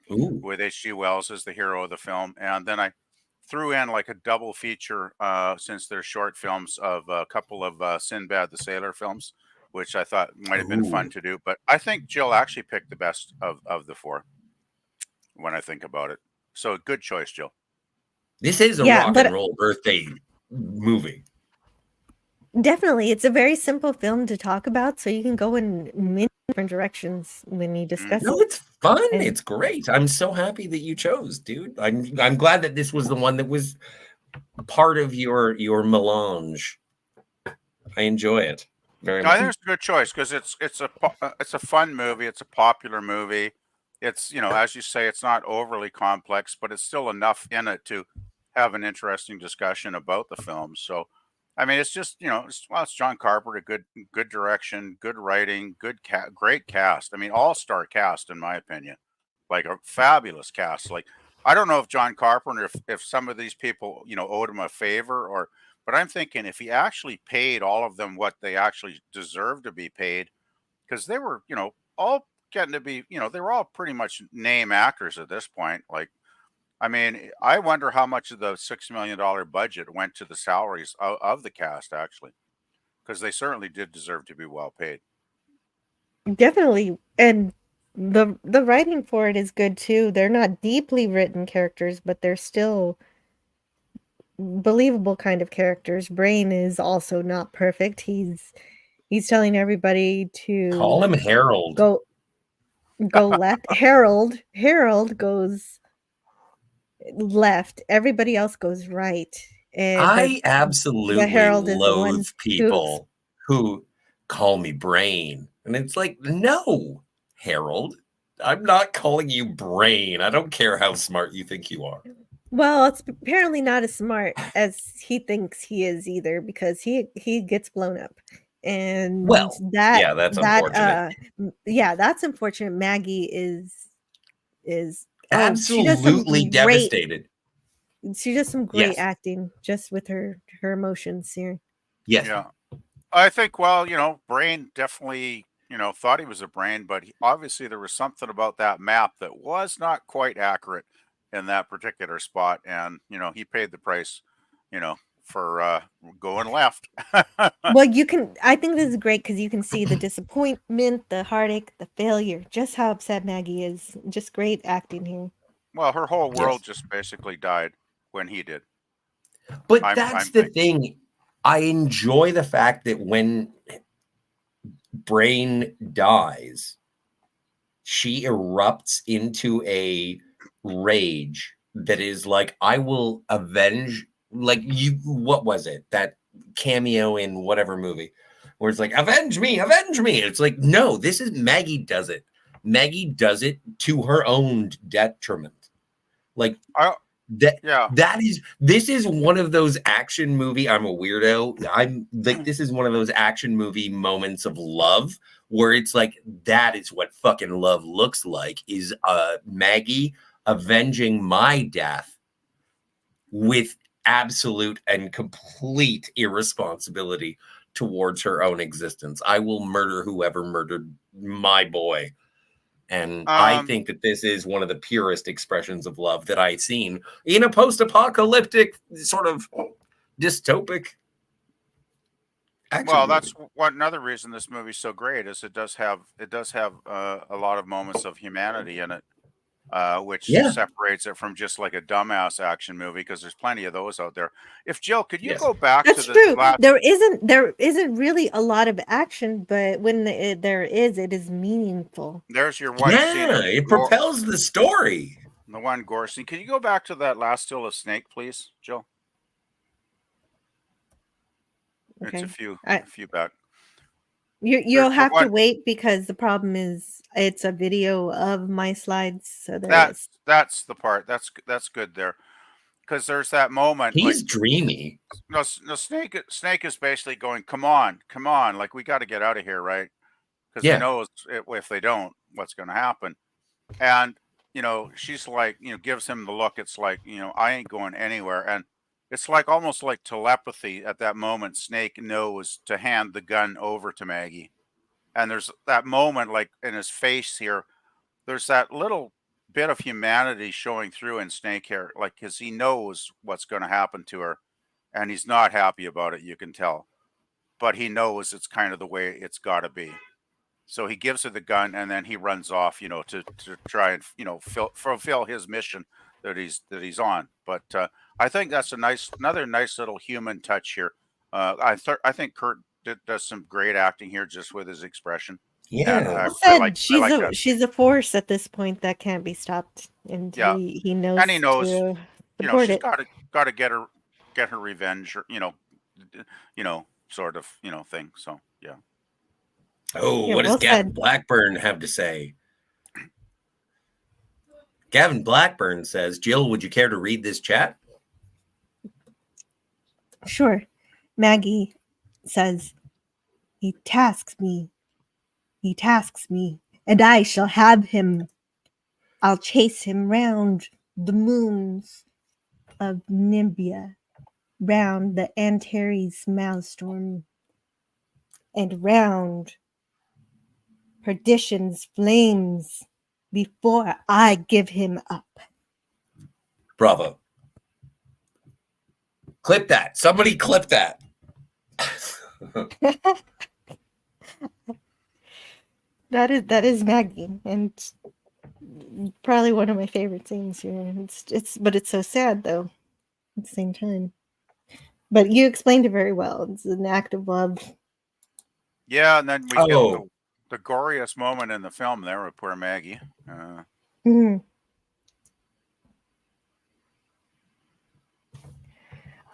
with H.G. Wells as the hero of the film, and then I threw in like a double feature since they're short films of a couple of Sinbad the Sailor films, which I thought might have been fun to do. But I think Jill actually picked the best of the 4 when I think about it. So good choice, Jill. This is a rock and roll birthday movie. Definitely. It's a very simple film to talk about, so you can go in many different directions when you discuss it. No, it's fun. It's great. I'm so happy that you chose, dude. I'm glad that this was the one that was part of your melange. I enjoy it very much. I think it's a good choice because it's a fun movie. It's a popular movie. It's, as you say, it's not overly complex, but it's still enough in it to have an interesting discussion about the film. So, I mean, it's just, it's John Carpenter, good direction, good writing, great cast. I mean, all-star cast, in my opinion, like a fabulous cast. Like, I don't know if John Carpenter, if some of these people, owed him a favor but I'm thinking if he actually paid all of them what they actually deserve to be paid, because they were, all getting to be, they were all pretty much name actors at this point. Like, I mean, I wonder how much of the $6 million budget went to the salaries of the cast, actually, because they certainly did deserve to be well paid. Definitely. And the writing for it is good too. They're not deeply written characters, but they're still believable kind of characters. Brain is also not perfect. He's telling everybody to call him Harold. Go left. Harold goes left. Everybody else goes right. I absolutely loathe people who call me Brain. And it's like, no, Harold, I'm not calling you Brain. I don't care how smart you think you are. Well, it's apparently not as smart as he thinks he is either, because he gets blown up. And Well, yeah, that's unfortunate. yeah, that's unfortunate. Maggie is Absolutely devastated. she does some great Yes. acting just with her emotions here. Yes. Yeah. I think, well, Brain definitely, thought he was a brain, but obviously there was something about that map that was not quite accurate in that particular spot. And, he paid the price, for going left. Well, I think this is great because you can see the disappointment, the heartache, the failure, just how upset Maggie is. Just great acting here. Well, her whole world Yes. just basically died when he did. But that's the thing. I enjoy the fact that when Brain dies, she erupts into a rage that is like, I will avenge, like, you, what was it? That cameo in whatever movie where it's like, avenge me, avenge me. It's like, no, this is Maggie does it. Maggie does it to her own detriment. Like, this is one of those action movie. I'm a weirdo. I'm like, this is one of those action movie moments of love where it's like, that is what fucking love looks like, is Maggie avenging my death with absolute and complete irresponsibility towards her own existence. I will murder whoever murdered my boy. And I think that this is one of the purest expressions of love that I've seen in a post-apocalyptic sort of dystopic action Well, movie. that's another reason this movie's so great is it does have a lot of moments of humanity in it, which separates it from just like a dumbass action movie, because there's plenty of those out there. If Jill, could you go back That's to the true. last? There isn't really a lot of action, but when there is, it is meaningful. There's your one scene. Yeah, it propels the story. The one gore scene. Can you go back to that last still of Snake, please, Jill? Okay. It's a few back. You'll have to wait, because the problem is it's a video of my slides, so that's the part that's good there, because there's that moment. He's dreamy. No, Snake is basically going, come on, like, we got to get out of here, right? Because he knows if they don't, what's going to happen. And she's like, gives him the look. It's like, I ain't going anywhere. And it's like almost like telepathy at that moment. Snake knows to hand the gun over to Maggie. And there's that moment, like in his face here, there's that little bit of humanity showing through in Snake here, like, because he knows what's going to happen to her, and he's not happy about it, you can tell. But he knows it's kind of the way it's got to be. So he gives her the gun, and then he runs off, to try and fulfill his mission that he's on. But I think that's another nice little human touch here. I think Kurt does some great acting here, just with his expression. Yeah, she's a force at this point that can't be stopped, and he knows. And he knows, she's got to get her revenge, or sort of thing. So yeah. Oh, what does Gavin Blackburn have to say? Gavin Blackburn says, Jill, would you care to read this chat? Sure. Maggie says, he tasks me, and I shall have him. I'll chase him round the moons of Nimbia, round the Antares maelstrom, and round perdition's flames before I give him up. Bravo. Clip that. Somebody clip that. That is Maggie, and probably one of my favorite scenes here. But it's so sad though at the same time. But you explained it very well. It's an act of love. Yeah, and then we get the goriest moment in the film there with poor Maggie.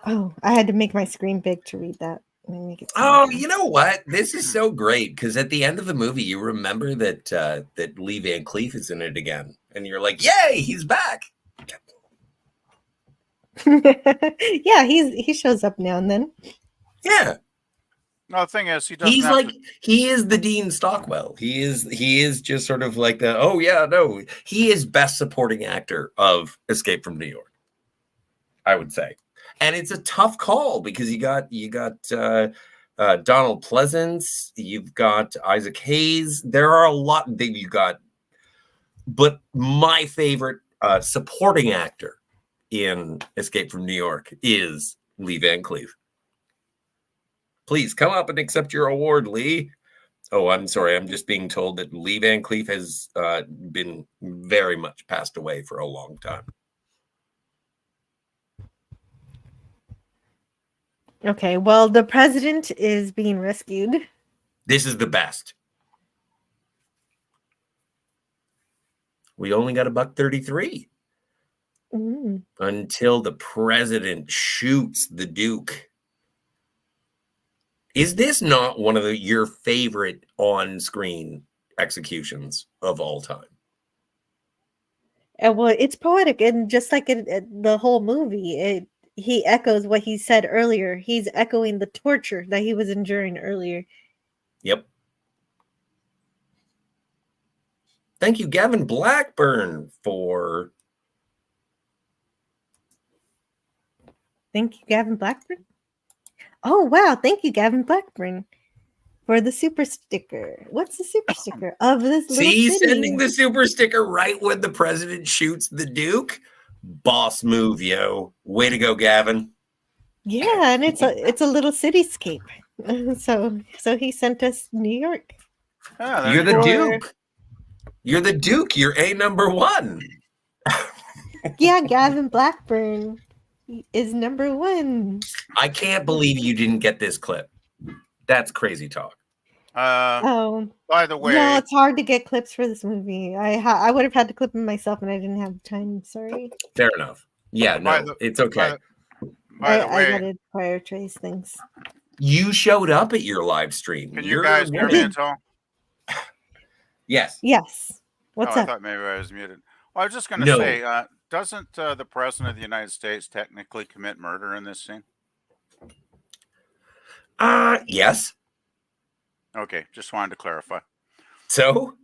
Oh, I had to make my screen big to read that. Oh, you know what? This is so great, because at the end of the movie, you remember that that Lee Van Cleef is in it again, and you're like, "Yay, he's back!" Yeah, he shows up now and then. Yeah. No, the thing is, he doesn't He's have like to. he is the Dean Stockwell. He is just sort of like the he is best supporting actor of Escape from New York, I would say. And it's a tough call because you got Donald Pleasance, you've got Isaac Hayes. There are a lot that you got, but my favorite supporting actor in Escape from New York is Lee Van Cleef. Please come up and accept your award, Lee. Oh, I'm sorry. I'm just being told that Lee Van Cleef has been very much passed away for a long time. Okay, well, the president is being rescued. This is the best. We only got $1.33 until the president shoots the Duke. Is this not one of your favorite on-screen executions of all time? Well, it's poetic, and just like the whole movie, he echoes what he said earlier. He's echoing the torture that he was enduring earlier. Yep. Thank you, Gavin Blackburn, for... Thank you, Gavin Blackburn. Oh, wow. Thank you, Gavin Blackburn, for the super sticker. What's the super sticker of this little See, city? sending the super sticker right when the president shoots the Duke? Boss move, yo. Way to go, Gavin. Yeah, and it's a little cityscape. So he sent us New York. You're the Duke. You're the Duke. You're #1. Yeah, Gavin Blackburn is #1. I can't believe you didn't get this clip. That's crazy talk. By the way, no, it's hard to get clips for this movie. I would have had to clip them myself, and I didn't have time. Sorry. Fair enough. Yeah, no, it's okay. By the way, I gotta prioritize things. You showed up at your live stream. Can you guys hear me at all? Yes. Yes. What's I up? thought maybe I was muted. Well, I was just going to No. say, doesn't the president of the United States technically commit murder in this scene? Yes. Okay, just wanted to clarify. So?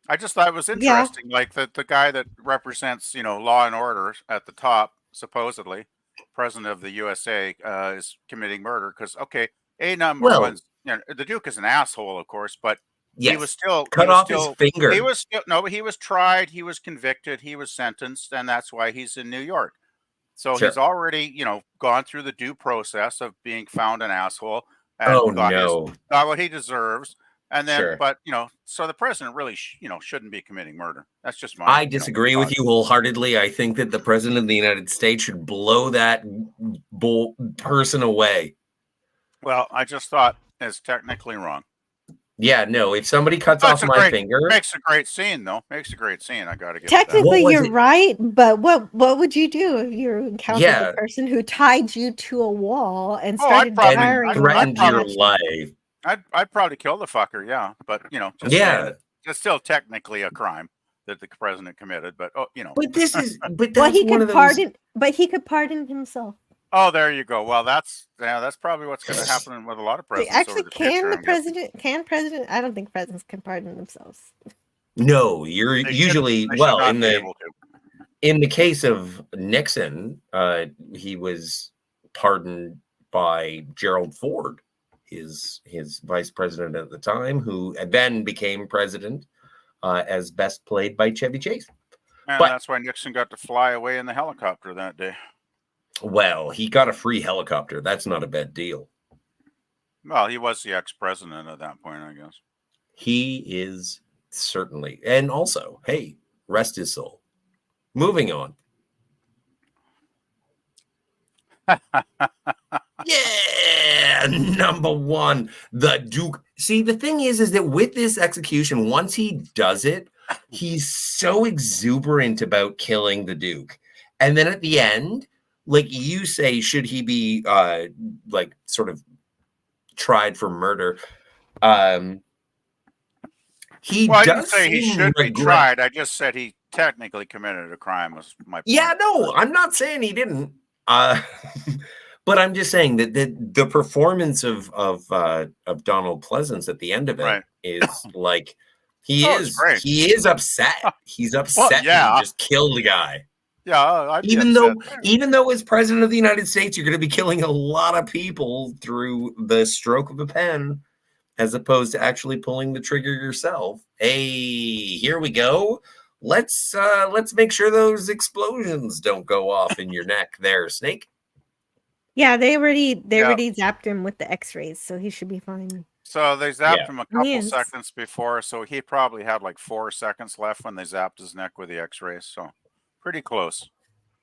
I just thought it was interesting, like the guy that represents, law and order at the top, supposedly, president of the USA, is committing murder because, okay, one's, the Duke is an asshole, of course, but yes. he was still cut off his finger. He was still he was tried, he was convicted, he was sentenced, and that's why he's in New York. So he's already, gone through the due process of being found an asshole and got what he deserves. And then, but so the president really, shouldn't be committing murder. That's just my. I disagree with you wholeheartedly. I think that the president of the United States should blow that person away. Well, I just thought it's technically wrong. Yeah, no. If somebody cuts off my finger, makes a great scene, though. Makes a great scene. I got to get. Technically, you're right, but what would you do if you encountered the person who tied you to a wall and started firing? Threatened your life. I'd probably kill the fucker, yeah. But it's still technically a crime that the president committed. But But this is he could pardon. But he could pardon himself. Oh, there you go. Well, that's probably what's going to happen with a lot of presidents. Actually, can the president? I don't think presidents can pardon themselves. No, you're usually in the case of Nixon, he was pardoned by Gerald Ford, his vice president at the time, who then became president, as best played by Chevy Chase. And that's why Nixon got to fly away in the helicopter that day. Well, he got a free helicopter. That's not a bad deal. Well, he was the ex-president at that point, I guess. He is certainly. And also, hey, rest his soul. Moving on. Yeah, #1, the Duke. See, the thing is that with this execution, once he does it, he's so exuberant about killing the Duke. And then at the end, like you say, should he be like sort of tried for murder? He I didn't say he should be tried. I just said he technically committed a crime. Was my point. Yeah, no, I'm not saying he didn't. Uh, but I'm just saying that the performance of Donald Pleasance at the end of it Right. is like Oh, it's great. he is upset. He's Well, upset that you yeah. just killed the guy. Yeah, I'd be Even upset. though as president of the United States, you're going to be killing a lot of people through the stroke of a pen, as opposed to actually pulling the trigger yourself. Hey, here we go. Let's make sure those explosions don't go off in your neck there, Snake. Yeah, they already zapped him with the X-rays, so he should be fine. So they zapped him a couple Yes. seconds before, so he probably had like 4 seconds left when they zapped his neck with the X-rays. So pretty close.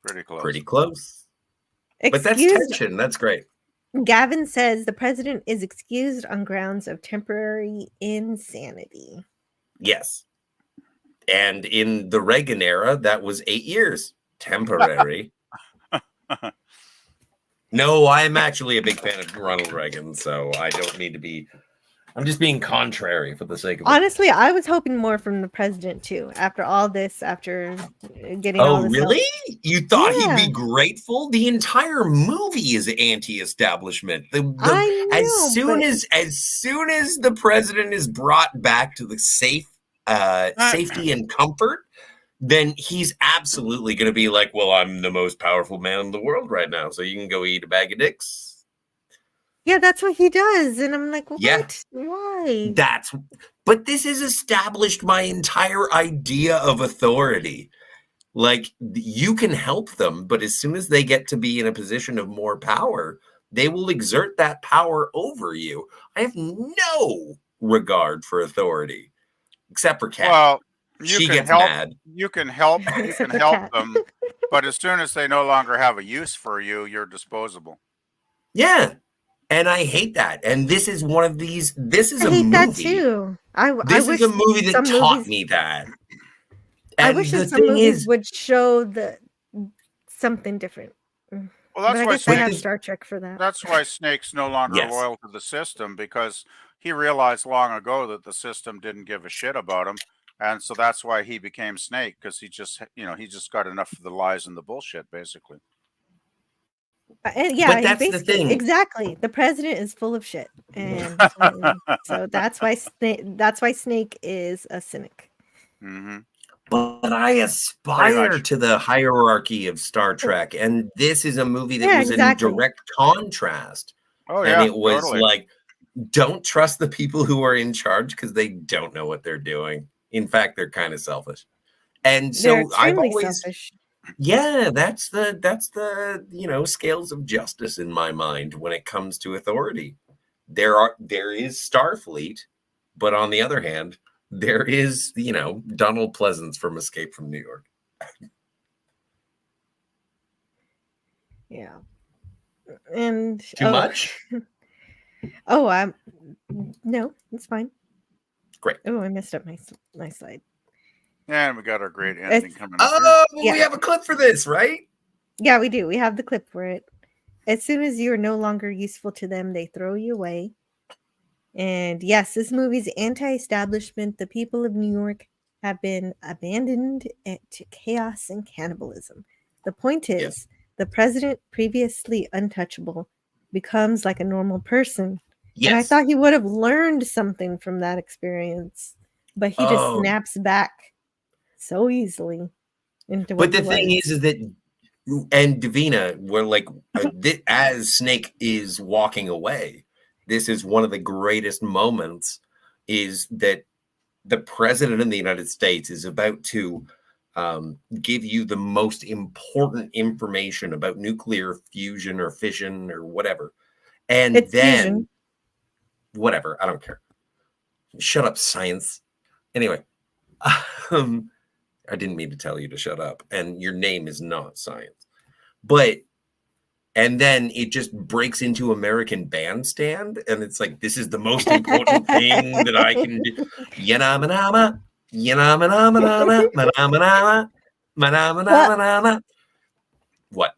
Pretty close. Pretty close. But that's Excused, tension. That's great. Gavin says the president is excused on grounds of temporary insanity. Yes. And in the Reagan era, that was 8 years. Temporary. No, I'm actually a big fan of Ronald Reagan, so I don't need to be. I'm just being contrary for the sake of it. Honestly, I was hoping more from the president too. After all this, after getting all this really? help. You thought Yeah. he'd be grateful? The entire movie is anti-establishment. I know, as soon as the president is brought back to the safety and comfort, then he's absolutely going to be like, well, I'm the most powerful man in the world right now, so you can go eat a bag of dicks. Yeah, that's what he does. And I'm like, what? Yeah. Why? But this has established my entire idea of authority. Like, you can help them, but as soon as they get to be in a position of more power, they will exert that power over you. I have no regard for authority, except for Kat. Well, she gets mad. You can help them, but as soon as they no longer have a use for you, you're disposable. Yeah. And I hate that. And this is one of these. This is a movie. I hate that too. This is a movie that taught me that. I wish that some movies would show something different. Well, that's but I why guess I have Star Trek for that. That's why Snake's no longer loyal to the system, because he realized long ago that the system didn't give a shit about him, and so that's why he became Snake, because he just got enough of the lies and the bullshit, basically. Yeah, but that's the thing. Exactly. The president is full of shit, and so that's why Snake is a cynic. Mm-hmm. But I aspire to the hierarchy of Star Trek, and this is a movie that was in direct contrast. Oh yeah, and it was totally. like, don't trust the people who are in charge because they don't know what they're doing. In fact, they're kind of selfish. And so I've always selfish. Yeah, that's the scales of justice in my mind when it comes to authority. There is Starfleet, but on the other hand, there is Donald Pleasance from Escape from New York. Yeah. And too much? Oh, no, it's fine. Great. Oh, I messed up my slide. And we got our great ending coming up. Oh, we have a clip for this, right? Yeah, we do. We have the clip for it. As soon as you are no longer useful to them, they throw you away. And yes, this movie's anti-establishment. The people of New York have been abandoned to chaos and cannibalism. The point is, the president, previously untouchable, becomes like a normal person. Yes. And I thought he would have learned something from that experience, but he just snaps back so easily into what But the thing is that, and Davina, we're like, as Snake is walking away, this is one of the greatest moments, is that the president of the United States is about to give you the most important information about nuclear fusion or fission or whatever. And it's then, fusion. Whatever, I don't care. Shut up, science. Anyway, I didn't mean to tell you to shut up. And your name is not science. And then it just breaks into American Bandstand. And it's like, this is the most important thing that I can do. Yanama, what?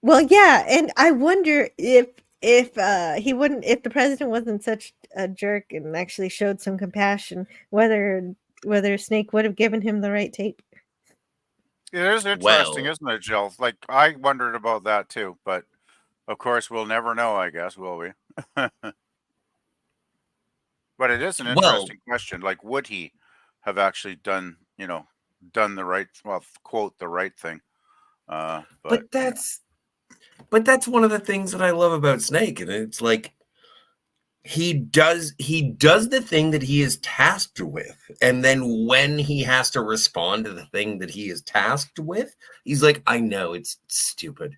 Well, yeah. And I wonder if the president wasn't such a jerk and actually showed some compassion, whether Snake would have given him the right tape. It is interesting, isn't it, Jill? Like, I wondered about that too, but of course we'll never know, I guess, will we? But it is an interesting question. Like, would he have actually done, done the right, quote, the right thing? But that's one of the things that I love about Snake, and it's like he does the thing that he is tasked with, and then when he has to respond to the thing that he is tasked with, he's like, I know it's stupid,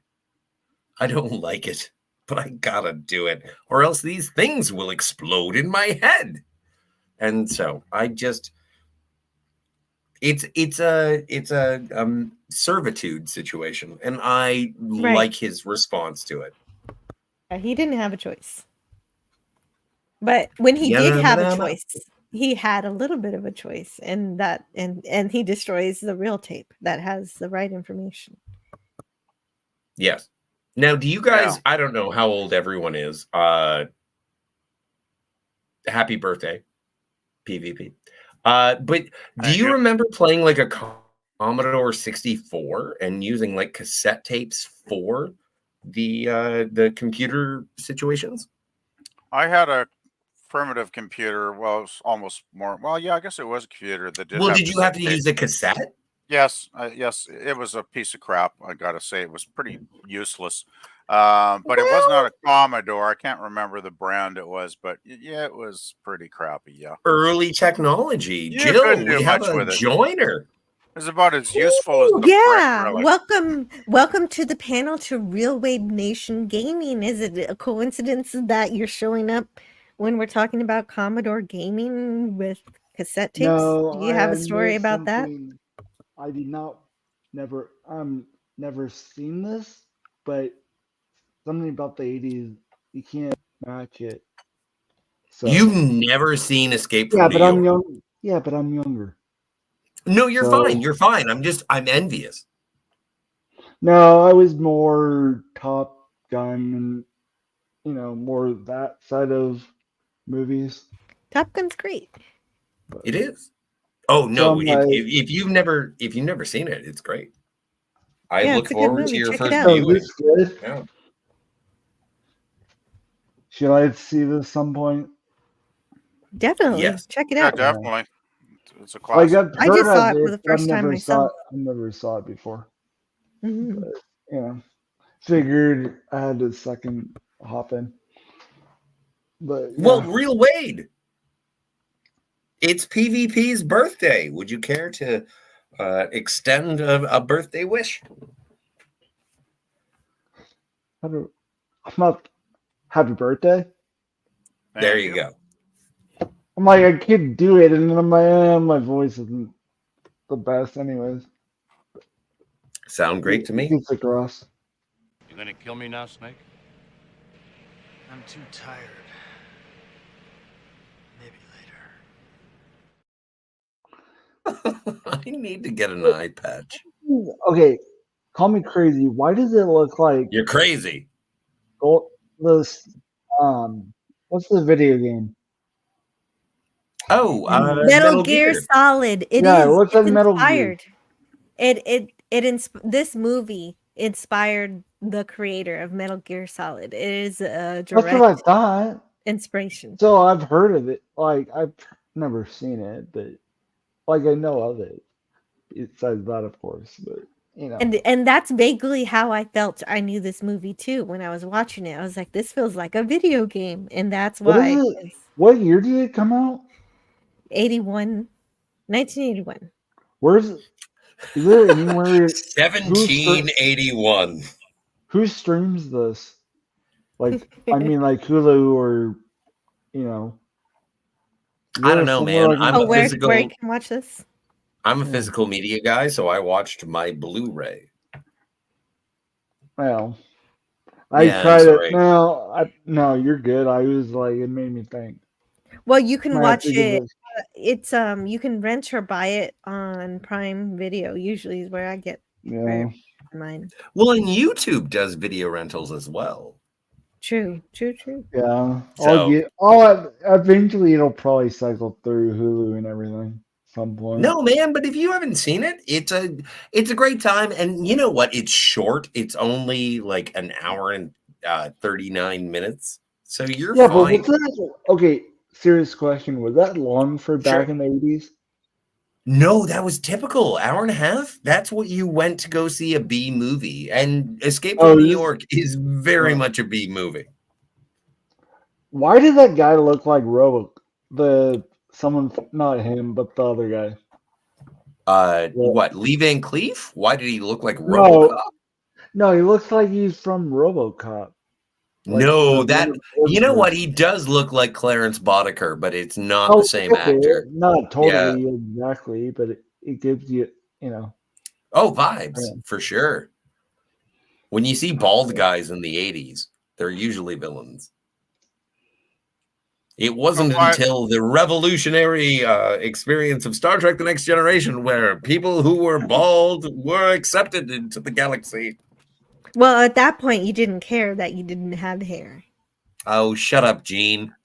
I don't like it, but I gotta do it, or else these things will explode in my head. And so I just, it's a servitude situation, and I like his response to it. Yeah, he didn't have a choice. But when he did have a choice, he had a little bit of a choice, and he destroys the real tape that has the right information. Yes. Now, do you guys, I don't know how old everyone is. Happy birthday, PvP. But do you remember playing like a Commodore 64 and using like cassette tapes for the computer situations? I had a primitive computer. Well, it was almost more. Well, yeah, I guess it was a computer that did. Well, did you have to use a cassette? Yes, yes. It was a piece of crap. I gotta say, it was pretty useless. But it was not a Commodore. I can't remember the brand it was, but yeah, it was pretty crappy. Yeah. Early technology. You Jill, couldn't do we have much a with it. joiner. It's about as useful as the Yeah, brick, really. Welcome to the panel to Real Wave Nation Gaming. Is it a coincidence that you're showing up when we're talking about Commodore gaming with cassette tapes? No, Do you have a story about that? I did not, never seen this, but something about the 80s, you can't match it. So you've never seen Escape from New but York? I'm young. Yeah, but I'm younger. No, you're fine. You're fine. I'm envious. No, I was more Top Gun and more that side of movies. Top Gun's great. It is. Oh no! So if you've never seen it, it's great. I look forward to your Check first it out. viewing. Good. Yeah. Should I see this some point? Definitely. Yes. Check it out. definitely. It's a classic. I just saw it for the first time myself. I never saw it before. Mm-hmm. But, figured I had a second hop in. But well, Real Wade. It's PvP's birthday. Would you care to extend a birthday wish? I'm not happy birthday. There you go. I'm like, I could do it, and then I'm like, my voice isn't the best, anyways. Sound great to me. It's across. You gonna kill me now, Snake? I'm too tired. Maybe I need to get an eye patch. Okay, call me crazy. Why does it look like you're crazy? What's the video game? Oh, Metal Gear Solid. It looks like Metal Gear. This movie inspired the creator of Metal Gear Solid. It is a direct That's what I thought. Inspiration. So I've heard of it. Like, I've never seen it, but like I know of it. Besides that, of course, but And that's vaguely how I felt. I knew this movie too when I was watching it. I was like, this feels like a video game, and that's why. What year did it come out? 1981. Where's it? Is there anywhere? 1781. Who streams this? Like, I mean, like Hulu or, I don't know, man. Where you can watch this? I'm a physical media guy, so I watched my Blu-ray. Well, I tried it. No, you're good. I was like, it made me think. Well, you can watch it. It's you can rent or buy it on Prime Video. Usually is where I get mine. Well, and YouTube does video rentals as well. True. Yeah. So, eventually it'll probably cycle through Hulu and everything. some point. No, man, but if you haven't seen it, it's a great time. And you know what? It's short. It's only like an hour and 39 minutes. So you're Yeah, but fine. was that okay? Serious question: was that long for back Sure. in the 80s? No, that was typical. Hour and a half. That's what you went to go see a B movie. And Escape from New York is very much a B movie. Why did that guy look like someone, not him, but the other guy? What? Lee Van Cleef? Why did he look like No, RoboCop? no, he looks like he's from RoboCop. Like No, one that of the you know what? characters. He does look like Clarence Boddicker, but it's not Oh, the same okay, actor. not Yeah. totally exactly, but it gives you, you know. Oh, vibes Yeah. for sure. When you see bald guys in the 80s, they're usually villains. It wasn't until the revolutionary experience of Star Trek: The Next Generation where people who were bald were accepted into the galaxy. Well, at that point, you didn't care that you didn't have hair. Oh, shut up, Gene.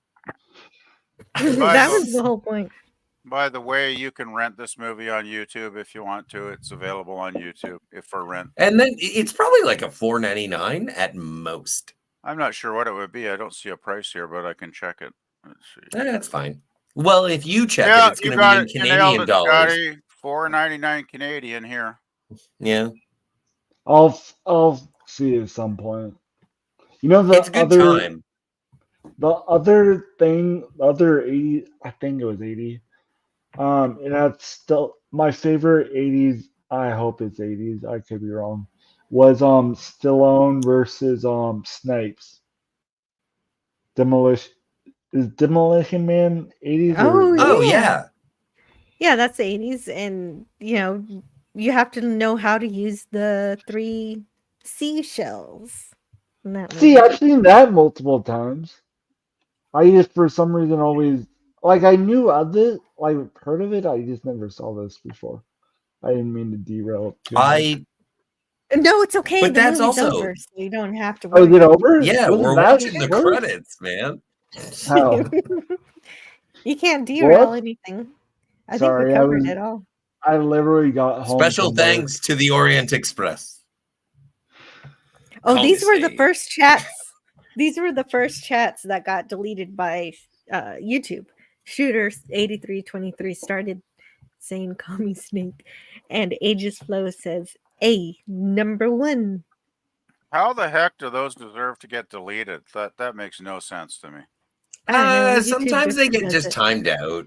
That was the whole point. By the way, you can rent this movie on YouTube if you want to. It's available on YouTube if for rent. And then it's probably like a $4.99 at most. I'm not sure what it would be. I don't see a price here, but I can check it. Let's see. That's fine. Well, if you check Yeah, it, it's you going to be got in it. You nailed Canadian it, dollars. Scotty. $4.99 Canadian here. Yeah. I'll see it at some point. You know It's a good time. The other thing, the other 80, I think it was 80. And that's still my favorite 80s. I hope it's 80s. I could be wrong. Was Stallone versus Snipes. Demolition Man 80s or Oh, yeah. Yeah, that's the 80s. And, you have to know how to use the 3 seashells. in that See, movie. I've seen that multiple times. I just for some reason always like I knew of it, like heard of it. I just never saw this before. I didn't mean to derail too much. No, it's okay. But The that's movie's also over, so you don't have to Oh, is worry. it over? Yeah, Wasn't we're that watching the worse? credits, man. Oh, You can't derail what? anything. I think we Sorry, covered it all. I literally got home Special from work. thanks to the Orient Express. Oh, Call these me were the Steve. first chats. These were the first chats that got deleted by YouTube. Shooter8323 started saying "Call me Snake," and Aegis Flow says "A number 1." How the heck do those deserve to get deleted? That makes no sense to me. I don't know. YouTube Sometimes they get does just it. timed out.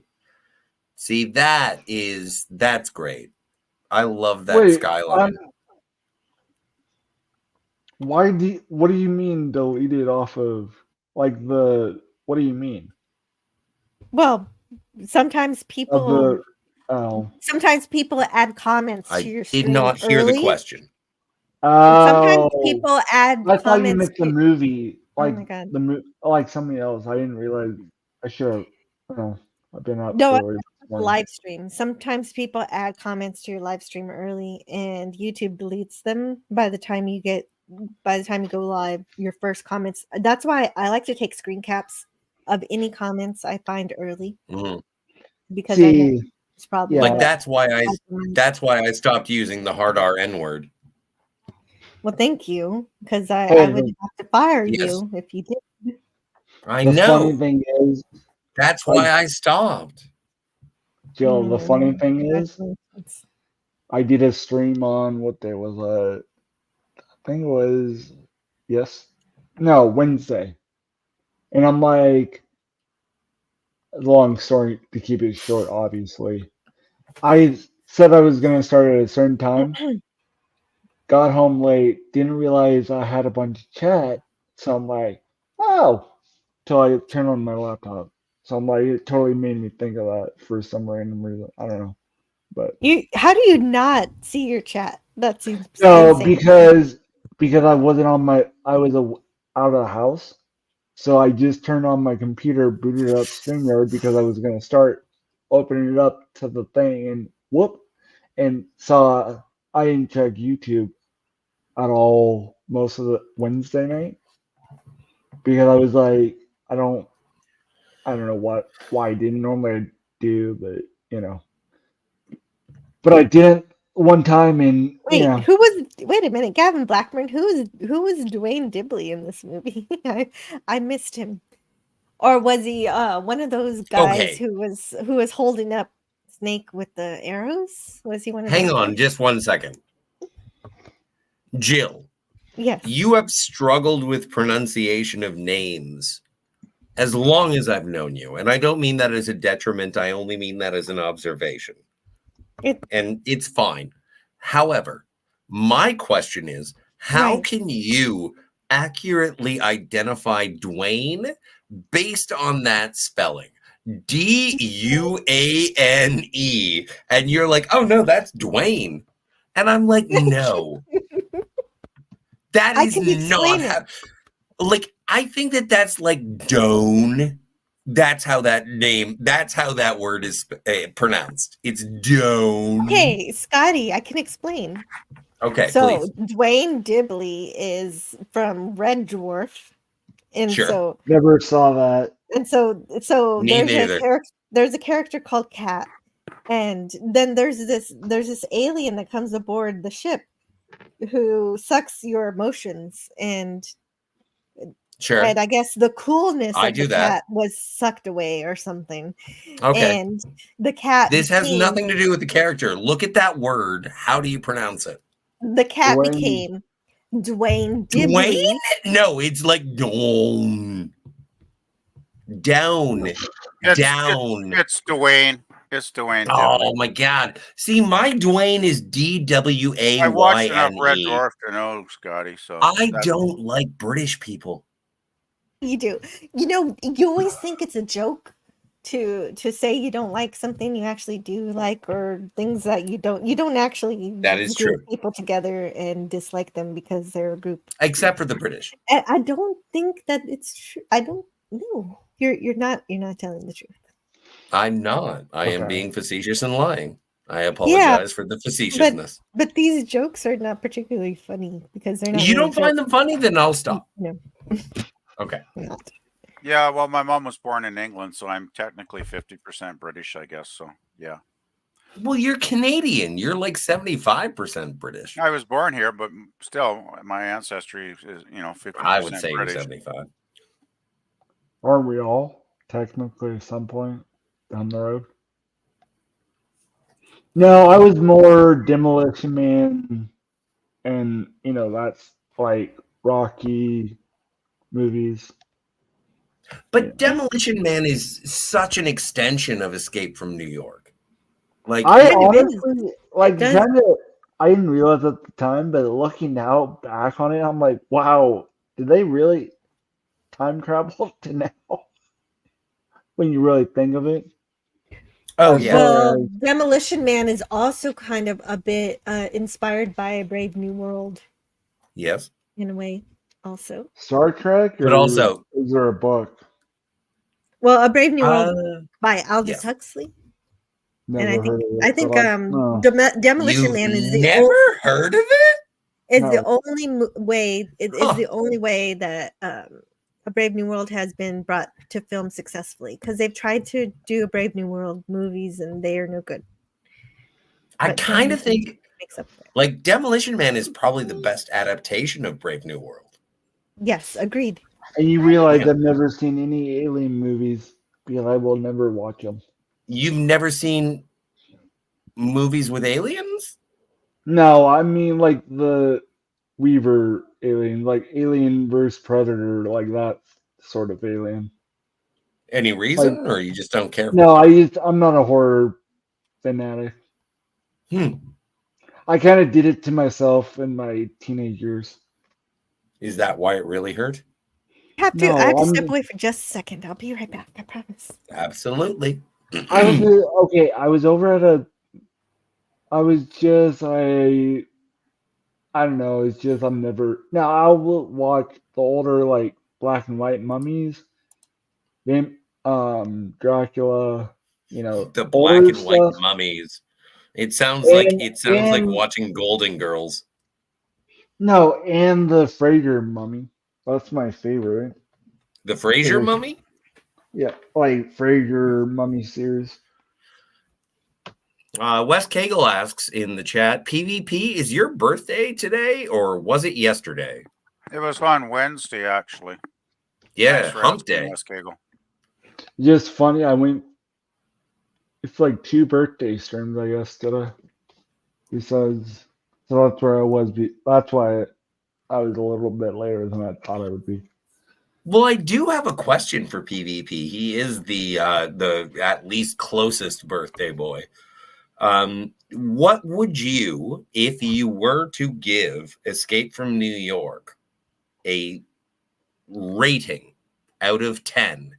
See, that's great. I love that Wait, skyline. what do you mean deleted off of what do you mean? Well, sometimes Of people the oh. sometimes people add comments to I your did stream not hear the early. question. Sometimes Oh, people add I thought you comments meant the to. movie, Oh like my god. like something else. I didn't realize. I should have. Oh, I've been up No, early this morning. live stream. Sometimes people add comments to your live stream early and YouTube deletes them by the time you go live, your first comments. That's why I like to take screen caps of any comments I find early Mhm. because I know See, it's probably yeah, Like that's why I stopped using the hard R N word. well, thank you, because I hey, would have to fire Yes. you if you did. I the funny know. thing is, That's like, why I stopped. Jill, the funny Mm, thing is, congratulations. I did a stream on what day was I think it was Wednesday, and I'm like, long story to keep it short, obviously. I said I was gonna start at a certain time. Got home late, didn't realize I had a bunch of chat, so I'm like, oh, till I turn on my laptop. So I'm like, it totally made me think of that for some random reason. I don't know, but How do you not see your chat? That seems no, insane. because I wasn't on I was out of the house, so I just turned on my computer, booted up StreamYard because I was gonna start opening it up to the thing, and whoop, and saw I didn't check YouTube at all most of the Wednesday night because I was like, I don't know why I didn't normally do, but but I didn't one time in Wait, yeah. wait a minute, Gavin Blackburn, who was Dwayne Dibley in this movie? I missed him. Or was he one of those guys Okay. who was holding up Snake with the arrows? Was he one of Hang those on guys? just 1 second. Jill, Yes. you have struggled with pronunciation of names as long as I've known you. And I don't mean that as a detriment. I only mean that as an observation. And it's fine. However, my question is, how can you accurately identify Dwayne based on that spelling? Duane. And you're like, oh no, that's Dwayne. And I'm like, no. That I is can explain it. Like, I think that's like Doan. That's how that word is pronounced. It's Doan. Hey, Scotty, I can explain. Okay, so please. Dwayne Dibley is from Red Dwarf, and Sure. Never saw that. And so Me neither. there's a character called Cat, and then there's this alien that comes aboard the ship who sucks your emotions, and Sure. I guess the coolness I of do the that. cat was sucked away or something. Okay. And the cat This has became, nothing to do with the character. Look at that word. How do you pronounce it? the cat Dwayne. became Dwayne Dibley. Dwayne? No, it's like Doan. Down. Down. It's Dwayne. It's Dwayne. Oh Dibley. my God. See, my Dwayne is DWAYNE. I watched enough Red Dwarf to know, Scotty. So I don't like British people. You do. You know, you always think it's a joke to say you don't like something you actually do like, or things that you don't actually That is group true. people together and dislike them because they're a group. Except for the British. I don't think that it's true. I don't know. You're not telling the truth. I'm not. I am being facetious and lying. I Yeah, apologize for the facetiousness. But these jokes are not particularly funny because they're not. You really don't find them funny? Then I'll stop. No. Okay. Not. Yeah, well, my mom was born in England, so I'm technically 50% British, I guess. So yeah. Well, you're Canadian. You're like 75% British. I was born here, but still, my ancestry is 50%. I would say British. you're 75. Aren't we all technically at some point down the road? No, I was more Demolition Man, and that's like Rocky movies. But Demolition Man is such an extension of Escape from New York. Like, I honestly like kind of. I didn't realize at the time, but looking now back on it, I'm like, wow, did they really time travel to now? When you really think of it. Oh yeah. Well, Demolition Man is also kind of a bit inspired by A Brave New World. Yes. In a way, also. Star Trek, but also, is there a book? Well, A Brave New World by Aldous Huxley. Never and heard of it, I think no. Demolition Man is the never heard of it. Is the only way. It is the only way that A Brave New World has been brought to film successfully, because they've tried to do A Brave New World movies and they are no good. I kind of think like Demolition Man is probably the best adaptation of Brave New World. Yes, agreed. And you realize I've never seen any Alien movies because I will never watch them. You've never seen movies with aliens? No, I mean like the Weaver Alien, like Alien vs Predator, like that sort of Alien. Any reason, or you just don't care? No, I'm not a horror fanatic. I kind of did it to myself in my teenage years. Is that why it really hurt? I have to step away for just a second. I'll be right back. I promise. Absolutely. I was over at I don't know. It's just I'm never now. I will watch the older like black and white mummies, then Dracula. The black and white mummies. It sounds like watching Golden Girls. No, and the Fraser mummy. That's my favorite. The Fraser mummy? Yeah, like Fraser mummy series. Wes Cagle asks in the chat, PvP, is your birthday today or was it yesterday? It was on Wednesday, actually. Yeah, Thanks for hump asking, day. Wes Cagle. Just funny, it's like 2 birthday streams, I guess, today. Besides, so that's where I was. That's why I was a little bit later than I thought I would be. Well, I do have a question for PvP. He is the at least closest birthday boy. What would you, if you were to give Escape from New York a rating out of 10,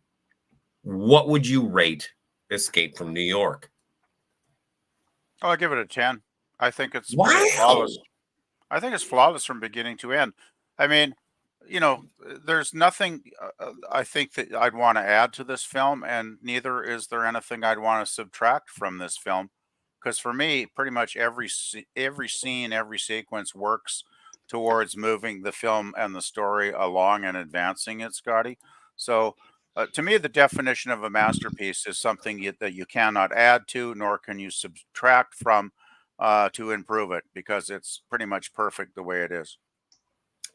what would you rate Escape from New York? Oh, I give it a 10. I think it's Wow. flawless. I think it's flawless from beginning to end. I mean, you know, there's nothing I think that I'd want to add to this film, and neither is there anything I'd want to subtract from this film. Because for me, pretty much every scene, every sequence works towards moving the film and the story along and advancing it, Scotty. So to me, the definition of a masterpiece is something that you cannot add to, nor can you subtract from to improve it, because it's pretty much perfect the way it is.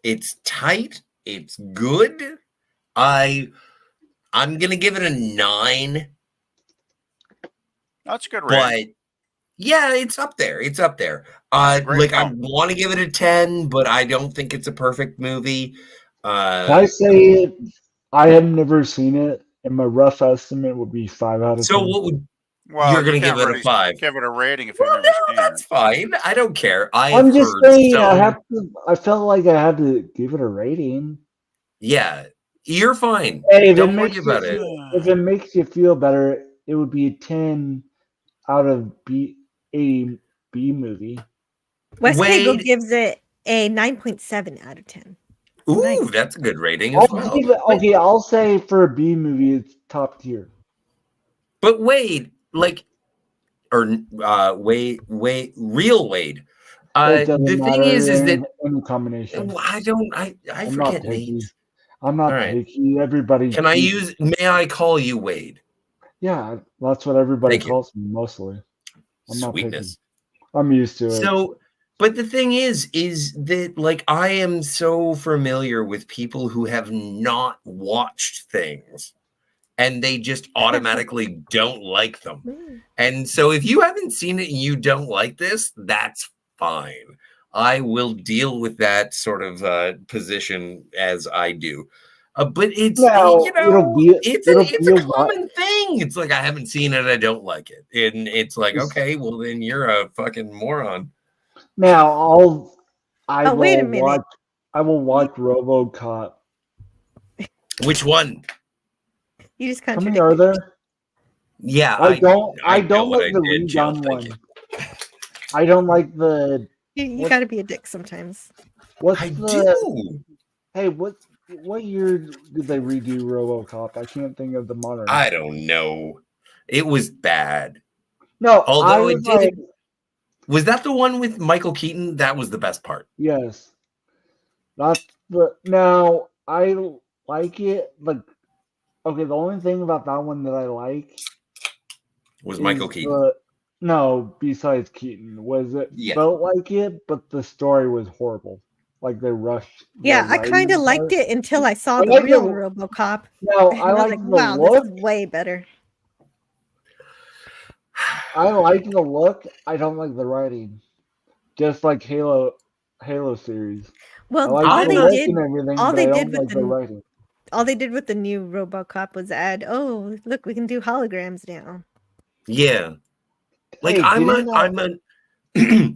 It's tight. It's good. I'm gonna give it a 9. That's a good rating. But yeah, it's up there. It's up there. Great I film. want to give it a 10, but I don't think it's a perfect movie. Can I say it? I have never seen it, and my rough estimate would be 5 out of 10. So what would Well, you're you gonna can't give it a really 5? give it a rating if Well, you've never seen that's it. fine. I don't care. I'm just saying I felt like I had to give it a rating. Yeah, you're fine. Hey, Don't worry about it. If it makes you feel better, it would be a 10 out of a B movie. Wes Cagle gives it a 9.7 out of 10. Ooh, Nice. that's a good rating as well. Okay, I'll say for a B movie, it's top tier. But Wade, Wade, real Wade. The thing is that any combination. I forget names. I'm not picky. Everybody. May I call you Wade? Yeah, that's what everybody calls me mostly. I'm not picky. I'm used to it. So, but the thing is that like I am so familiar with people who have not watched things and they just automatically don't like them. And so if you haven't seen it and you don't like this, that's fine. I will deal with that sort of position as I do. But it's it's a common thing. It's like I haven't seen it, I don't like it, and it's like okay, well then you're a fucking moron. Now I wait a minute. I will watch RoboCop. Which one? You just How many are there? Yeah, I don't like the redone one. I don't like the. You got to be a dick sometimes. Hey, what year did they redo RoboCop? I can't think of the modern. I don't know. It was bad. No, although it did. Was that the one with Michael Keaton? That was the best part. Yes. Now I like it. Like, okay, the only thing about that one that I like was Michael Keaton. No, besides Keaton, was it felt like it, but the story was horrible. Like they rushed. Yeah, I kind of liked it until I saw the real RoboCop. No, I like the wow, look. this is way better. I like the look. I don't like the writing. Just like Halo series. Well, all they did with the new RoboCop was add, oh, look, we can do holograms now. Yeah. Like Hey,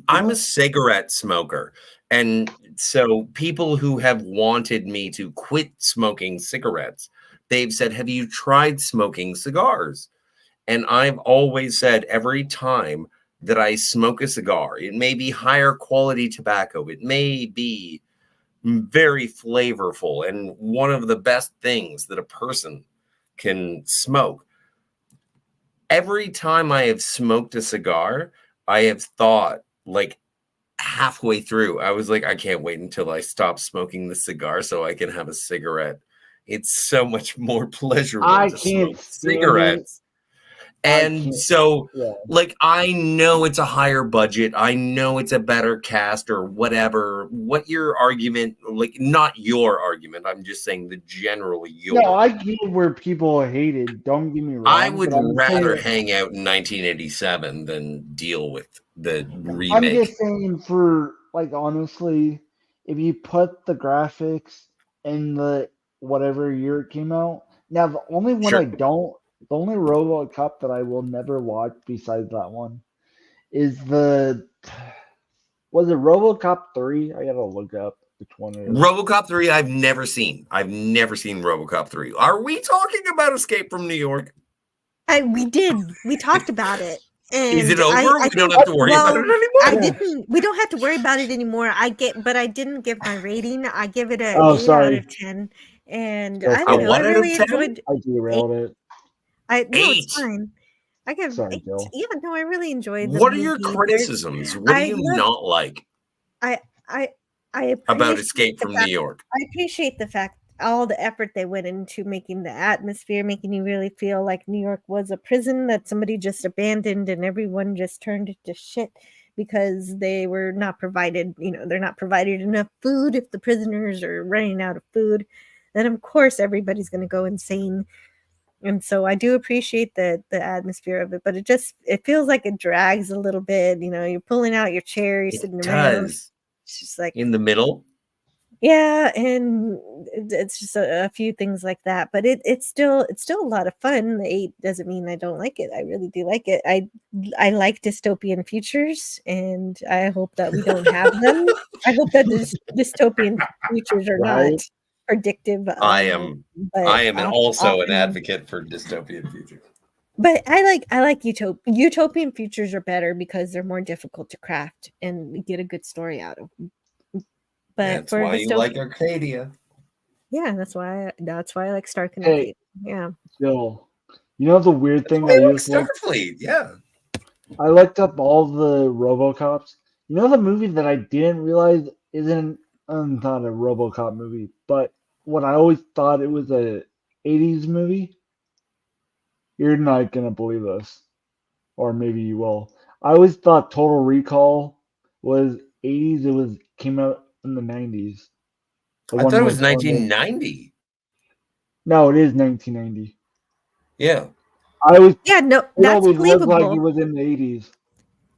I'm a cigarette smoker. And so people who have wanted me to quit smoking cigarettes, they've said, have you tried smoking cigars? And I've always said every time that I smoke a cigar, it may be higher quality tobacco. It may be very flavorful and one of the best things that a person can smoke. Every time I have smoked a cigar, I have thought like halfway through, I was like, I can't wait until I stop smoking the cigar so I can have a cigarette. It's so much more pleasurable to smoke cigarettes. And so, like, I know it's a higher budget. I know it's a better cast or whatever. What your argument, like, not your argument. I'm just saying the general your. No, I get where people hated. Don't get me wrong. I would but I'm rather saying, hang out in 1987 than deal with the remake. I'm just saying, for like, honestly, if you put the graphics in the whatever year it came out. Now, the only one the only RoboCop that I will never watch besides that one is was it RoboCop 3? I gotta look up which one it is. RoboCop 3, I've never seen. I've never seen RoboCop 3. Are we talking about Escape from New York? We did. We talked about it. And is it over? We don't have to worry about it anymore. We don't have to worry about it anymore. But I didn't give my rating. I give it an 8 out of 10. And I don't know. I really enjoyed. I derailed it. No, it's fine. I give. Sorry, Jill. Yeah, no, I really enjoyed. What are your criticisms? What do you not like? I about Escape from New York. I appreciate the fact all the effort they went into making the atmosphere, making you really feel like New York was a prison that somebody just abandoned and everyone just turned it to shit because they were not provided, they're not provided enough food. If the prisoners are running out of food, then of course everybody's going to go insane. And so I do appreciate the atmosphere of it, but it feels like it drags a little bit. You're pulling out your chair, you're sitting around. It's just like in the middle. Yeah, and it's just a few things like that, but it's still a lot of fun. The 8 doesn't mean I don't like it. I really do like it. I like dystopian futures, and I hope that we don't have them. I hope that the dystopian futures are not predictive. I am also an advocate for dystopian futures. But I like utopian futures are better because they're more difficult to craft and get a good story out of. But that's why you like Arcadia. Yeah, that's why I like Stark and Arcadia. Yeah. Jill, the weird thing I like Starfleet. Yeah. I looked up all the RoboCops. The movie that I didn't realize isn't not a RoboCop movie, but what I always thought it was a 80s movie. You're not gonna believe this, or maybe you will. I always thought Total Recall was 80s. It came out in the 90s. I thought it was 1990. No, it is 1990. Yeah. That's believable. Like it was in the 80s.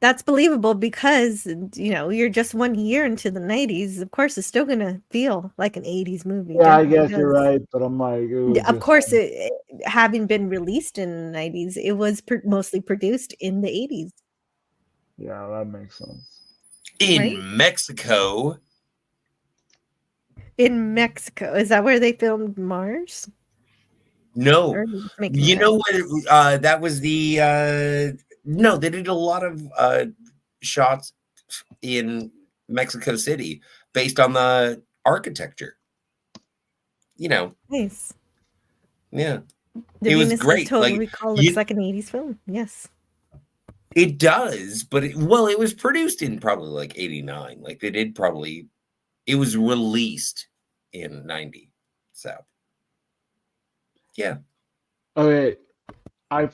That's believable because you're just 1 year into the 90s. Of course, it's still gonna feel like an 80s movie. Yeah, I guess you're right, but I'm like, of course, having been released in the 90s, it was mostly produced in the 80s. Yeah, that makes sense. In Mexico. In Mexico, is that where they filmed Mars? No, you know what? That was the no. They did a lot of shots in Mexico City based on the architecture. Nice. Yeah, it was great. Total Recall looks like an 80s film. Yes, it does. But it was produced in probably like 89. Like they did probably. It was released in 90. So, yeah. Okay, I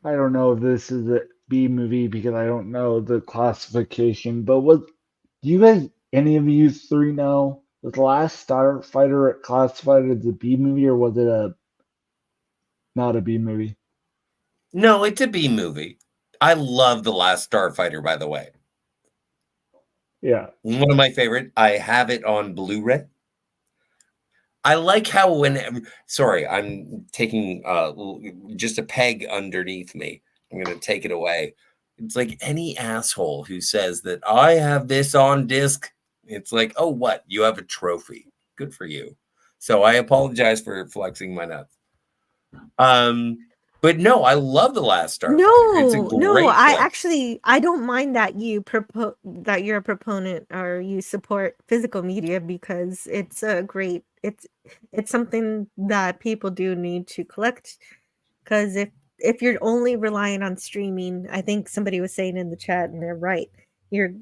don't know if this is a B movie because I don't know the classification. But do you guys, any of you three, know was the Last Starfighter classified as a B movie or was it not a B movie? No, it's a B movie. I love The Last Starfighter, by the way. Yeah. One of my favorite. I have it on Blu-ray. I like how sorry, I'm taking just a peg underneath me. I'm going to take it away. It's like any asshole who says that I have this on disc. It's like, oh, what? You have a trophy. Good for you. So I apologize for flexing my nuts. But no, I love The Last Starfighter. No, I don't mind that that you're a proponent or you support physical media because it's something that people do need to collect. Because if you're only relying on streaming, I think somebody was saying in the chat, and they're right, you're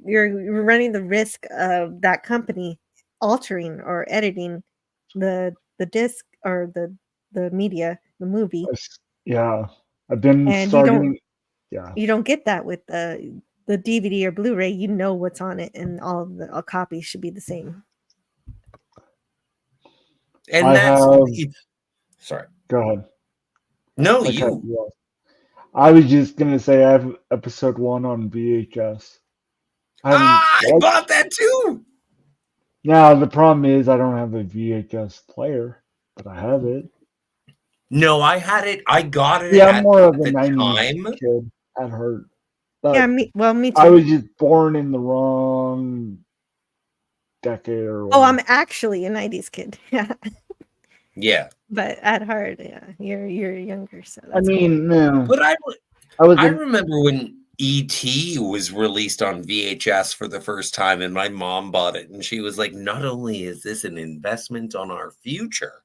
running the risk of that company altering or editing the disc or the media, the movie. Yeah, I've been And starting. Yeah, you don't get that with the DVD or Blu-ray. You know what's on it, and all of the copies should be the same. And I that's have. sorry. Go ahead. No, I cut you. you off. I was just gonna say I have episode 1 on VHS. I bought that too. Now the problem is I don't have a VHS player, but I have it. No, I had it. I got it Yeah, I'm at more of a the 90s time. kid at heart. But Yeah, me too. I was just born in the wrong decade or Oh, whatever. I'm actually a 90s kid. Yeah. Yeah. But at heart, yeah, you're younger, so I that's mean, no. But I wasn't. remember when E.T. was released on VHS for the first time, and my mom bought it, and she was like, "Not only is this an investment on our future,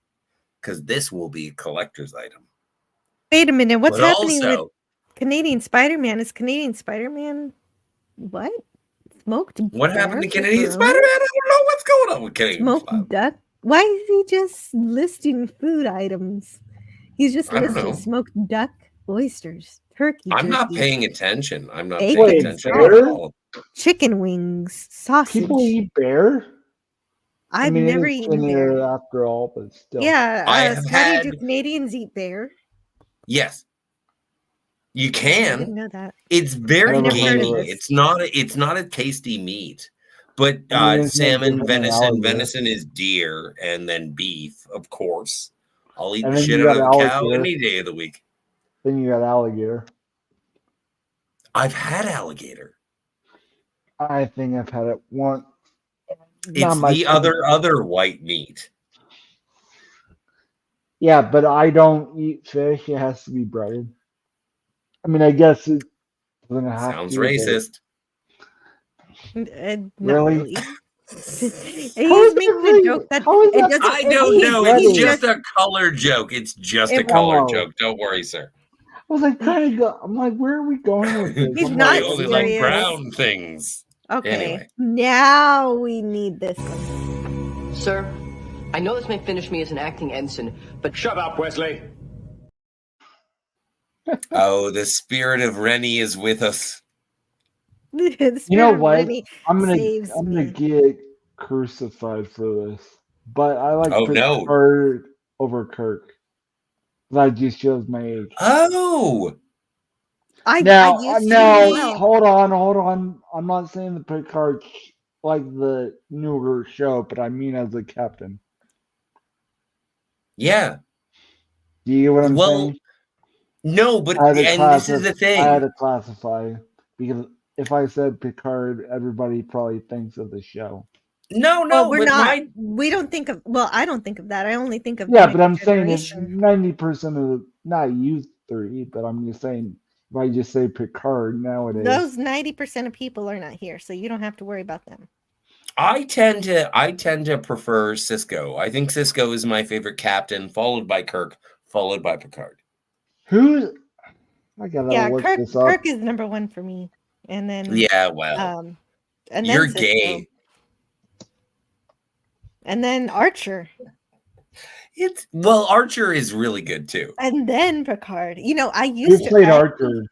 because this will be a collector's item." Wait a minute, what's But happening with also, Canadian Spider-Man? Is Canadian Spider-Man what? Smoked what happened to bear Canadian pepperoni? Spider-Man? I don't know what's going on with Canadian Smoked Spider-Man. duck? Why is he just listing food items? He's just I don't listing know. smoked duck, oysters, turkey I'm not jerky, paying attention. I'm not bacon, paying attention sauce, at all. chicken wings, sausage. People eat bear? I've I mean, never it's eaten skinnier bear. after all, but still. Yeah, I have Scotty, do had- Canadians eat bear? Yes, you I can. didn't know that. It's very I've never heard of gamey. this. It's not a tasty meat. But I mean, it's no salmon, different than venison, alligator. venison is deer, and then beef, of course. I'll eat And the then shit you out got of a cow alligator. any day of the week. Then you got alligator. I've had alligator. I think I've had it once. It's the other white meat. Yeah, but I don't eat fish. It has to be breaded. I mean, I guess it doesn't have Sounds to. but- racist. Not Really? really. He's How is making that a joke that how is it that- doesn't. I don't know. breaded. It's just a color joke. It's just a It- color Oh. joke. Don't worry, sir. I was like trying to go. I'm like, where are we going with this? He's I'm not I like, only like serious. brown things. Okay, Anyway. now we need this one. Sir, I know this may finish me as an acting ensign, but Shut up, Wesley. Oh, the spirit of Rennie is with us. The You know spirit of what? Rennie I'm gonna saves me. get crucified for this, but I like Oh, no. Picard over Kirk. That just shows my age. Oh, I Now, used to as well. hold on. I'm not saying the Picard like the newer show, but I mean as a captain. yeah. Do you get what I'm Well, saying? no, but I had to and this is the I had thing. to classify because if I said Picard, everybody probably thinks of the show. No, Well, we're but not. We don't think of. Well, I don't think of that. I only think of. the Yeah, but next I'm saying if generation. 90% of the, not you three, but I'm just saying if I just say Picard nowadays. Those 90% of people are not here, so you don't have to worry about them. I tend to prefer Cisco. I think Cisco is my favorite captain, followed by Kirk, followed by Picard. Who's? I gotta Yeah, look Kirk. this up. Kirk is number one for me, and then Yeah, well, and then you're Cisco, gay. and then Archer, Well, Archer is really good too. and then Picard. You know, I Who used to played act- Archer?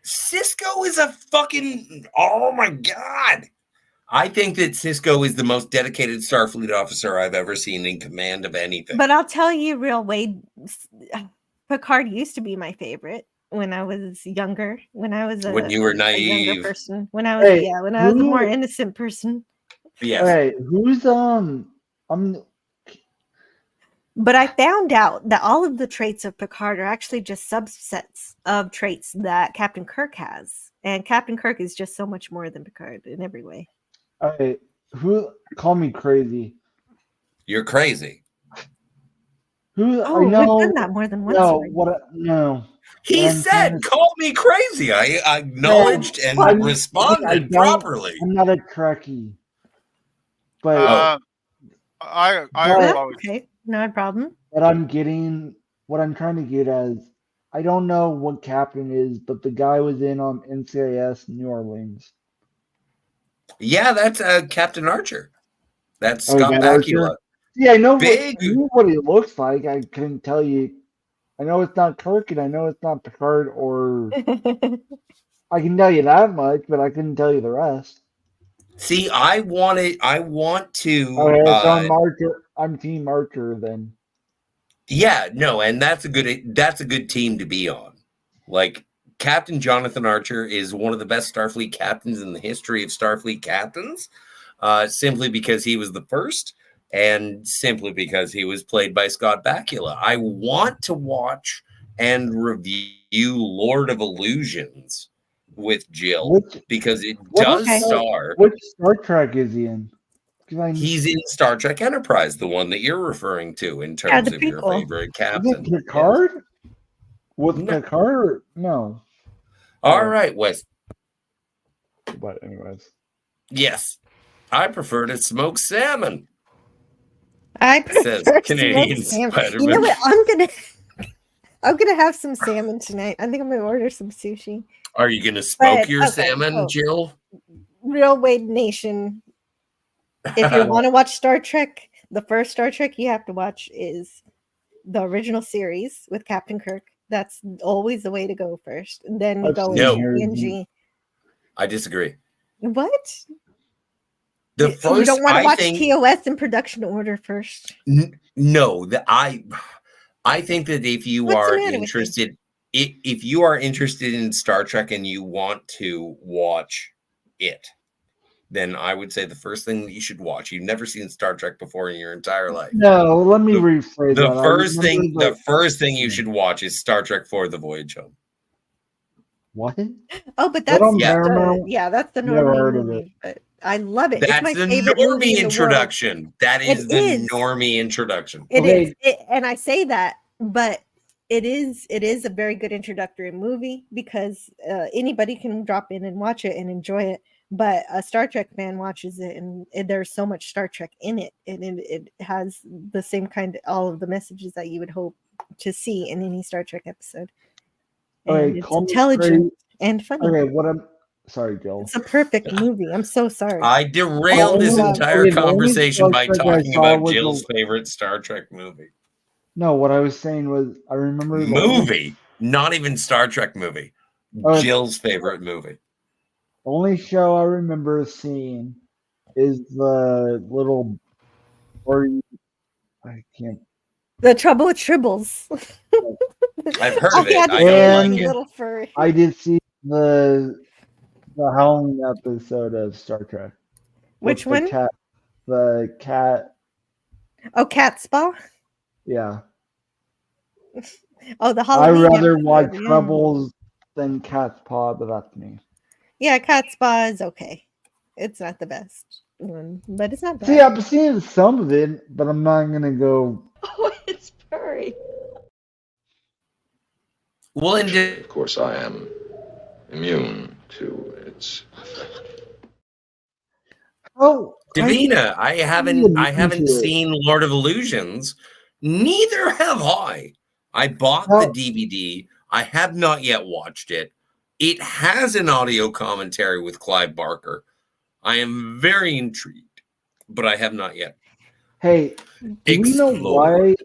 Cisco is a fucking, oh my god. I think that Cisco is the most dedicated Starfleet officer I've ever seen in command of anything. But I'll tell you, real Wade, Picard used to be my favorite when I was younger. When I was When you were a naive. younger person. When I was Hey, when I was a more who- innocent person. Yes. Hey, who's I'm But I found out that all of the traits of Picard are actually just subsets of traits that Captain Kirk has. And Captain Kirk is just so much more than Picard in every way. hey, who call me crazy? You're crazy. Who Oh, I know? we've done that more than once. No, already. no. He What I'm trying said, to- call me crazy. I acknowledged and I'm- responded I don't- properly. I'm not a Trekkie, but I But- always, Okay, no problem. what I'm trying to get as, I don't know what captain is, but the guy was in on NCIS New Orleans. Yeah, that's Captain Archer. That's Oh, is Scott that Archer? Bakula. Yeah, I know Big. knew what he looks like. I couldn't tell you I know it's not Kirk, and I know it's not Picard, or I can tell you that much, but I couldn't tell you the rest. See, I want to. Okay, so I'm Team Archer then. Yeah, no, and that's a good team to be on. Like Captain Jonathan Archer is one of the best Starfleet captains in the history of Starfleet captains, simply because he was the first, and simply because he was played by Scott Bakula. I want to watch and review Lord of Illusions with Jill because it does star. Which Star Trek is he in? He's in Star Trek Enterprise, the one that you're referring to in terms of your favorite captain. Is it Picard? Yes. With Picard? No. All right, Wes. But anyways. Yes. I prefer to smoke salmon. I prefer Canadian Spider-Man. You know what? I'm gonna have some salmon tonight. I think I'm gonna order some sushi. Are you gonna smoke your salmon, Jill? Real Wade Nation. If you want to watch Star Trek, the first Star Trek you have to watch is the original series with Captain Kirk. That's always the way to go first. And then you go into TNG. I disagree. What? The first, you don't want to watch TOS in production order first? No, I think that if you are interested, if you are interested in Star Trek and you want to watch it, then I would say the first thing that you should watch. You've never seen Star Trek before in your entire life. No, let me rephrase that. The first thing you should watch is Star Trek IV: The Voyage Home. What? Oh, but that's that's the normal movie. But I love it. That's it's my the favorite normie introduction. That is the normie introduction. It is, and I say that, but it is a very good introductory movie because anybody can drop in and watch it and enjoy it. But a Star Trek fan watches it, and there's so much Star Trek in it, and it has the same kind of all of the messages that you would hope to see in any Star Trek episode. And it's intelligent and funny. Okay, sorry, Jill. It's a perfect movie. I'm so sorry. I derailed this entire conversation by talking about Jill's favorite Star Trek movie. No, what I was saying was I remember movie, not even Star Trek movie. Jill's favorite movie. The only show I remember seeing is the little, The Trouble with Tribbles. I've heard of it. I don't like it. Little furry. I did see the Halloween episode of Star Trek. Which one? The cat. Oh, Cat Spa? Yeah. Oh, the Halloween. I'd rather watch Troubles than Cat Spa, but that's me. Yeah, Cat Spa is okay. It's not the best one, but it's not bad. See, I've seen some of it, but I'm not gonna go. Oh, it's furry. Well, of course, I am immune to its. Oh, Davina, I haven't seen Lord of Illusions. Neither have I. I bought the DVD. I have not yet watched it. It has an audio commentary with Clive Barker. I am very intrigued, but I have not yet. Hey, do we know why,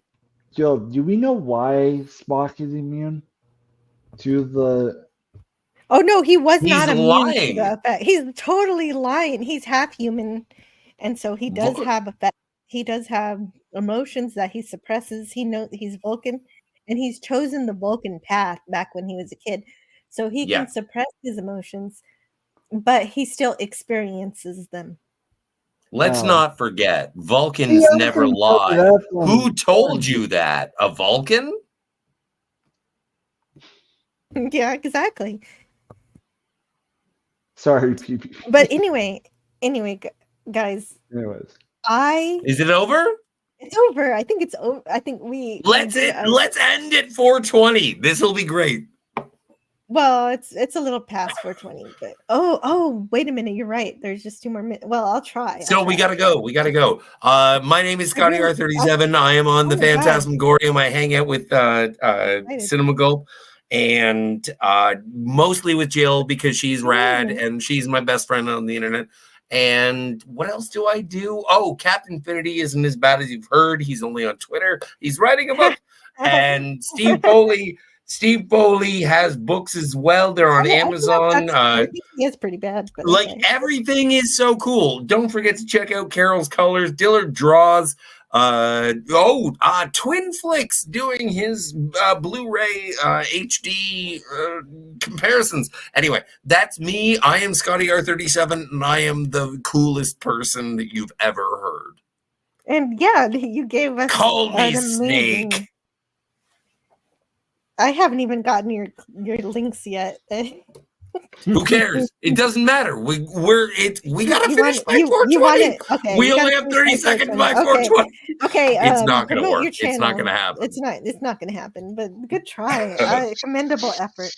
Jill? Do we know why Spock is immune to the? Oh no, he was not immune lying. to the effect. He's totally lying. He's half human, and so he does have effect. He does have emotions that he suppresses. He knows he's Vulcan, and he's chosen the Vulcan path back when he was a kid. So he can suppress his emotions, but he still experiences them. Let's not forget, Vulcans never lie. Who told you that? A Vulcan? Yeah, exactly. Sorry, PP. But anyway, guys. Anyways. Is it over? It's over. I think it's over. I think let's end at 4:20. This will be great. Well, it's a little past 4:20, but oh, wait a minute, you're right. There's just 2 more minutes. Well, I'll try. We gotta go. My name is Scotty R37. I am on the Phantasmagorium. I hang out with Cinema Gulp and mostly with Jill because she's rad and she's my best friend on the internet. And what else do I do? Oh, Captain Infinity isn't as bad as you've heard. He's only on Twitter. He's writing a book. And Steve Foley has books as well. They're on Amazon. I think he is pretty bad, but like okay. everything is so cool. Don't forget to check out Carol's Colors. Dillard draws. Twin Flicks doing his Blu-ray HD comparisons. Anyway, that's me. I am Scotty R37, and I am the coolest person that you've ever heard. And yeah, you gave us Call me an amazing. Snake. I haven't even gotten your links yet. Who cares? It doesn't matter. We gotta finish by 420. You want it? Okay. We only have 30 seconds by 420. Okay. It's not gonna promote work. your channel. It's not gonna happen. It's not gonna happen. But good try. Commendable effort.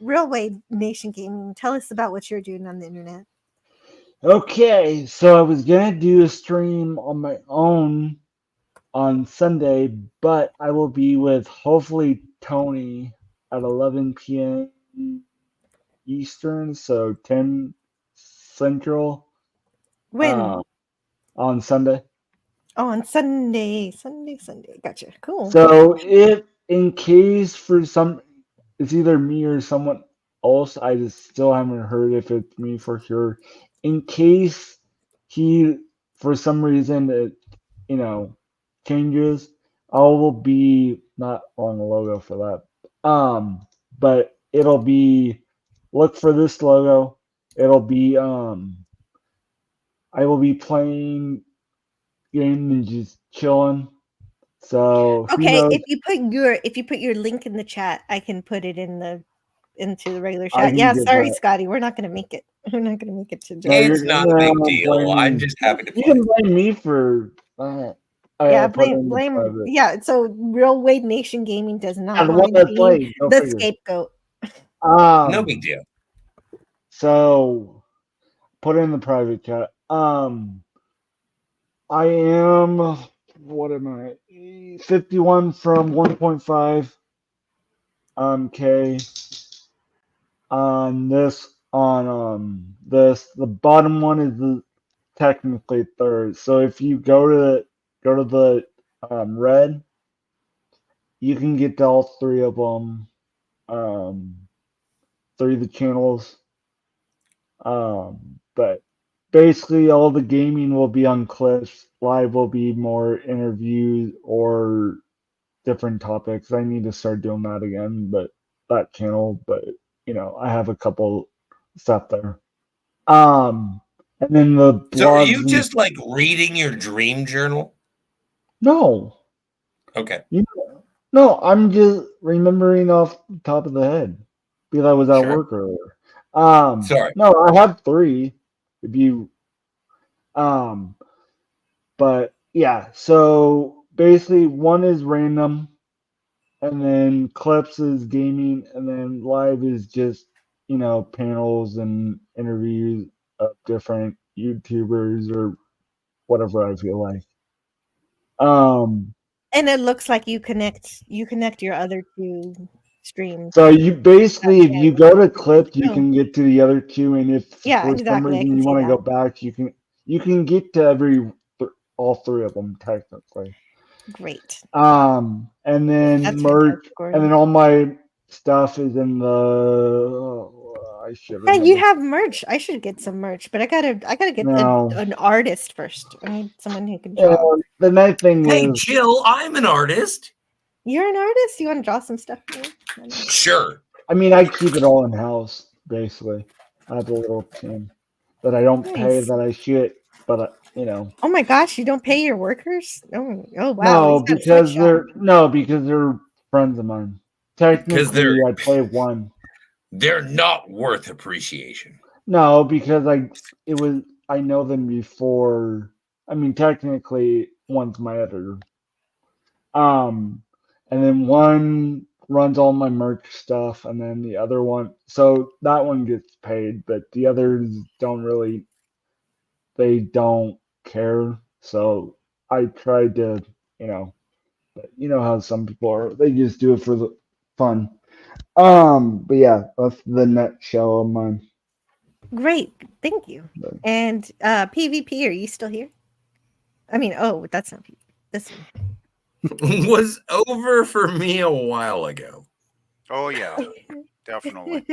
Railway Nation Gaming. Tell us about what you're doing on the internet. Okay, so I was gonna do a stream on my own on Sunday, but I will be with hopefully Tony at 11 p.m. Eastern, so 10 Central. When? On Sunday. Oh, on Sunday. Sunday. Gotcha. Cool. So if in case for some, it's either me or someone else. I just still haven't heard if it's me for sure. In case he, for some reason, it changes, I will be not on the logo for that. But it'll be, look for this logo. It'll be I will be playing game and just chilling. So okay, if you put your link in the chat, I can put it into the regular chat. Yeah, sorry, Scotty, we're not gonna make it. We're not gonna make it to. It's not a big deal. I'm just happy to. You can blame me for. Blame. Yeah, so Real Wade Nation Gaming does not mind being the scapegoat. No big deal. So, put it in the private chat. I am. What am I? 51 from 1.5 K on this. The bottom one is technically third. So if you go to the red, you can get to all three of them. Three of the channels. But basically all the gaming will be on clips. Live will be more interviews or different topics. I need to start doing that again, but that channel, but I have a couple stuff there. And then the blogs. So are you just like reading your dream journal? No. Okay. No, I'm just remembering off the top of the head because I was at work earlier. Sorry. No, I have three. If you but yeah, so basically one is random, and then clips is gaming, and then live is just panels and interviews of different YouTubers or whatever I feel like. And it looks like you connect your other two streams. So you basically, if you go to clips, you can get to the other two, and if for some reason you want to go back, you can get to all three of them technically. Great. And then That's merch, and then all my stuff is in the. I should. Yeah, you have merch. I should get some merch, but I gotta get an artist first. I need someone who can draw. The nice thing Hey, is, Jill, I'm an artist. You're an artist. You want to draw some stuff for me? Sure. I mean, I keep it all in house. Basically, I have a little team that I don't pay that I should, but Oh my gosh, you don't pay your workers? Oh wow. No, because they're friends of mine. Technically, I pay one. They're not worth appreciation. No, because I know them before. I mean, technically, one's my editor. And then one runs all my merch stuff, and then the other one. So that one gets paid, but the others don't really. They don't care. So I tried to, but you know how some people are. They just do it for the fun. But yeah, that's the nutshell of mine. Great, thank you. And PvP, are you still here? I mean, that's not PvP. This one. was over for me a while ago. Oh yeah, definitely.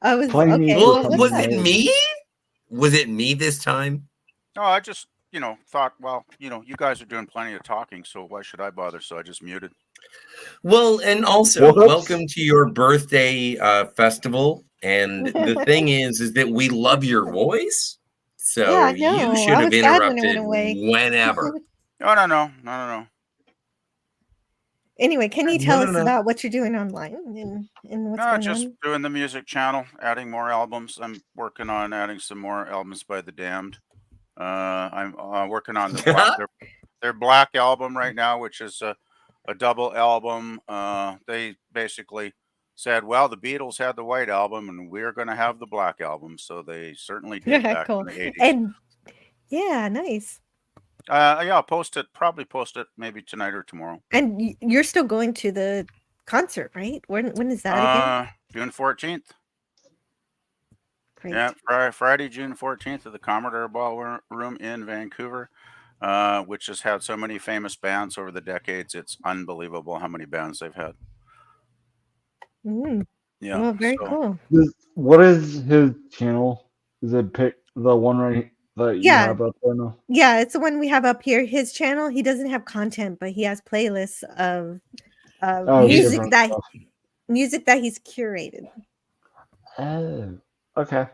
I was Play me okay. for Well, That's was something it fine. new. me? Was it me this time? No, I just thought, well, you guys are doing plenty of talking, so why should I bother? So I just muted. Well, and also, Whoops. welcome to your birthday festival. And the thing is that we love your voice. Yeah, I So you know. should I have was sad when it went interrupted away. whenever. No. Anyway, can you tell No, no, us no. about what you're doing online and what's No, going just on? doing the music channel, adding more albums. I'm working on adding some more albums by The Damned. I'm working on their Black album right now, which is a double album. They basically said, well, the Beatles had the White album, and we're going to have the Black album. So they certainly did back Cool. in the 80s. And yeah, nice. Yeah, probably post it maybe tonight or tomorrow. And you're still going to the concert, right? When is that again? June 14th. Great. Yeah, Friday, June 14th at the Commodore Ballroom in Vancouver, which has had so many famous bands over the decades. It's unbelievable how many bands they've had. Yeah. Well, very cool. What is his channel? Is it pick the one right that you Yeah. have up there now? Yeah, it's the one we have up here. His channel, he doesn't have content, but he has playlists of music different that stuff. he's curated. Oh, okay.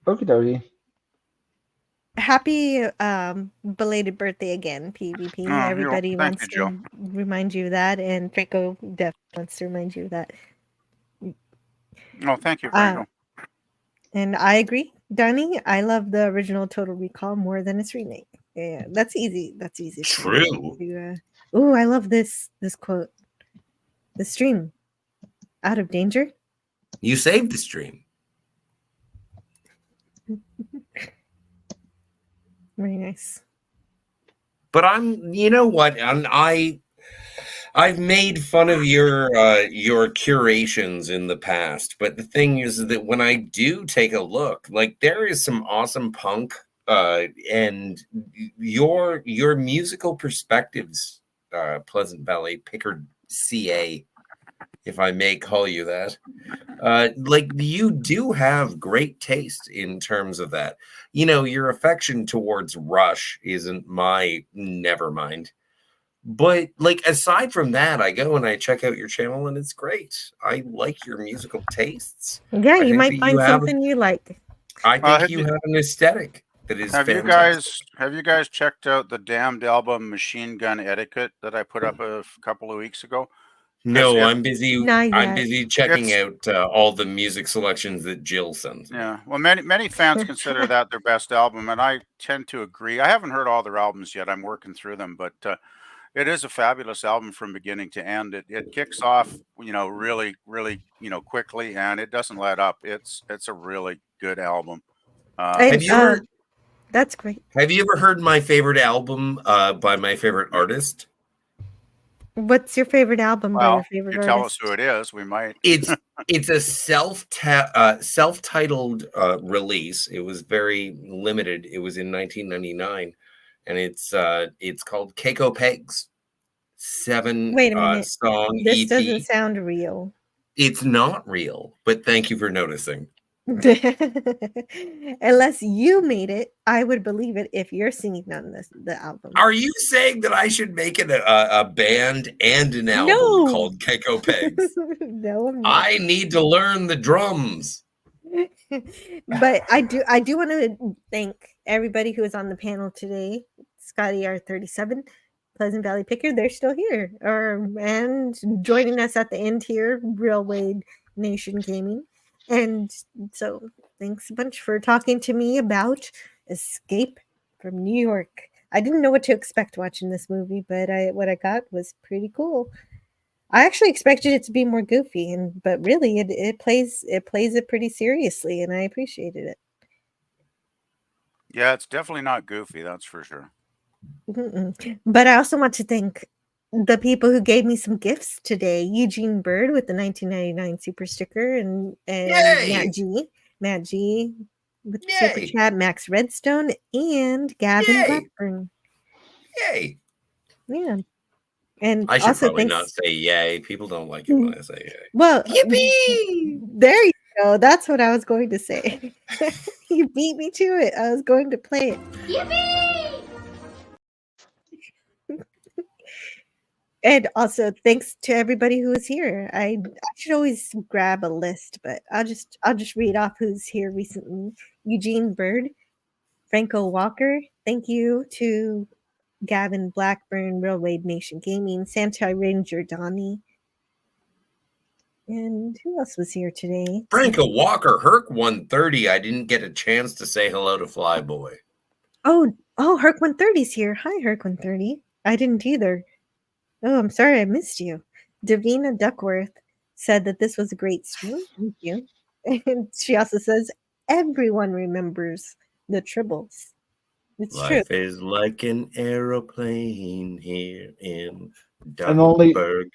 Okie dokie. Happy belated birthday again, PvP. Everybody thank wants you, to Joe. remind you of that, and Draco definitely wants to remind you of that. Oh, thank you, Franco. And I agree, Donnie. I love the original Total Recall more than its remake. Yeah, that's easy. That's easy. True. Oh, I love this quote. The stream, out of danger. You saved the stream. Very nice. But you know what? I've made fun of your curations in the past, but the thing is that when I do take a look, like there is some awesome punk, and your musical perspectives, Pleasant Valley Pickard, CA, if I may call you that. Like you do have great taste in terms of that. You know, your affection towards Rush isn't my never mind. But like aside from that, I go and I check out your channel and it's great. I like your musical tastes. Yeah, I you think might that find something you like. I think you have an aesthetic that is fantastic. Have you guys checked out the Damned album Machine Gun Etiquette that I put up a couple of weeks ago? No, I'm busy. Not I'm yet. busy checking out all the music selections that Jill sends. Yeah, well, many fans consider that their best album, and I tend to agree. I haven't heard all their albums yet. I'm working through them, but it is a fabulous album from beginning to end. It kicks off, really, really, quickly, and it doesn't let up. It's a really good album. Have you ever? That's great. Have you ever heard my favorite album by my favorite artist? What's your favorite album by your favorite you artist? tell us who it is, we might. It's a self-titled release. It was very limited. It was in 1999, and it's called Keiko Pegs. 7 Wait a minute. song This EP. doesn't sound real. It's not real, but thank you for noticing. Unless you made it, I would believe it if you're singing on the album. Are you saying that I should make it a band and an album called Keiko Pegs? No, I'm not. I need to learn the drums. But I do want to thank everybody who was on the panel today. Scotty R37, Pleasant Valley Picker, they're still here. And joining us at the end here, Railway Nation Gaming. And so thanks a bunch for talking to me about Escape from New York. I didn't know what to expect watching this movie, but what I got was pretty cool. I actually expected it to be more goofy, but really it plays it pretty seriously, and I appreciated it. Yeah, it's definitely not goofy, that's for sure. But I also want to thank the people who gave me some gifts today. Eugene Bird with the 1999 super sticker, and Matt G with the super chat, Max Redstone, and Gavin Blackburn. Yay! Yeah. And I should also probably not thanks. say yay. People don't like it when I say yay. Well, Yippee! there you go. That's what I was going to say. You beat me to it. I was going to play it. Yippee! And also thanks to everybody who is here. I should always grab a list, but I'll just read off who's here recently. Eugene Bird, Franco Walker. Thank you to Gavin Blackburn, Railway Nation Gaming, Santai Ranger Donnie. And who else was here today? Franco Walker, Herc 130. I didn't get a chance to say hello to Flyboy. Oh, Herc 130's here. Hi, Herc 130. I didn't either. Oh, I'm sorry I missed you. Davina Duckworth said that this was a great stream. Thank you. And she also says everyone remembers the Tribbles. It's true. Life is like an aeroplane here in And the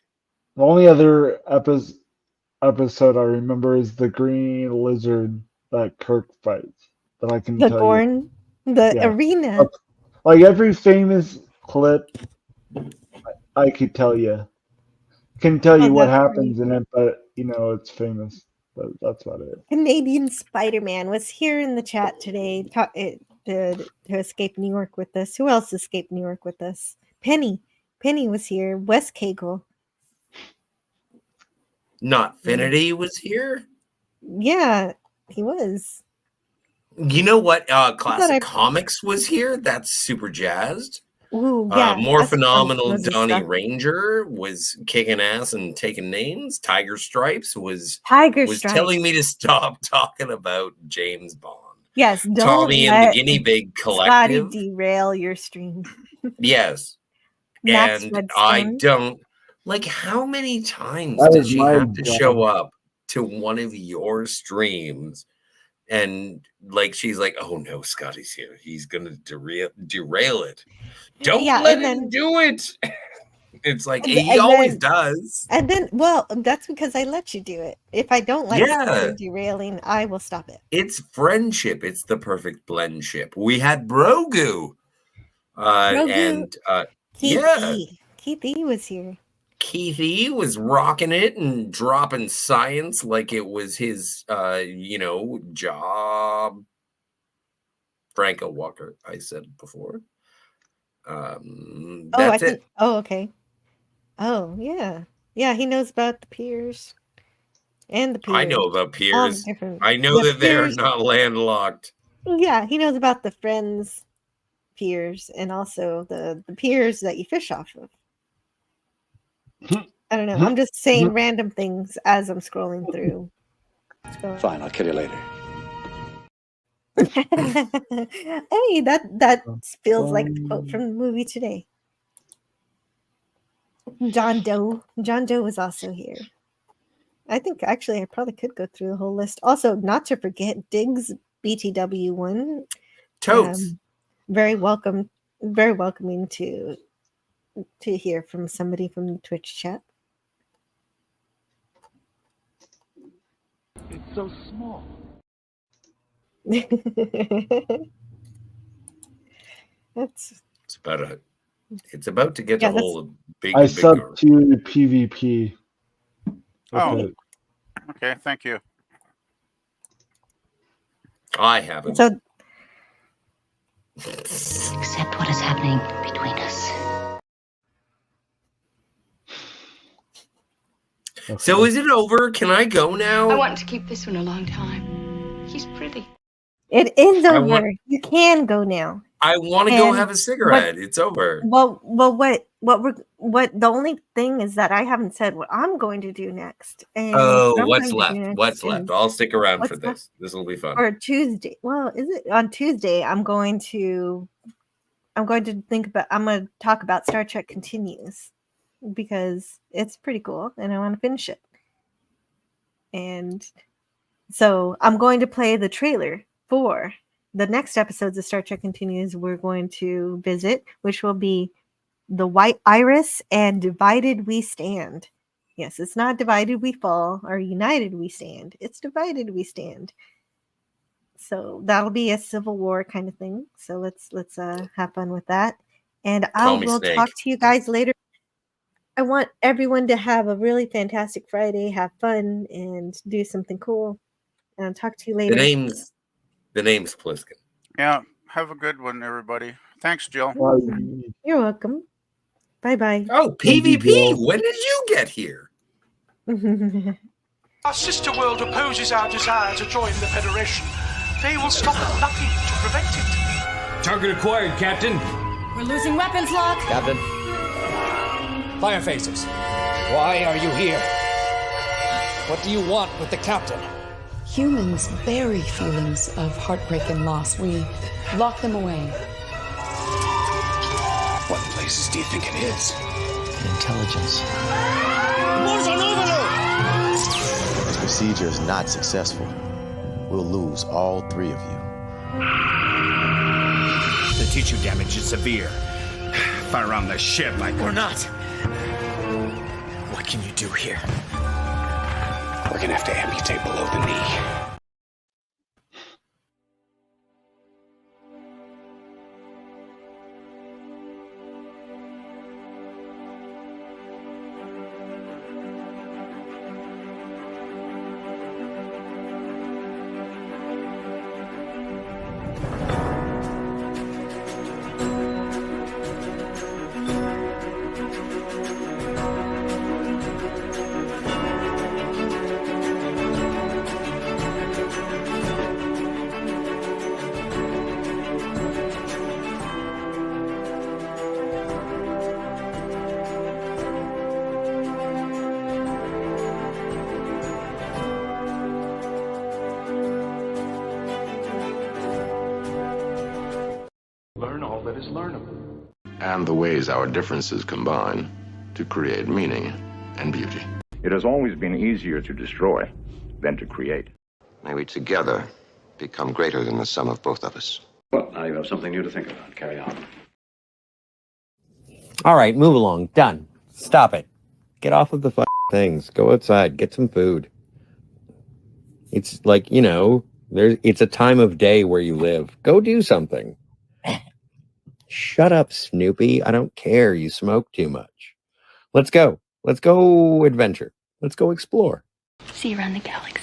only other episode I remember is the green lizard that Kirk fights. That I can The tell Gorn, the arena. Like every famous clip, I could tell you. Can tell you what happens in it, but it's famous. But that's about it. Canadian Spider-Man was here in the chat today to escape New York with us. Who else escaped New York with us? Penny was here. Wes Cagle. Notfinity was here? Yeah, he was. You know what? Classic Comics was here. That's super jazzed. Ooh, yeah. More Phenomenal Donnie Ranger was kicking ass and taking names. Tiger Stripes was telling me to stop talking about James Bond. Yes, don't Tommy and the Guinea Pig Collective. Scotty derail your stream. Yes. Max And Redstone. I don't like how many times That does is she my have to job. show up to one of your streams and like she's like, oh no, Scotty's here. He's gonna derail it. Don't let him do it. It's like he always does. And then, well, that's because I let you do it. If I don't like Scotty derailing, I will stop it. It's friendship. It's the perfect blendship. We had Brogu. And Keith E was here. Keith E was rocking it and dropping science like it was his job. Franco Walker, I said before. That's it. Oh, okay. Oh, yeah. Yeah, he knows about the piers. And the piers. I know about piers. I know that they're not landlocked. Yeah, he knows about the Friends piers and also the piers that you fish off of. I don't know. I'm just saying random things as I'm scrolling through. Fine, I'll kill you later. Hey, that feels like the quote from the movie today. John Doe was also here. I think actually I probably could go through the whole list. Also, not to forget Diggs BTW1. Totes. Very welcoming to hear from somebody from the Twitch chat. It's so small. It's about to get to hold a big. I sub to PvP. Okay, thank you. I haven't. Accept what is happening between us. So is it over? Can I go now? I want to keep this one a long time. He's pretty. It is over. You can go now. I want to go have a cigarette. It's over. Well, what the only thing is that I haven't said what I'm going to do next. And what's left? What's left? I'll stick around for this. This will be fun. Or Tuesday. Well, is it on Tuesday? I'm going to talk about Star Trek Continues because it's pretty cool and I want to finish it. And so I'm going to play the trailer for the next episodes of Star Trek Continues we're going to visit, which will be The White Iris and Divided We Stand. Yes, it's not Divided We Fall or United We Stand. It's Divided We Stand. So that'll be a Civil War kind of thing. So let's have fun with that. And I Call me will Snake. talk to you guys later. I want everyone to have a really fantastic Friday, have fun, and do something cool. And I'll talk to you later. The name's Pliskin. Yeah. Have a good one, everybody. Thanks, Jill. You're welcome. Bye-bye. Oh, PvP, when did you get here? Our sister world opposes our desire to join the Federation. They will stop at nothing to prevent it. Target acquired, Captain. We're losing weapons, Locke. Captain. Fire faces. Why are you here? What do you want with the captain? Humans bury feelings of heartbreak and loss. We lock them away. What places do you think it is? Intelligence. Wars on overload! This procedure is not successful. We'll lose all 3 of you. The tissue damage is severe. Fire around the ship, Or not. What can you do here? We're gonna have to amputate below the knee. Learn all that is learnable. And the ways our differences combine to create meaning and beauty. It has always been easier to destroy than to create. May we together become greater than the sum of both of us. Well, now you have something new to think about. Carry on. All right, move along. Done. Stop it. Get off of the things. Go outside. Get some food. It's like, it's a time of day where you live. Go do something. Shut up, Snoopy. I don't care. You smoke too much. Let's go. Let's go adventure. Let's go explore. See you around the galaxy.